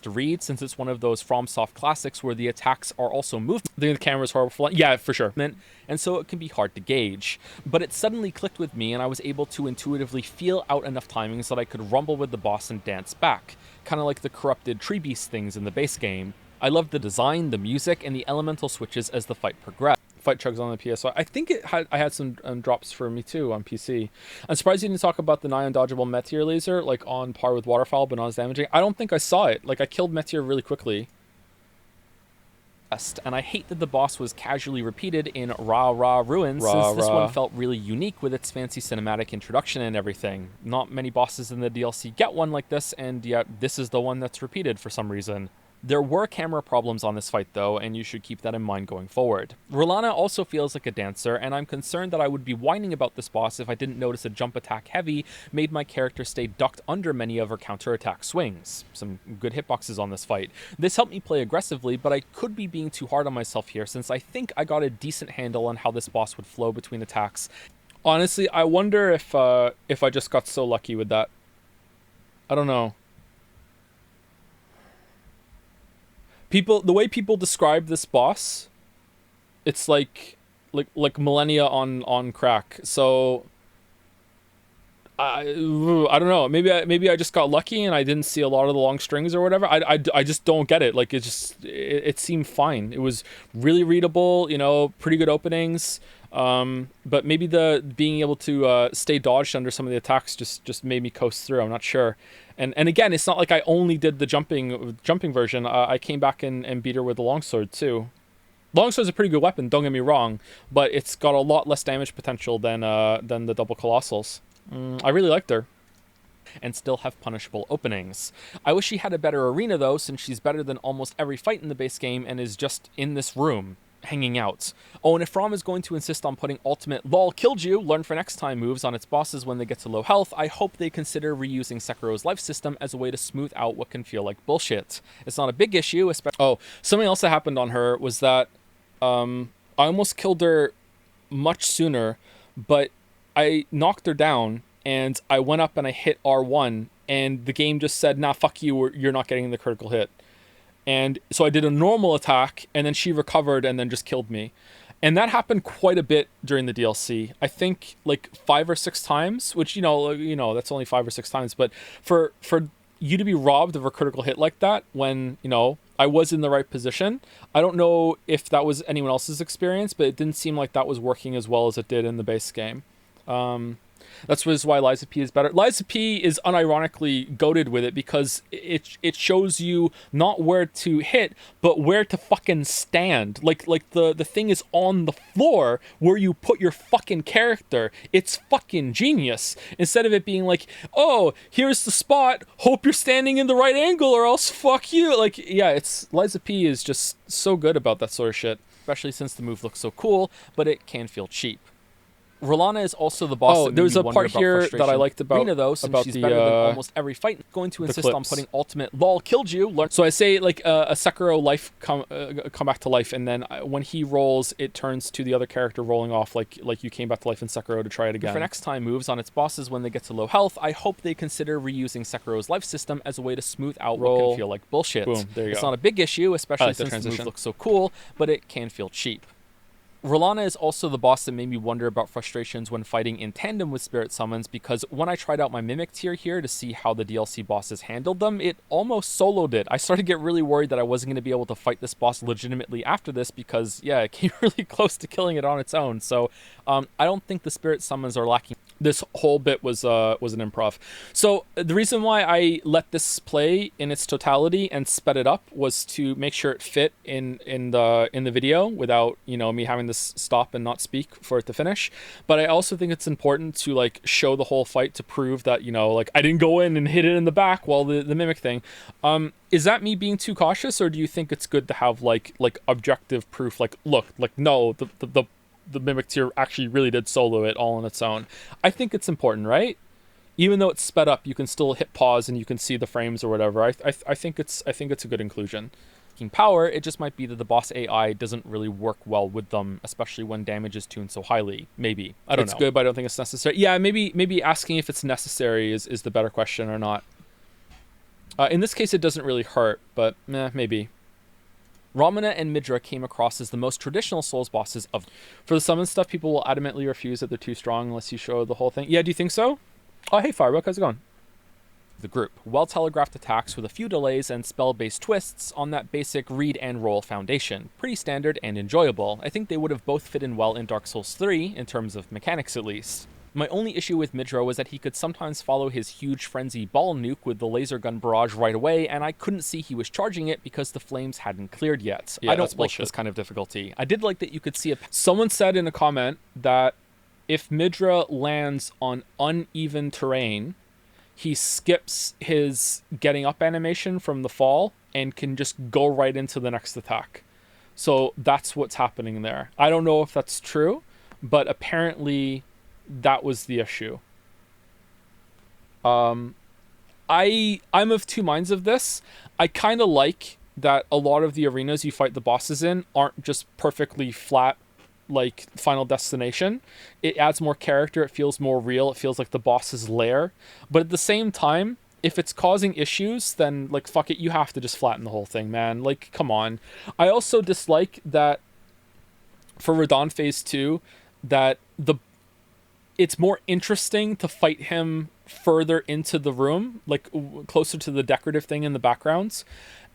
To read, since it's one of those FromSoft classics where the attacks are also movement. I think the camera's horrible. Yeah, for sure. And so it can be hard to gauge. But it suddenly clicked with me, and I was able to intuitively feel out enough timings that I could rumble with the boss and dance back, kind of like the corrupted tree beast things in the base game. I loved the design, the music, and the elemental switches as the fight progressed. Fight chugs on the PS5. I think I had some drops for me too on PC. I'm surprised you didn't talk about the nigh undodgeable Meteor laser, like on par with Waterfowl, but not as damaging. I don't think I saw it. Like I killed Meteor really quickly. And I hate that the boss was casually repeated in Ra Ra Ruins, since this one felt really unique with its fancy cinematic introduction and everything. Not many bosses in the DLC get one like this, and yet this is the one that's repeated for some reason. There were camera problems on this fight though, and you should keep that in mind going forward. R'hllana also feels like a dancer, and I'm concerned that I would be whining about this boss if I didn't notice a jump attack heavy made my character stay ducked under many of her counterattack swings. Some good hitboxes on this fight. This helped me play aggressively, but I could be being too hard on myself here since I think I got a decent handle on how this boss would flow between attacks. Honestly, I wonder if I just got so lucky with that. I don't know. The way people describe this boss, it's like millennia on crack. So I don't know. Maybe I just got lucky and I didn't see a lot of the long strings or whatever. I just don't get it. Like it seemed fine. It was really readable. Pretty good openings. But maybe the being able to stay dodged under some of the attacks just made me coast through. I'm not sure. And again, it's not like I only did the jumping version. I came back and beat her with the longsword too. Longsword's a pretty good weapon, don't get me wrong, but it's got a lot less damage potential than the double colossals. I really liked her. And still have punishable openings. I wish she had a better arena though, since she's better than almost every fight in the base game and is just in this room, hanging out. Oh, and if Rom is going to insist on putting ultimate lol killed you, learn for next time moves on its bosses when they get to low health, I hope they consider reusing Sekiro's life system as a way to smooth out what can feel like bullshit. It's not a big issue, especially— Oh, something else that happened on her was that I almost killed her much sooner, but I knocked her down and I went up and I hit R1 and the game just said, nah, fuck you, you're not getting the critical hit. And so I did a normal attack and then she recovered and then just killed me. And that happened quite a bit during the DLC. I think like 5 or 6 times, which, that's only 5 or 6 times. But for you to be robbed of a critical hit like that when, I was in the right position, I don't know if that was anyone else's experience, but it didn't seem like that was working as well as it did in the base game. That's why Liza P is better. Liza P is unironically goated with it because it shows you not where to hit, but where to fucking stand. Like the thing is on the floor where you put your fucking character. It's fucking genius. Instead of it being like, oh, here's the spot, hope you're standing in the right angle or else fuck you. Like, yeah, it's Liza P is just so good about that sort of shit. Especially since the move looks so cool, but it can feel cheap. R'hllana is also the boss. Oh, there's a part here that I liked about Rina, though, since she's better than almost every fight. Going to insist on putting ultimate lol killed you. So I say like a Sekiro life come back to life, and then when he rolls, it turns to the other character rolling off like you came back to life in Sekiro to try it again. For next time moves on its bosses when they get to low health, I hope they consider reusing Sekiro's life system as a way to smooth out what can feel like bullshit. Boom, there you it's go. Not a big issue, especially since the move looks so cool, but it can feel cheap. R'hllana is also the boss that made me wonder about frustrations when fighting in tandem with spirit summons, because when I tried out my mimic tier here to see how the DLC bosses handled them, it almost soloed it. I started to get really worried that I wasn't going to be able to fight this boss legitimately after this because, yeah, it came really close to killing it on its own. So I don't think the spirit summons are lacking. This whole bit was an improv. So the reason why I let this play in its totality and sped it up was to make sure it fit in the video without me having to stop and not speak for it to finish. But I also think it's important to like show the whole fight to prove that like I didn't go in and hit it in the back while the mimic thing. Is that me being too cautious, or do you think it's good to have like objective proof? Like, look, like no, the mimic tier actually really did solo it all on its own. I think it's important, right? Even though it's sped up, you can still hit pause and you can see the frames or whatever. I think it's a good inclusion. Power, it just might be that the boss AI doesn't really work well with them, especially when damage is tuned so highly. Maybe. I don't know. It's good, but I don't think it's necessary. Yeah, maybe asking if it's necessary is the better question or not. In this case, it doesn't really hurt, but maybe. Ramana and Midra came across as the most traditional Souls bosses of. For the summon stuff, people will adamantly refuse that they're too strong unless you show the whole thing. Yeah, do you think so? Oh, hey, Firebuck, how's it going? The group. Well-telegraphed attacks with a few delays and spell-based twists on that basic read and roll foundation. Pretty standard and enjoyable. I think they would have both fit in well in Dark Souls 3, in terms of mechanics at least. My only issue with Midra was that he could sometimes follow his huge frenzy ball nuke with the laser gun barrage right away, and I couldn't see he was charging it because the flames hadn't cleared yet. Yeah, I don't like this kind of difficulty. I did like that you could see Someone said in a comment that if Midra lands on uneven terrain, he skips his getting up animation from the fall and can just go right into the next attack. So that's what's happening there. I don't know if that's true, but apparently that was the issue. I'm of two minds of this. I kind of like that a lot of the arenas you fight the bosses in aren't just perfectly flat, like Final Destination. It adds more character. It feels more real. It feels like the boss's lair. But at the same time, if it's causing issues, then like fuck it, you have to just flatten the whole thing, man. Like, come on. I also dislike that for Radon Phase 2 that it's more interesting to fight him further into the room, like closer to the decorative thing in the backgrounds.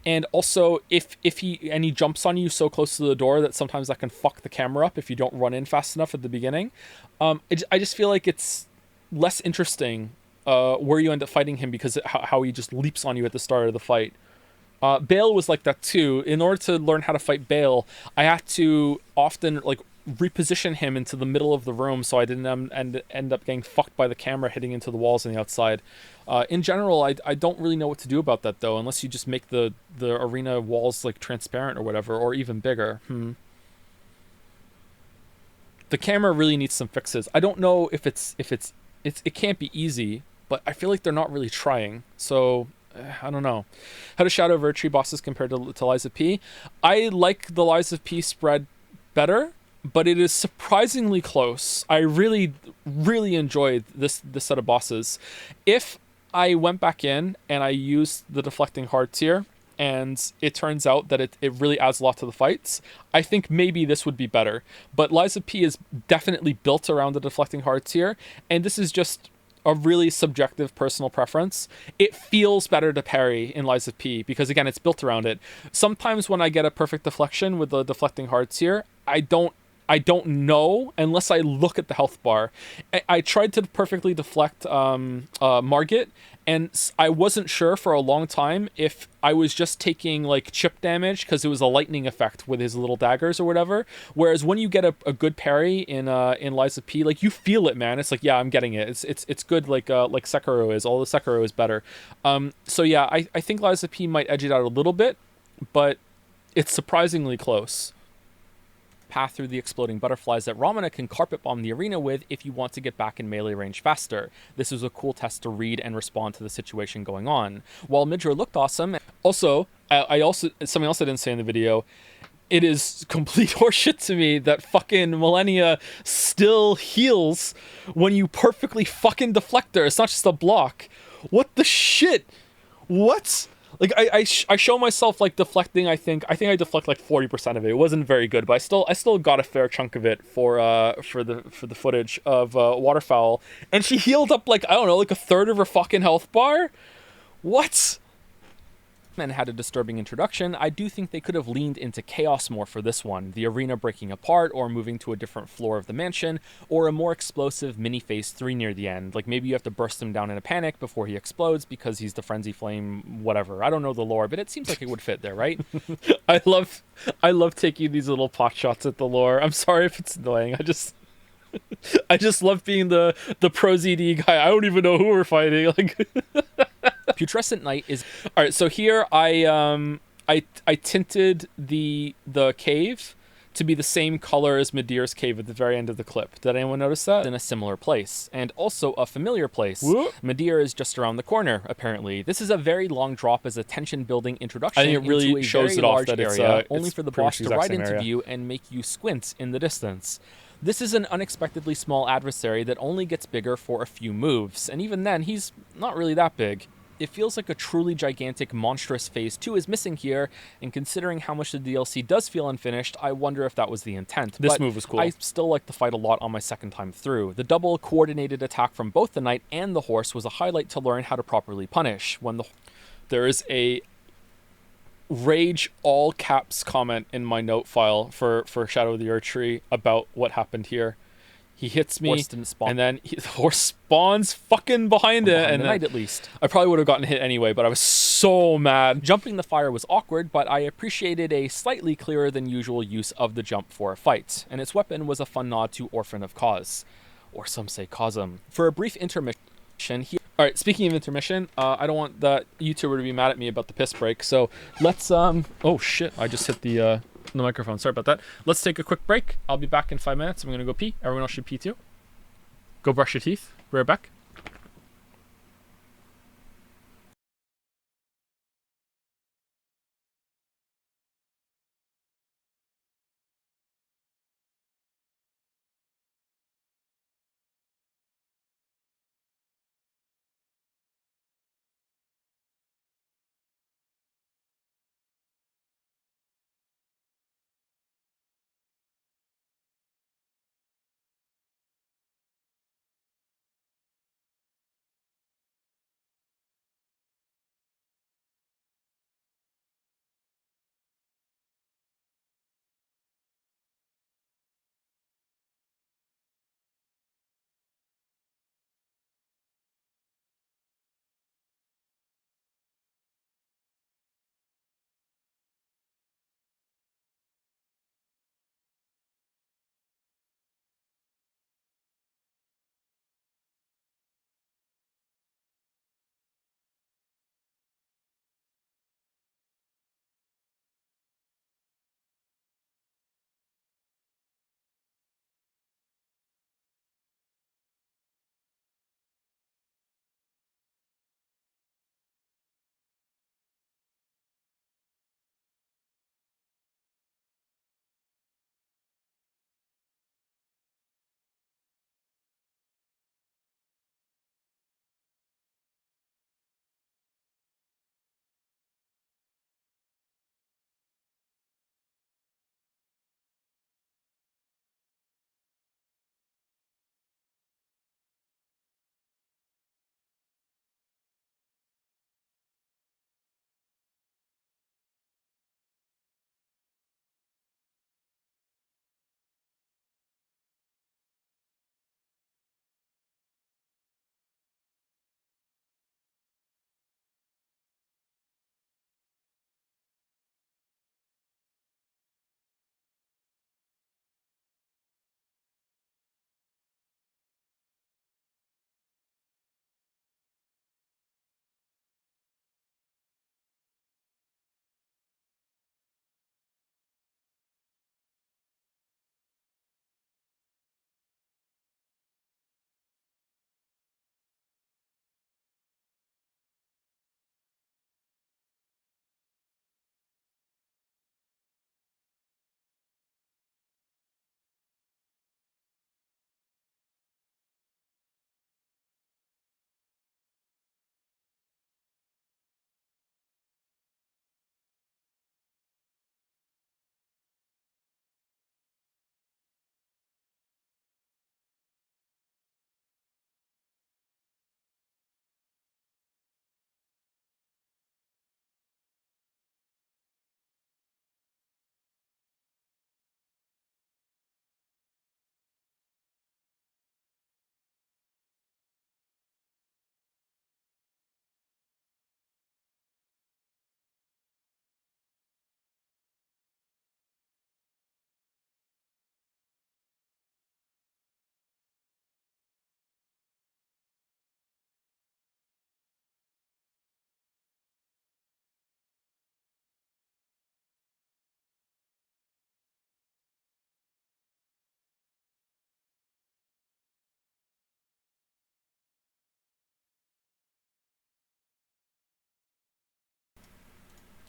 And also, if he jumps on you so close to the door that sometimes that can fuck the camera up if you don't run in fast enough at the beginning. I just feel like it's less interesting where you end up fighting him because how he just leaps on you at the start of the fight. Bale was like that too. In order to learn how to fight Bale, I had to often like reposition him into the middle of the room so I didn't end up getting fucked by the camera hitting into the walls on the outside. In general, I don't really know what to do about that though, unless you just make the arena walls like transparent or whatever, or even bigger. The camera really needs some fixes. I don't know if it can't be easy, but I feel like they're not really trying. So I don't know. How does Shadow of Erdtree bosses compare to Lies of P? I like the Lies of P spread better, but it is surprisingly close. I really, really enjoyed this set of bosses. If I went back in and I used the deflecting hearts here, and it turns out that it really adds a lot to the fights, I think maybe this would be better. But Lies of P is definitely built around the deflecting hearts here, and this is just a really subjective personal preference. It feels better to parry in Lies of P because, again, it's built around it. Sometimes when I get a perfect deflection with the deflecting hearts here, I don't know unless I look at the health bar. I tried to perfectly deflect Margit, and I wasn't sure for a long time if I was just taking like chip damage because it was a lightning effect with his little daggers or whatever. Whereas when you get a good parry in Lies of P, like you feel it, man. It's like, yeah, I'm getting it. It's good like Sekiro is. All the Sekiro is better. So yeah, I think Lies of P might edge it out a little bit, but it's surprisingly close. Path through the exploding butterflies that Ramana can carpet bomb the arena with if you want to get back in melee range faster. This was a cool test to read and respond to the situation going on. While Midra looked awesome, also, something else I didn't say in the video, it is complete horseshit to me that fucking Millennia still heals when you perfectly fucking deflect her. It's not just a block. What the shit? What? Like I show myself like deflecting. I think I deflect like 40% of it. It wasn't very good, but I still got a fair chunk of it for the footage of Waterfowl, and she healed up like, I don't know, like a third of her fucking health bar. What? And had a disturbing introduction. I do think they could have leaned into chaos more for this one, the arena breaking apart or moving to a different floor of the mansion, or a more explosive mini phase 3 near the end. Like maybe you have to burst him down in a panic before he explodes because he's the frenzy flame, whatever. I don't know the lore, but it seems like it would fit there, right? I love taking these little pot shots at the lore. I'm sorry if it's annoying. I just love being the pro ZD guy. I don't even know who we're fighting. Like Putrescent Night is... All right, so here I tinted the cave to be the same color as Medeir's cave at the very end of the clip. Did anyone notice that? In a similar place, and also a familiar place. Whoop. Medeir is just around the corner, apparently. This is a very long drop as a tension-building introduction I think it really into a shows very it off large that it's, area, only it's for the pretty much boss the to exact ride same into area. view and make you squint in the distance. This is an unexpectedly small adversary that only gets bigger for a few moves, and even then, he's not really that big. It feels like a truly gigantic, monstrous Phase 2 is missing here, and considering how much the DLC does feel unfinished, I wonder if that was the intent. This But move was cool. I still like the fight a lot on my second time through. The double coordinated attack from both the knight and the horse was a highlight to learn how to properly punish. There is a rage all caps comment in my note file for Shadow of the Erdtree about what happened here. He hits me, Horse didn't spawn. and then the horse spawns fucking behind it, and the then knight at least. I probably would have gotten hit anyway, but I was so mad. Jumping the fire was awkward, but I appreciated a slightly clearer than usual use of the jump for a fight, and its weapon was a fun nod to Orphan of Cause. Or some say Cosm. For a brief intermission, All right, speaking of intermission, I don't want that YouTuber to be mad at me about the piss break. So let's oh shit, I just hit the microphone. Sorry about that. Let's take a quick break. I'll be back in 5 minutes. I'm gonna go pee. Everyone else should pee too. Go brush your teeth. Be right back.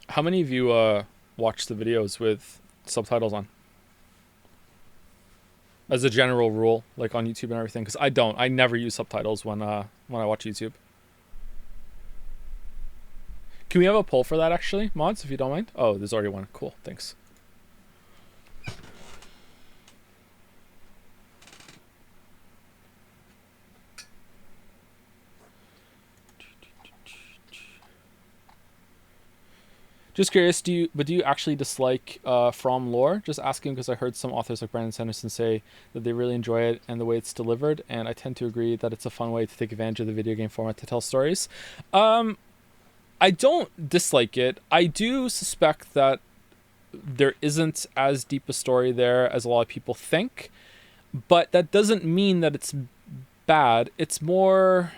How many of you watch the videos with subtitles on? As a general rule, like on YouTube and everything, because I don't. I never use subtitles when I watch YouTube. Can we have a poll for that actually, mods, if you don't mind? Oh, there's already one. Cool, thanks. Just curious, do you actually dislike From lore? Just asking because I heard some authors like Brandon Sanderson say that they really enjoy it and the way it's delivered, and I tend to agree that it's a fun way to take advantage of the video game format to tell stories. I don't dislike it. I do suspect that there isn't as deep a story there as a lot of people think, but that doesn't mean that it's bad. It's more...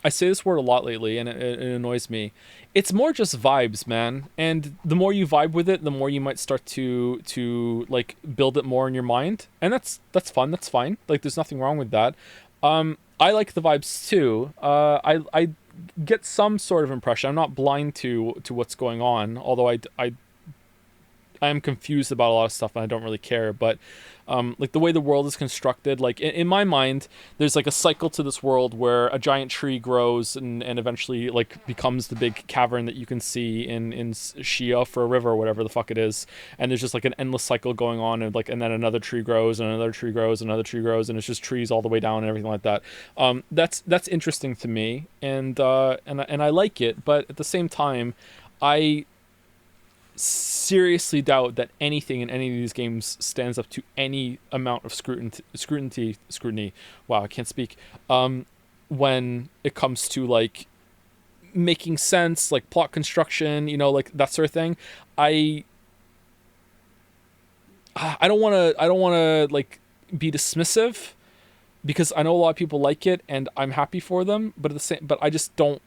I say this word a lot lately, and it annoys me. It's more just vibes, man. And the more you vibe with it, the more you might start to like build it more in your mind, and that's fun. That's fine. Like, there's nothing wrong with that. I like the vibes too. I get some sort of impression. I'm not blind to what's going on, although I am confused about a lot of stuff and I don't really care. But like the way the world is constructed, like in my mind, there's like a cycle to this world where a giant tree grows and eventually like becomes the big cavern that you can see in Shia for a river or whatever the fuck it is. And there's just like an endless cycle going on, and like, and then another tree grows and another tree grows and another tree grows, and it's just trees all the way down and everything like that. That's interesting to me, and I like it, but at the same time, I seriously doubt that anything in any of these games stands up to any amount of scrutiny. Wow, I can't speak. When it comes to like making sense, like plot construction, like that sort of thing. I don't want to like be dismissive, because I know a lot of people like it and I'm happy for them, but I just don't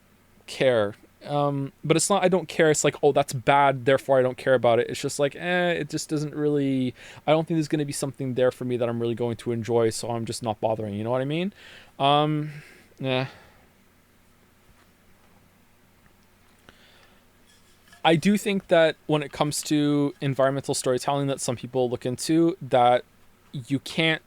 care. But it's not I don't care, it's like, oh, that's bad, therefore I don't care about it. It's just like, it just doesn't really, I don't think there's going to be something there for me that I'm really going to enjoy, so I'm just not bothering, you know what I mean? Yeah. I do think that when it comes to environmental storytelling that some people look into, that you can't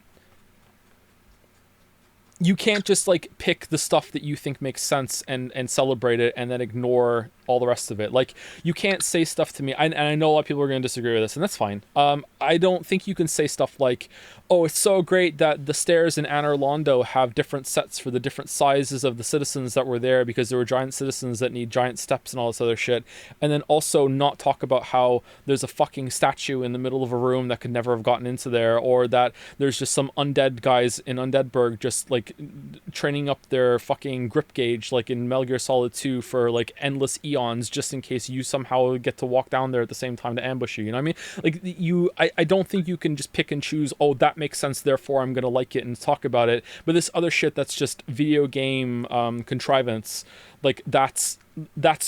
just like pick the stuff that you think makes sense and celebrate it and then ignore all the rest of it. Like, you can't say stuff to me, and I know a lot of people are going to disagree with this, and that's fine. I don't think you can say stuff like, oh, it's so great that the stairs in Anor Londo have different sets for the different sizes of the citizens that were there, because there were giant citizens that need giant steps and all this other shit, and then also not talk about how there's a fucking statue in the middle of a room that could never have gotten into there, or that there's just some undead guys in Undeadburg just like training up their fucking grip gauge like in Metal Gear Solid 2 for like endless eons, just in case you somehow get to walk down there at the same time to ambush you. You know what I mean? Like, I don't think you can just pick and choose, oh, that makes sense, therefore I'm gonna like it and talk about it. But this other shit that's just video game contrivance, like that's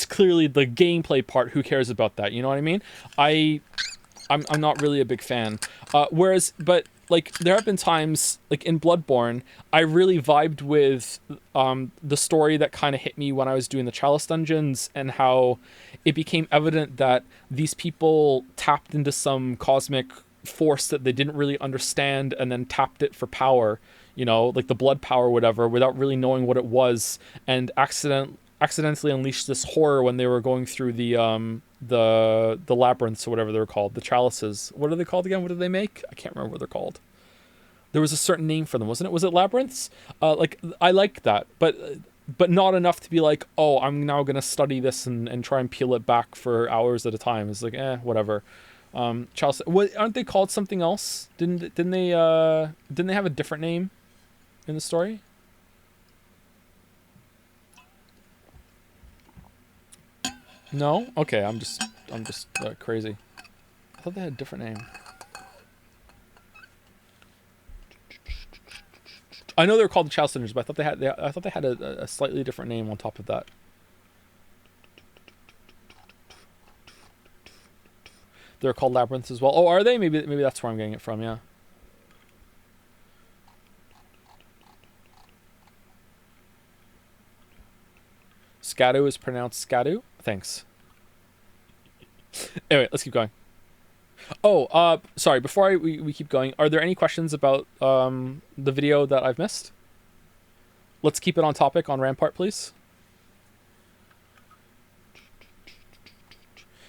clearly the gameplay part. Who cares about that? You know what I mean? I'm not really a big fan. But like, there have been times, like in Bloodborne, I really vibed with the story that kind of hit me when I was doing the Chalice dungeons, and how it became evident that these people tapped into some cosmic force that they didn't really understand, and then tapped it for power, like the blood power or whatever, without really knowing what it was, and accidentally unleashed this horror when they were going through the labyrinths or whatever they're called, the chalices. What are they called again? What did they make? I can't remember what they're called. There was a certain name for them, wasn't it? Was it labyrinths? Like, I like that, but not enough to be like, oh, I'm now gonna study this and try and peel it back for hours at a time. It's like, whatever. Chalice, aren't they called something else? Didn't they have a different name in the story? No? Okay, I'm just crazy. I thought they had a different name. I know they were called the Chalice Sinners, but I thought they had a slightly different name on top of that. They're called Labyrinths as well. Oh, are they? Maybe that's where I'm getting it from, yeah. Scadu is pronounced Scadu? Thanks. Anyway, let's keep going. Oh, sorry, before we keep going, are there any questions about the video that I've missed? Let's keep it on topic on Rampart, please.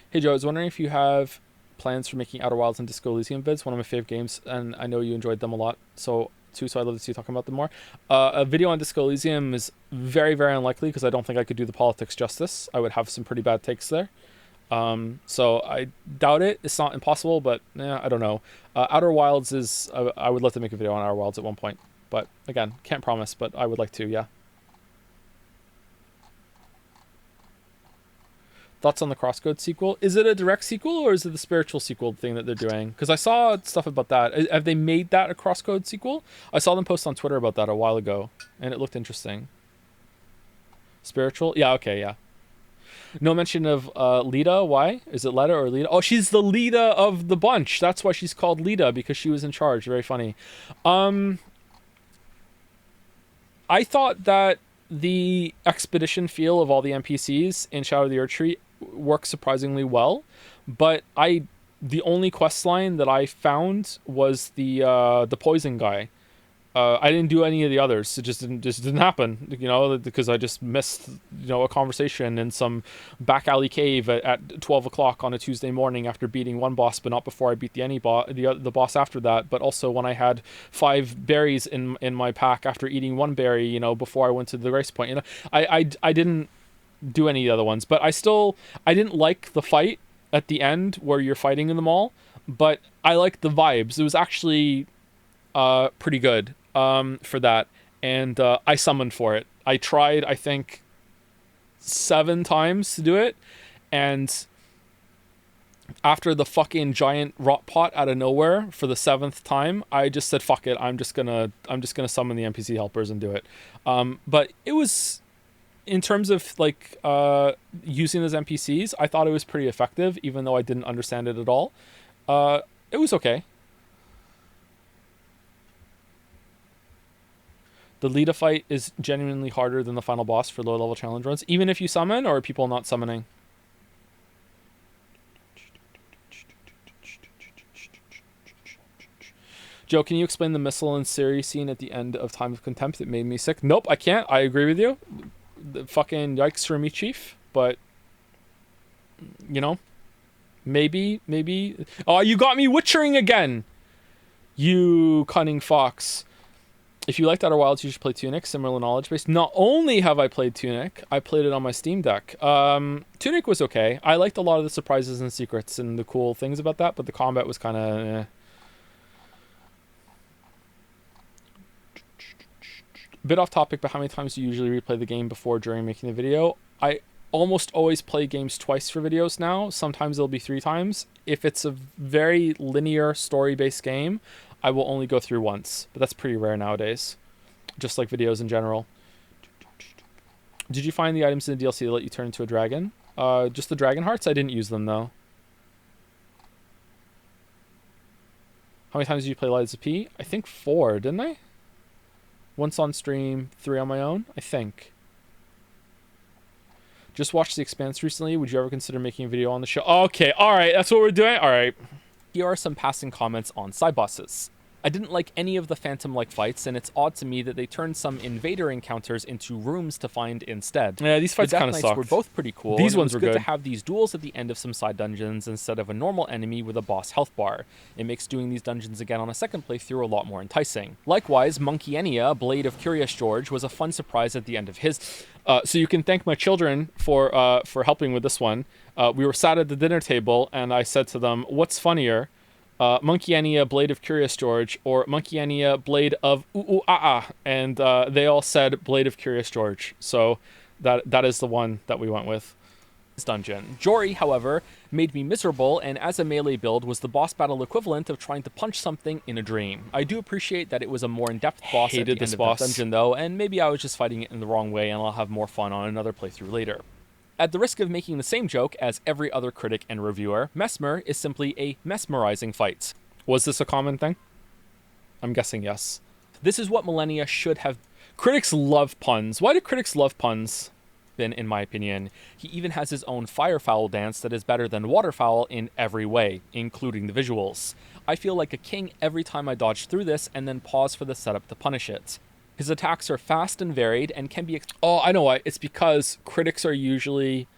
Hey Joe, I was wondering if you have plans for making Outer Wilds and Disco Elysium vids, one of my favorite games, and I know you enjoyed them a lot, so I'd love to see you talking about them more. A video on Disco Elysium is very, very unlikely, because I don't think I could do the politics justice. I would have some pretty bad takes there. So I doubt it. It's not impossible, but I don't know. Outer Wilds is, I would love to make a video on Outer Wilds at one point, but again, can't promise, but I would like to, yeah. Thoughts on the Crosscode sequel? Is it a direct sequel, or is it the spiritual sequel thing that they're doing? Because I saw stuff about that. Have they made that a Crosscode sequel? I saw them post on Twitter about that a while ago, and it looked interesting. Spiritual? Yeah, okay, yeah. No mention of Lita. Why? Is it Letta or Lita? Oh, she's the Lita of the bunch. That's why she's called Lita, because she was in charge. Very funny. I thought that the expedition feel of all the NPCs in Shadow of the Erdtree works surprisingly well, but the only quest line that I found was the poison guy. I didn't do any of the others. It just didn't happen, because I just missed, a conversation in some back alley cave at 12 o'clock on a Tuesday morning after beating one boss, but not before I beat the boss after that. But also when I had 5 berries in my pack after eating 1 berry, before I went to the race point. I didn't do any of the other ones, but I didn't like the fight at the end where you're fighting in them all, but I liked the vibes. It was actually pretty good. For that, and I summoned for it. I tried, I think, 7 times to do it, and after the fucking giant rot pot out of nowhere for the 7th time, I just said, fuck it, I'm just gonna summon the NPC helpers and do it. But it was, in terms of like using those NPCs, I thought it was pretty effective, even though I didn't understand it at all. It was okay. The Lita fight is genuinely harder than the final boss for low-level challenge runs, even if you summon, or are people not summoning? Joe, can you explain the missile and Siri scene at the end of Time of Contempt? It made me sick. Nope, I can't. I agree with you. The fucking yikes for me, Chief. But, maybe. Oh, you got me witchering again! You cunning fox. If you liked Outer Wilds, you should play Tunic, similar knowledge base. Not only have I played Tunic, I played it on my Steam Deck. Tunic was okay. I liked a lot of the surprises and secrets and the cool things about that, but the combat was kind of Bit off topic, but how many times do you usually replay the game before, during making the video? I almost always play games twice for videos now. Sometimes it'll be 3 times. If it's a very linear story-based game, I will only go through once, but that's pretty rare nowadays, just like videos in general. Did you find the items in the DLC that let you turn into a dragon? Just the dragon hearts? I didn't use them, though. How many times did you play Lies of P? I think 4, didn't I? Once on stream, 3 on my own, I think. Just watched The Expanse recently. Would you ever consider making a video on the show? Okay, alright, that's what we're doing? Alright. Here are some passing comments on side bosses. I didn't like any of the Phantom-like fights, and it's odd to me that they turned some invader encounters into rooms to find instead. Yeah, these fights kind of sucked. Were both pretty cool. These ones were good to have these duels at the end of some side dungeons instead of a normal enemy with a boss health bar. It makes doing these dungeons again on a second playthrough a lot more enticing. Likewise, Monkey Enya, Blade of Curious George, was a fun surprise at the end of his. So you can thank my children for helping with this one. We were sat at the dinner table, and I said to them, "What's funnier? Monkey Enya, Blade of Curious George, or Monkey Enya, Blade of Ooh-Ooh-Ah-Ah," and they all said Blade of Curious George. So that is the one that we went with. This dungeon. Jory, however, made me miserable, and as a melee build was the boss battle equivalent of trying to punch something in a dream. I do appreciate that it was a more in-depth boss at the end of the dungeon, though, and maybe I was just fighting it in the wrong way, and I'll have more fun on another playthrough later. At the risk of making the same joke as every other critic and reviewer, Mesmer is simply a mesmerizing fight. Was this a common thing? I'm guessing yes. This is what Millennia should have... Critics love puns. Why do critics love puns? In my opinion. He even has his own firefowl dance that is better than waterfowl in every way, including the visuals. I feel like a king every time I dodge through this and then pause for the setup to punish it. His attacks are fast and varied and can be... Oh, I know why. It's because critics are usually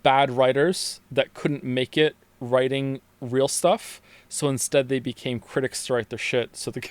bad writers that couldn't make it writing real stuff, so instead they became critics to write their shit, so the...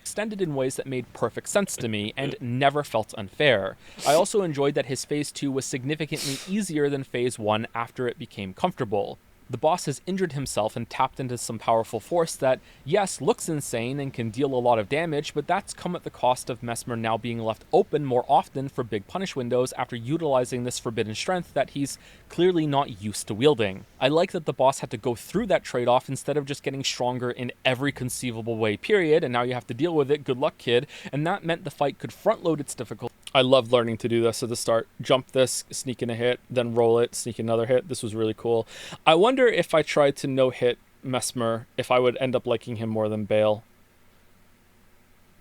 extended in ways that made perfect sense to me and never felt unfair. I also enjoyed that his Phase 2 was significantly easier than Phase 1 after it became comfortable. The boss has injured himself and tapped into some powerful force that, yes, looks insane and can deal a lot of damage, but that's come at the cost of Mesmer now being left open more often for big punish windows after utilizing this forbidden strength that he's clearly not used to wielding. I like that the boss had to go through that trade-off instead of just getting stronger in every conceivable way, period, and now you have to deal with it, good luck, kid, and that meant the fight could front-load its difficulty. I loved learning to do this at the start. Jump this, sneak in a hit, then roll it, sneak in another hit. This was really cool. I wonder if I tried to no-hit Mesmer, if I would end up liking him more than Bale.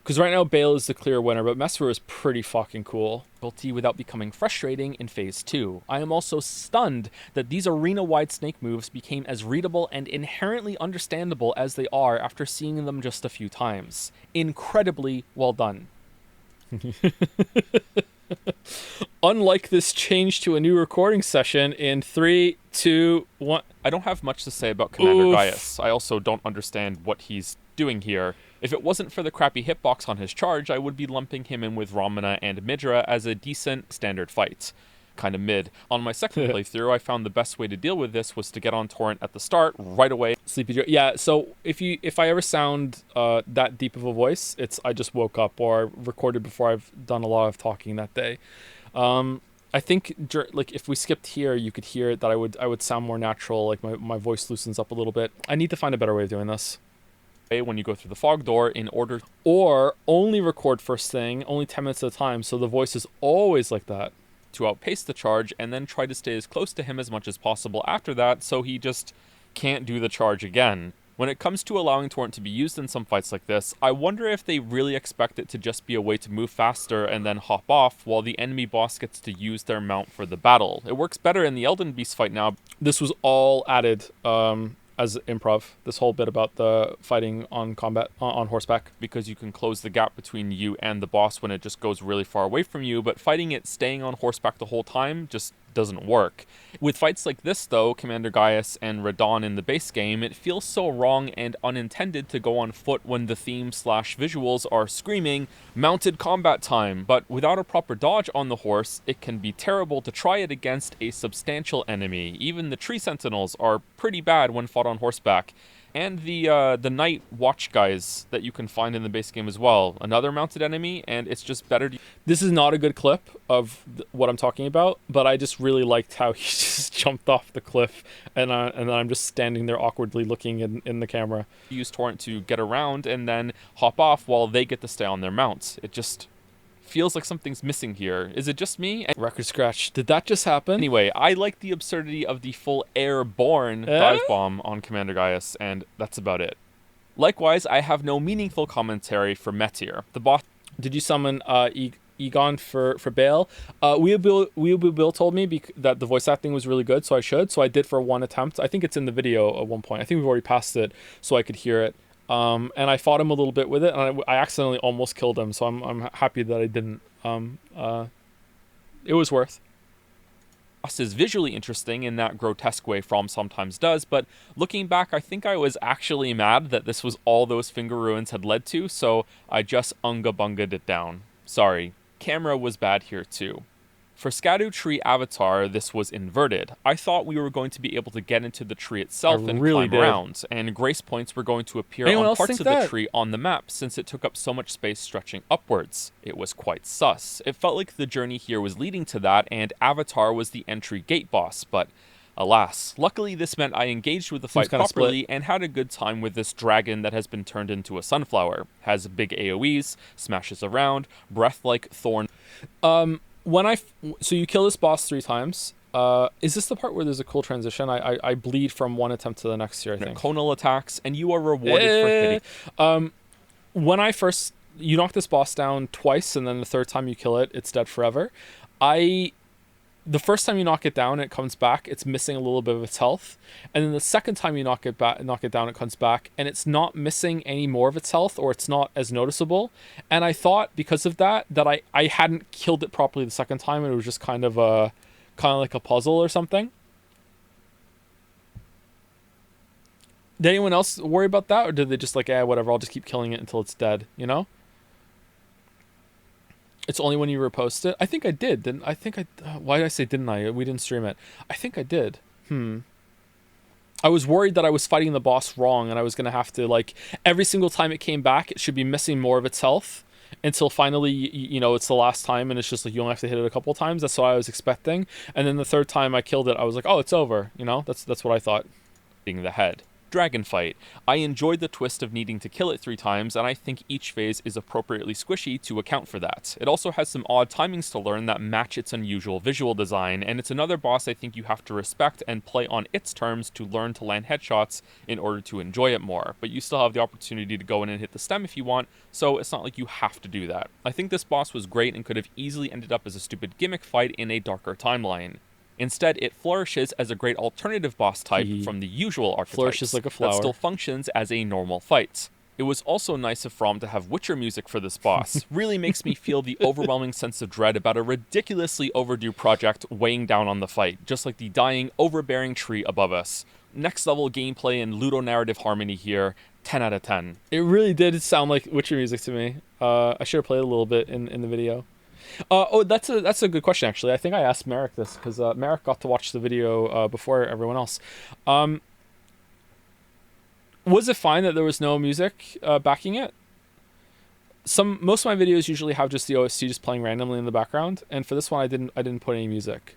Because right now Bale is the clear winner, but Mesmer is pretty fucking cool. Without becoming frustrating in Phase 2. I am also stunned that these arena-wide snake moves became as readable and inherently understandable as they are after seeing them just a few times. Incredibly well done. Unlike this change to a new recording session in 3, 2, 1. I don't have much to say about Commander Oof. Gaius. I also don't understand what he's doing here. If it wasn't for the crappy hitbox on his charge, I would be lumping him in with Ramana and Midra as a decent standard fight. Kind of mid. On my second playthrough, I found the best way to deal with this was to get on Torrent at the start, right away. Sleepy Joe. Yeah, so if I ever sound that deep of a voice, it's I just woke up or I recorded before I've done a lot of talking that day. I think like if we skipped here, you could hear that I would sound more natural, like my voice loosens up a little bit. I need to find a better way of doing this. When you go through the fog door in order, or only record first thing, only 10 minutes at a time, so the voice is always like that. To outpace the charge and then try to stay as close to him as much as possible after that so he just can't do the charge again. When it comes to allowing Torrent to be used in some fights like this, I wonder if they really expect it to just be a way to move faster and then hop off while the enemy boss gets to use their mount for the battle. It works better in the Elden Beast fight now. This was all added as improv, this whole bit about the fighting on combat on horseback, because you can close the gap between you and the boss when it just goes really far away from you, but fighting it staying on horseback the whole time just doesn't work. With fights like this though, Commander Gaius and Radon in the base game, it feels so wrong and unintended to go on foot when the theme/visuals are screaming mounted combat time, but without a proper dodge on the horse, it can be terrible to try it against a substantial enemy. Even the tree sentinels are pretty bad when fought on horseback. And the night watch guys that you can find in the base game as well. Another mounted enemy, and it's just better to... This is not a good clip of what I'm talking about, but I just really liked how he just jumped off the cliff, and then I'm just standing there awkwardly looking in the camera. Use Torrent to get around and then hop off while they get to stay on their mounts. It just feels like something's missing here. Is it just me? Record scratch. Did that just happen? Anyway, I like the absurdity of the full airborne dive bomb on Commander Gaius, and that's about it. Likewise, I have no meaningful commentary for Meteor. The boss... Did you summon Egon for Bale? Weeaboo Bill told me that the voice acting was really good, so I should. So I did for one attempt. I think it's in the video at one point. I think we've already passed it, so I could hear it. And I fought him a little bit with it, and I accidentally almost killed him, so I'm happy that I didn't. It was worth. Boss is visually interesting in that grotesque way From sometimes does, but looking back, I think I was actually mad that this was all those finger ruins had led to, so I just unga-bunga'd it down. Sorry. Camera was bad here too. For Erdtree Avatar, this was inverted. I thought we were going to be able to get into the tree itself and climb around, and grace points were going to appear on parts of the tree on the map since it took up so much space stretching upwards. It was quite sus. It felt like the journey here was leading to that, and Avatar was the entry gate boss, but alas. Luckily, this meant I engaged with the fight properly and had a good time with this dragon that has been turned into a sunflower. Has big AoEs, smashes around, breath like thorn. So you kill this boss 3 times. Is this the part where there's a cool transition? I bleed from one attempt to the next here, I think. Conal attacks, and you are rewarded for hitting. When you knock this boss down twice, and then the third time you kill it, it's dead forever. The first time you knock it down, it comes back. It's missing a little bit of its health, and then the second time you knock it down, it comes back, and it's not missing any more of its health, or it's not as noticeable. And I thought because of that I hadn't killed it properly the second time, and it was just kind of like a puzzle or something. Did anyone else worry about that, or did they just like, whatever, I'll just keep killing it until it's dead? You know. It's only when you repost it. I think I did. Why did I say didn't I? We didn't stream it. I think I did. I was worried that I was fighting the boss wrong, and I was going to have to, like, every single time it came back, it should be missing more of its health until finally, it's the last time, and it's just like you only have to hit it a couple of times. That's what I was expecting. And then the third time I killed it, I was like, oh, it's over. That's what I thought. The head. Dragon Fight. I enjoyed the twist of needing to kill it 3 times, and I think each phase is appropriately squishy to account for that. It also has some odd timings to learn that match its unusual visual design, and it's another boss I think you have to respect and play on its terms to learn to land headshots in order to enjoy it more, but you still have the opportunity to go in and hit the stem if you want, so it's not like you have to do that. I think this boss was great and could have easily ended up as a stupid gimmick fight in a darker timeline. Instead, it flourishes as a great alternative boss type from the usual archetypes. Flourishes like a flower. That still functions as a normal fight. It was also nice of From to have Witcher music for this boss. Really makes me feel the overwhelming sense of dread about a ridiculously overdue project weighing down on the fight, just like the dying, overbearing tree above us. Next level gameplay and ludonarrative harmony here, 10 out of 10. It really did sound like Witcher music to me. I should have played a little bit in the video. That's a good question, actually. I think I asked Merrick this because Merrick got to watch the video before everyone else. Was it fine that there was no music backing it? Most of my videos usually have just the OST just playing randomly in the background, and for this one I didn't put any music.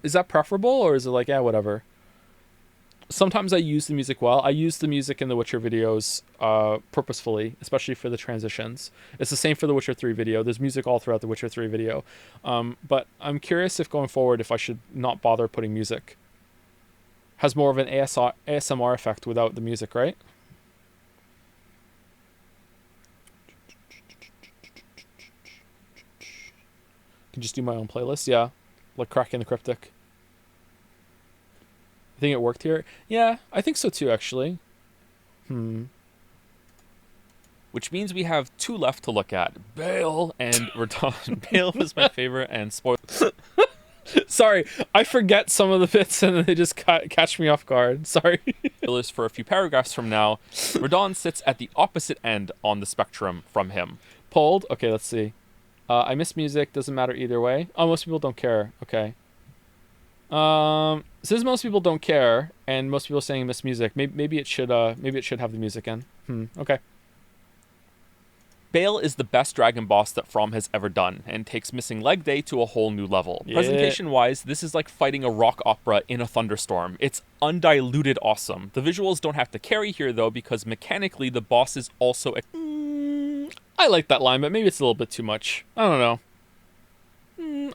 Is that preferable, or is it like, yeah, whatever? Sometimes I use the music well. I use the music in the Witcher videos purposefully, especially for the transitions. It's the same for the Witcher 3 video. There's music all throughout the Witcher 3 video. But I'm curious if going forward, if I should not bother putting music. Has more of an ASMR effect without the music, right? Can just do my own playlist, yeah. Like Cracking the Cryptic. I think it worked here. Yeah, I think so too, actually. Which means we have 2 left to look at. Bale and Radahn. Bale was my favorite, and spoiler. Sorry, I forget some of the bits and then they just catch me off guard. Sorry. Spoilers for a few paragraphs from now. Radahn sits at the opposite end on the spectrum from him. Pulled? Okay, let's see. I miss music, doesn't matter either way. Oh, most people don't care. Okay. Since most people don't care, and most people are saying miss music, maybe it should have the music in. Okay. Bale is the best dragon boss that From has ever done, and takes Missing Leg Day to a whole new level. Yeah. Presentation-wise, this is like fighting a rock opera in a thunderstorm. It's undiluted awesome. The visuals don't have to carry here, though, because mechanically the boss is also... I like that line, but maybe it's a little bit too much. I don't know.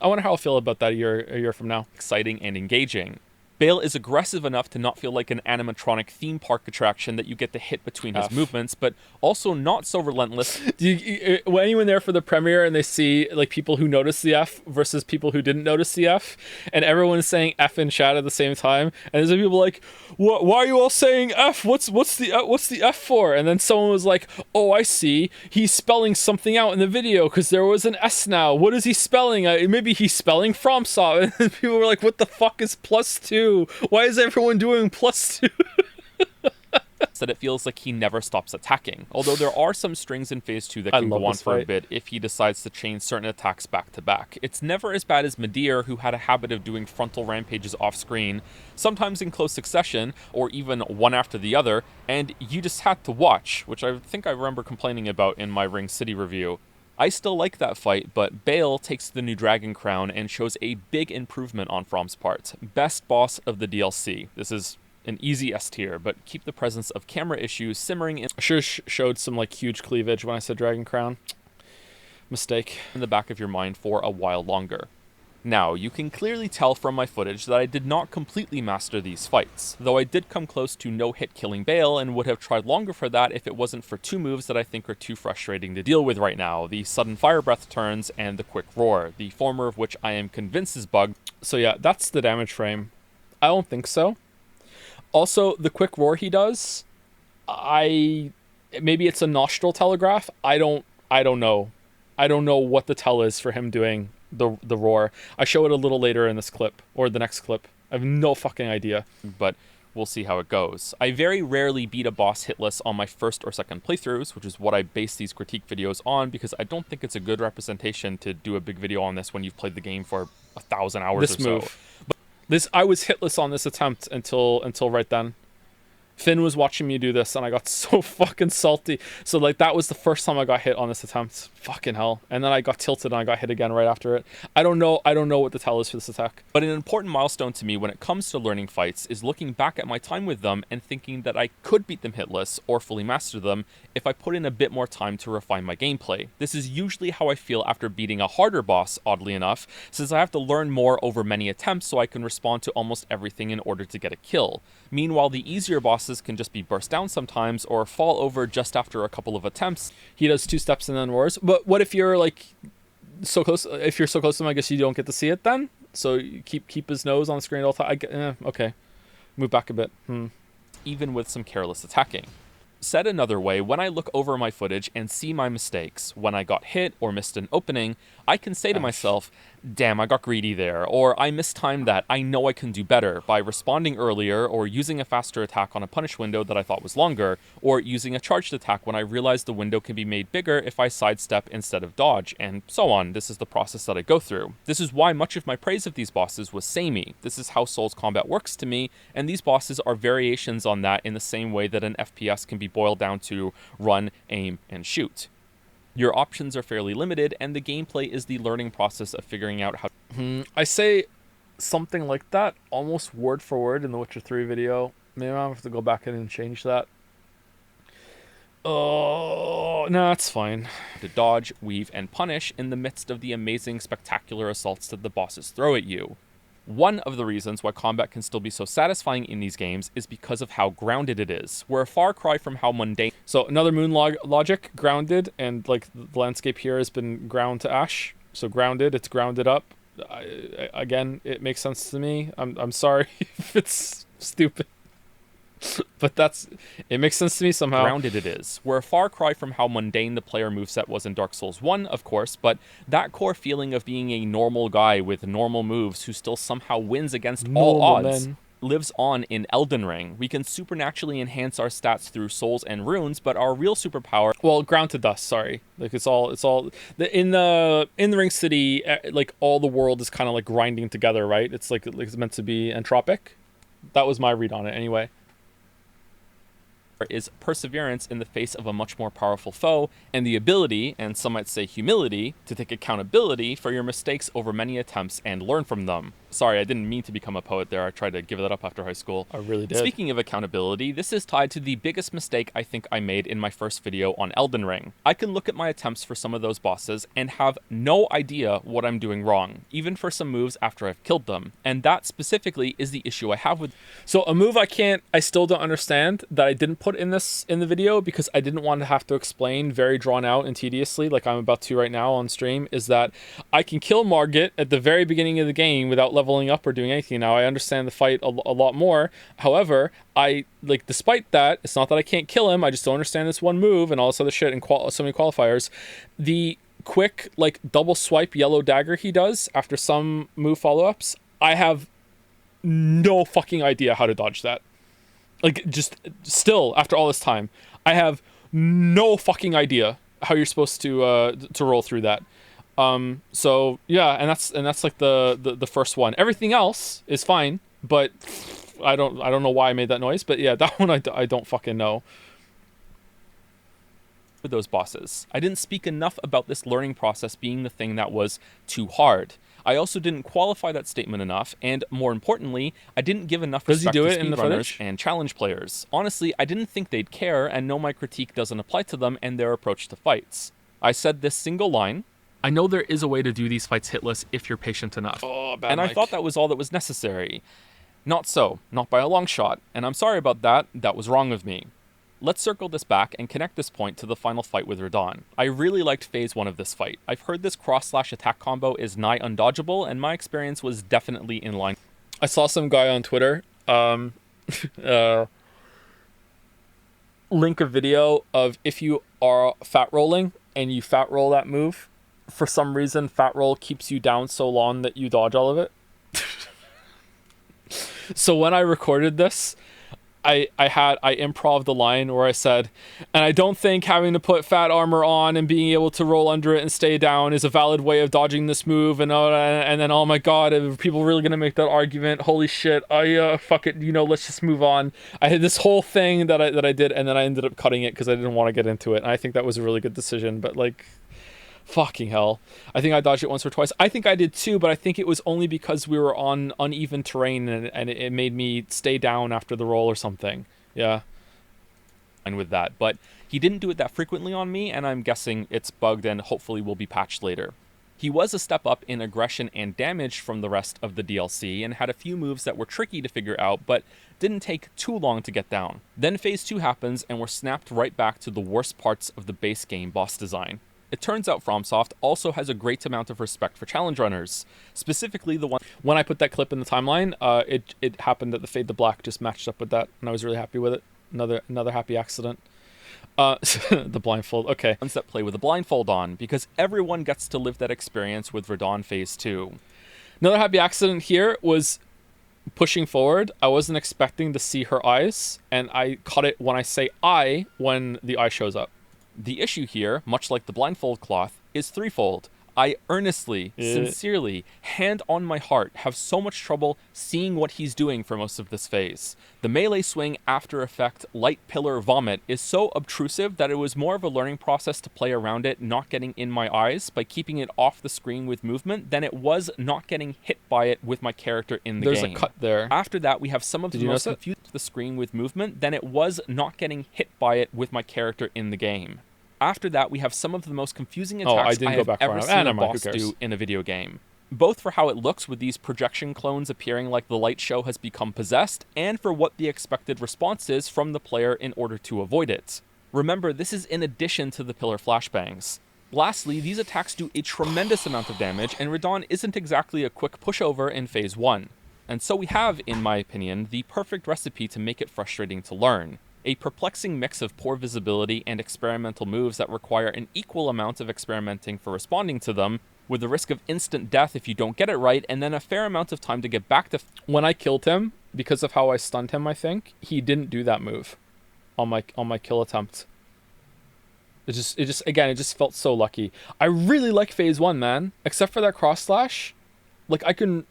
I wonder how I'll feel about that a year from now. Exciting and engaging. Bale is aggressive enough to not feel like an animatronic theme park attraction that you get to hit between his movements, but also not so relentless. When anyone there for the premiere and they see like people who noticed the F versus people who didn't notice the F, and everyone's saying F in chat at the same time, and there's people like, why are you all saying F? What's the F for? And then someone was like, oh, I see. He's spelling something out in the video because there was an S now. What is he spelling? Maybe he's spelling FromSoft. And people were like, what the fuck is +2? Why is everyone doing +2? That it feels like he never stops attacking. Although there are some strings in Phase 2 that can go on for a bit if he decides to chain certain attacks back to back. It's never as bad as Midir, who had a habit of doing frontal rampages off screen, sometimes in close succession, or even one after the other, and you just had to watch, which I think I remember complaining about in my Ring City review. I still like that fight, but Bale takes the new Dragon Crown and shows a big improvement on From's part. Best boss of the DLC. This is an easy S tier, but keep the presence of camera issues simmering in. I sure showed some like huge cleavage when I said Dragon Crown. Mistake. In the back of your mind for a while longer. Now, you can clearly tell from my footage that I did not completely master these fights, though I did come close to no-hit killing Bale and would have tried longer for that if it wasn't for 2 moves that I think are too frustrating to deal with right now, the sudden fire breath turns and the quick roar, the former of which I am convinced is bugged. So yeah, that's the damage frame. I don't think so. Also, the quick roar he does, maybe it's a nostril telegraph. I don't know. I don't know what the tell is for him doing the roar. I show it a little later in this clip, or the next clip. I have no fucking idea. But we'll see how it goes. I very rarely beat a boss hitless on my first or second playthroughs, which is what I base these critique videos on, because I don't think it's a good representation to do a big video on this when you've played the game for 1,000 hours or so. I was hitless on this attempt until right then. Finn was watching me do this, and I got so fucking salty. So like that was the first time I got hit on this attempt. Fucking hell. And then I got tilted and I got hit again right after it. I don't know what the tell is for this attack. But an important milestone to me when it comes to learning fights is looking back at my time with them and thinking that I could beat them hitless or fully master them if I put in a bit more time to refine my gameplay. This is usually how I feel after beating a harder boss, oddly enough, since I have to learn more over many attempts so I can respond to almost everything in order to get a kill. Meanwhile, the easier bosses can just be burst down sometimes or fall over just after a couple of attempts. He does 2 steps and then roars. But what if you're like so close? If you're so close to him, I guess you don't get to see it then. So you keep his nose on the screen all the time. Okay, move back a bit. Even with some careless attacking. Said another way, when I look over my footage and see my mistakes, when I got hit or missed an opening, I can say to myself, damn, I got greedy there, or I mistimed that, I know I can do better, by responding earlier, or using a faster attack on a punish window that I thought was longer, or using a charged attack when I realized the window can be made bigger if I sidestep instead of dodge, and so on. This is the process that I go through. This is why much of my praise of these bosses was samey. This is how Souls combat works to me, and these bosses are variations on that in the same way that an FPS can be boiled down to run, aim, and shoot. Your options are fairly limited, and the gameplay is the learning process of figuring out how... I say something like that, almost word for word in the Witcher 3 video. Maybe I'll have to go back in and change that. Oh, no, it's fine. To dodge, weave, and punish in the midst of the amazing, spectacular assaults that the bosses throw at you. One of the reasons why combat can still be so satisfying in these games is because of how grounded it is. We're a far cry from how mundane... So another moon logic, grounded, and like the landscape here has been ground to ash. So grounded, it's grounded up. Again, it makes sense to me. I'm sorry if it's stupid. But it makes sense to me somehow. Grounded it is. We're a far cry from how mundane the player moveset was in Dark Souls 1, of course, but that core feeling of being a normal guy with normal moves who still somehow wins against all odds lives on in Elden Ring. We can supernaturally enhance our stats through souls and runes, but our real superpower... Well, ground to dust, sorry. Like it's all in the Ring City, like all the world is kind of like grinding together, right? It's like it's meant to be entropic. That was my read on it anyway. Is perseverance in the face of a much more powerful foe, and the ability, and some might say humility, to take accountability for your mistakes over many attempts and learn from them. Sorry, I didn't mean to become a poet there. I tried to give that up after high school. I really did. Speaking of accountability, this is tied to the biggest mistake I think I made in my first video on Elden Ring. I can look at my attempts for some of those bosses and have no idea what I'm doing wrong, even for some moves after I've killed them. And that specifically is the issue I have with... So a move I still don't understand that I didn't put in the video because I didn't want to have to explain very drawn out and tediously like I'm about to right now on stream, is that I can kill Margit at the very beginning of the game without leveling up or doing anything. Now I understand the fight a lot more. However, despite that, it's not that I can't kill him, I just don't understand this one move and all this other shit and so many qualifiers. The quick double swipe yellow dagger he does after some move follow-ups, I have no fucking idea how to dodge that. Just still after all this time, I have no fucking idea how you're supposed to roll through that. So yeah, and that's like the first one. Everything else is fine, but I don't know why I made that noise. But yeah, that one I don't fucking know. With those bosses, I didn't speak enough about this learning process being the thing that was too hard. I also didn't qualify that statement enough, and more importantly, I didn't give enough respect to speedrunners and challenge players. Honestly, I didn't think they'd care and know my critique doesn't apply to them and their approach to fights. I said this single line: I know there is a way to do these fights hitless if you're patient enough. Oh, bad and mic. I thought that was all that was necessary. Not so, not by a long shot, and I'm sorry about that, that was wrong of me. Let's circle this back and connect this point to the final fight with Radahn. I really liked phase 1 of this fight. I've heard this cross/attack combo is nigh undodgeable, and my experience was definitely in line. I saw some guy on Twitter link a video of if you are fat rolling and you fat roll that move, for some reason fat roll keeps you down so long that you dodge all of it. So when I recorded this, I improv the line where I said, and I don't think having to put fat armor on and being able to roll under it and stay down is a valid way of dodging this move. And then, oh my god, are people really gonna make that argument? Holy shit! Fuck it, let's just move on. I had this whole thing that I did, and then I ended up cutting it because I didn't want to get into it. And I think that was a really good decision. But like, fucking hell, I think I dodged it once or twice. I think I did too, but I think it was only because we were on uneven terrain and it made me stay down after the roll or something. Yeah. And with that, but he didn't do it that frequently on me, and I'm guessing it's bugged and hopefully will be patched later. He was a step up in aggression and damage from the rest of the DLC and had a few moves that were tricky to figure out, but didn't take too long to get down. Then Phase 2 happens and we're snapped right back to the worst parts of the base game boss design. It turns out FromSoft also has a great amount of respect for challenge runners, specifically the one. When I put that clip in the timeline, it happened that the fade to black just matched up with that, and I was really happy with it. Another happy accident. The blindfold. Okay. Ones that play with a blindfold on, because everyone gets to live that experience with Radon Phase 2. Another happy accident here was pushing forward. I wasn't expecting to see her eyes, and I caught it when I say "I" when the eye shows up. The issue here, much like the blindfold cloth, is threefold. I earnestly, sincerely, hand on my heart, have so much trouble seeing what he's doing for most of this phase. The melee swing after effect light pillar vomit is so obtrusive that it was more of a learning process to play around it not getting in my eyes by keeping it off the screen with movement than it was not getting hit by it with my character in the game. There's a cut there. After that, we have some of the most confused the screen with movement than it was not getting hit by it with my character in the game. After that, we have some of the most confusing attacks I have ever seen a boss do in a video game. Both for how it looks with these projection clones appearing like the light show has become possessed, and for what the expected response is from the player in order to avoid it. Remember, this is in addition to the pillar flashbangs. Lastly, these attacks do a tremendous amount of damage, and Radon isn't exactly a quick pushover in Phase 1. And so we have, in my opinion, the perfect recipe to make it frustrating to learn. A perplexing mix of poor visibility and experimental moves that require an equal amount of experimenting for responding to them, with the risk of instant death if you don't get it right, and then a fair amount of time to get back to... When I killed him, because of how I stunned him, I think, he didn't do that move on my kill attempt. It just felt so lucky. I really like Phase 1, man. Except for that cross slash. Like, I can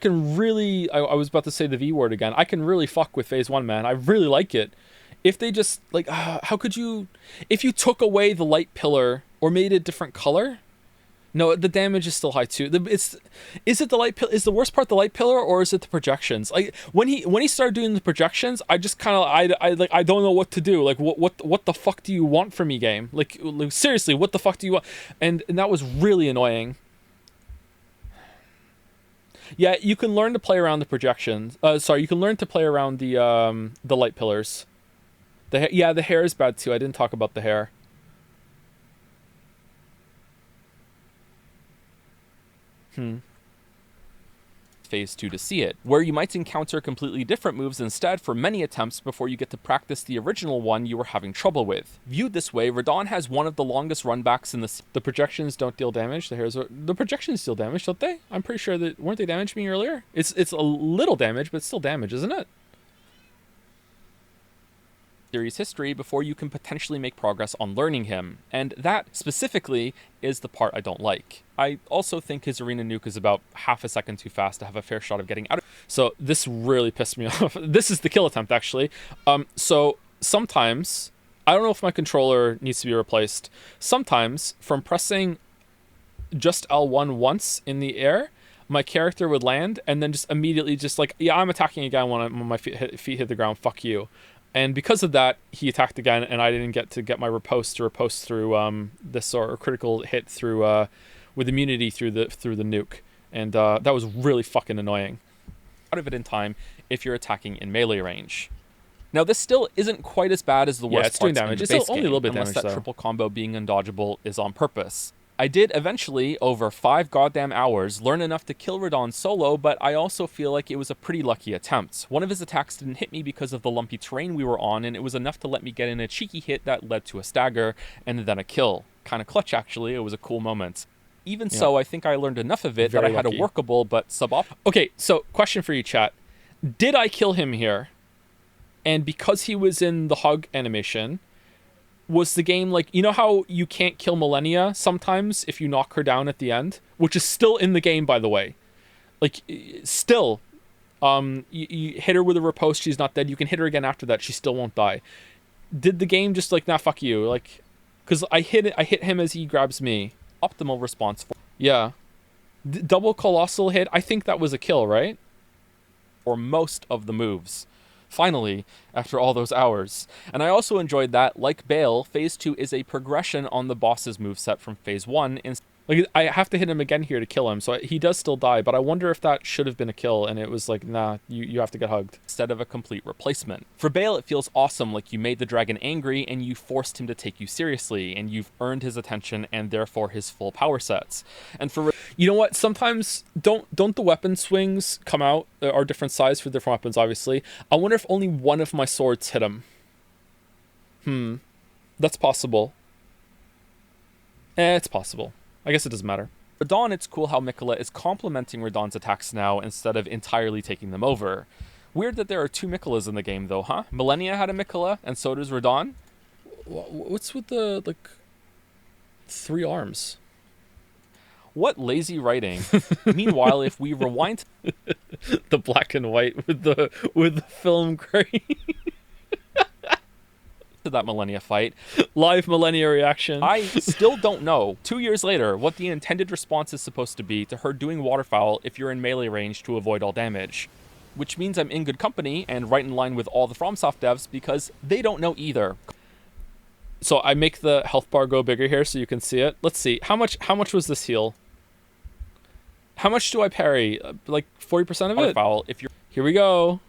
really... I was about to say the V word again. I can really fuck with Phase 1, man. I really like it. If they just, like, how could you... If you took away the light pillar or made it a different color... No, the damage is still high, too. Is it the light pillar? Is the worst part the light pillar, or is it the projections? Like, when he started doing the projections, I just kind of... I don't know what to do. Like, what the fuck do you want from me, game? Like seriously, what the fuck do you want? And that was really annoying. Yeah, you can learn to play around the projections. You can learn to play around the light pillars. The hair is bad too. I didn't talk about the hair. Phase 2 to see it, where you might encounter completely different moves instead for many attempts before you get to practice the original one you were having trouble with. Viewed this way, Radon has one of the longest runbacks in the projections don't deal damage. The projections deal damage, don't they? I'm pretty sure that weren't they damaging me earlier? It's a little damage, but it's still damage, isn't it? Series history before you can potentially make progress on learning him, and that specifically is the part I don't like. I also think his arena nuke is about half a second too fast to have a fair shot of getting out of. So this really pissed me off. This is the kill attempt actually. So sometimes, I don't know if my controller needs to be replaced. Sometimes from pressing just L1 once in the air, my character would land and then just immediately just like, yeah, I'm attacking again when my feet hit the ground, fuck you. And because of that, he attacked again, and I didn't get my riposte through this sort of critical hit through with immunity through the nuke, and that was really fucking annoying. Out of it in time if you're attacking in melee range. Now this still isn't quite as bad as the worst parts in the base game, only a little bit unless that triple combo being undodgeable is on purpose. I did eventually, over 5 goddamn hours, learn enough to kill Radon solo, but I also feel like it was a pretty lucky attempt. One of his attacks didn't hit me because of the lumpy terrain we were on, and it was enough to let me get in a cheeky hit that led to a stagger, and then a kill. Kind of clutch, actually. It was a cool moment. Even so, I think I learned enough of it that I had a workable but suboptimal... Okay, so question for you, chat. Did I kill him here? And because he was in the hug animation, was the game like, you know how you can't kill Millennia sometimes if you knock her down at the end, which is still in the game, by the way. Like, still, you hit her with a riposte, she's not dead. You can hit her again after that, she still won't die. Did the game just like, nah, fuck you? Like, because I hit him as he grabs me. Optimal response. Yeah. Double colossal hit, I think that was a kill, right? For most of the moves. Finally, after all those hours. And I also enjoyed that, like Bale, Phase 2 is a progression on the boss's moveset from Phase 1. Like, I have to hit him again here to kill him, so he does still die, but I wonder if that should have been a kill, and it was like, nah, you have to get hugged. Instead of a complete replacement. For Bale, it feels awesome, like you made the dragon angry, and you forced him to take you seriously, and you've earned his attention, and therefore his full power sets. And for... You know what, sometimes, don't the weapon swings come out, are different size for different weapons, obviously. I wonder if only one of my swords hit him. That's possible. It's possible. I guess it doesn't matter. Radahn, it's cool how Miquella is complementing Radahn's attacks now instead of entirely taking them over. Weird that there are 2 Miquellas in the game though, huh? Millennia had a Miquella, and so does Radahn. What's with the, like, 3 arms? What lazy writing. Meanwhile, if we rewind... The black and white with the film grain. That Millennia fight. Live Millennia reaction. I still don't know, 2 years later, what the intended response is supposed to be to her doing waterfowl if you're in melee range to avoid all damage. Which means I'm in good company and right in line with all the FromSoft devs because they don't know either. So I make the health bar go bigger here so you can see it. Let's see. How much was this heal? How much do I parry? Like 40% of it? Waterfowl if you're... Here we go.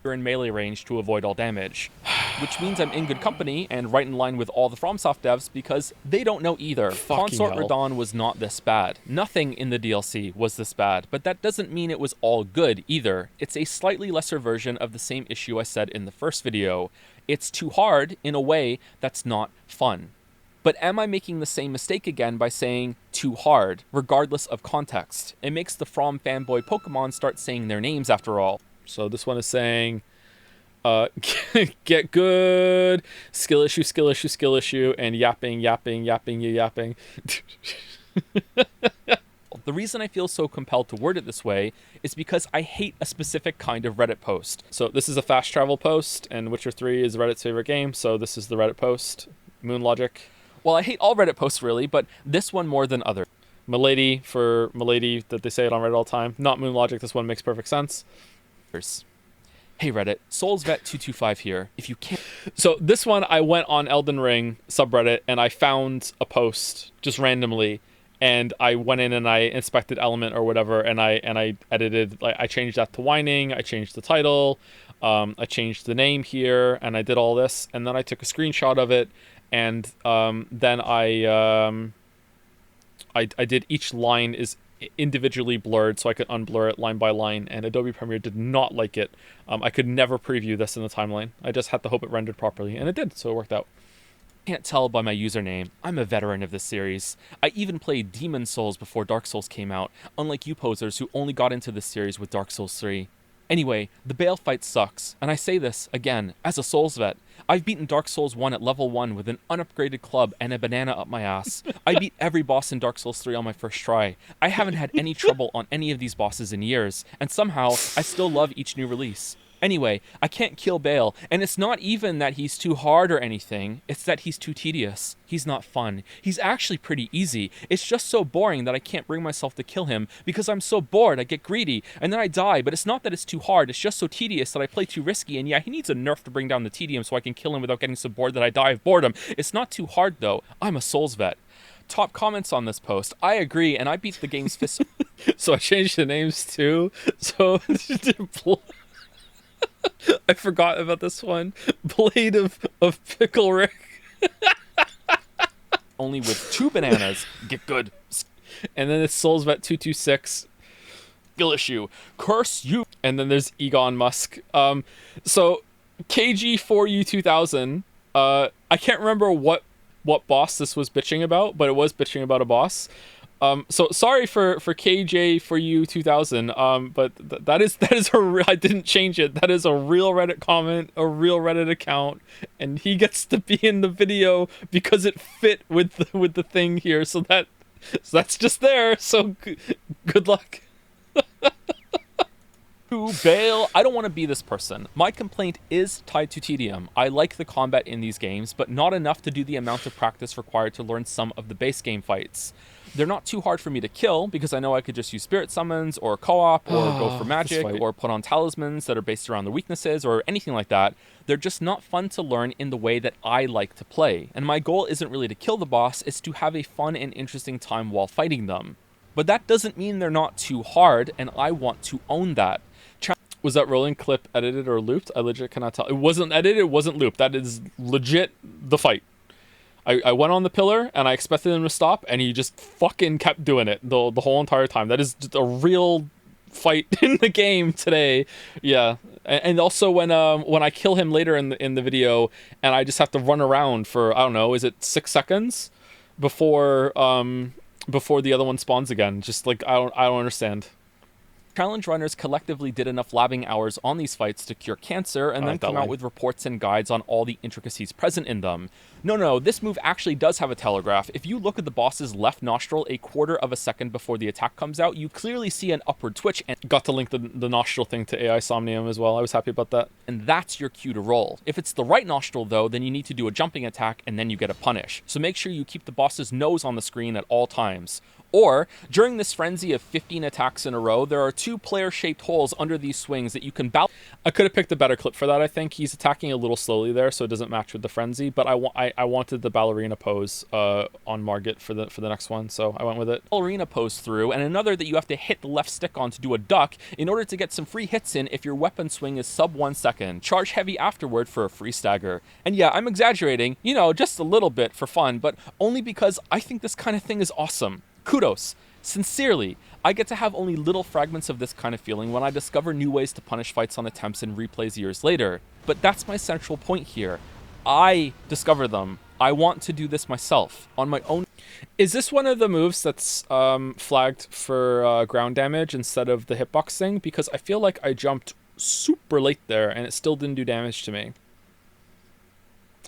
You're in melee range to avoid all damage. Which means I'm in good company and right in line with all the FromSoft devs because they don't know either. Consort Radahn was not this bad. Nothing in the DLC was this bad, but that doesn't mean it was all good either. It's a slightly lesser version of the same issue I said in the first video. It's too hard in a way that's not fun. But am I making the same mistake again by saying too hard, regardless of context? It makes the From fanboy Pokemon start saying their names after all. So this one is saying, get good, skill issue, skill issue, skill issue, and yapping, yapping, yapping, yapping. The reason I feel so compelled to word it this way is because I hate a specific kind of Reddit post. So this is a fast travel post, and Witcher 3 is Reddit's favorite game, so this is the Reddit post. Moon Logic. Well, I hate all Reddit posts really, but this one more than others. Milady for Milady, that they say it on Reddit all the time. Not Moon Logic, this one makes perfect sense. Hey Reddit, SoulsVet225 here. If you can't... So this one, I went on Elden Ring subreddit, and I found a post just randomly, and I went in and I inspected Element or whatever, and I edited, like, I changed that to whining, I changed the title, I changed the name here, and I did all this, and then I took a screenshot of it, and then I did each line is individually blurred so I could unblur it line by line, and Adobe Premiere did not like it. I could never preview this in the timeline. I just had to hope it rendered properly, and it did, so it worked out. Can't tell by my username, I'm a veteran of this series. I even played Demon Souls before Dark Souls came out, unlike you posers who only got into this series with Dark Souls 3. Anyway, the Bale fight sucks, and I say this, again, as a Souls vet. I've beaten Dark Souls 1 at level 1 with an unupgraded club and a banana up my ass. I beat every boss in Dark Souls 3 on my first try. I haven't had any trouble on any of these bosses in years, and somehow, I still love each new release. Anyway, I can't kill Bale, and it's not even that he's too hard or anything, it's that he's too tedious. He's not fun. He's actually pretty easy. It's just so boring that I can't bring myself to kill him, because I'm so bored I get greedy, and then I die, but it's not that it's too hard, it's just so tedious that I play too risky, and yeah, he needs a nerf to bring down the tedium so I can kill him without getting so bored that I die of boredom. It's not too hard though. I'm a Souls vet. Top comments on this post. I agree, and I beat the game's fist. So I changed the names too, so... I forgot about this one. Blade of Pickle Rick. Only with 2 bananas. Get good. And then it's SoulsVet226. Skill issue. Curse you. And then there's Egon Musk. So KG4U2000. I can't remember what boss this was bitching about, but it was bitching about a boss. So sorry for KJ for you 2000. But that is I didn't change it. That is a real Reddit comment, a real Reddit account, and he gets to be in the video because it fit with the thing here. So that's just there. So good luck. To Bale, I don't want to be this person. My complaint is tied to tedium. I like the combat in these games, but not enough to do the amount of practice required to learn some of the base game fights. They're not too hard for me to kill, because I know I could just use spirit summons, or co-op, or go for magic, or put on talismans that are based around their weaknesses, or anything like that. They're just not fun to learn in the way that I like to play. And my goal isn't really to kill the boss, it's to have a fun and interesting time while fighting them. But that doesn't mean they're not too hard, and I want to own that. Was that rolling clip edited or looped? I legit cannot tell. It wasn't edited, it wasn't looped. That is legit the fight. I went on the pillar, and I expected him to stop, and he just fucking kept doing it the whole entire time. That is just a real fight in the game today. Yeah. And also when I kill him later in the video, and I just have to run around for, I don't know, is it 6 seconds before the other one spawns again? Just like I don't understand. Challenge runners collectively did enough labbing hours on these fights to cure cancer and then come out with reports and guides on all the intricacies present in them. No, this move actually does have a telegraph. If you look at the boss's left nostril a quarter of a second before the attack comes out, you clearly see an upward twitch, and got to link the nostril thing to AI Somnium as well. I was happy about that. And that's your cue to roll. If it's the right nostril though, then you need to do a jumping attack and then you get a punish. So make sure you keep the boss's nose on the screen at all times. Or, during this frenzy of 15 attacks in a row, there are 2 player-shaped holes under these swings that you can balance. I could have picked a better clip for that, I think. He's attacking a little slowly there, so it doesn't match with the frenzy, but I wanted the ballerina pose on Margit for the next one, so I went with it. Ballerina pose through, and another that you have to hit the left stick on to do a duck in order to get some free hits in if your weapon swing is sub 1 second. Charge heavy afterward for a free stagger. And yeah, I'm exaggerating, just a little bit for fun, but only because I think this kind of thing is awesome. Kudos. Sincerely, I get to have only little fragments of this kind of feeling when I discover new ways to punish fights on attempts in replays years later. But that's my central point here. I discover them. I want to do this myself, on my own. Is this one of the moves that's flagged for ground damage instead of the hitbox thing? Because I feel like I jumped super late there and it still didn't do damage to me.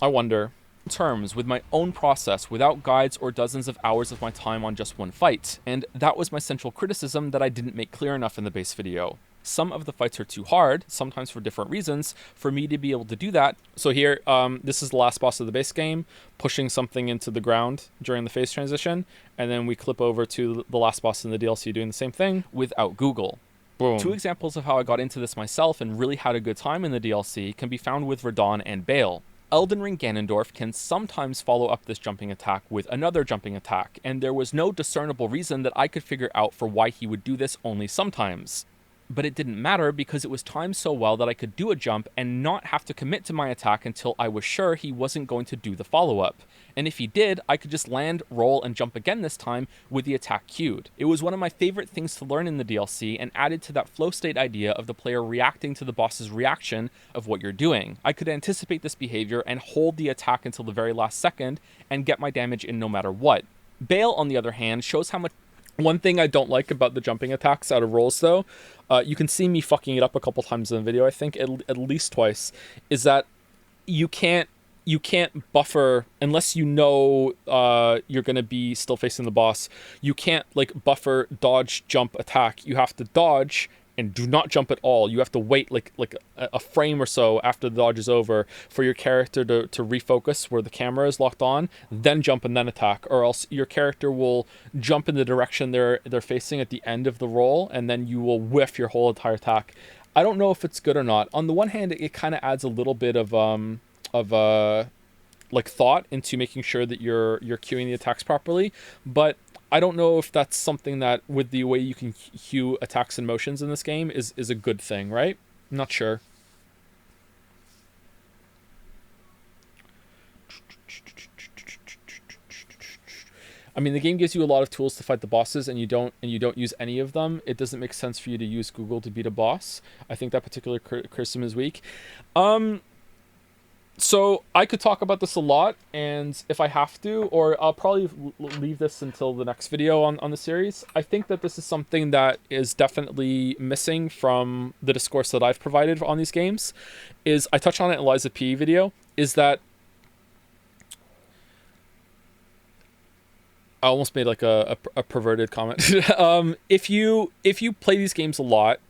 I wonder. Terms with my own process without guides or dozens of hours of my time on just one fight, and that was my central criticism that I didn't make clear enough in the base video. Some of the fights are too hard, sometimes for different reasons, for me to be able to do that. So here, this is the last boss of the base game, pushing something into the ground during the phase transition, and then we clip over to the last boss in the DLC doing the same thing without Google. Boom. 2 examples of how I got into this myself and really had a good time in the DLC can be found with Radon and Bale. Elden Ring Ganondorf can sometimes follow up this jumping attack with another jumping attack, and there was no discernible reason that I could figure out for why he would do this only sometimes. But it didn't matter because it was timed so well that I could do a jump and not have to commit to my attack until I was sure he wasn't going to do the follow-up. And if he did, I could just land, roll, and jump again this time with the attack queued. It was one of my favorite things to learn in the DLC and added to that flow state idea of the player reacting to the boss's reaction of what you're doing. I could anticipate this behavior and hold the attack until the very last second and get my damage in no matter what. Bale, on the other hand, shows how much. One thing I don't like about the jumping attacks out of rolls, though, you can see me fucking it up a couple times in the video, I think, at least twice, is that you can't buffer unless you know you're going to be still facing the boss. You can't, buffer, dodge, jump, attack. You have to dodge and do not jump at all. You have to wait like a frame or so after the dodge is over for your character to refocus where the camera is locked on, then jump and then attack, or else your character will jump in the direction they're facing at the end of the roll, and then you will whiff your whole entire attack. I don't know if it's good or not. On the one hand, it kind of adds a little bit of thought into making sure that you're queuing the attacks properly, but I don't know if that's something that, with the way you can cue attacks and motions in this game, is a good thing, right? I'm not sure. I mean, the game gives you a lot of tools to fight the bosses, and you don't use any of them. It doesn't make sense for you to use Google to beat a boss. I think that particular criticism is weak. So I could talk about this a lot, and if I have to, or I'll probably leave this until the next video on the series. I think that this is something that is definitely missing from the discourse that I've provided on these games. Is I touched on it in Eliza P video. Is that I almost made like a perverted comment. If you play these games a lot,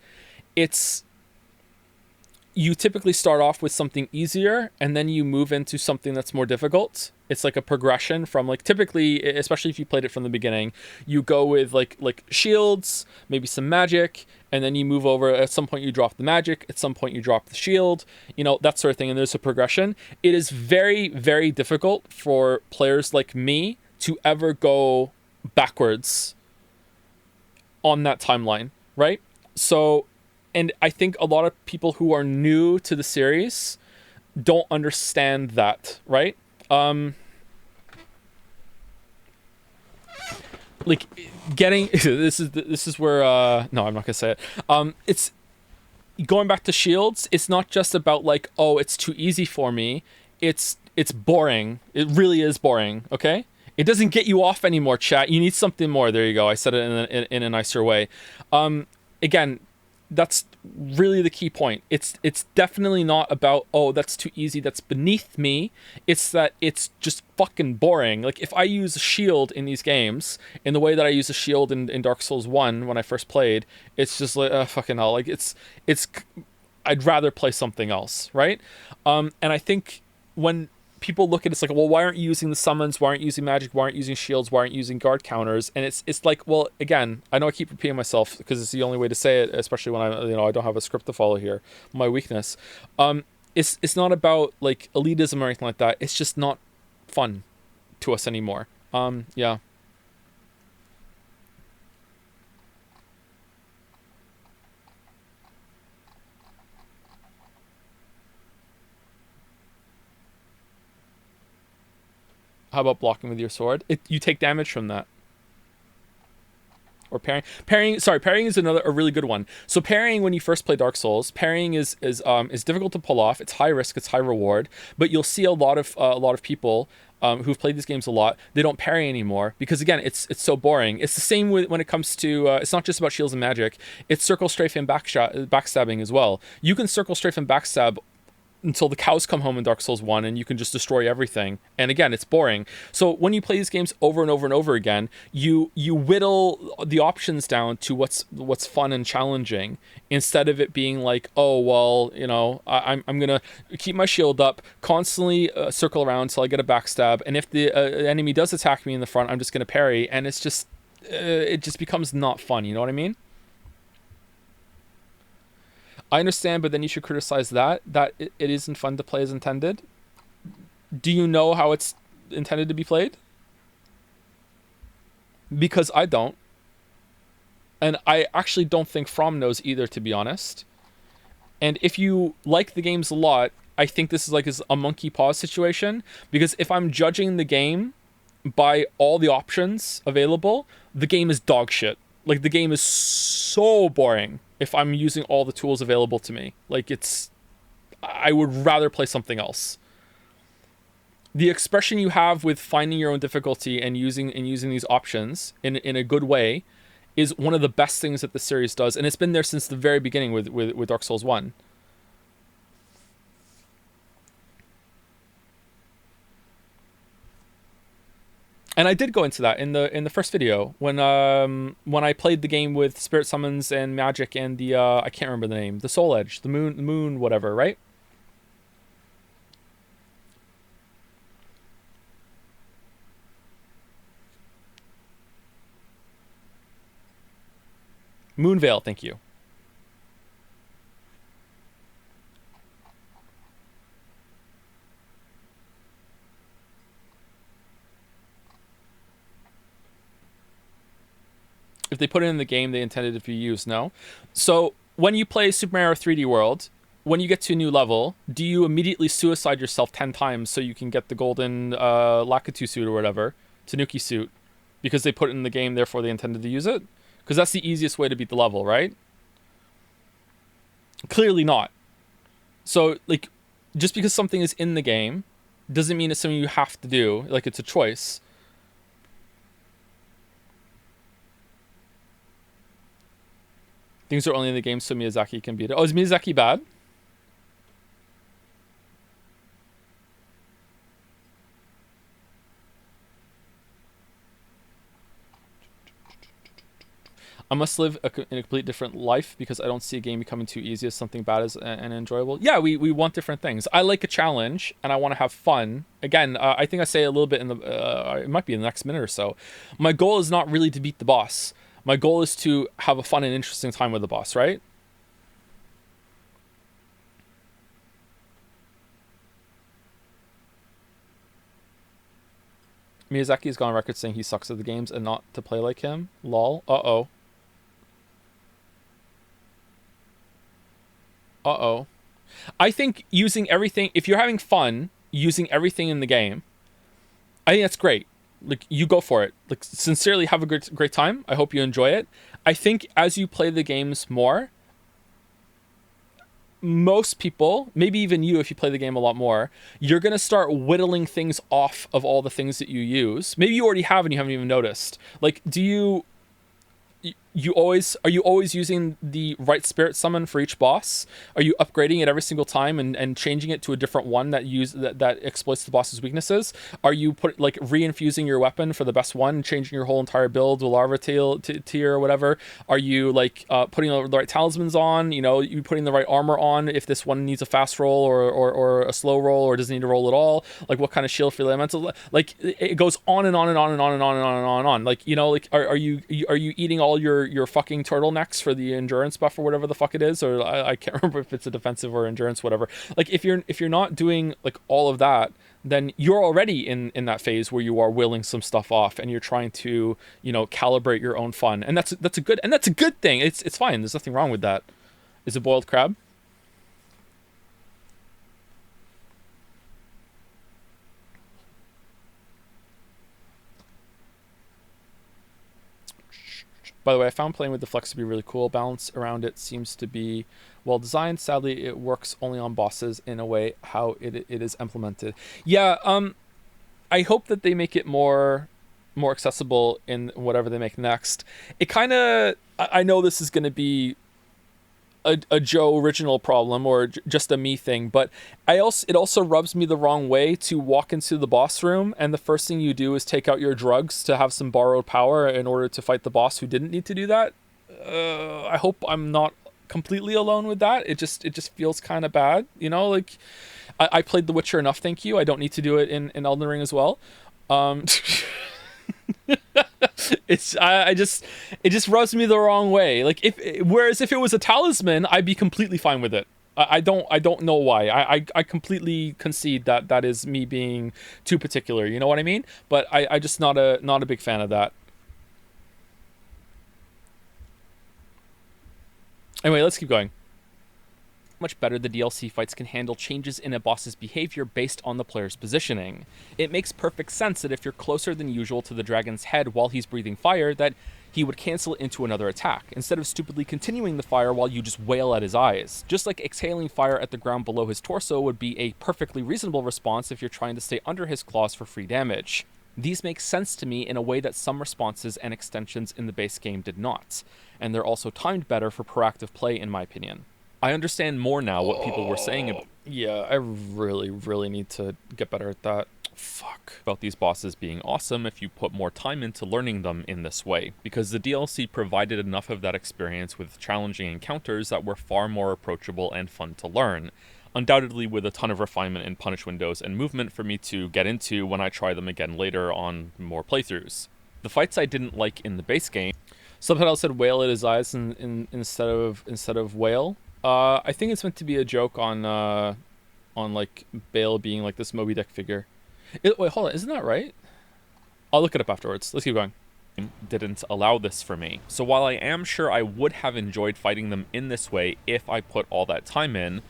you typically start off with something easier and then you move into something that's more difficult. It's like a progression from like typically, especially if you played it from the beginning, you go with like shields, maybe some magic, and then you move over. At some point you drop the magic, at some point you drop the shield, that sort of thing. And there's a progression. It is very, very difficult for players like me to ever go backwards on that timeline, right? So, and I think a lot of people who are new to the series don't understand that, right? Like getting this is where no, I'm not gonna say it. It's going back to shields. It's not just about like, oh, it's too easy for me. It's boring. It really is boring. Okay. It doesn't get you off anymore, chat. You need something more. There you go. I said it in a nicer way. Again, that's really the key point. It's definitely not about, oh, that's too easy, that's beneath me. It's that it's just fucking boring. Like if I use a shield in these games in the way that I use a shield in Dark Souls 1 when I first played, it's just like fucking hell. Like it's I'd rather play something else, right? And I think when people look at it, it's like, well, why aren't you using the summons? Why aren't you using magic? Why aren't you using shields? Why aren't you using guard counters? And it's like, well, again, I know I keep repeating myself because it's the only way to say it, especially when I don't have a script to follow here. My weakness. It's not about like elitism or anything like that. It's just not fun to us anymore. Yeah. How about blocking with your sword? You take damage from that. Or parrying. Parrying is a really good one. So parrying, when you first play Dark Souls, parrying is difficult to pull off. It's high risk, it's high reward. But you'll see a lot of people who've played these games a lot. They don't parry anymore because again, it's so boring. It's the same when it comes to it's not just about shields and magic. It's circle strafe and backstabbing as well. You can circle strafe and backstab until the cows come home in Dark Souls 1 and you can just destroy everything. And again, it's boring. So when you play these games over and over and over again, you whittle the options down to what's fun and challenging instead of it being like, oh, well, I'm going to keep my shield up, constantly circle around until I get a backstab. And if the enemy does attack me in the front, I'm just going to parry. And it's just, it just becomes not fun. You know what I mean? I understand, but then you should criticize that it isn't fun to play as intended. Do you know how it's intended to be played? Because I don't. And I actually don't think From knows either, to be honest. And if you like the games a lot, I think this is a monkey paw situation. Because if I'm judging the game by all the options available, the game is dog shit. Like, the game is so boring if I'm using all the tools available to me. Like, I would rather play something else. The expression you have with finding your own difficulty and using these options in a good way is one of the best things that the series does. And it's been there since the very beginning with Dark Souls 1. And I did go into that in the first video when I played the game with spirit summons and magic and the I can't remember the name, the Soul Edge, the moon whatever, right? Moonveil, thank you. If they put it in the game, they intended it to be used, no? So when you play Super Mario 3D World, when you get to a new level, do you immediately suicide yourself 10 times so you can get the golden Lakitu suit or whatever, Tanuki suit, because they put it in the game, therefore they intended to use it? Because that's the easiest way to beat the level, right? Clearly not. So, like, Just because something is in the game doesn't mean it's something you have to do. Like, it's a choice. Things are only in the game so Miyazaki can beat it. Oh, is Miyazaki bad? I must live in a complete different life because I don't see a game becoming too easy as something bad as and enjoyable. Yeah, we want different things. I like a challenge and I want to have fun. Again, I think I say a little bit in the it might be in the next minute or so. My goal is not really to beat the boss. My goal is to have a fun and interesting time with the boss, right? Miyazaki has gone on record saying he sucks at the games and not to play like him. Lol. Uh-oh. Uh-oh. I think using everything, if you're having fun using everything in the game, I think that's great. Like, you go for it. Like, sincerely have a great time. I hope you enjoy it. I think as you play the games more, most people, maybe even you if you play the game a lot more, you're going to start whittling things off of all the things that you use. Maybe you already have and you haven't even noticed. Like, are you always using the right spirit summon for each boss? Are you upgrading it every single time and changing it to a different one that exploits the boss's weaknesses? Are you reinfusing your weapon for the best one, changing your whole entire build to larva tier or whatever? Are you putting the right talismans on? You putting the right armor on if this one needs a fast roll or a slow roll or doesn't need to roll at all? Like, what kind of shield for the elemental? Like, it goes on and on and on and on and on and on and on and on. Like, are you eating all your fucking turtlenecks for the endurance buff or whatever the fuck it is, or I can't remember if it's a defensive or endurance, whatever. Like, if you're not doing like all of that, then you're already in that phase where you are willing some stuff off and you're trying to calibrate your own fun, and that's a good thing. It's fine. There's nothing wrong with that. Is it boiled crab? By the way, I found playing with the flex to be really cool. Balance around it seems to be well designed. Sadly, it works only on bosses in a way how it is implemented. Yeah, I hope that they make it more accessible in whatever they make next. It kind of, I know this is going to be a Joe original problem or just a me thing, but it also rubs me the wrong way to walk into the boss room and the first thing you do is take out your drugs to have some borrowed power in order to fight the boss who didn't need to do that. I hope I'm not completely alone with that. It just feels kind of bad, like I played The Witcher enough, thank you. I don't need to do it in Elden Ring as well. It just rubs me the wrong way. Like, whereas if it was a talisman, I'd be completely fine with it. I don't know why. I completely concede that is me being too particular. You know what I mean? But I just not a big fan of that. Anyway, let's keep going. Much better the DLC fights can handle changes in a boss's behavior based on the player's positioning. It makes perfect sense that if you're closer than usual to the dragon's head while he's breathing fire, that he would cancel it into another attack, instead of stupidly continuing the fire while you just wail at his eyes. Just like exhaling fire at the ground below his torso would be a perfectly reasonable response if you're trying to stay under his claws for free damage. These make sense to me in a way that some responses and extensions in the base game did not, and they're also timed better for proactive play in my opinion. I understand more now what people were saying about... Yeah, I really, really need to get better at that. Fuck. About these bosses being awesome if you put more time into learning them in this way, because the DLC provided enough of that experience with challenging encounters that were far more approachable and fun to learn. Undoubtedly with a ton of refinement in punish windows and movement for me to get into when I try them again later on more playthroughs. The fights I didn't like in the base game... Subtitle said wail at his eyes instead of whale. I think it's meant to be a joke on like Bale being like this Moby Dick figure. Wait, hold on, isn't that right? I'll look it up afterwards. Let's keep going. Didn't allow this for me. So while I am sure I would have enjoyed fighting them in this way if I put all that time in,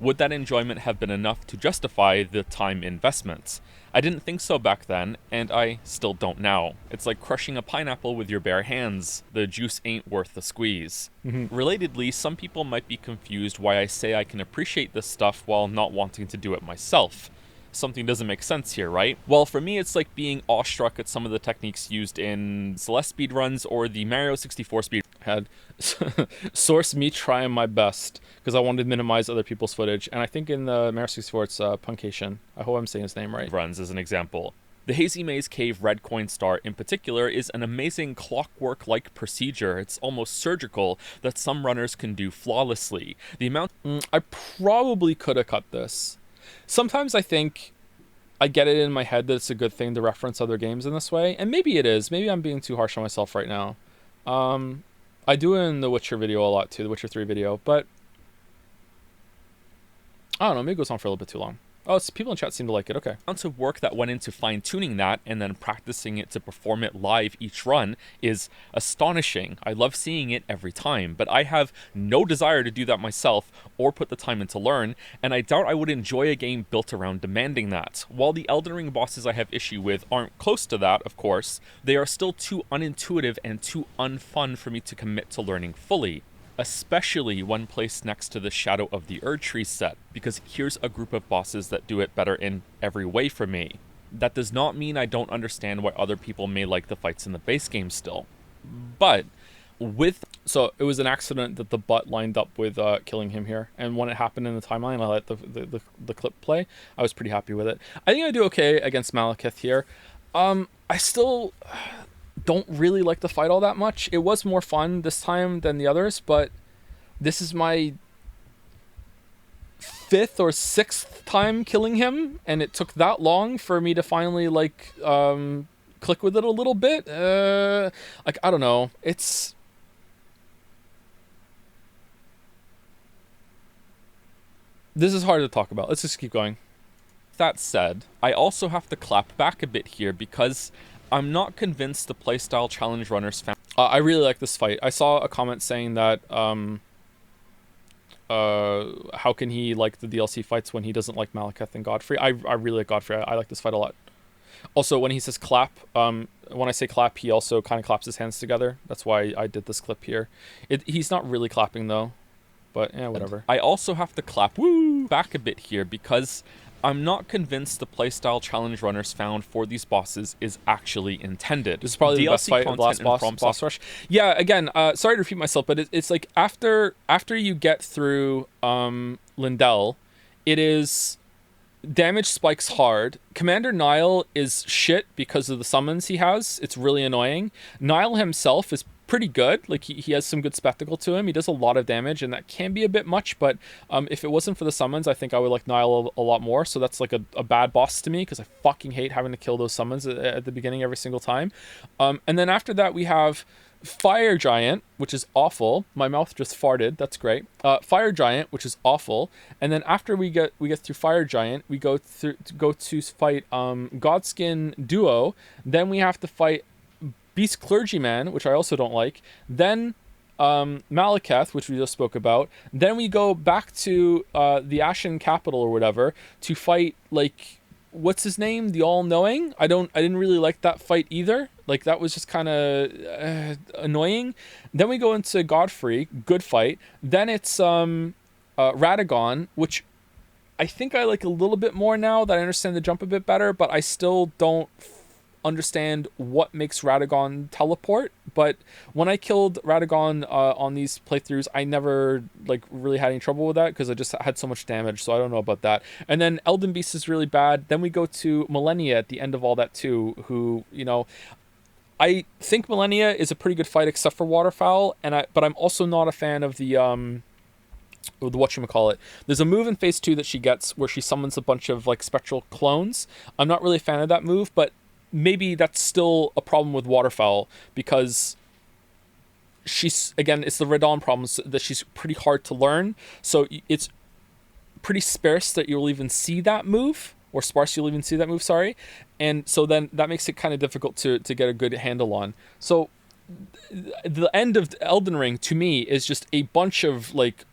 Would that enjoyment have been enough to justify the time investments? I didn't think so back then, and I still don't now. It's like crushing a pineapple with your bare hands. The juice ain't worth the squeeze. Relatedly, some people might be confused why I say I can appreciate this stuff while not wanting to do it myself. Something doesn't make sense here, right? Well, for me, it's like being awestruck at some of the techniques used in Celeste speedruns or the Mario 64 speed. Had source me trying my best because I wanted to minimize other people's footage, and I think in the Mario 64 it's Puncation. I hope I'm saying his name right. Runs as an example. The Hazy Maze Cave Red Coin Star in particular is an amazing clockwork-like procedure. It's almost surgical that some runners can do flawlessly. The amount... I probably could have cut this. Sometimes I think I get it in my head that it's a good thing to reference other games in this way, and maybe it is. Maybe I'm being too harsh on myself right now. I do it in the Witcher video a lot too, the Witcher 3 video, but I don't know, maybe it goes on for a little bit too long. Oh, it's people in chat seem to like it. Okay. The amount of work that went into fine-tuning that and then practicing it to perform it live each run is astonishing. I love seeing it every time, but I have no desire to do that myself or put the time in to learn, and I doubt I would enjoy a game built around demanding that. While the Elden Ring bosses I have issue with aren't close to that, of course, they are still too unintuitive and too unfun for me to commit to learning fully. Especially when placed next to the Shadow of the Erdtree set, because here's a group of bosses that do it better in every way for me. That does not mean I don't understand why other people may like the fights in the base game still. But with... So it was an accident that the butt lined up with killing him here, and when it happened in the timeline, I let the clip play. I was pretty happy with it. I think I do okay against Malekith here. I still... don't really like the fight all that much. It was more fun this time than the others, but this is my 5th or 6th time killing him, and it took that long for me to finally like click with it a little bit. Like, I don't know. This is hard to talk about. Let's just keep going. That said, I also have to clap back a bit here because I'm not convinced the playstyle challenge runners found... I really like this fight. I saw a comment saying that how can he like the DLC fights when he doesn't like Malekith and Godfrey? I really like Godfrey. I like this fight a lot. Also, when he says clap, when I say clap, he also kind of claps his hands together. That's why I did this clip here. He's not really clapping though, but yeah, whatever. I also have to clap back a bit here because I'm not convinced the playstyle challenge runners found for these bosses is actually intended. This is probably the best fight of the last boss rush. Yeah, again, sorry to repeat myself, but it's like after you get through Lindell, it is damage spikes hard. Commander Nile is shit because of the summons he has. It's really annoying. Nile himself is pretty good. Like he has some good spectacle to him. He does a lot of damage, and that can be a bit much, but if it wasn't for the summons, I think I would like Nile a lot more. So that's like a bad boss to me because I fucking hate having to kill those summons at the beginning every single time. And then after that we have Fire Giant, which is awful. My mouth just farted. That's great. Fire Giant, which is awful. And then after we get through Fire Giant, we go to fight Godskin Duo. Then we have to fight Beast Clergyman, which I also don't like. Then Malekith, which we just spoke about. Then we go back to the Ashen Capital or whatever to fight, like, what's his name? The All-Knowing? I didn't really like that fight either. Like, that was just kind of annoying. Then we go into Godfrey, good fight. Then it's Radagon, which I think I like a little bit more now that I understand the jump a bit better, but I still don't understand what makes Radagon teleport. But when I killed Radagon on these playthroughs, I never like really had any trouble with that because I just had so much damage, so I don't know about that. And then Elden Beast is really bad. Then we go to Millennia at the end of all that too, who, you know, I think Millennia is a pretty good fight except for Waterfowl, but I'm also not a fan of the whatchamacallit. There's a move in phase 2 that she gets where she summons a bunch of like spectral clones. I'm not really a fan of that move, but maybe that's still a problem with Waterfowl because she's, again, it's the Radon problem that she's pretty hard to learn. So it's pretty sparse that you'll even see that move, or sparse you'll even see that move, sorry. And so then that makes it kind of difficult to get a good handle on. So the end of Elden Ring to me is just a bunch of like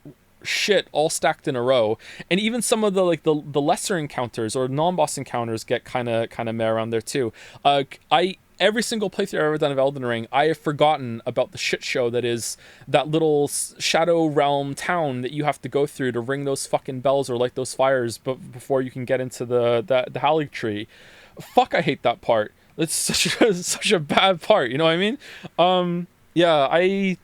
shit all stacked in a row. And even some of the like the lesser encounters or non-boss encounters get kind of meh around there too. I Every single playthrough I've ever done of Elden Ring, I have forgotten about the shit show that is that little Shadow Realm town that you have to go through to ring those fucking bells or light those fires before you can get into the Erdtree. Fuck, I hate that part. It's such a bad part, you know what I mean? Yeah,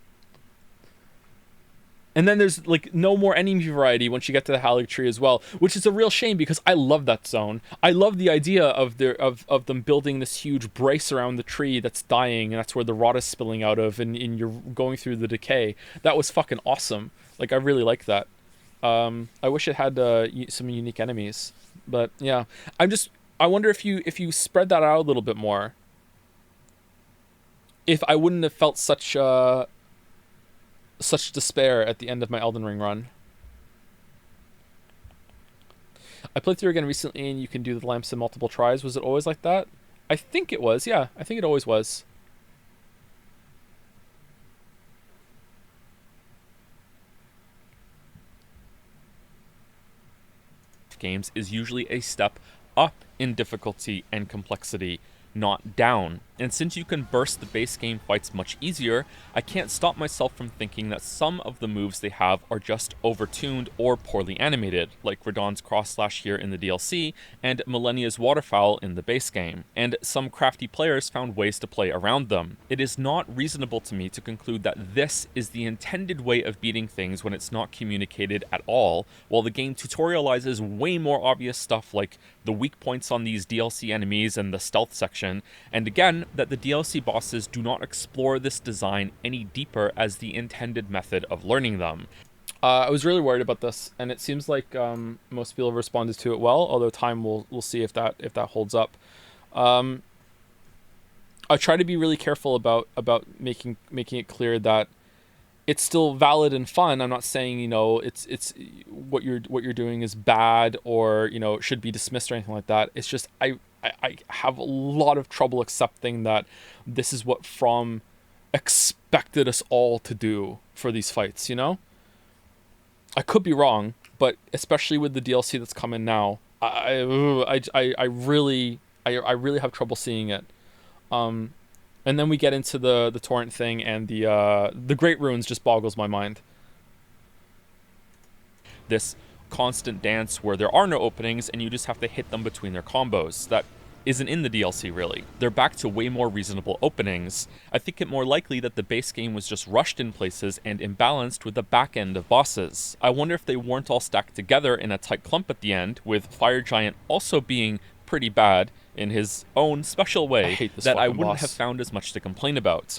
and then there's like no more enemy variety once you get to the Erdtree as well, which is a real shame because I love that zone. I love the idea of them building this huge brace around the tree that's dying, and that's where the rot is spilling out of, and you're going through the decay. That was fucking awesome. Like, I really like that. I wish it had some unique enemies, but yeah, I wonder if you spread that out a little bit more, if I wouldn't have felt such despair at the end of my Elden Ring run. I played through again recently, and you can do the lamps in multiple tries. Was it always like that? I think it was. Yeah, I think it always was. Games is usually a step up in difficulty and complexity, not down. And since you can burst the base game fights much easier, I can't stop myself from thinking that some of the moves they have are just overtuned or poorly animated, like Radahn's cross slash here in the DLC, and Millennia's waterfowl in the base game, and some crafty players found ways to play around them. It is not reasonable to me to conclude that this is the intended way of beating things when it's not communicated at all, while the game tutorializes way more obvious stuff like the weak points on these DLC enemies and the stealth section, and again, that the DLC bosses do not explore this design any deeper as the intended method of learning them. I was really worried about this, and it seems like most people have responded to it well, although time will see if that holds up. I try to be really careful about making it clear that it's still valid and fun. I'm not saying, it's what you're doing is bad or, should be dismissed or anything like that. It's just I have a lot of trouble accepting that this is what From expected us all to do for these fights, I could be wrong, but especially with the DLC that's coming now, I really have trouble seeing it. And then we get into the torrent thing, and the Great Runes just boggles my mind. This constant dance where there are no openings and you just have to hit them between their combos. That isn't in the DLC, really. They're back to way more reasonable openings. I think it more likely that the base game was just rushed in places and imbalanced with the back end of bosses. I wonder if they weren't all stacked together in a tight clump at the end, with Fire Giant also being pretty bad in his own special way, that I wouldn't have found as much to complain about.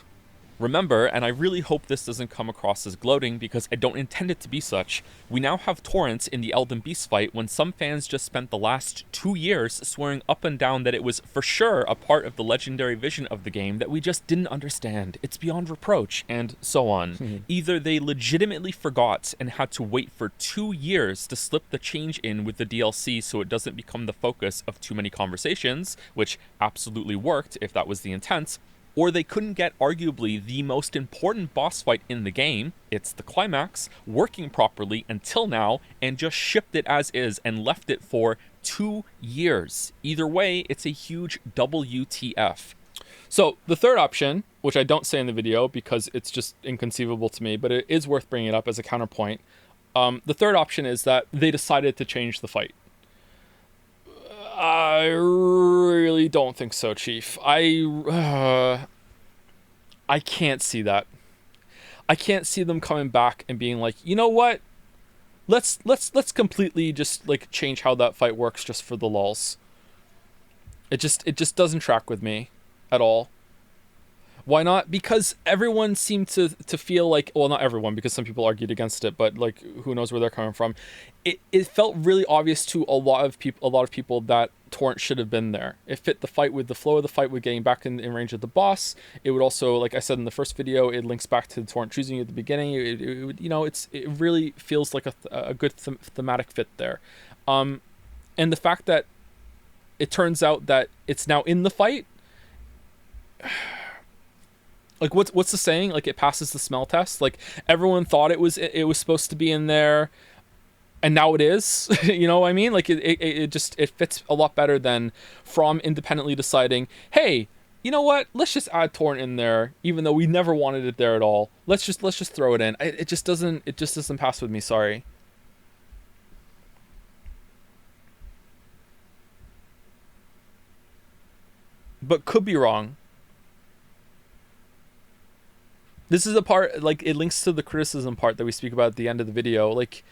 Remember, and I really hope this doesn't come across as gloating because I don't intend it to be such, we now have torrents in the Elden Beast fight when some fans just spent the last 2 years swearing up and down that it was for sure a part of the legendary vision of the game that we just didn't understand. It's beyond reproach, and so on. Either they legitimately forgot and had to wait for 2 years to slip the change in with the DLC so it doesn't become the focus of too many conversations, which absolutely worked if that was the intent, or they couldn't get arguably the most important boss fight in the game, it's the climax, working properly until now, and just shipped it as is and left it for 2 years. Either way, it's a huge WTF. So the third option, which I don't say in the video because it's just inconceivable to me, but it is worth bringing it up as a counterpoint. The third option is that they decided to change the fight. I really don't think so, Chief. I can't see that. I can't see them coming back and being like, you know what? Let's completely just like change how that fight works just for the lulz. It just doesn't track with me at all. Why not? Because everyone seemed to feel like, well, not everyone, because some people argued against it, but like, who knows where they're coming from. It felt really obvious to a lot of people that torrent should have been there. It fit the fight with the flow of the fight with getting back in range of the boss. It would also, like I said in the first video, it links back to the torrent choosing you at the beginning. It really feels like a good thematic fit there. And the fact that it turns out that it's now in the fight, Like what's the saying? Like it passes the smell test. Like everyone thought it was supposed to be in there, and now it is. You know what I mean? Like it just it fits a lot better than From independently deciding, hey, you know what? Let's just add torrent in there, even though we never wanted it there at all. Let's just throw it in. It just doesn't pass with me. Sorry. But could be wrong. This is a part, like, it links to the criticism part that we speak about at the end of the video. Like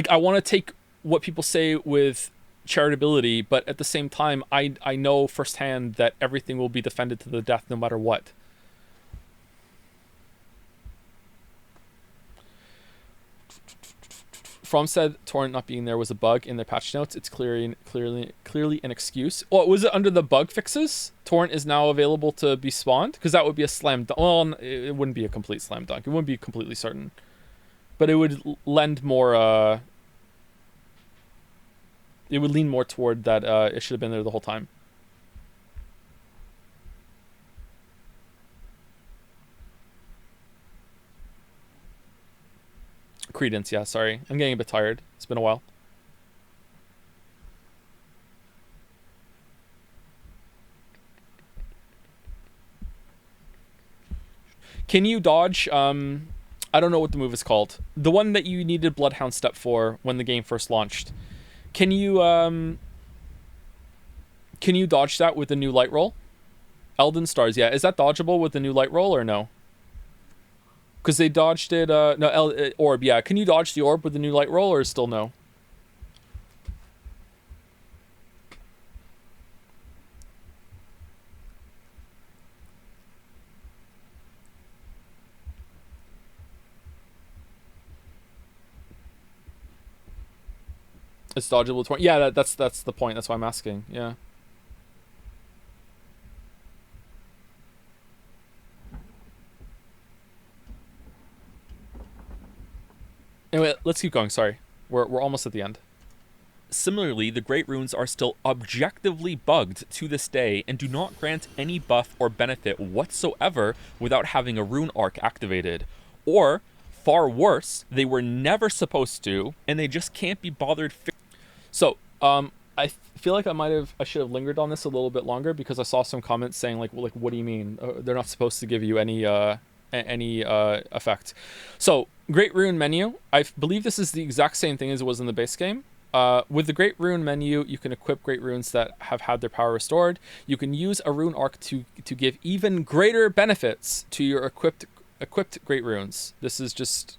I want to take what people say with charitability, but at the same time, I know firsthand that everything will be defended to the death no matter what. From said torrent not being there was a bug in their patch notes. It's clearly an excuse. Well, was it under the bug fixes? Torrent is now available to be spawned? Because that would be a slam dunk. Well, it wouldn't be a complete slam dunk. It wouldn't be completely certain. But it would lend more... it would lean more toward that it should have been there the whole time. Credence, yeah, sorry. I'm getting a bit tired. It's been a while. Can you dodge, I don't know what the move is called. The one that you needed Bloodhound Step for when the game first launched. Can you dodge that with the new light roll? Elden Stars, yeah. Is that dodgeable with the new light roll or no? Because they dodged it, orb, yeah. Can you dodge the orb with the new light roll or still no? It's dodgeable 20. Yeah, that's the point. That's why I'm asking. Yeah. Anyway, let's keep going. Sorry. We're almost at the end. Similarly, the Great Runes are still objectively bugged to this day and do not grant any buff or benefit whatsoever without having a rune arc activated. Or, far worse, they were never supposed to, and they just can't be bothered. So, I feel like I should have lingered on this a little bit longer because I saw some comments saying like what do you mean? They're not supposed to give you any effect. So, Great Rune menu, I believe this is the exact same thing as it was in the base game. With the Great Rune menu, you can equip Great Runes that have had their power restored. You can use a rune arc to give even greater benefits to your equipped Great Runes. This is just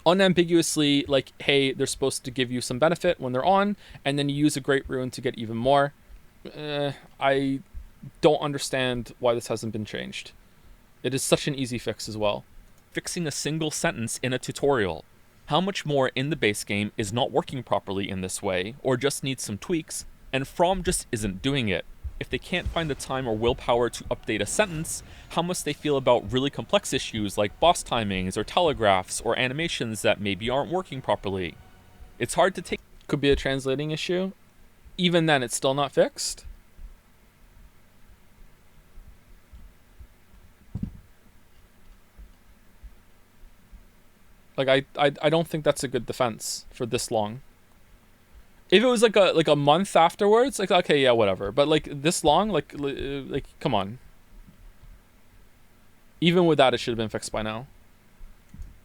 unambiguously like, hey, they're supposed to give you some benefit when they're on, and then you use a Great Rune to get even more. I don't understand why this hasn't been changed. It is such an easy fix as well. Fixing a single sentence in a tutorial. How much more in the base game is not working properly in this way, or just needs some tweaks, and From just isn't doing it. If they can't find the time or willpower to update a sentence, how must they feel about really complex issues like boss timings or telegraphs or animations that maybe aren't working properly? It's hard to take. Could be a translating issue. Even then, it's still not fixed. Like I don't think that's a good defense for this long. If it was like a month afterwards, like okay, yeah, whatever. But like this long, like come on. Even with that, it should have been fixed by now.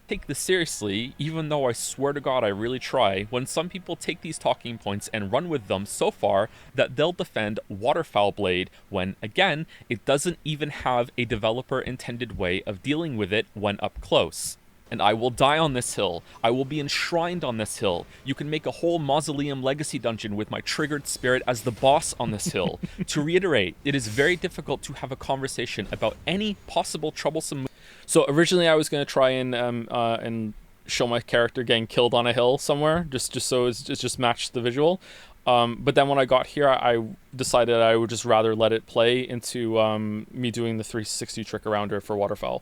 Take this seriously, even though I swear to God I really try, when some people take these talking points and run with them so far that they'll defend Waterfowl Blade when, again, it doesn't even have a developer-intended way of dealing with it when up close. And I will die on this hill. I will be enshrined on this hill. You can make a whole Mausoleum Legacy dungeon with my triggered spirit as the boss on this hill. To reiterate, it is very difficult to have a conversation about any possible troublesome... So originally I was going to try and show my character getting killed on a hill somewhere, just so it's just matched the visual. But then when I got here, I decided I would just rather let it play into me doing the 360 trick around her for Waterfowl.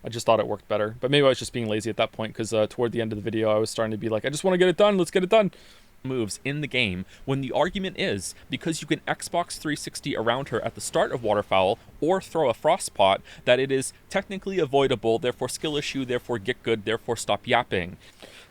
I just thought it worked better. But maybe I was just being lazy at that point because toward the end of the video, I was starting to be like, I just want to get it done. Let's get it done. moves in the game, when the argument is because you can Xbox 360 around her at the start of Waterfowl or throw a Frostpot, that it is technically avoidable, therefore skill issue, therefore get good, therefore stop yapping.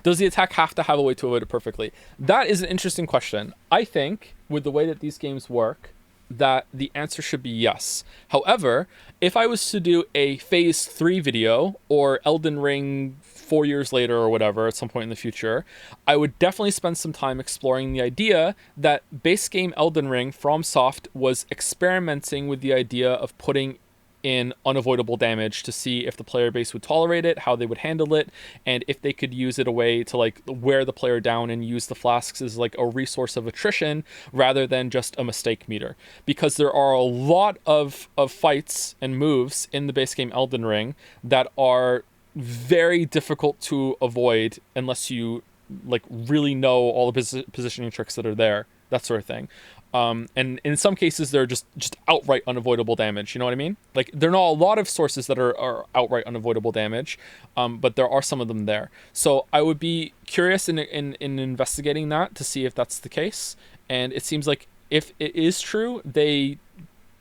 Does the attack have to have a way to avoid it perfectly? That is an interesting question. I think, with the way that these games work, that the answer should be yes. However, if I was to do a Phase 3 video, or Elden Ring 4 years later or whatever at some point in the future, I would definitely spend some time exploring the idea that base game Elden Ring FromSoft was experimenting with the idea of putting in unavoidable damage to see if the player base would tolerate it, how they would handle it, and if they could use it a way to like wear the player down and use the flasks as like a resource of attrition rather than just a mistake meter. Because there are a lot of fights and moves in the base game Elden Ring that are very difficult to avoid unless you like really know all the positioning tricks that are there, that sort of thing. And in some cases they're just outright unavoidable damage, you know what I mean? Like there are not a lot of sources that are outright unavoidable damage, but there are some of them there. So I would be curious in investigating that to see if that's the case. And it seems like if it is true, they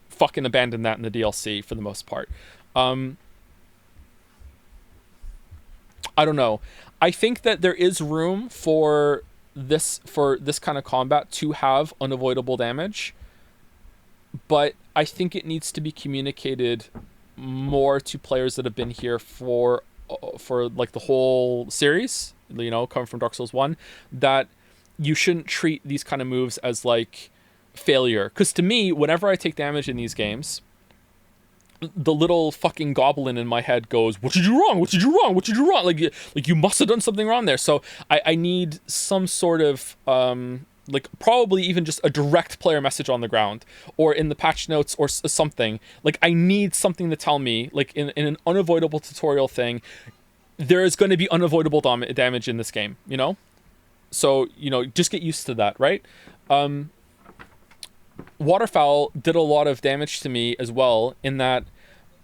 fucking abandoned that in the DLC for the most part. I don't know. I think that there is room for this kind of combat to have unavoidable damage, but I think it needs to be communicated more to players that have been here for like the whole series, you know, coming from Dark Souls 1, that you shouldn't treat these kind of moves as like failure. Because to me, whenever I take damage in these games, the little fucking goblin in my head goes, what did you do wrong? What did you do wrong? What did you do wrong? Like you must have done something wrong there. So I need some sort of, like probably even just a direct player message on the ground or in the patch notes or something. Like I need something to tell me, like in an unavoidable tutorial thing, there is going to be unavoidable damage in this game, you know? So, you know, just get used to that, right? Waterfowl did a lot of damage to me as well, in that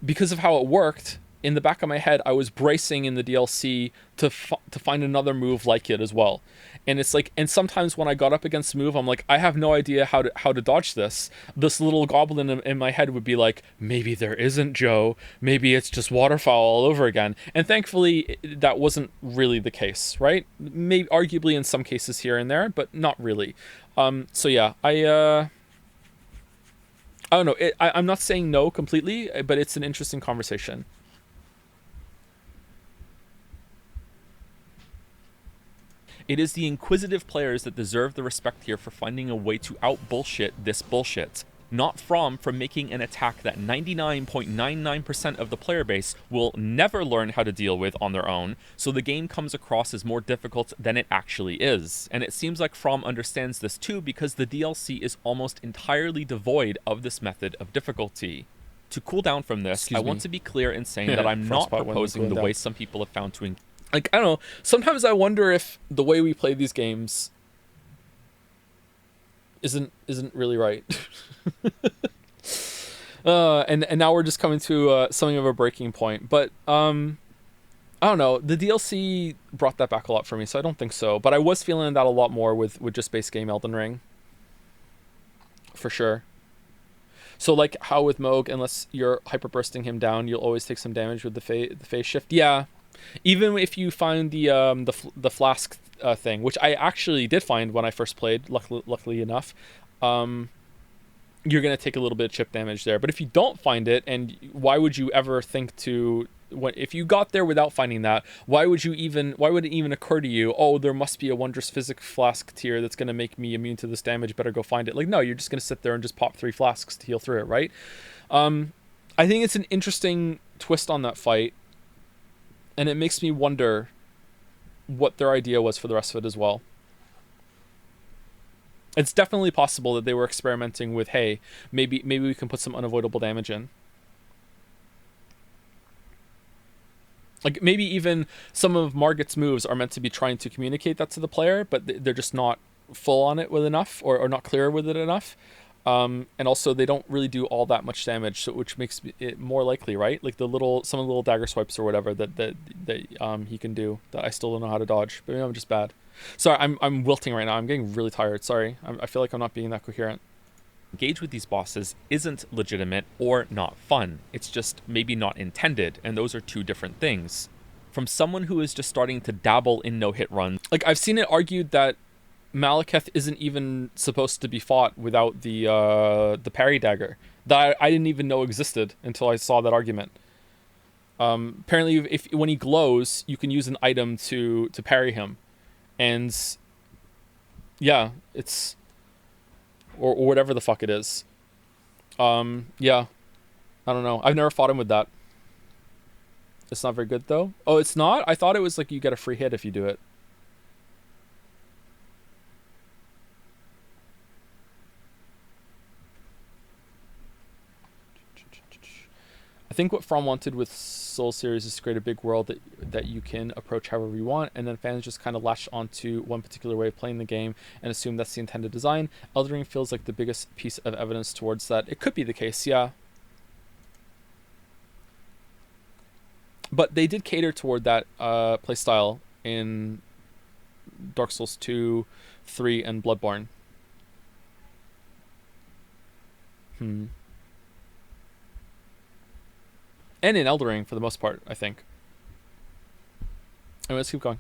because of how it worked, in the back of my head I was bracing in the DLC to find another move like it as well. And it's like, and sometimes when I got up against a move, I'm like, I have no idea how to dodge this. This little goblin in my head would be like, maybe there isn't, Joe, maybe it's just Waterfowl all over again. And thankfully that wasn't really the case, right? Maybe arguably in some cases here and there, but not really. So yeah, I don't know. I'm not saying no completely, but it's an interesting conversation. It is the inquisitive players that deserve the respect here for finding a way to out-bullshit this bullshit. Not from making an attack that 99.99% of the player base will never learn how to deal with on their own, so the game comes across as more difficult than it actually is. And it seems like From understands this too, because the DLC is almost entirely devoid of this method of difficulty. To cool down from this, I want to be clear in saying that I'm not proposing the way some people have found to like, I don't know, sometimes I wonder if the way we play these games isn't really right. And now we're just coming to something of a breaking point. But I don't know, the DLC brought that back a lot for me, so I don't think so. But I was feeling that a lot more with just base game Elden Ring, for sure. So like how with Moog, unless you're hyper bursting him down, you'll always take some damage with the phase shift. Yeah, even if you find the flask thing, which I actually did find when I first played, luckily enough, you're gonna take a little bit of chip damage there. But if you don't find it, and why would you ever think to, if you got there without finding that, why would it even occur to you, oh, there must be a wondrous physic flask tier that's gonna make me immune to this damage, better go find it? Like, no, you're just gonna sit there and just pop 3 flasks to heal through it, right? I think it's an interesting twist on that fight, and it makes me wonder what their idea was for the rest of it as well. It's definitely possible that they were experimenting with, hey, maybe we can put some unavoidable damage in. Like, maybe even some of Margit's moves are meant to be trying to communicate that to the player, but they're just not full on it with enough, or not clear with it enough. And also they don't really do all that much damage, so which makes it more likely, right? Like some of the little dagger swipes or whatever that he can do that I still don't know how to dodge, but maybe I'm just bad. Sorry, I'm wilting right now. I'm getting really tired. Sorry. I feel like I'm not being that coherent. Engage with these bosses isn't legitimate or not fun. It's just maybe not intended, and those are two different things. From someone who is just starting to dabble in no-hit runs. Like, I've seen it argued that Malekith isn't even supposed to be fought without the parry dagger that I didn't even know existed until I saw that argument. Apparently, when he glows, you can use an item to parry him, and yeah, it's or whatever the fuck it is. Yeah, I don't know. I've never fought him with that. It's not very good though. Oh, it's not? I thought it was like you get a free hit if you do it. I think what From wanted with Soul series is to create a big world that you can approach however you want, and then fans just kind of latch onto one particular way of playing the game and assume that's the intended design. Elden Ring feels like the biggest piece of evidence towards that. It could be the case, yeah. But they did cater toward that playstyle in Dark Souls 2, 3, and Bloodborne. And in Elden Ring, for the most part, I think. Anyway, let's keep going.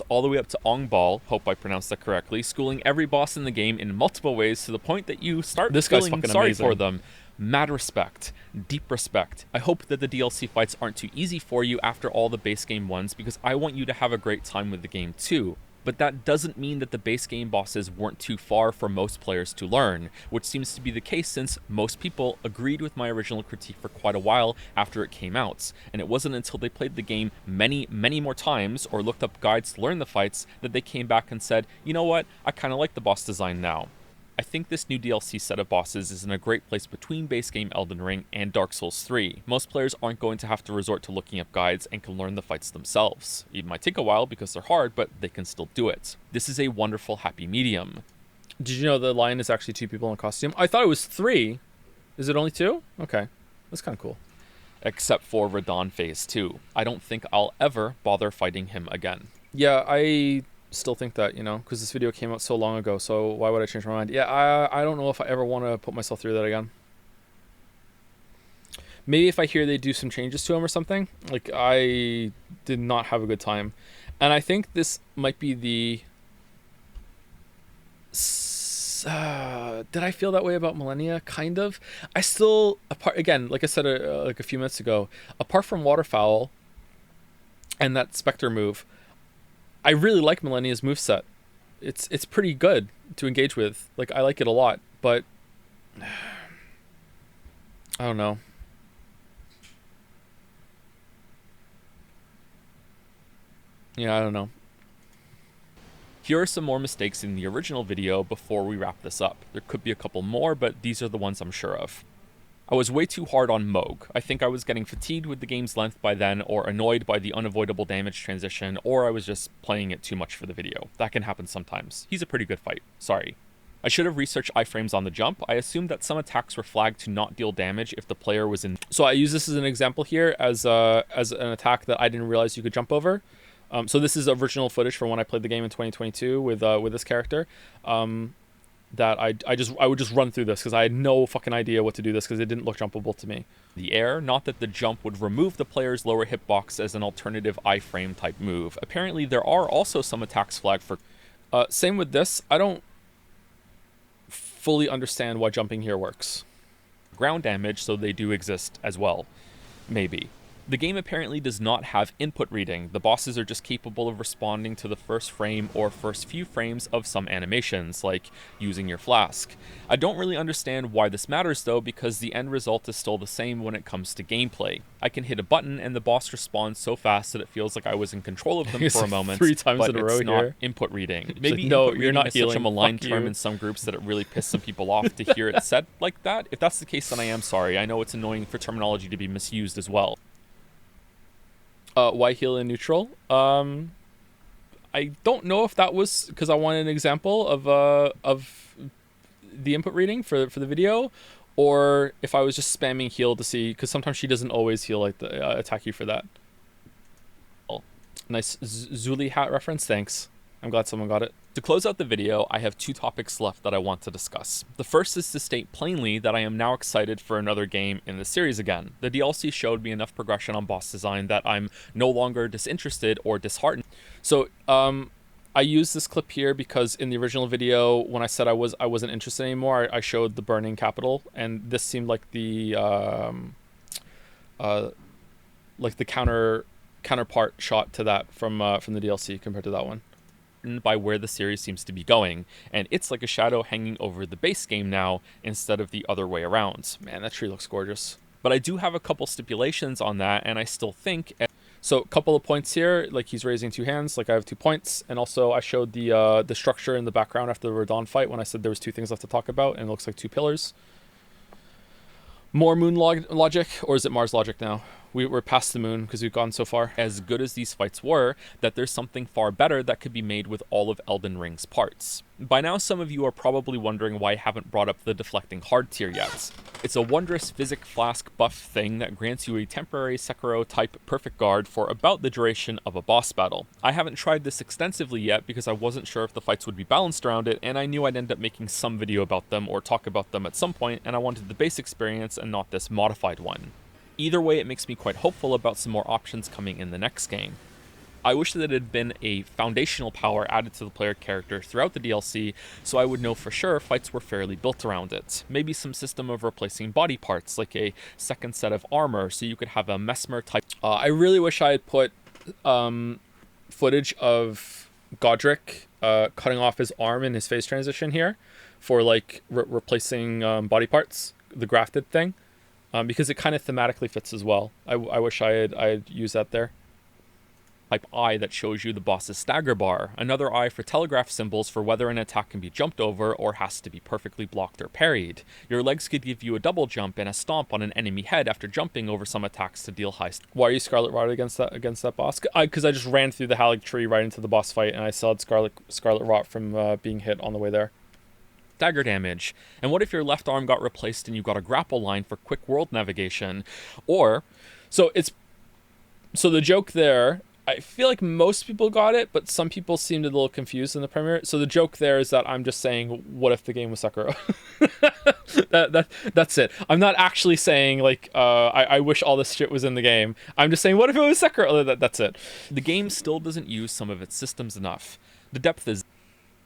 All the way up to Ongbal, hope I pronounced that correctly, schooling every boss in the game in multiple ways to the point that you start feeling sorry for them. Mad respect. Deep respect. I hope that the DLC fights aren't too easy for you after all the base game ones, because I want you to have a great time with the game too. But that doesn't mean that the base game bosses weren't too far for most players to learn, which seems to be the case since most people agreed with my original critique for quite a while after it came out, and it wasn't until they played the game many more times or looked up guides to learn the fights that they came back and said, you know what, I kind of like the boss design now. I think this new DLC set of bosses is in a great place between base game Elden Ring and Dark Souls 3. Most players aren't going to have to resort to looking up guides and can learn the fights themselves. It might take a while because they're hard, but they can still do it. This is a wonderful happy medium. Did you know the lion is actually 2 people in a costume? I thought it was 3. Is it only 2? Okay. That's kind of cool. Except for Radahn Phase 2. I don't think I'll ever bother fighting him again. Yeah, I still think that, you know, because this video came out so long ago, so why would I change my mind? Yeah, I don't know if I ever want to put myself through that again. Maybe if I hear they do some changes to him or something. Like, I did not have a good time. And I think this might be the... did I feel that way about Millennia? Kind of. I still, again, like I said like a few minutes ago, apart from Waterfowl and that Spectre move, I really like Millennia's moveset. It's pretty good to engage with. Like, I like it a lot, but I don't know. Yeah, I don't know. Here are some more mistakes in the original video before we wrap this up. There could be a couple more, but these are the ones I'm sure of. I was way too hard on Moog. I think I was getting fatigued with the game's length by then, or annoyed by the unavoidable damage transition, or I was just playing it too much for the video. That can happen sometimes. He's a pretty good fight. Sorry. I should have researched iframes on the jump. I assumed that some attacks were flagged to not deal damage if the player was in... So I use this as an example here as an attack that I didn't realize you could jump over. So this is original footage from when I played the game in 2022 with this character. That I would just run through this because I had no fucking idea what to do this because it didn't look jumpable to me. The air, not that the jump would remove the player's lower hitbox as an alternative iframe type move. Apparently there are also some attacks flagged for... Same with this. I don't fully understand why jumping here works. Ground damage, so they do exist as well. Maybe. The game apparently does not have input reading. The bosses are just capable of responding to the first frame or first few frames of some animations, like using your flask. I don't really understand why this matters though, because the end result is still the same when it comes to gameplay. I can hit a button and the boss responds so fast that it feels like I was in control of them for a moment, 3 times but in a row it's not here. Input reading. Maybe like, no, you're not is healing. Such a maligned Fuck term you. in some groups that it really pissed some people off to hear it said like that. If that's the case, then I am sorry. I know it's annoying for terminology to be misused as well. Why heal in neutral? I don't know if that was because I wanted an example of the input reading for the video, or if I was just spamming heal to see, because sometimes she doesn't always heal like the attack you for that. Nice Zuli hat reference, thanks. I'm glad someone got it. To close out the video, I have 2 topics left that I want to discuss. The first is to state plainly that I am now excited for another game in the series again. The DLC showed me enough progression on boss design that I'm no longer disinterested or disheartened. So, I use this clip here because in the original video, when I said I wasn't interested anymore, I showed the burning capital, and this seemed like the counterpart shot to that from the DLC compared to that one. By where the series seems to be going, and it's like a shadow hanging over the base game now instead of the other way around. Man, that tree looks gorgeous. But I do have a couple stipulations on that, and I still think... So a couple of points here, like he's raising 2 hands, like I have 2 points, and also I showed the structure in the background after the Radon fight when I said there was 2 things left to talk about, and it looks like 2 pillars. More moon logic, or is it Mars logic now? We're past the moon because we've gone so far. As good as these fights were, that there's something far better that could be made with all of Elden Ring's parts. By now, some of you are probably wondering why I haven't brought up the deflecting hard tier yet. It's a wondrous physic flask buff thing that grants you a temporary Sekiro-type perfect guard for about the duration of a boss battle. I haven't tried this extensively yet because I wasn't sure if the fights would be balanced around it, and I knew I'd end up making some video about them or talk about them at some point, and I wanted the base experience and not this modified one. Either way, it makes me quite hopeful about some more options coming in the next game. I wish that it had been a foundational power added to the player character throughout the DLC, so I would know for sure fights were fairly built around it. Maybe some system of replacing body parts, like a second set of armor, so you could have a Mesmer type. I really wish I had put footage of Godric cutting off his arm in his phase transition here for like replacing body parts, the grafted thing. Because it kind of thematically fits as well. I wish I had used that there. Type eye that shows you the boss's stagger bar. Another eye for telegraph symbols for whether an attack can be jumped over or has to be perfectly blocked or parried. Your legs could give you a double jump and a stomp on an enemy head after jumping over some attacks to deal high. Why are you Scarlet Rot against that boss? Because I just ran through the Halig tree right into the boss fight, and I still had Scarlet Rot from being hit on the way there. Dagger damage. And what if your left arm got replaced and you got a grapple line for quick world navigation? Or, so the joke there, I feel like most people got it, but some people seemed a little confused in the premiere. So the joke there is that I'm just saying, what if the game was Sekiro? That's it. I'm not actually saying like I wish all this shit was in the game. I'm just saying, what if it was Sekiro? That's it. The game still doesn't use some of its systems enough. The depth is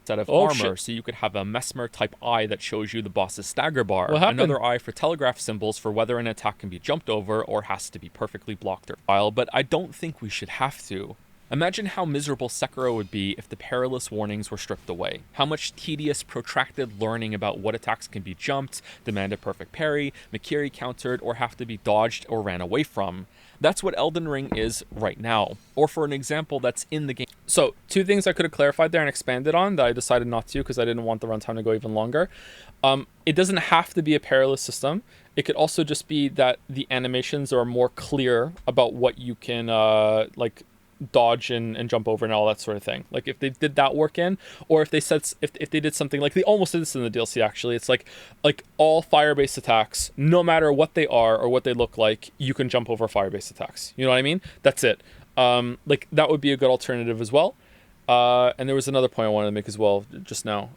set of armor, so you could have a Mesmer type eye that shows you the boss's stagger bar. Another eye for telegraph symbols for whether an attack can be jumped over or has to be perfectly blocked or while, but I don't think we should have to. Imagine how miserable Sekiro would be if the perilous warnings were stripped away. How much tedious, protracted learning about what attacks can be jumped, demand a perfect parry, Mikiri countered, or have to be dodged or ran away from. That's what Elden Ring is right now. Or for an example that's in the game. So, 2 things I could have clarified there and expanded on that I decided not to because I didn't want the runtime to go even longer. It doesn't have to be a perilous system. It could also just be that the animations are more clear about what you can like dodge and jump over and all that sort of thing. Like if they did that work in, or if they said if they did something like they almost did this in the DLC actually. It's like all fire-based attacks, no matter what they are or what they look like, you can jump over fire-based attacks. You know what I mean? That's it. Like that would be a good alternative as well. And there was another point I wanted to make as well just now.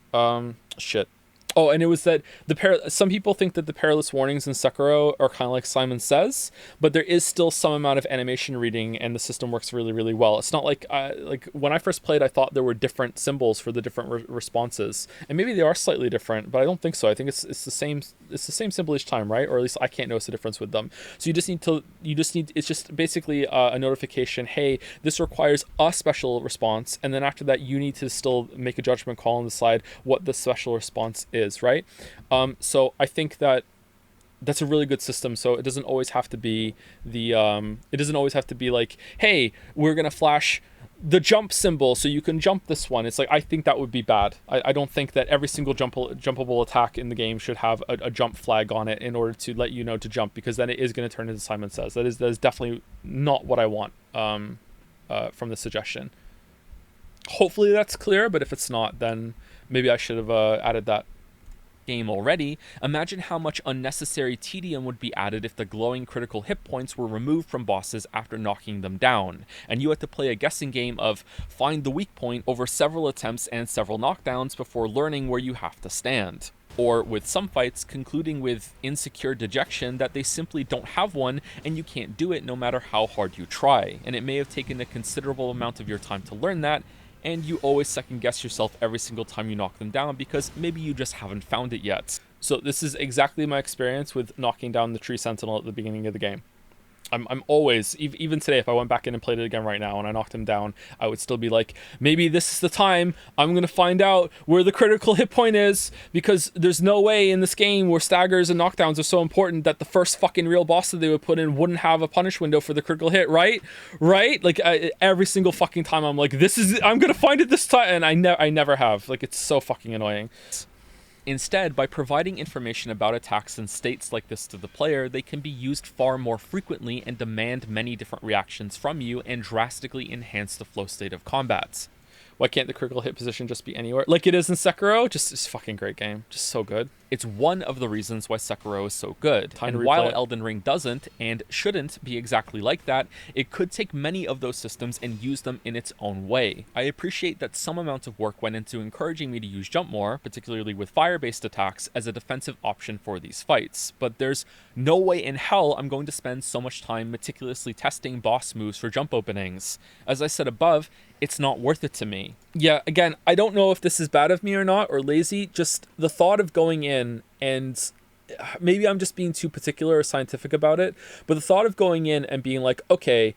Shit. Oh, and it was that some people think that the perilous warnings in Sekiro are kind of like Simon Says, but there is still some amount of animation reading, and the system works really, really well. It's not like when I first played, I thought there were different symbols for the different responses, and maybe they are slightly different, but I don't think so. I think it's the same. It's the same symbol each time, right? Or at least I can't notice a difference with them. So it's just basically a notification. Hey, this requires a special response, and then after that, you need to still make a judgment call and decide what the special response is. Right? So I think that's a really good system. So it doesn't always have to be like, hey, we're gonna flash the jump symbol so you can jump this one. It's like, I think that would be bad. I don't think that every single jumpable attack in the game should have a jump flag on it in order to let you know to jump, because then it is going to turn into Simon Says. That is definitely not what I want from the suggestion. Hopefully that's clear, but if it's not, then maybe I should have added that. game already, imagine how much unnecessary tedium would be added if the glowing critical hit points were removed from bosses after knocking them down, and you had to play a guessing game of find the weak point over several attempts and several knockdowns before learning where you have to stand. Or with some fights concluding with insecure dejection that they simply don't have one and you can't do it no matter how hard you try, and it may have taken a considerable amount of your time to learn that, and you always second guess yourself every single time you knock them down because maybe you just haven't found it yet. So this is exactly my experience with knocking down the tree sentinel at the beginning of the game. I'm always, even today, if I went back in and played it again right now and I knocked him down, I would still be like, maybe this is the time I'm going to find out where the critical hit point is, because there's no way in this game where staggers and knockdowns are so important that the first fucking real boss that they would put in wouldn't have a punish window for the critical hit, right? Like, every single fucking time I'm like, I'm going to find it this time, and I never have. Like, it's so fucking annoying. Instead, by providing information about attacks and states like this to the player, they can be used far more frequently and demand many different reactions from you and drastically enhance the flow state of combat. Why can't the critical hit position just be anywhere? Like it is in Sekiro? Just it's a fucking great game. Just so good. It's one of the reasons why Sekiro is so good. And while Elden Ring doesn't, and shouldn't be exactly like that, it could take many of those systems and use them in its own way. I appreciate that some amount of work went into encouraging me to use jump more, particularly with fire-based attacks, as a defensive option for these fights, but there's no way in hell I'm going to spend so much time meticulously testing boss moves for jump openings. As I said above, it's not worth it to me. Yeah, again, I don't know if this is bad of me or not, or lazy, just the thought of going in, and maybe I'm just being too particular or scientific about it, but the thought of going in and being like, okay,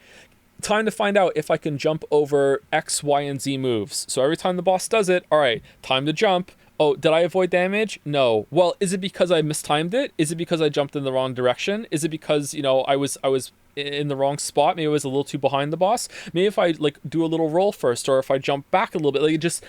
time to find out if I can jump over X, Y, and Z moves. So every time the boss does it, all right, time to jump. Oh, did I avoid damage? No. Well, is it because I mistimed it? Is it because I jumped in the wrong direction? Is it because, I was in the wrong spot? Maybe I was a little too behind the boss. Maybe if I do a little roll first, or if I jump back a little bit,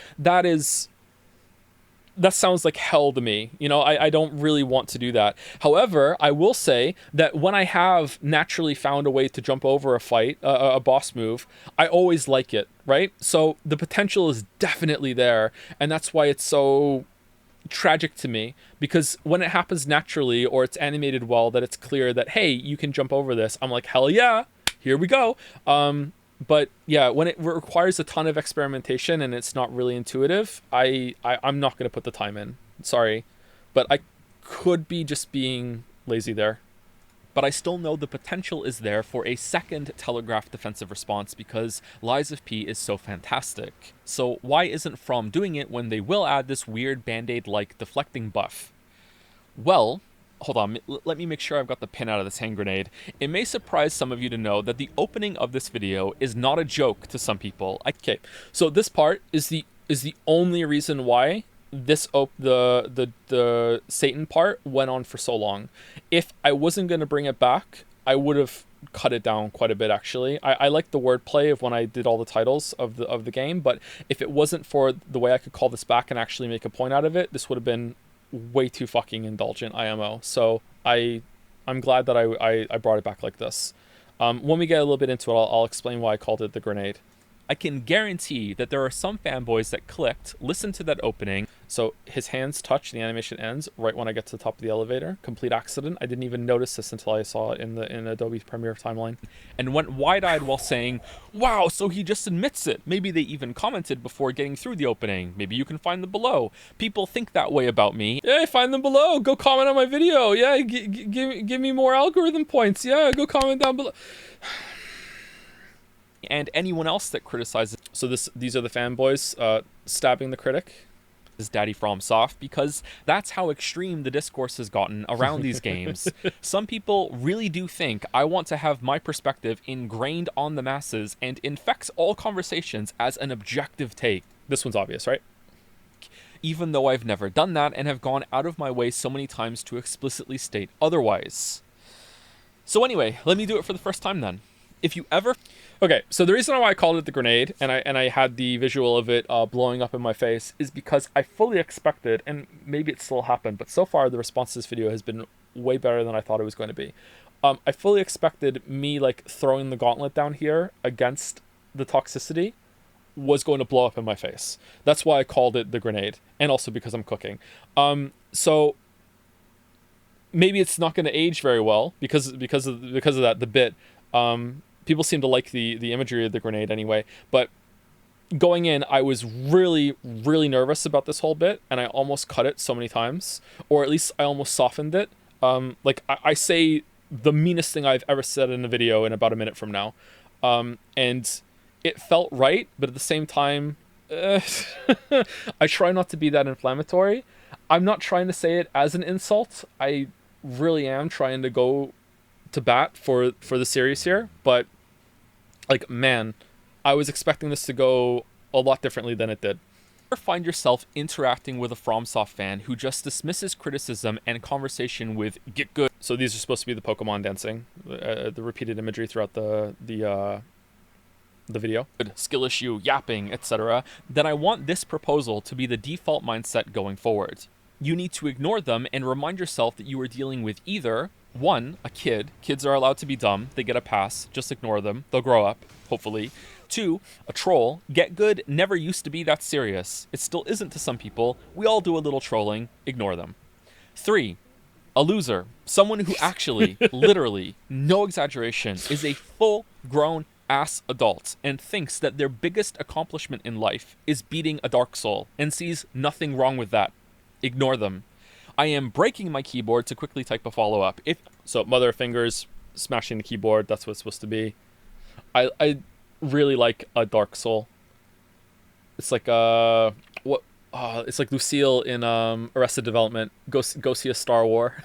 that sounds like hell to me. I don't really want to do that. However, I will say that when I have naturally found a way to jump over a fight, a boss move, I always like it, right? So the potential is definitely there, and that's why it's so tragic to me, because when it happens naturally or it's animated well, that it's clear that, hey, you can jump over this, I'm like, hell yeah, here we go. But yeah, when it requires a ton of experimentation and it's not really intuitive, I'm not going to put the time in. Sorry. But I could be just being lazy there. But I still know the potential is there for a second telegraphed defensive response because Lies of P is so fantastic. So why isn't From doing it when they will add this weird Band-Aid-like deflecting buff? Well, hold on, let me make sure I've got the pin out of this hand grenade. It may surprise some of you to know that the opening of this video is not a joke to some people. Okay, so this part is the only reason why this the Satan part went on for so long. If I wasn't going to bring it back, I would have cut it down quite a bit, actually. I like the wordplay of when I did all the titles of the game, but if it wasn't for the way I could call this back and actually make a point out of it, this would have been way too fucking indulgent IMO. So I'm glad that I brought it back like this. When we get a little bit into it, I'll explain why I called it the grenade. I can guarantee that there are some fanboys that clicked, listened to that opening. So his hands touch, the animation ends right when I get to the top of the elevator. Complete accident. I didn't even notice this until I saw it in Adobe Premiere timeline. And went wide-eyed while saying, wow, so he just admits it. Maybe they even commented before getting through the opening. Maybe you can find them below. People think that way about me. Yeah, find them below. Go comment on my video. Yeah, give me more algorithm points. Yeah, go comment down below. And anyone else that criticizes. So these are the fanboys stabbing the critic. Is Daddy FromSoft, because that's how extreme the discourse has gotten around these games. Some people really do think I want to have my perspective ingrained on the masses and infects all conversations as an objective take. This one's obvious, right? Even though I've never done that and have gone out of my way so many times to explicitly state otherwise. So anyway, let me do it for the first time then. If you ever... Okay, so the reason why I called it the grenade, and I had the visual of it blowing up in my face, is because I fully expected, and maybe it still happened, but so far the response to this video has been way better than I thought it was going to be. I fully expected me throwing the gauntlet down here against the toxicity was going to blow up in my face. That's why I called it the grenade, and also because I'm cooking. So maybe it's not going to age very well because of that, the bit. People seem to like the imagery of the grenade anyway, but going in, I was really, really nervous about this whole bit, and I almost cut it so many times, or at least I almost softened it. Like I say the meanest thing I've ever said in a video in about a minute from now, and it felt right, but at the same time, I try not to be that inflammatory. I'm not trying to say it as an insult. I really am trying to go to bat for the series here, but like, man, I was expecting this to go a lot differently than it did. Or find yourself interacting with a FromSoft fan who just dismisses criticism and conversation with "get good." So these are supposed to be the Pokemon dancing, the repeated imagery throughout the video. Skill issue, yapping, etc. Then I want this proposal to be the default mindset going forward. You need to ignore them and remind yourself that you are dealing with either 1, a kid. Kids are allowed to be dumb. They get a pass. Just ignore them. They'll grow up, hopefully. 2, a troll. Get good never used to be that serious. It still isn't to some people. We all do a little trolling. Ignore them. 3, a loser. Someone who actually, literally, no exaggeration, is a full-grown ass adult and thinks that their biggest accomplishment in life is beating a Dark Soul and sees nothing wrong with that. Ignore them. I am breaking my keyboard to quickly type a follow-up. So mother fingers smashing the keyboard, that's what it's supposed to be. I really like a Dark Soul. It's like it's like Lucille in Arrested Development. Go see a Star War.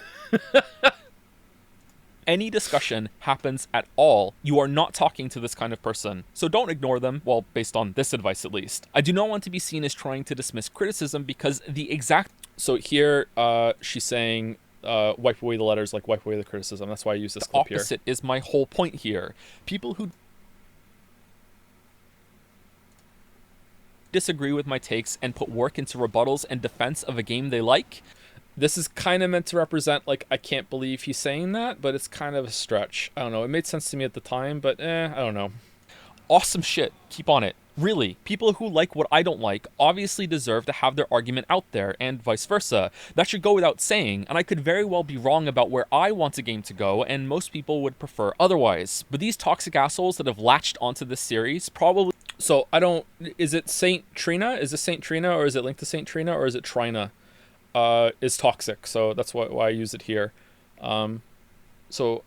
Any discussion happens at all, you are not talking to this kind of person. So don't ignore them, well, based on this advice at least. I do not want to be seen as trying to dismiss criticism because the exact... So here, she's saying, wipe away the letters, like wipe away the criticism. That's why I use this clip here. The opposite is my whole point here. People who disagree with my takes and put work into rebuttals and defense of a game they like... This is kind of meant to represent, like, I can't believe he's saying that, but it's kind of a stretch. I don't know. It made sense to me at the time, but I don't know. Awesome shit. Keep on it. Really, people who like what I don't like obviously deserve to have their argument out there, and vice versa. That should go without saying, and I could very well be wrong about where I want a game to go, and most people would prefer otherwise. But these toxic assholes that have latched onto this series probably... So, I don't... Is it Saint Trina? Is it Saint Trina, or is it linked to Saint Trina, or is it Trina? Is toxic, so that's why I use it here. So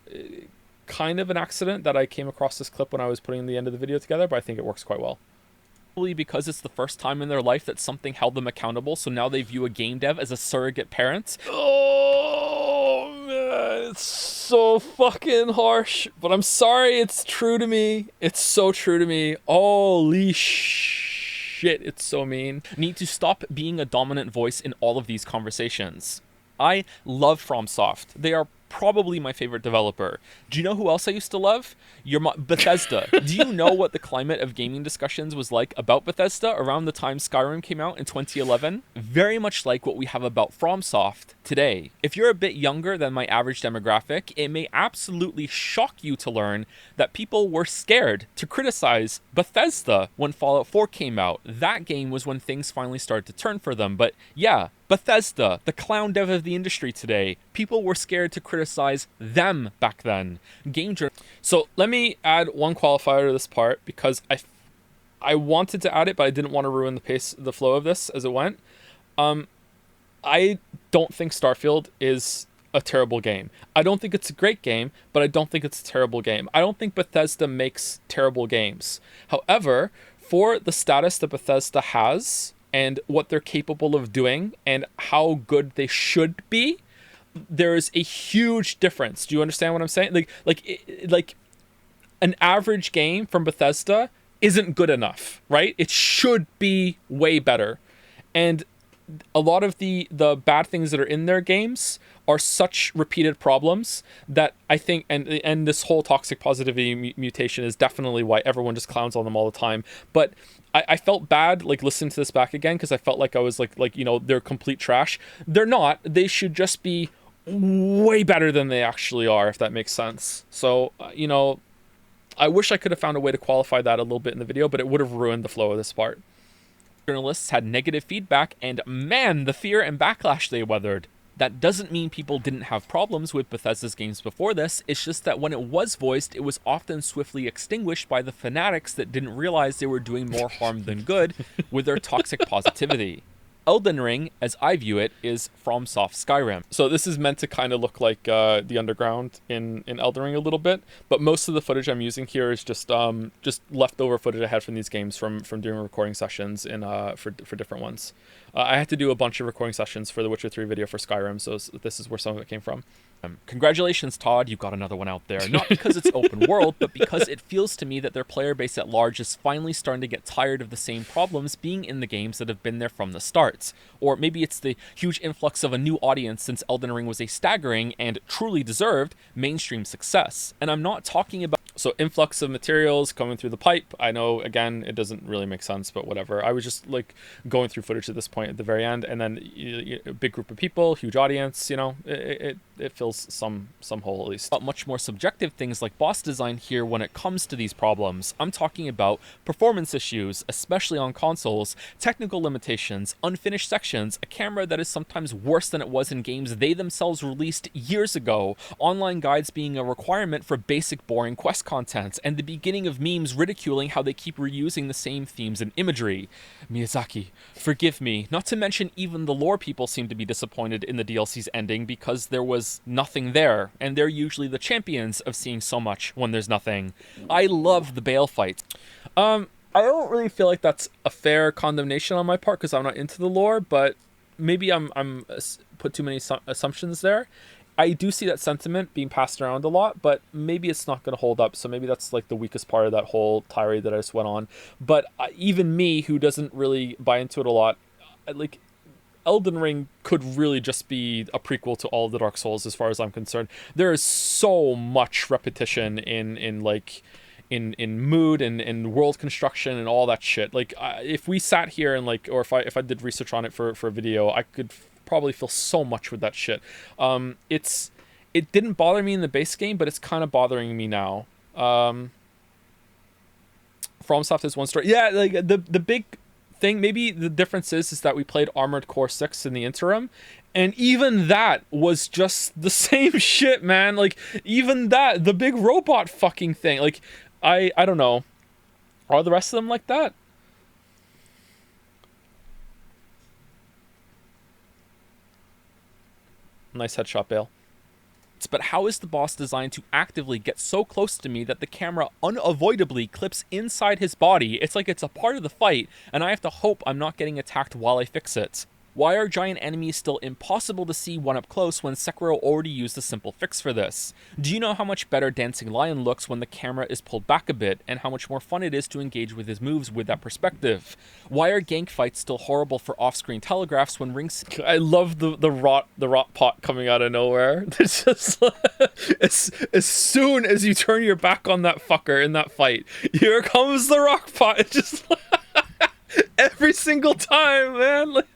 kind of an accident that I came across this clip when I was putting the end of the video together, but I think it works quite well. Because it's the first time in their life that something held them accountable, so now they view a game dev as a surrogate parent. Oh man, it's so fucking harsh, but I'm sorry, it's true to me. It's so true to me. Holy shit, it's so mean. Need to stop being a dominant voice in all of these conversations. I love FromSoft. They are probably my favorite developer. Do you know who else I used to love? Bethesda. Do you know what the climate of gaming discussions was like about Bethesda around the time Skyrim came out in 2011? Very much like what we have about FromSoft today. If you're a bit younger than my average demographic, it may absolutely shock you to learn that people were scared to criticize Bethesda when Fallout 4 came out. That game was when things finally started to turn for them. But yeah, Bethesda, the clown dev of the industry today, people were scared to criticize them back then. So let me add one qualifier to this part because I wanted to add it, but I didn't want to ruin the flow of this as it went. I don't think Starfield is a terrible game. I don't think it's a great game, but I don't think it's a terrible game. I don't think Bethesda makes terrible games. However, for the status that Bethesda has and what they're capable of doing and how good they should be, there is a huge difference. Do you understand what I'm saying? Like an average game from Bethesda isn't good enough, right? It should be way better. And a lot of the bad things that are in their games are such repeated problems that I think, and this whole toxic positivity mutation is definitely why everyone just clowns on them all the time. But I felt bad like listening to this back again because I felt like I was like you know, they're complete trash. They're not. They should just be way better than they actually are, if that makes sense. So you know, I wish I could have found a way to qualify that a little bit in the video, but it would have ruined the flow of this part. Journalists had negative feedback, and man, the fear and backlash they weathered. That doesn't mean people didn't have problems with Bethesda's games before this, it's just that when it was voiced, it was often swiftly extinguished by the fanatics that didn't realize they were doing more harm than good with their toxic positivity. Elden Ring, as I view it, is FromSoft Skyrim. So this is meant to kind of look like the underground in Elden Ring a little bit, but most of the footage I'm using here is just leftover footage I had from these games from doing recording sessions for different ones. I had to do a bunch of recording sessions for the Witcher 3 video for Skyrim, so this is where some of it came from. Congratulations, Todd, you got another one out there. Not because it's open world, but because it feels to me that their player base at large is finally starting to get tired of the same problems being in the games that have been there from the start. Or maybe it's the huge influx of a new audience since Elden Ring was a staggering and truly deserved mainstream success. And I'm not talking about influx of materials coming through the pipe. I know, again, it doesn't really make sense, but whatever. I was just like going through footage at this point at the very end, and then a big group of people, huge audience, it fills some hole at least. But much more subjective things like boss design here when it comes to these problems. I'm talking about performance issues, especially on consoles, technical limitations, unfinished sections, a camera that is sometimes worse than it was in games they themselves released years ago, online guides being a requirement for basic boring quest content, and the beginning of memes ridiculing how they keep reusing the same themes and imagery. Miyazaki, forgive me. Not to mention even the lore people seem to be disappointed in the DLC's ending because there was nothing there, and they're usually the champions of seeing so much when there's nothing. I love the Bale fight. I don't really feel like that's a fair condemnation on my part because I'm not into the lore, but maybe I'm put too many assumptions there. I do see that sentiment being passed around a lot, but maybe it's not going to hold up. So maybe that's like the weakest part of that whole tirade that I just went on. But even me, who doesn't really buy into it a lot, like Elden Ring could really just be a prequel to all of the Dark Souls as far as I'm concerned. There is so much repetition in mood and world construction and all that shit. Like if we sat here and or if I did research on it for a video, I could probably feel so much with that shit. It didn't bother me in the base game, but it's kind of bothering me now. FromSoft is one story. Yeah, like the big thing, maybe the difference is that we played Armored Core 6 in the interim, and even that was just the same shit, man. Like even that, the big robot fucking thing. Like I don't know. Are the rest of them like that? Nice headshot, Bale. But how is the boss designed to actively get so close to me that the camera unavoidably clips inside his body? It's like it's a part of the fight, and I have to hope I'm not getting attacked while I fix it. Why are giant enemies still impossible to see one up close when Sekiro already used a simple fix for this? Do you know how much better Dancing Lion looks when the camera is pulled back a bit, and how much more fun it is to engage with his moves with that perspective? Why are gank fights still horrible for off-screen telegraphs when rings... I love the rot pot coming out of nowhere. It's just as soon as you turn your back on that fucker in that fight, here comes the rock pot. It's just every single time, man. Like,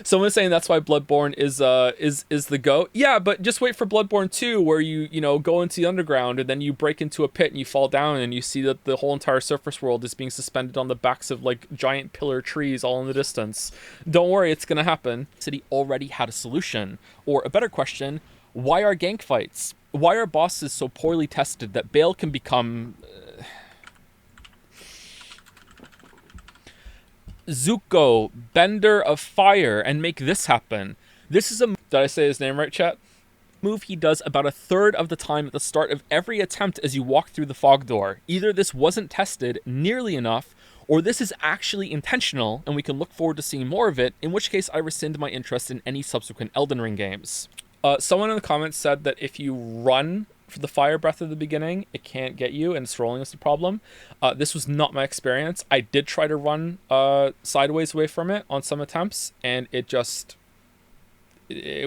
someone's saying that's why Bloodborne is the GOAT. Yeah, but just wait for Bloodborne 2, where you go into the underground and then you break into a pit and you fall down and you see that the whole entire surface world is being suspended on the backs of like giant pillar trees all in the distance. Don't worry, it's gonna happen. City already had a solution. Or a better question, why are gank fights? Why are bosses so poorly tested that Bale can become Zuko, Bender of Fire, and make this happen? This is a... Did I say his name right, chat? Move he does about a third of the time at the start of every attempt as you walk through the fog door. Either this wasn't tested nearly enough, or this is actually intentional, and we can look forward to seeing more of it, in which case I rescind my interest in any subsequent Elden Ring games. Someone in the comments said that if you run for the fire breath at the beginning, it can't get you, and scrolling is the problem. This was not my experience. I did try to run sideways away from it on some attempts, and it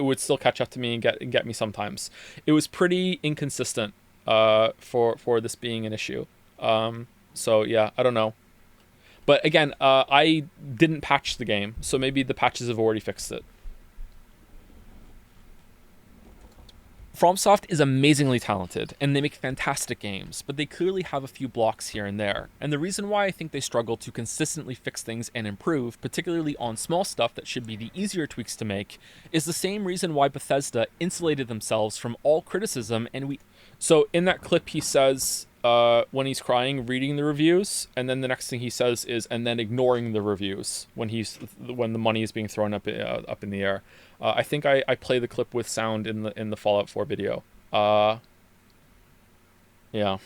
would still catch up to me and get me sometimes. It was pretty inconsistent for this being an issue. So yeah, I don't know. But again, I didn't patch the game, so maybe the patches have already fixed it. FromSoft is amazingly talented, and they make fantastic games, but they clearly have a few blocks here and there. And the reason why I think they struggle to consistently fix things and improve, particularly on small stuff that should be the easier tweaks to make, is the same reason why Bethesda insulated themselves from all criticism. And so in that clip he says, when he's crying, reading the reviews, and then the next thing he says is, and then ignoring the reviews when the money is being thrown up in the air. I think I play the clip with sound in the Fallout 4 video. Yeah.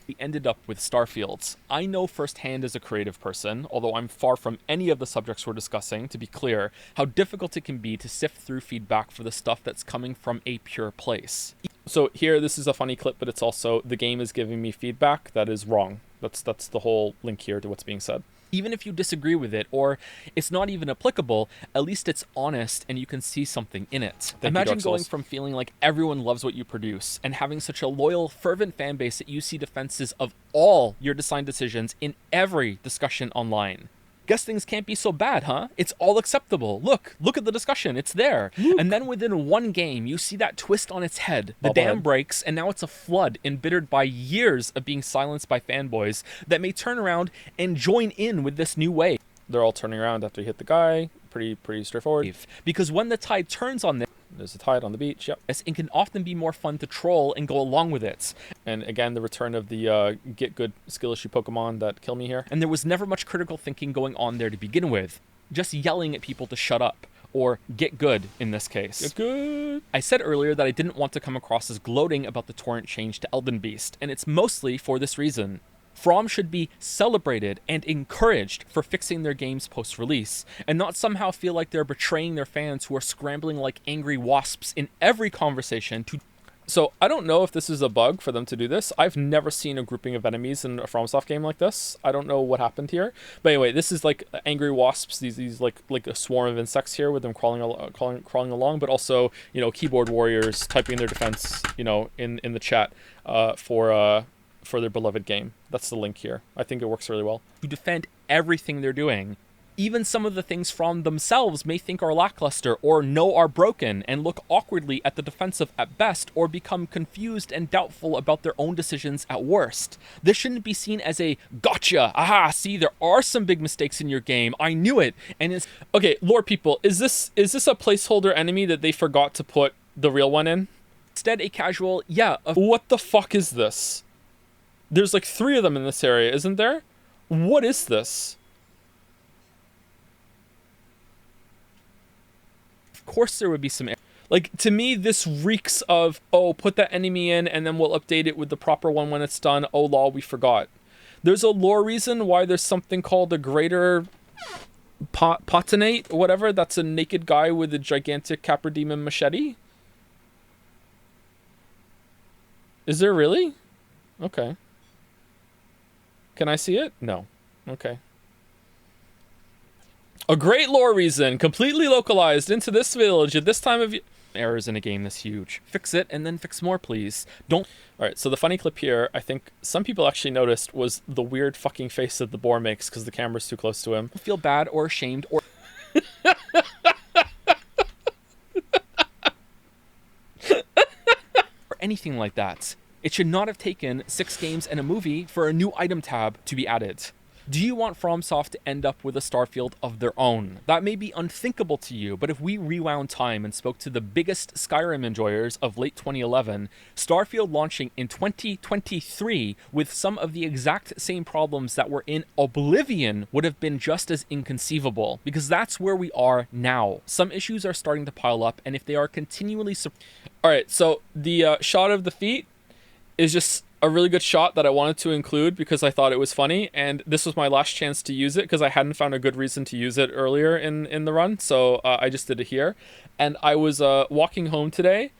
We ended up with Starfields. I know firsthand as a creative person, although I'm far from any of the subjects we're discussing, to be clear, how difficult it can be to sift through feedback for the stuff that's coming from a pure place. So here, this is a funny clip, but it's also, the game is giving me feedback that is wrong. That's the whole link here to what's being said. Even if you disagree with it, or it's not even applicable, at least it's honest and you can see something in it. Imagine going from feeling like everyone loves what you produce and having such a loyal, fervent fan base that you see defenses of all your design decisions in every discussion online. Guess things can't be so bad, huh? It's all acceptable. Look at the discussion. It's there. And then within one game, you see that twist on its head. The dam breaks, and now it's a flood embittered by years of being silenced by fanboys that may turn around and join in with this new wave. They're all turning around after you hit the guy. Pretty straightforward. Because when the tide turns on this, there's a tide on the beach, yep. It can often be more fun to troll and go along with it. And again, the return of the get good skill issue Pokemon that kill me here. And there was never much critical thinking going on there to begin with. Just yelling at people to shut up. Or get good, in this case. Get good! I said earlier that I didn't want to come across as gloating about the torrent change to Elden Beast, and it's mostly for this reason. From should be celebrated and encouraged for fixing their games post-release, and not somehow feel like they're betraying their fans who are scrambling like angry wasps in every conversation to... So, I don't know if this is a bug for them to do this. I've never seen a grouping of enemies in a FromSoft game like this. I don't know what happened here. But anyway, this is like angry wasps, these like a swarm of insects here with them crawling along, but also, you know, keyboard warriors typing their defense, you know, in the chat for their beloved game. That's the link here. I think it works really well. To defend everything they're doing. Even some of the things From themselves may think are lackluster or know are broken and look awkwardly at the defensive at best or become confused and doubtful about their own decisions at worst. This shouldn't be seen as a gotcha, aha, see, there are some big mistakes in your game, I knew it, and it's... Okay, lore people, is this a placeholder enemy that they forgot to put the real one in? Instead, a casual, what the fuck is this? There's like 3 of them in this area, isn't there? What is this? Of course there would be some... Like, to me, this reeks of, oh, put that enemy in and then we'll update it with the proper one when it's done. Oh, lol, we forgot. There's a lore reason why there's something called a greater Potenate, or whatever. That's a naked guy with a gigantic Capra Demon machete. Is there really? Okay. Can I see it? No. Okay. A great lore reason, completely localized into this village at this time of year. Errors in a game this huge. Fix it and then fix more, please. Don't... Alright, so the funny clip here, I think some people actually noticed, was the weird fucking face that the boar makes because the camera's too close to him. Feel bad or ashamed or... or anything like that. It should not have taken 6 games and a movie for a new item tab to be added. Do you want FromSoft to end up with a Starfield of their own? That may be unthinkable to you, but if we rewound time and spoke to the biggest Skyrim enjoyers of late 2011, Starfield launching in 2023 with some of the exact same problems that were in Oblivion would have been just as inconceivable, because that's where we are now. Some issues are starting to pile up, and if they are continually... Alright, so the shot of the feet is just a really good shot that I wanted to include because I thought it was funny, and this was my last chance to use it because I hadn't found a good reason to use it earlier in the run, so I just did it here. And I was walking home today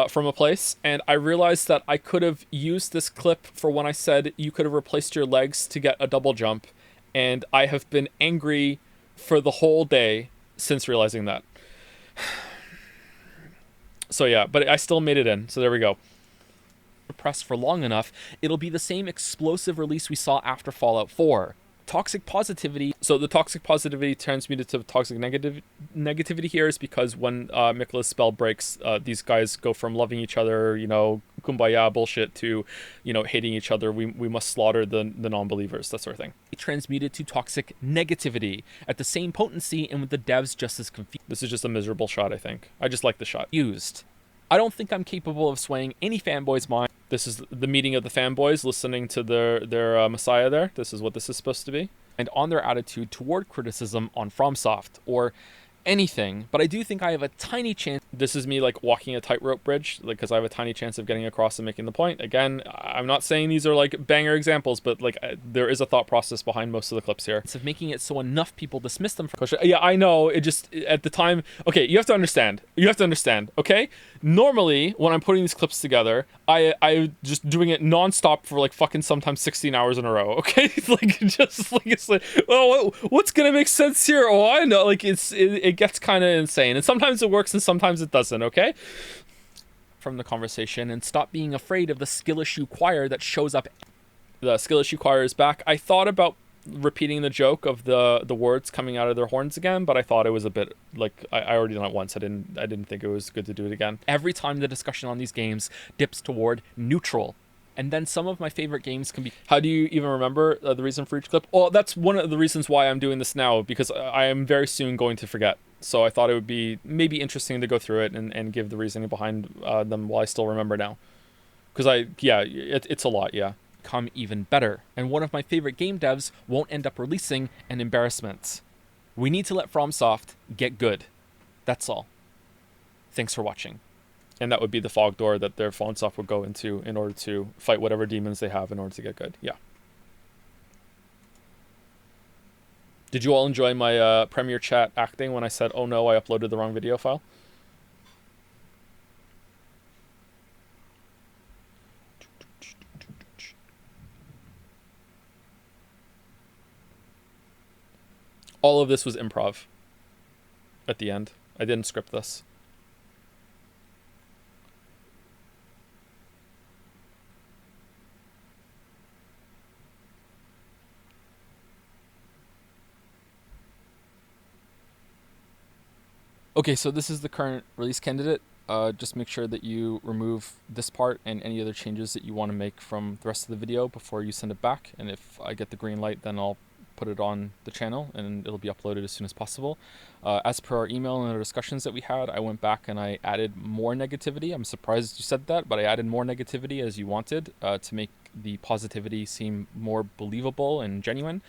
from a place, and I realized that I could have used this clip for when I said you could have replaced your legs to get a double jump, and I have been angry for the whole day since realizing that. So yeah, but I still made it in, so there we go. Press for long enough, it'll be the same explosive release we saw after Fallout 4. Toxic positivity. So the toxic positivity transmuted to toxic negativity here is because when Mikola's spell breaks, these guys go from loving each other, you know, kumbaya bullshit, to, you know, hating each other. We must slaughter the non-believers, that sort of thing. It transmuted to toxic negativity at the same potency and with the devs just as confused. This is just a miserable shot, I think. I just like the shot. Used. I don't think I'm capable of swaying any fanboy's mind. This is the meeting of the fanboys listening to their messiah there. This is what this is supposed to be. And on their attitude toward criticism on FromSoft or anything. But I do think I have a tiny chance. This is me like walking a tightrope bridge, like, because I have a tiny chance of getting across and making the point. Again, I'm not saying these are like banger examples, but like there is a thought process behind most of the clips here. Of making it so enough people dismiss them from question. Yeah, I know. It just at the time. Okay, you have to understand. Okay, normally when I'm putting these clips together, I just doing it nonstop for like fucking sometimes 16 hours in a row. Okay, like just like it's like, oh, what's gonna make sense here? Oh, I know. Like it gets kind of insane, and sometimes it works and sometimes it doesn't. Okay, from the conversation, and stop being afraid of the skill issue choir that shows up. The skill issue choir is back. I thought about repeating the joke of the words coming out of their horns again, but I thought it was a bit like I already done it once. I didn't think it was good to do it again. Every time the discussion on these games dips toward neutral. And then some of my favorite games can be... How do you even remember the reason for each clip? Well, that's one of the reasons why I'm doing this now, because I am very soon going to forget. So I thought it would be maybe interesting to go through it and give the reasoning behind them while I still remember now. Because it's a lot, yeah. Come even better. And one of my favorite game devs won't end up releasing an embarrassment. We need to let FromSoft get good. That's all. Thanks for watching. And that would be the fog door that their FromSoft would go into in order to fight whatever demons they have in order to get good. Yeah. Did you all enjoy my Premiere Chat acting when I said, oh no, I uploaded the wrong video file? All of this was improv at the end. I didn't script this. Okay, so this is the current release candidate. Just make sure that you remove this part and any other changes that you want to make from the rest of the video before you send it back. And if I get the green light, then I'll put it on the channel and it'll be uploaded as soon as possible. As per our email and our discussions that we had, I went back and I added more negativity. I'm surprised you said that, but I added more negativity as you wanted to make the positivity seem more believable and genuine.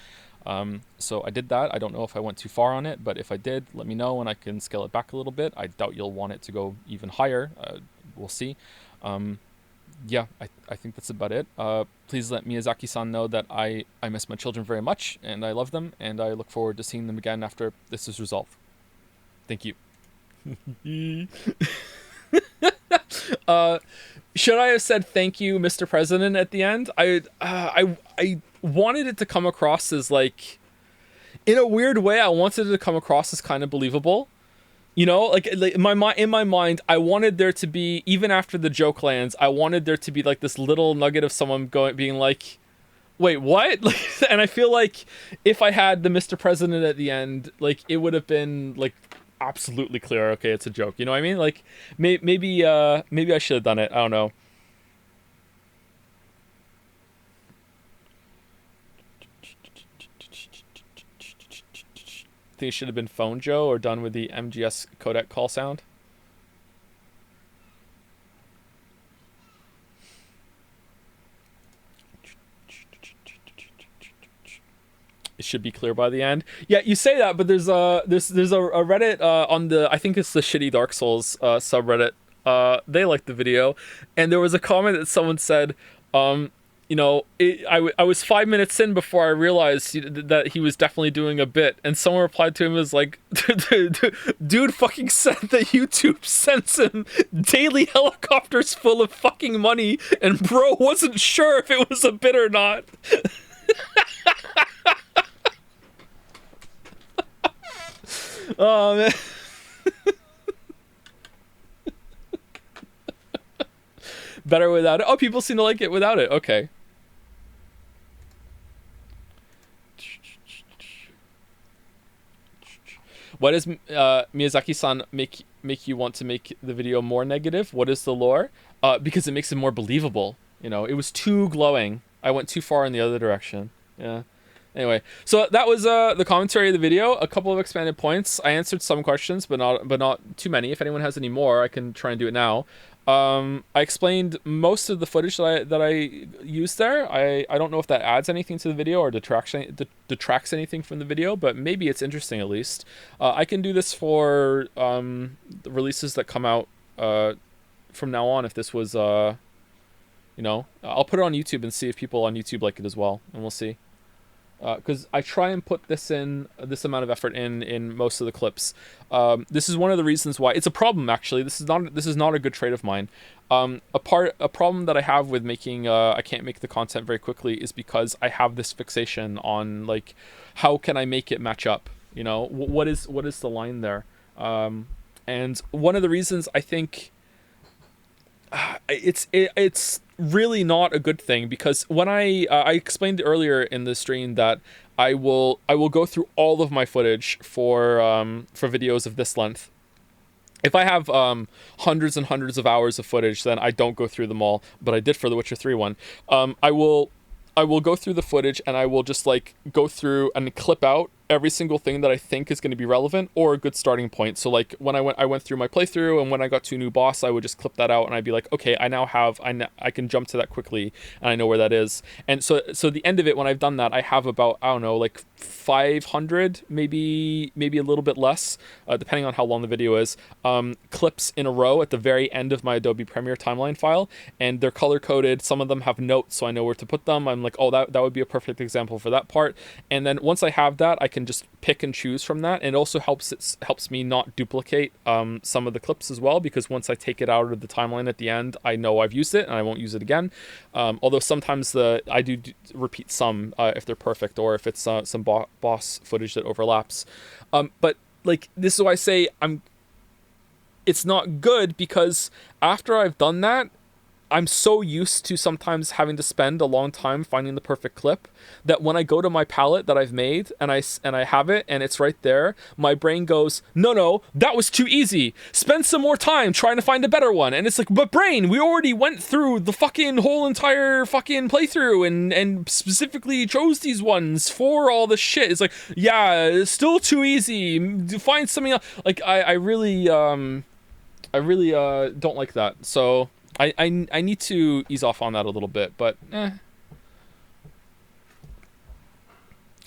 So I did that. I don't know if I went too far on it, but if I did, let me know and I can scale it back a little bit. I doubt you'll want it to go even higher. We'll see. Yeah, I think that's about it. Please let Miyazaki-san know that I miss my children very much and I love them and I look forward to seeing them again after this is resolved. Thank you. Should I have said thank you, Mr. President, at the end? I wanted it to come across as like, in a weird way, I wanted it to come across as kind of believable. You know, like in my mind, I wanted there to be, even after the joke lands, I wanted there to be like this little nugget of someone being like, wait, what? And I feel like if I had the Mr. President at the end, like it would have been like absolutely clear. Okay, it's a joke. You know what I mean? Like maybe I should have done it. I don't know. I think it should have been Phone Joe or done with the MGS codec call sound. It should be clear by the end. Yeah, you say that, but there's a Reddit on the, I think it's the Shitty Dark Souls subreddit. They liked the video, and there was a comment that someone said, you know, I was 5 minutes in before I realized that he was definitely doing a bit, and someone replied to him as like, dude fucking said that YouTube sends him daily helicopters full of fucking money, and bro wasn't sure if it was a bit or not. Oh man. Better without it. Oh, people seem to like it without it. Okay. Why does Miyazaki-san make you want to make the video more negative? What is the lore? Because it makes it more believable. You know, it was too glowing. I went too far in the other direction. Yeah. Anyway, so that was the commentary of the video. A couple of expanded points. I answered some questions, but not too many. If anyone has any more, I can try and do it now. I explained most of the footage that I used there. I don't know if that adds anything to the video or detracts anything from the video, but maybe it's interesting at least. I can do this for the releases that come out from now on. If this was, I'll put it on YouTube and see if people on YouTube like it as well, and we'll see. Because I try and put this amount of effort in most of the clips. This is one of the reasons why it's a problem. Actually, this is not a good trait of mine. A problem that I have with making I can't make the content very quickly is because I have this fixation on like how can I make it match up. You know, what is the line there? And one of the reasons I think it's really not a good thing, because when I explained earlier in the stream that I will go through all of my footage for videos of this length. If I have hundreds and hundreds of hours of footage, then I don't go through them all, but I did for the Witcher 3 one. I will go through the footage and I will just like go through and clip out every single thing that I think is going to be relevant or a good starting point. So like when I went through my playthrough, and when I got to a new boss, I would just clip that out and I'd be like, okay, I can jump to that quickly and I know where that is. And so the end of it, when I've done that, I have about, I don't know, like 500, maybe a little bit less, depending on how long the video is, clips in a row at the very end of my Adobe Premiere timeline file, and they're color coded. Some of them have notes, so I know where to put them. I'm like, oh, that would be a perfect example for that part. And then once I have that, I can just pick and choose from that. And it also helps me not duplicate some of the clips as well, because once I take it out of the timeline at the end, I know I've used it and I won't use it again. Although sometimes I do repeat some if they're perfect, or if it's some boss footage that overlaps. But like, this is why I say it's not good, because after I've done that, I'm so used to sometimes having to spend a long time finding the perfect clip that when I go to my palette that I've made and I have it and it's right there, my brain goes, no, that was too easy. Spend some more time trying to find a better one. And it's like, but brain, we already went through the fucking whole entire fucking playthrough and specifically chose these ones for all the shit. It's like, yeah, it's still too easy. Find something else. Like I really don't like that. So I need to ease off on that a little bit, but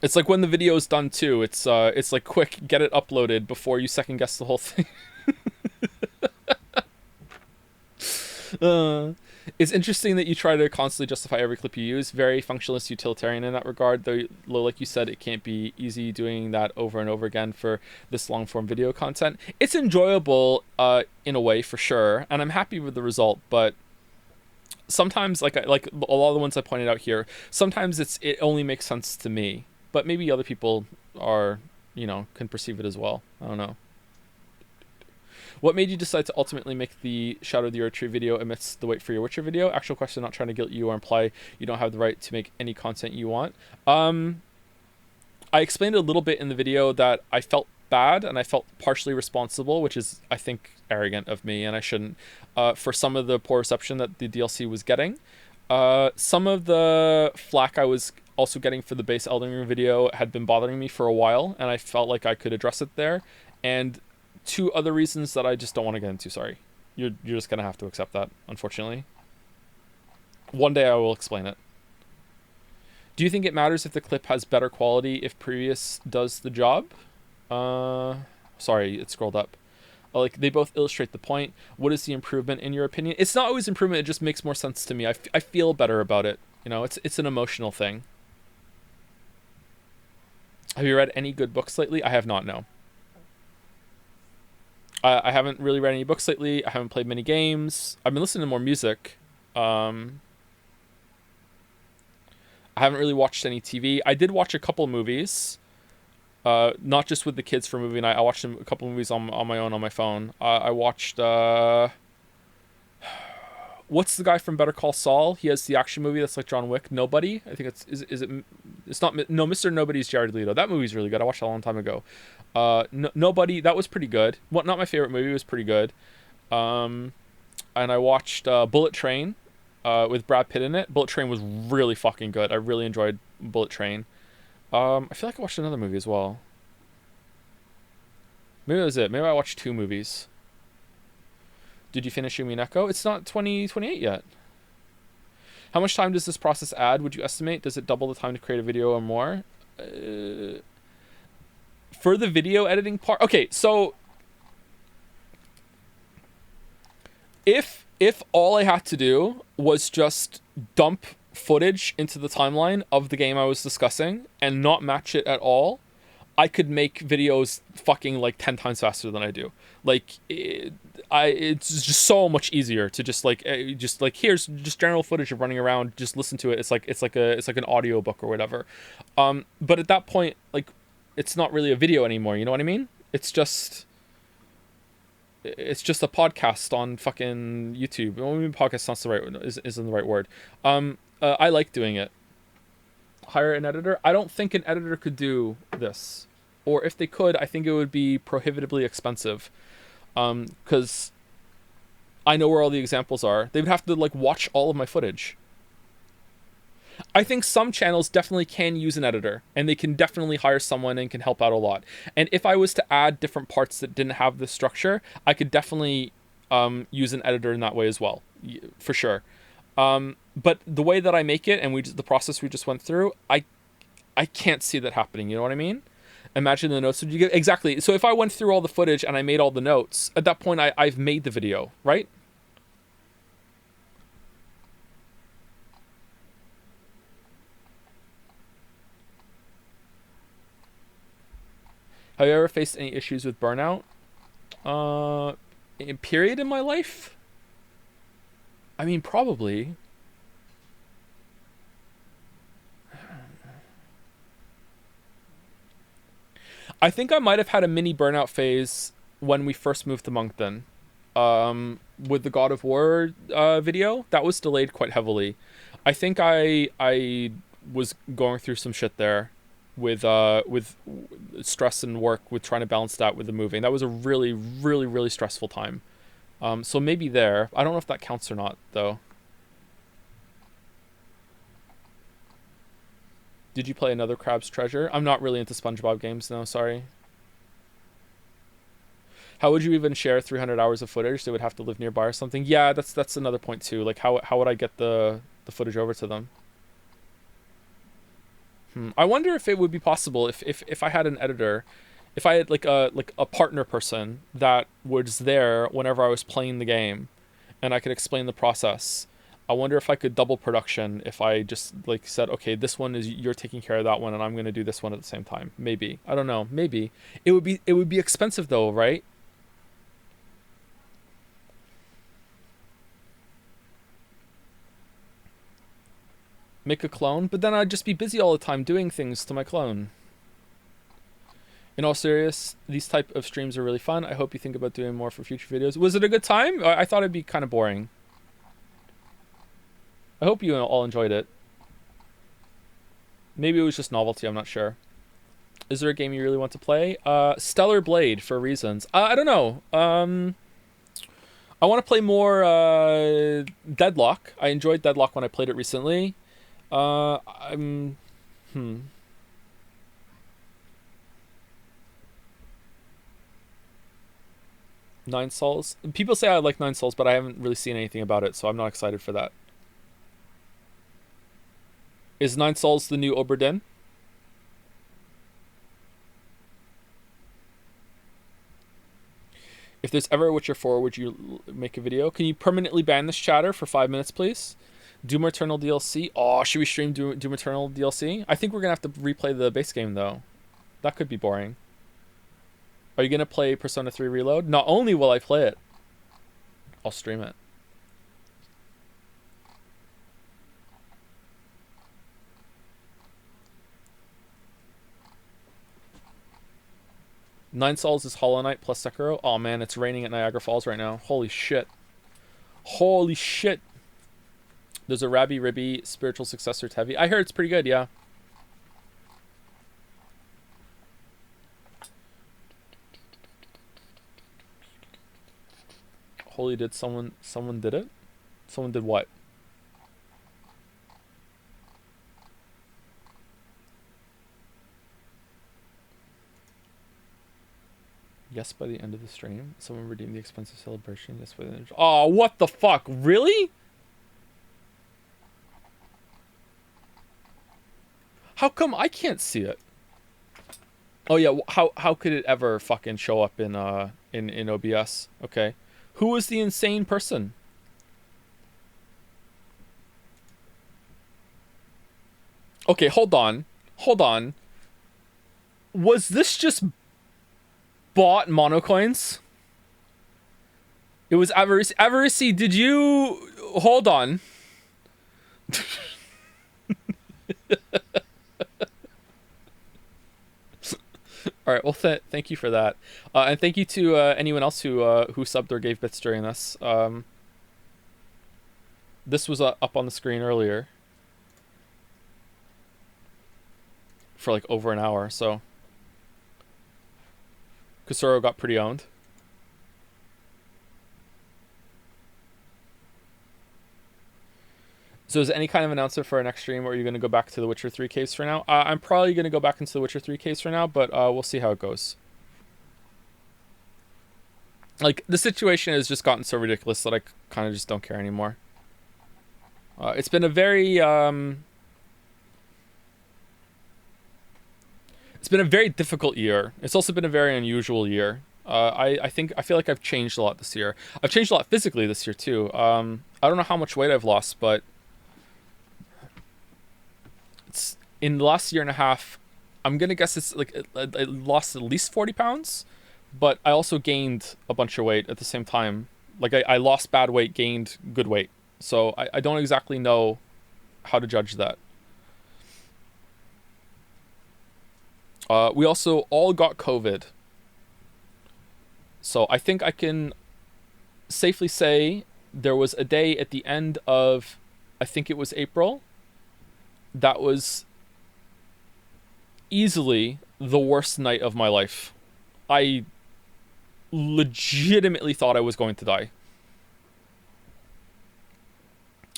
it's like when the video is done too. It's like, quick, get it uploaded before you second guess the whole thing. It's interesting that you try to constantly justify every clip you use. Very functionalist utilitarian in that regard, though, like you said, it can't be easy doing that over and over again for this long form video content. It's enjoyable in a way, for sure, and I'm happy with the result, but sometimes, like a lot of the ones I pointed out here, sometimes it only makes sense to me, but maybe other people can perceive it as well. I don't know. What made you decide to ultimately make the Shadow of the Erdtree video amidst the Wait for Your Witcher video? Actual question, not trying to guilt you or imply you don't have the right to make any content you want. I explained a little bit in the video that I felt bad and I felt partially responsible, which is, I think, arrogant of me, and I shouldn't, for some of the poor reception that the DLC was getting. Some of the flack I was also getting for the base Elden Ring video had been bothering me for a while, and I felt like I could address it there. And two other reasons that I just don't want to get into. Sorry. You're just going to have to accept that, unfortunately. One day I will explain it. Do you think it matters if the clip has better quality if previous does the job? Sorry, it scrolled up. Like, they both illustrate the point. What is the improvement in your opinion? It's not always improvement, it just makes more sense to me. I feel better about it. You know, it's an emotional thing. Have you read any good books lately? I have not, no. I haven't really read any books lately. I haven't played many games. I've been listening to more music. I haven't really watched any TV. I did watch a couple movies. Not just with the kids for movie night. I watched a couple movies on my own on my phone. I watched What's the guy from Better Call Saul? He has the action movie that's like John Wick. Nobody. I think is it? It's not. No, Mr. Nobody's Jared Leto. That movie's really good. I watched it a long time ago. Nobody. That was pretty good. What? Not my favorite movie. It was pretty good. And I watched Bullet Train, with Brad Pitt in it. Bullet Train was really fucking good. I really enjoyed Bullet Train. I feel like I watched another movie as well. Maybe that was it. Maybe I watched 2 movies. Did you finish Yumi Neko? It's not 2028 yet. How much time does this process add, would you estimate? Does it double the time to create a video or more? For the video editing part... Okay, so... If all I had to do was just dump footage into the timeline of the game I was discussing and not match it at all, I could make videos fucking like 10 times faster than I do. Like, it's just so much easier to just like here's just general footage of running around, just listen to it. It's like an audio book or whatever. But at that point, like, it's not really a video anymore. You know what I mean? It's just a podcast on fucking YouTube. Well, maybe podcast isn't the right word. I like doing it. Hire an editor. I don't think an editor could do this, or if they could, I think it would be prohibitively expensive. Because I know where all the examples are. They would have to like watch all of my footage. I think some channels definitely can use an editor, and they can definitely hire someone and can help out a lot. And if I was to add different parts that didn't have this structure, I could definitely use an editor in that way as well, for sure. But the way that I make it, and the process we just went through, I can't see that happening. You know what I mean? Imagine the notes would you get exactly. So if I went through all the footage and I made all the notes, at that point I've made the video, right? Have you ever faced any issues with burnout? Period in my life? I mean, probably. I think I might have had a mini burnout phase when we first moved to Moncton. With the God of War video, that was delayed quite heavily. I think I was going through some shit there with stress and work, with trying to balance that with the moving. That was a really, really, really stressful time. So maybe there. I don't know if that counts or not, though. Did you play another Crab's Treasure? I'm not really into SpongeBob games, no, sorry. How would you even share 300 hours of footage? They would have to live nearby or something. Yeah, that's another point too. Like, how would I get the footage over to them? I wonder if it would be possible if I had an editor, if I had like a partner person that was there whenever I was playing the game, and I could explain the process. I wonder if I could double production if I just like said, okay, this one is you're taking care of that one, and I'm gonna do this one at the same time. Maybe. I don't know. Maybe. It would be expensive though, right? Make a clone, but then I'd just be busy all the time doing things to my clone. In all serious, these type of streams are really fun. I hope you think about doing more for future videos. Was it a good time? I thought it'd be kind of boring. I hope you all enjoyed it. Maybe it was just novelty, I'm not sure. Is there a game you really want to play? Stellar Blade, for reasons. I don't know. I want to play more Deadlock. I enjoyed Deadlock when I played it recently. Nine Souls. People say I like Nine Souls, but I haven't really seen anything about it, so I'm not excited for that. Is Nine Souls the new Oberdin? If there's ever a Witcher 4, would you make a video? Can you permanently ban this chatter for 5 minutes, please? Doom Eternal DLC. Oh, should we stream Doom Eternal DLC? I think we're going to have to replay the base game, though. That could be boring. Are you going to play Persona 3 Reload? Not only will I play it, I'll stream it. Nine Souls is Hollow Knight plus Sekiro. Oh man, it's raining at Niagara Falls right now. Holy shit. Holy shit. There's a Rabby Ribby spiritual successor to Heavy. I heard it's pretty good, yeah. Holy, did someone did it? Someone did what? Yes, by the end of the stream. Someone redeemed the expensive celebration. Yes, by the end. Oh, what the fuck? Really? How come I can't see it? Oh yeah, how could it ever fucking show up in OBS? Okay. Who was the insane person? Okay, hold on. Hold on. Was this just bought monocoins? It was Avarice. Avarice, did you... Hold on. All right, well, thank you for that. And thank you to anyone else who subbed or gave bits during this. This was up on the screen earlier. For like over an hour, so... Kusuro got pretty owned. So is there any kind of announcement for our next stream, or are you going to go back to the Witcher 3 caves for now? I'm probably going to go back into the Witcher 3 caves for now, but we'll see how it goes. Like, the situation has just gotten so ridiculous that I kind of just don't care anymore. It's been a very... It's been a very difficult year. It's also been a very unusual year. I feel like I've changed a lot this year. I've changed a lot physically this year too. I don't know how much weight I've lost, but it's in the last year and a half. I'm gonna guess it's like I lost at least 40 pounds, but I also gained a bunch of weight at the same time. Like I lost bad weight, gained good weight. So I don't exactly know how to judge that. We also all got COVID. So I think I can safely say there was a day at the end of, I think it was April, that was easily the worst night of my life. I legitimately thought I was going to die.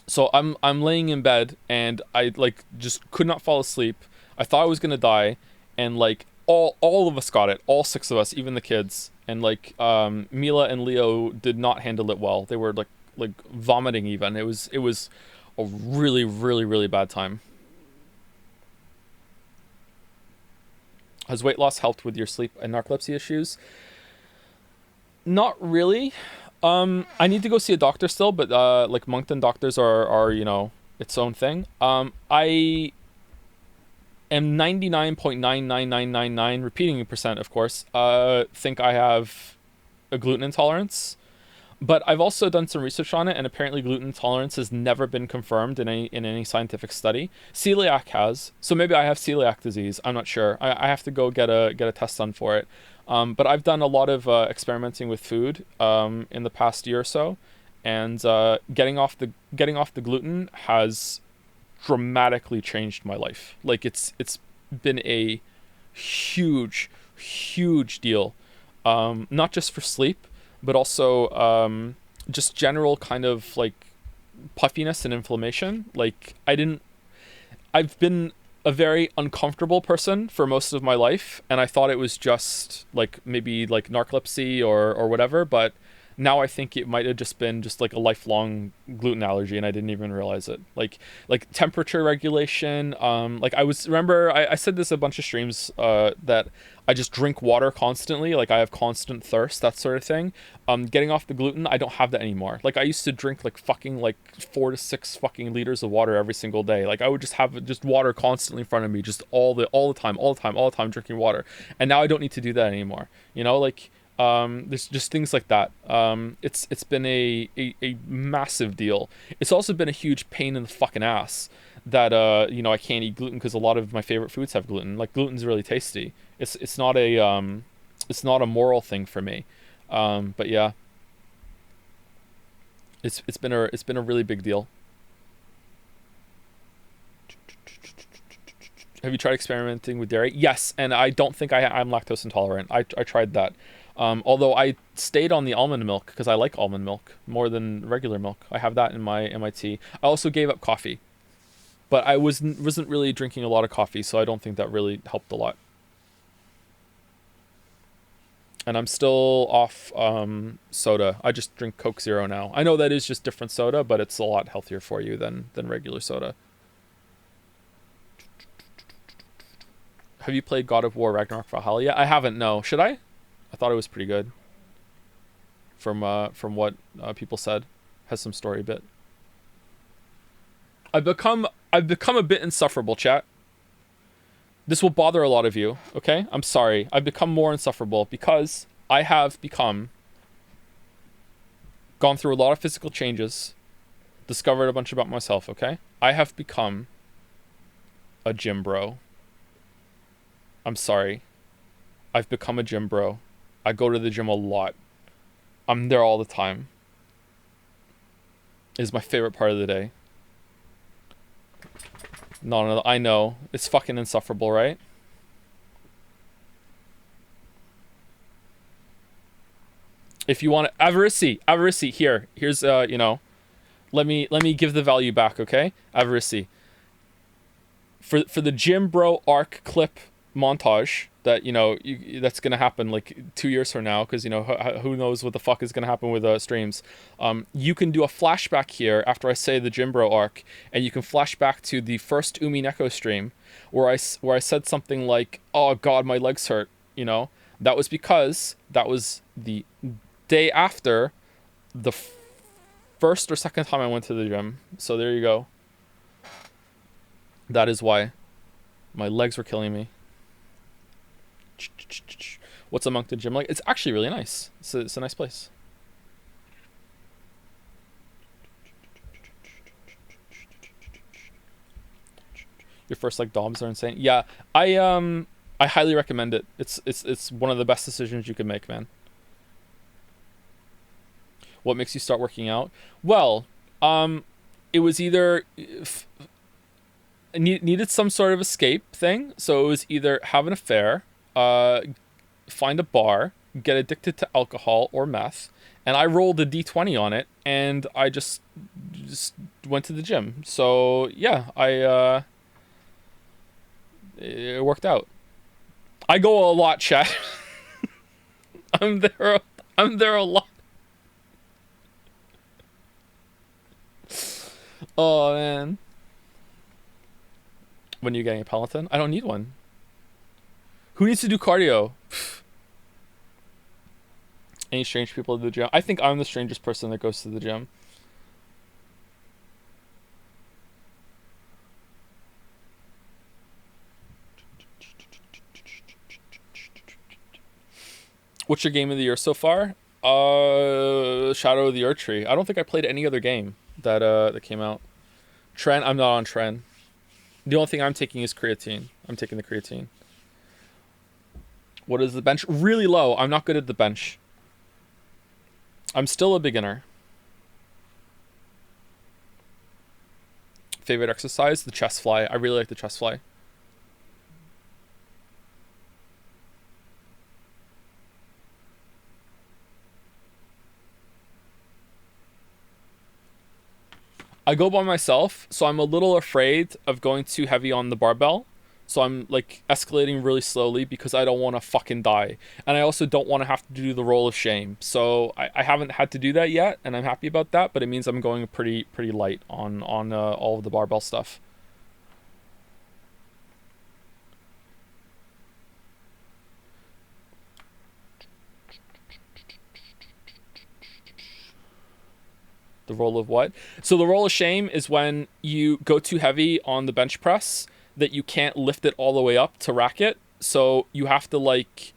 So I'm laying in bed and I like just could not fall asleep. I thought I was gonna die, and like all of us got it, all 6 of us, even the kids. And like Mila and Leo did not handle it well. They were like vomiting even. It was a really, really, really bad time. Has weight loss helped with your sleep and narcolepsy issues? Not really. I need to go see a doctor still, but like Moncton doctors are you know, its own thing. I am 99.99999 repeating percent, of course, think I have a gluten intolerance. But I've also done some research on it, and apparently gluten intolerance has never been confirmed in any scientific study. Celiac has, so maybe I have celiac disease. I'm not sure. I have to go get a test done for it. But I've done a lot of experimenting with food in the past year or so, and getting off the gluten has dramatically changed my life. Like it's been a huge deal, not just for sleep, but also just general kind of like puffiness and inflammation. Like I've been a very uncomfortable person for most of my life, and I thought it was just like maybe like narcolepsy or whatever, but now I think it might have just been just like a lifelong gluten allergy, and I didn't even realize it. Like temperature regulation. Like I said this a bunch of streams that I just drink water constantly. Like I have constant thirst, that sort of thing. Getting off the gluten, I don't have that anymore. Like I used to drink like fucking like 4 to 6 fucking liters of water every single day. Like I would just have just water constantly in front of me, just all the time drinking water. And now I don't need to do that anymore. You know, like there's just things like that. It's been a massive deal. It's also been a huge pain in the fucking ass that you know, I can't eat gluten because a lot of my favorite foods have gluten. Like gluten's really tasty. It's not a moral thing for me. But yeah, it's been a really big deal. Have you tried experimenting with dairy? Yes, and I don't think I'm lactose intolerant. I tried that. Although I stayed on the almond milk because I like almond milk more than regular milk. I have that in my tea. I also gave up coffee, but I wasn't really drinking a lot of coffee, so I don't think that really helped a lot. And I'm still off soda. I just drink Coke Zero now. I know that is just different soda, but it's a lot healthier for you than regular soda. Have you played God of War Ragnarok Valhalla yet? I haven't, no. Should I? I thought it was pretty good. From what people said. Has some story bit. I've become a bit insufferable, chat. This will bother a lot of you, okay? I'm sorry. I've become more insufferable because I have gone through a lot of physical changes, discovered a bunch about myself, okay? I have become a gym bro. I'm sorry. I've become a gym bro. I go to the gym a lot. I'm there all the time. It is my favorite part of the day. No, I know. It's fucking insufferable, right? If you want to... Avarici, here's, you know... Let me give the value back, okay? Avarici. For the gym bro arc clip montage that, you know, that's gonna happen like 2 years from now, because, you know, who knows what the fuck is gonna happen with streams. You can do a flashback here after I say the gym bro arc, and you can flash back to the first Umineko stream where I said something like, oh god, my legs hurt, you know. That was because that was the day after the first or second time I went to the gym. So there you go. That is why my legs were killing me. What's a Moncton gym like? It's actually really nice. It's a nice place. Your first like DOMs are insane. Yeah, I highly recommend it. It's one of the best decisions you can make, man. What makes you start working out? Well, it was either needed some sort of escape thing. So it was either have an affair, find a bar, get addicted to alcohol or meth, and I rolled a d20 on it, and I just went to the gym. So yeah, it worked out. I go a lot, chat. I'm there a lot. Oh man. When are you getting a Peloton? I don't need one. Who needs to do cardio? Any strange people at the gym? I think I'm the strangest person that goes to the gym. What's your game of the year so far? Shadow of the Erdtree. I don't think I played any other game that came out. Tren, I'm not on Tren. The only thing I'm taking is creatine. I'm taking the creatine. What is the bench? Really low. I'm not good at the bench. I'm still a beginner. Favorite exercise? The chest fly. I really like the chest fly. I go by myself, so I'm a little afraid of going too heavy on the barbell. So I'm like escalating really slowly because I don't want to fucking die. And I also don't want to have to do the roll of shame. So I haven't had to do that yet, and I'm happy about that, but it means I'm going pretty light on all of the barbell stuff. The roll of what? So the roll of shame is when you go too heavy on the bench press that you can't lift it all the way up to rack it. So you have to like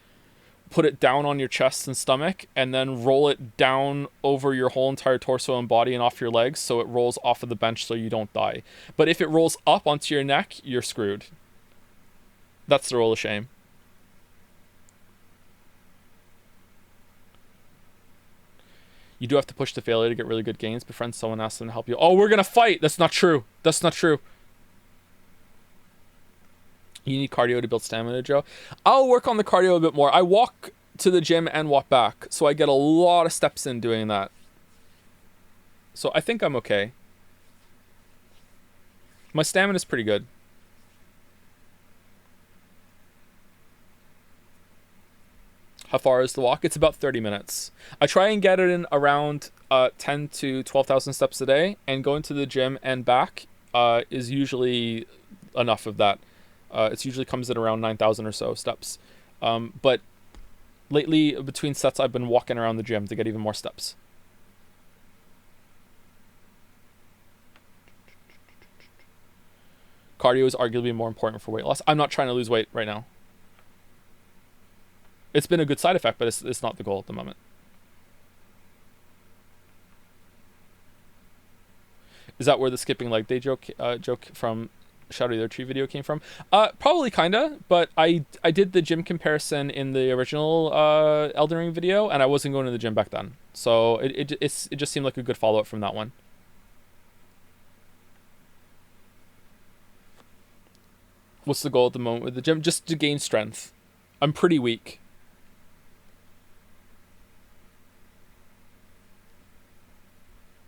put it down on your chest and stomach and then roll it down over your whole entire torso and body and off your legs so it rolls off of the bench so you don't die. But if it rolls up onto your neck, you're screwed. That's the roll of shame. You do have to push to failure to get really good gains. Befriend someone, ask them to help you. Oh, we're gonna fight! That's not true. That's not true. You need cardio to build stamina, Joe. I'll work on the cardio a bit more. I walk to the gym and walk back, so I get a lot of steps in doing that. So I think I'm okay. My stamina's pretty good. How far is the walk? It's about 30 minutes. I try and get it in around 10 to 12,000 steps a day, and going to the gym and back is usually enough of that. It usually comes in around 9,000 or so steps. But lately, between sets, I've been walking around the gym to get even more steps. Cardio is arguably more important for weight loss. I'm not trying to lose weight right now. It's been a good side effect, but it's not the goal at the moment. Is that where the skipping leg day joke from Shadow the Erdtree video came from? Probably kinda, but I did the gym comparison in the original Elden Ring video, and I wasn't going to the gym back then, so it just seemed like a good follow up from that one. What's the goal at the moment with the gym? Just to gain strength. I'm pretty weak.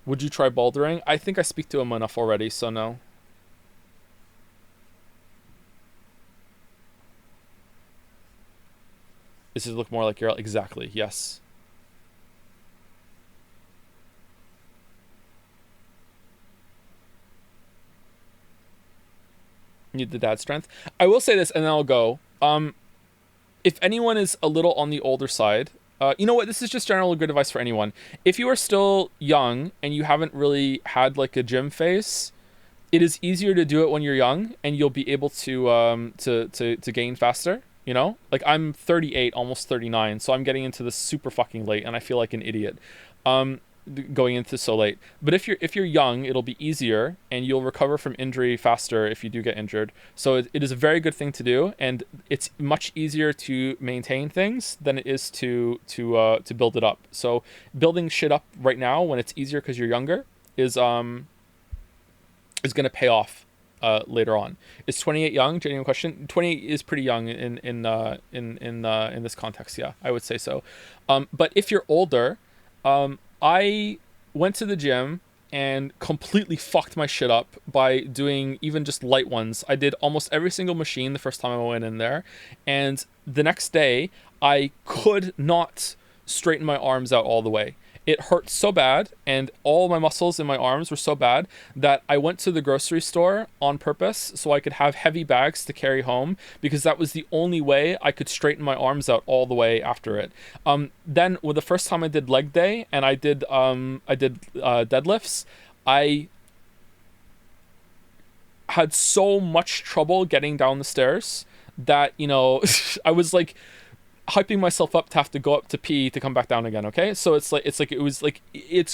Would you try bouldering? I think I speak to him enough already, so no. This does look more like you're exactly, yes. Need the dad strength. I will say this, and then I'll go. If anyone is a little on the older side, you know what? This is just general good advice for anyone. If you are still young and you haven't really had like a gym phase, it is easier to do it when you're young, and you'll be able to gain faster. You know, like I'm 38, almost 39, so I'm getting into this super fucking late, and I feel like an idiot. Going into so late. But if you're young, it'll be easier, and you'll recover from injury faster if you do get injured. So it is a very good thing to do, and it's much easier to maintain things than it is to build it up. So building shit up right now when it's easier because you're younger is going to pay off later on. Is 28 young? Genuine question. 28 is pretty young in this context. Yeah, I would say so. But if you're older, I went to the gym and completely fucked my shit up by doing even just light ones. I did almost every single machine the first time I went in there, and the next day I could not straighten my arms out all the way. It hurt so bad, and all my muscles in my arms were so bad that I went to the grocery store on purpose so I could have heavy bags to carry home, because that was the only way I could straighten my arms out all the way after it. Then, the first time I did leg day and I did deadlifts, I had so much trouble getting down the stairs that, you know, I was like hyping myself up to have to go up to pee to come back down again. Okay, so it's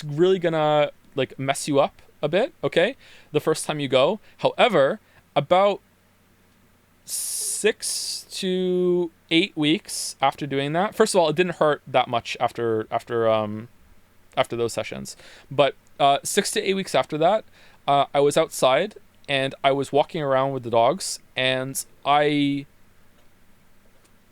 really gonna like mess you up a bit, okay, the first time you go. However, about 6 to 8 weeks after doing that, first of all, it didn't hurt that much after those sessions, but 6 to 8 weeks after that, I was outside and I was walking around with the dogs, and I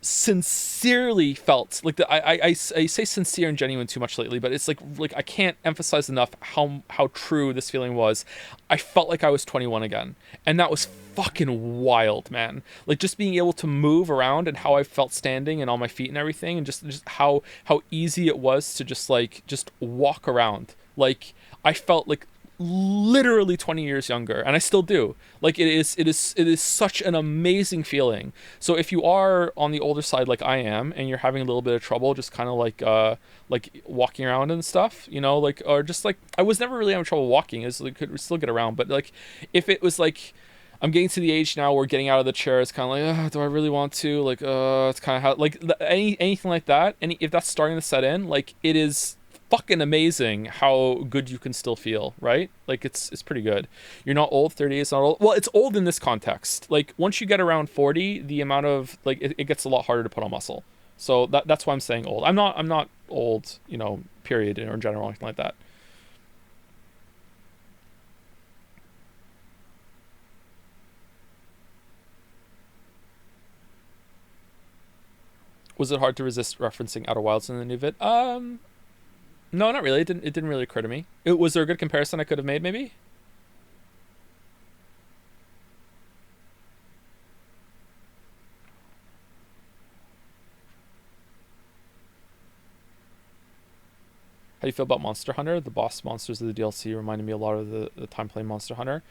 sincerely felt like I say sincere and genuine too much lately, but it's like I can't emphasize enough how true this feeling was. I felt like I was 21 again, and that was fucking wild, man. Like just being able to move around and how I felt standing and on my feet and everything, and just how easy it was to just walk around. Like I felt like literally 20 years younger, and I still do. Like it is such an amazing feeling. So if you are on the older side like I am, and you're having a little bit of trouble just kind of like walking around and stuff, you know, like, or just like, I was never really having trouble walking, is like could still get around, but like if it was like I'm getting to the age now where getting out of the chair is kind of like, do I really want to, like, it's kind of how, like, anything like that, and if that's starting to set in, like, it is fucking amazing how good you can still feel, right? Like it's pretty good. You're not old. 30 is not old. Well, it's old in this context. Like once you get around 40, the amount of like it gets a lot harder to put on muscle. So that's why I'm saying old. I'm not old, you know, period, or in general, anything like that. Was it hard to resist referencing Outer Wilds in the new vid? No, not really. It didn't really occur to me. Was there a good comparison I could have made, maybe? How do you feel about Monster Hunter? The boss monsters of the DLC reminded me a lot of the time playing Monster Hunter.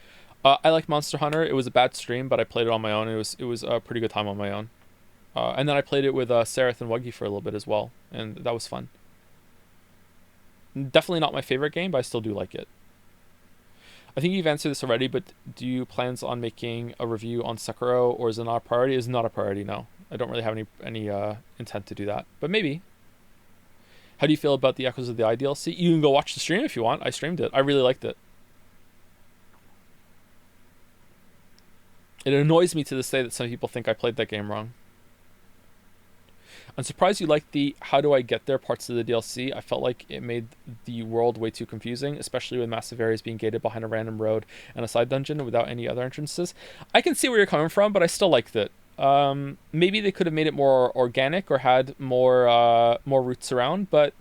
I like Monster Hunter. It was a bad stream, but I played it on my own. It was a pretty good time on my own. And then I played it with Sereth and Wuggy for a little bit as well, and that was fun. Definitely not my favorite game, but I still do like it. I think you've answered this already, but do you plans on making a review on Sekiro, or is it not a priority? It's not a priority, no. I don't really have any intent to do that, but maybe. How do you feel about the Echoes of the Eye DLC? You can go watch the stream if you want. I streamed it. I really liked it. It annoys me to this day that some people think I played that game wrong. I'm surprised you liked the how do I get there parts of the DLC. I felt like it made the world way too confusing, especially with massive areas being gated behind a random road and a side dungeon without any other entrances. I can see where you're coming from, but I still liked it. Maybe they could have made it more organic or had more routes around, but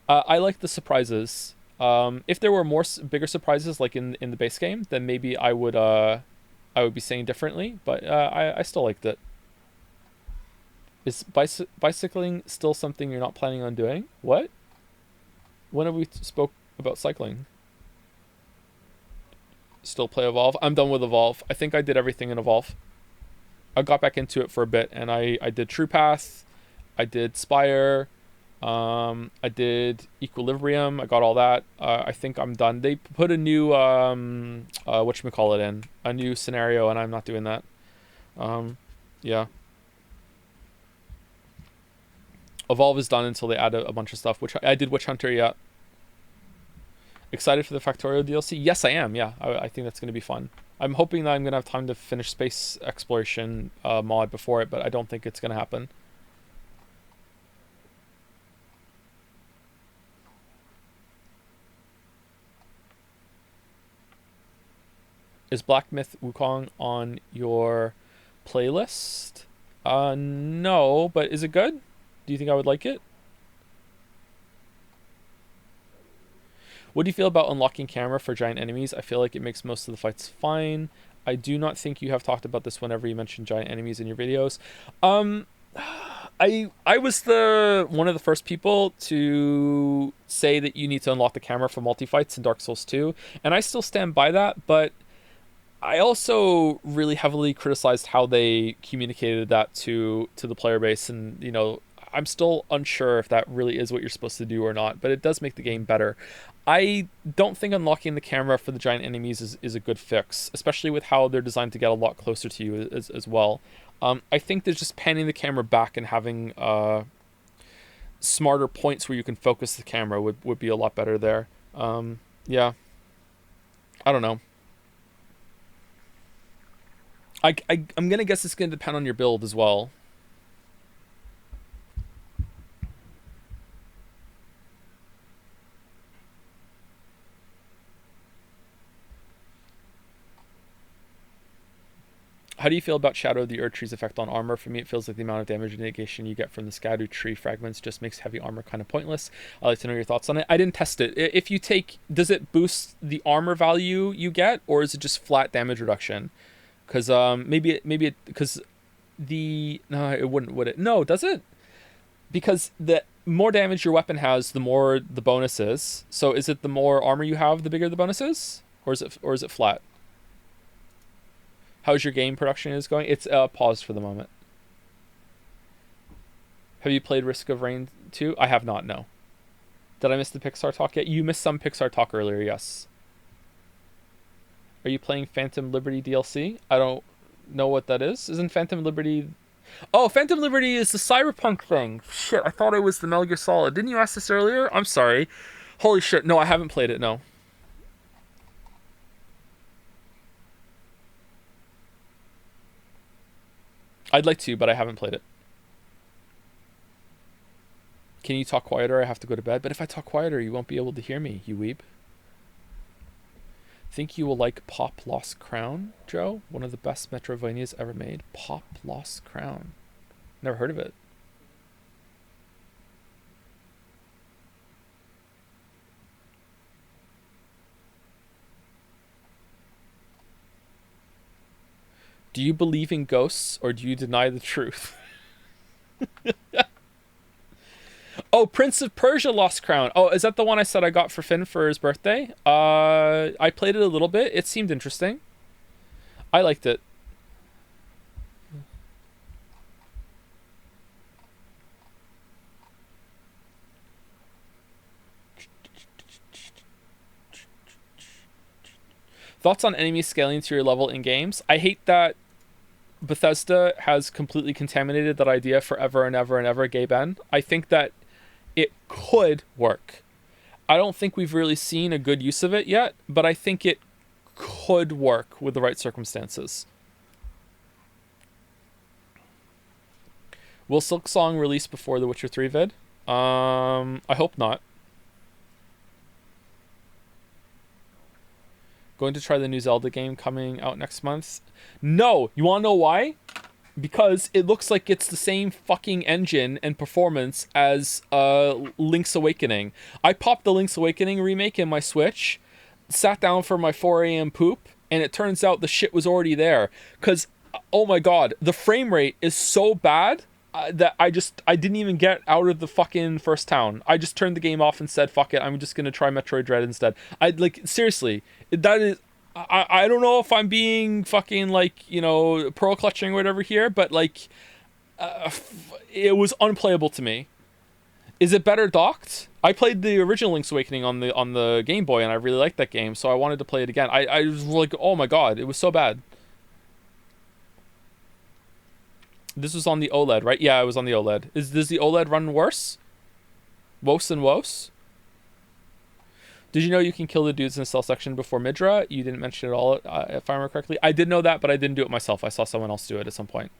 I like the surprises. If there were bigger surprises like in the base game, then maybe I would be saying differently, but I still liked it. Is bicycling still something you're not planning on doing? What? When have we spoke about cycling? Still play Evolve? I'm done with Evolve. I think I did everything in Evolve. I got back into it for a bit, and I did True Path, I did Spire, I did Equilibrium, I got all that. I think I'm done. They put a new, whatchamacallit in, a new scenario, and I'm not doing that. Yeah. Evolve is done until they add a bunch of stuff, which I did Witch Hunter, yeah. Excited for the Factorio DLC? Yes, I am, yeah. I think that's going to be fun. I'm hoping that I'm going to have time to finish Space Exploration mod before it, but I don't think it's going to happen. Is Black Myth Wukong on your playlist? No, but is it good? Do you think I would like it? What do you feel about unlocking camera for giant enemies? I feel like it makes most of the fights fine. I do not think you have talked about this whenever you mention giant enemies in your videos. I was one of the first people to say that you need to unlock the camera for multi-fights in Dark Souls 2, and I still stand by that, but I also really heavily criticized how they communicated that to the player base, and I'm still unsure if that really is what you're supposed to do or not, but it does make the game better. I don't think unlocking the camera for the giant enemies is a good fix, especially with how they're designed to get a lot closer to you as well. I think that just panning the camera back and having smarter points where you can focus the camera would be a lot better there. Yeah. I don't know. I'm going to guess it's going to depend on your build as well. How do you feel about Shadow of the Erdtree's effect on armor? For me, it feels like the amount of damage negation you get from the Scattered Tree fragments just makes heavy armor kind of pointless. I'd like to know your thoughts on it. I didn't test it. If you does it boost the armor value you get, or is it just flat damage reduction? Because maybe because no, it wouldn't, would it? No, does it? Because the more damage your weapon has, the more the bonus is. So is it the more armor you have, the bigger the bonus is, or is it flat? How's your game production going? It's paused for the moment. Have you played Risk of Rain 2? I have not, no. Did I miss the Pixar talk yet? You missed some Pixar talk earlier, yes. Are you playing Phantom Liberty DLC? I don't know what that is. Isn't Phantom Liberty... Oh, Phantom Liberty is the Cyberpunk thing. Shit, I thought it was the Metal Gear Solid. Didn't you ask this earlier? I'm sorry. Holy shit, no, I haven't played it, no. I'd like to, but I haven't played it. Can you talk quieter? I have to go to bed. But if I talk quieter, you won't be able to hear me, you weeb. Think you will like Pop Lost Crown, Joe? One of the best Metroidvanias ever made. Pop Lost Crown. Never heard of it. Do you believe in ghosts or do you deny the truth? Oh, Prince of Persia Lost Crown. Oh, is that the one I said I got for Finn for his birthday? I played it a little bit. It seemed interesting. I liked it. Thoughts on enemies scaling to your level in games? I hate that Bethesda has completely contaminated that idea forever and ever and ever, Gay Ben. I think that it could work. I don't think we've really seen a good use of it yet, but I think it could work with the right circumstances. Will Silksong release before the Witcher 3 vid? I hope not. Going to try the new Zelda game coming out next month? No! You wanna know why? Because it looks like it's the same fucking engine and performance as Link's Awakening. I popped the Link's Awakening remake in my Switch, sat down for my 4 a.m. poop, and it turns out the shit was already there. Because, oh my god, the frame rate is so bad that I didn't even get out of the fucking first town. I just turned the game off and said, fuck it, I'm just gonna try Metroid Dread instead. Seriously, that is... I don't know if I'm being fucking, like, you know, pearl clutching or whatever here, but, like, it was unplayable to me. Is it better docked? I played the original Link's Awakening on the Game Boy, and I really liked that game, so I wanted to play it again. I was like, oh my god, it was so bad. This was on the OLED, right? Yeah, it was on the OLED. Does the OLED run worse? Worse and worse? Did you know you can kill the dudes in the cell section before Midra? You didn't mention it all, if I remember correctly. I did know that, but I didn't do it myself. I saw someone else do it at some point.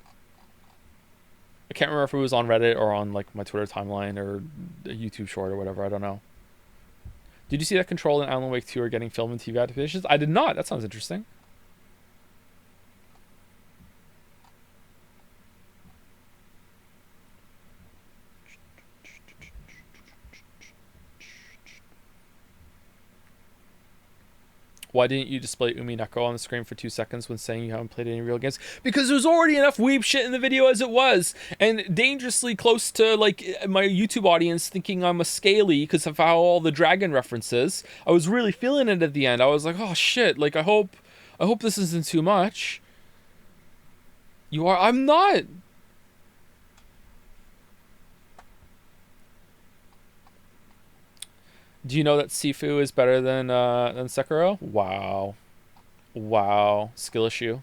I can't remember if it was on Reddit or on, like, my Twitter timeline or a YouTube short or whatever. I don't know. Did you see that Control and Alan Wake 2 are getting film and TV adaptations? I did not. That sounds interesting. Why didn't you display Umi Neko on the screen for 2 seconds when saying you haven't played any real games? Because there's already enough weeb shit in the video as it was. And dangerously close to, like, my YouTube audience thinking I'm a scaly because of how all the dragon references. I was really feeling it at the end. I was like, oh shit, like, I hope this isn't too much. You are? I'm not. Do you know that Sifu is better than Sekiro? Wow. Wow. Skill issue.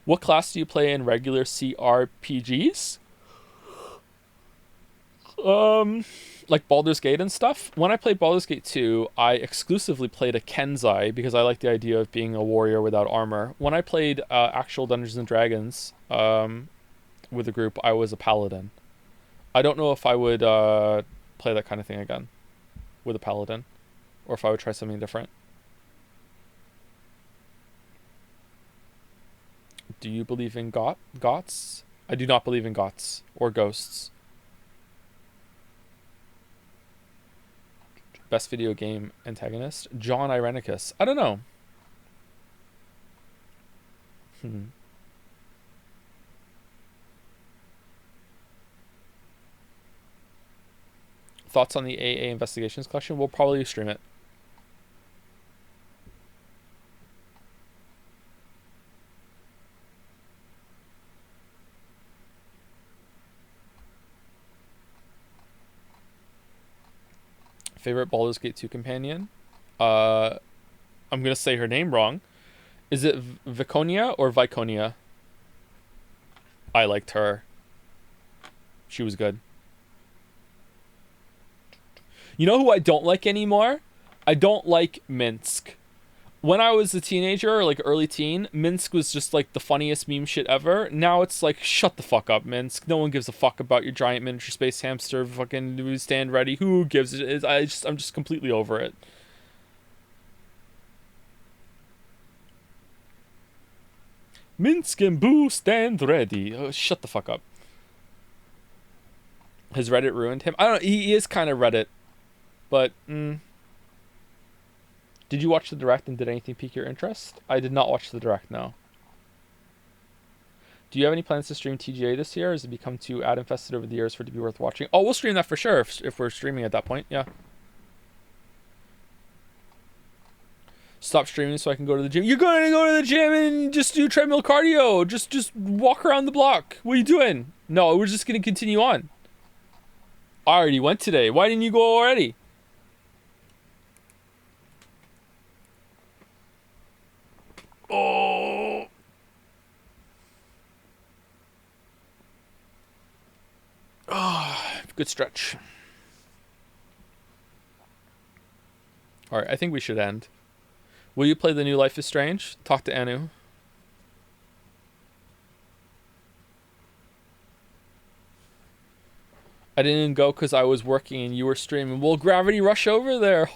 What class do you play in regular CRPGs? Like Baldur's Gate and stuff. When I played Baldur's Gate 2, I exclusively played a Kenzai because I like the idea of being a warrior without armor. When I played actual Dungeons and Dragons with a group, I was a paladin. I don't know if I would play that kind of thing again with a paladin, or if I would try something different. Do you believe in gots? I do not believe in gots or ghosts. Best video game antagonist? John Irenicus. I don't know. Thoughts on the AA Investigations collection? We'll probably stream it. Favorite Baldur's Gate 2 companion? I'm gonna say her name wrong. Is it Viconia or Viconia? I liked her. She was good. You know who I don't like anymore? I don't like Minsk. When I was a teenager, like early teen, Minsk was just like the funniest meme shit ever. Now it's like, shut the fuck up, Minsk. No one gives a fuck about your giant miniature space hamster. Fucking stand ready. Who gives it? I'm just completely over it. Minsk and Boo stand ready. Oh, shut the fuck up. Has Reddit ruined him? I don't know. He is kind of Reddit. But, Did you watch the direct and did anything pique your interest? I did not watch the direct, no. Do you have any plans to stream TGA this year, or has it become too ad infested over the years for it to be worth watching? Oh, we'll stream that for sure if we're streaming at that point, yeah. Stop streaming so I can go to the gym. You're going to go to the gym and just do treadmill cardio. Just walk around the block. What are you doing? No, we're just going to continue on. I already went today. Why didn't you go already? Oh. Oh, good stretch. All right, I think we should end. Will you play the new Life is Strange? Talk to Anu. I didn't go because I was working and you were streaming. Will Gravity Rush over there?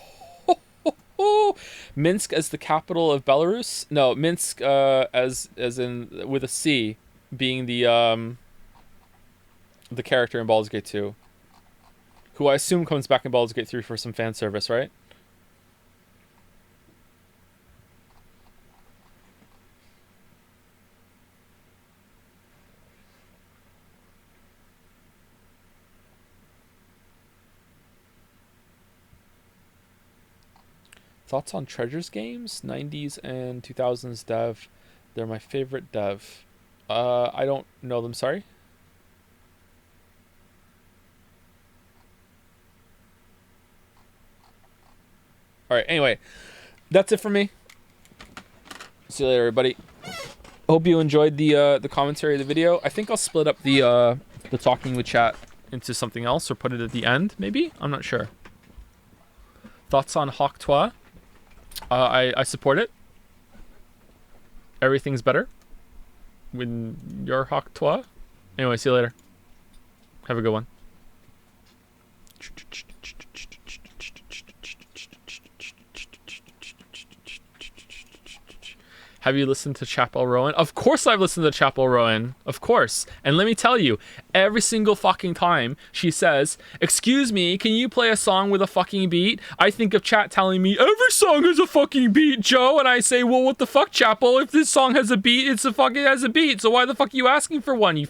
Minsk as the capital of Belarus? No, Minsk as in with a C, being the character in Baldur's Gate 2, who I assume comes back in Baldur's Gate 3 for some fan service, right? Thoughts on Treasures games? 90s and 2000s dev. They're my favorite dev. I don't know them, sorry. Alright, anyway. That's it for me. See you later, everybody. Hope you enjoyed the commentary of the video. I think I'll split up the talking with chat into something else or put it at the end, maybe? I'm not sure. Thoughts on Hawk Toi? I support it. Everything's better when you're Hawk Toi. Anyway, see you later. Have a good one. Have you listened to Chapel Rowan? Of course I've listened to Chapel Rowan. Of course. And let me tell you, every single fucking time she says, "Excuse me, can you play a song with a fucking beat?" I think of chat telling me, "Every song has a fucking beat, Joe." And I say, "Well, what the fuck, Chapel? If this song has a beat, it has a beat. So why the fuck are you asking for one? You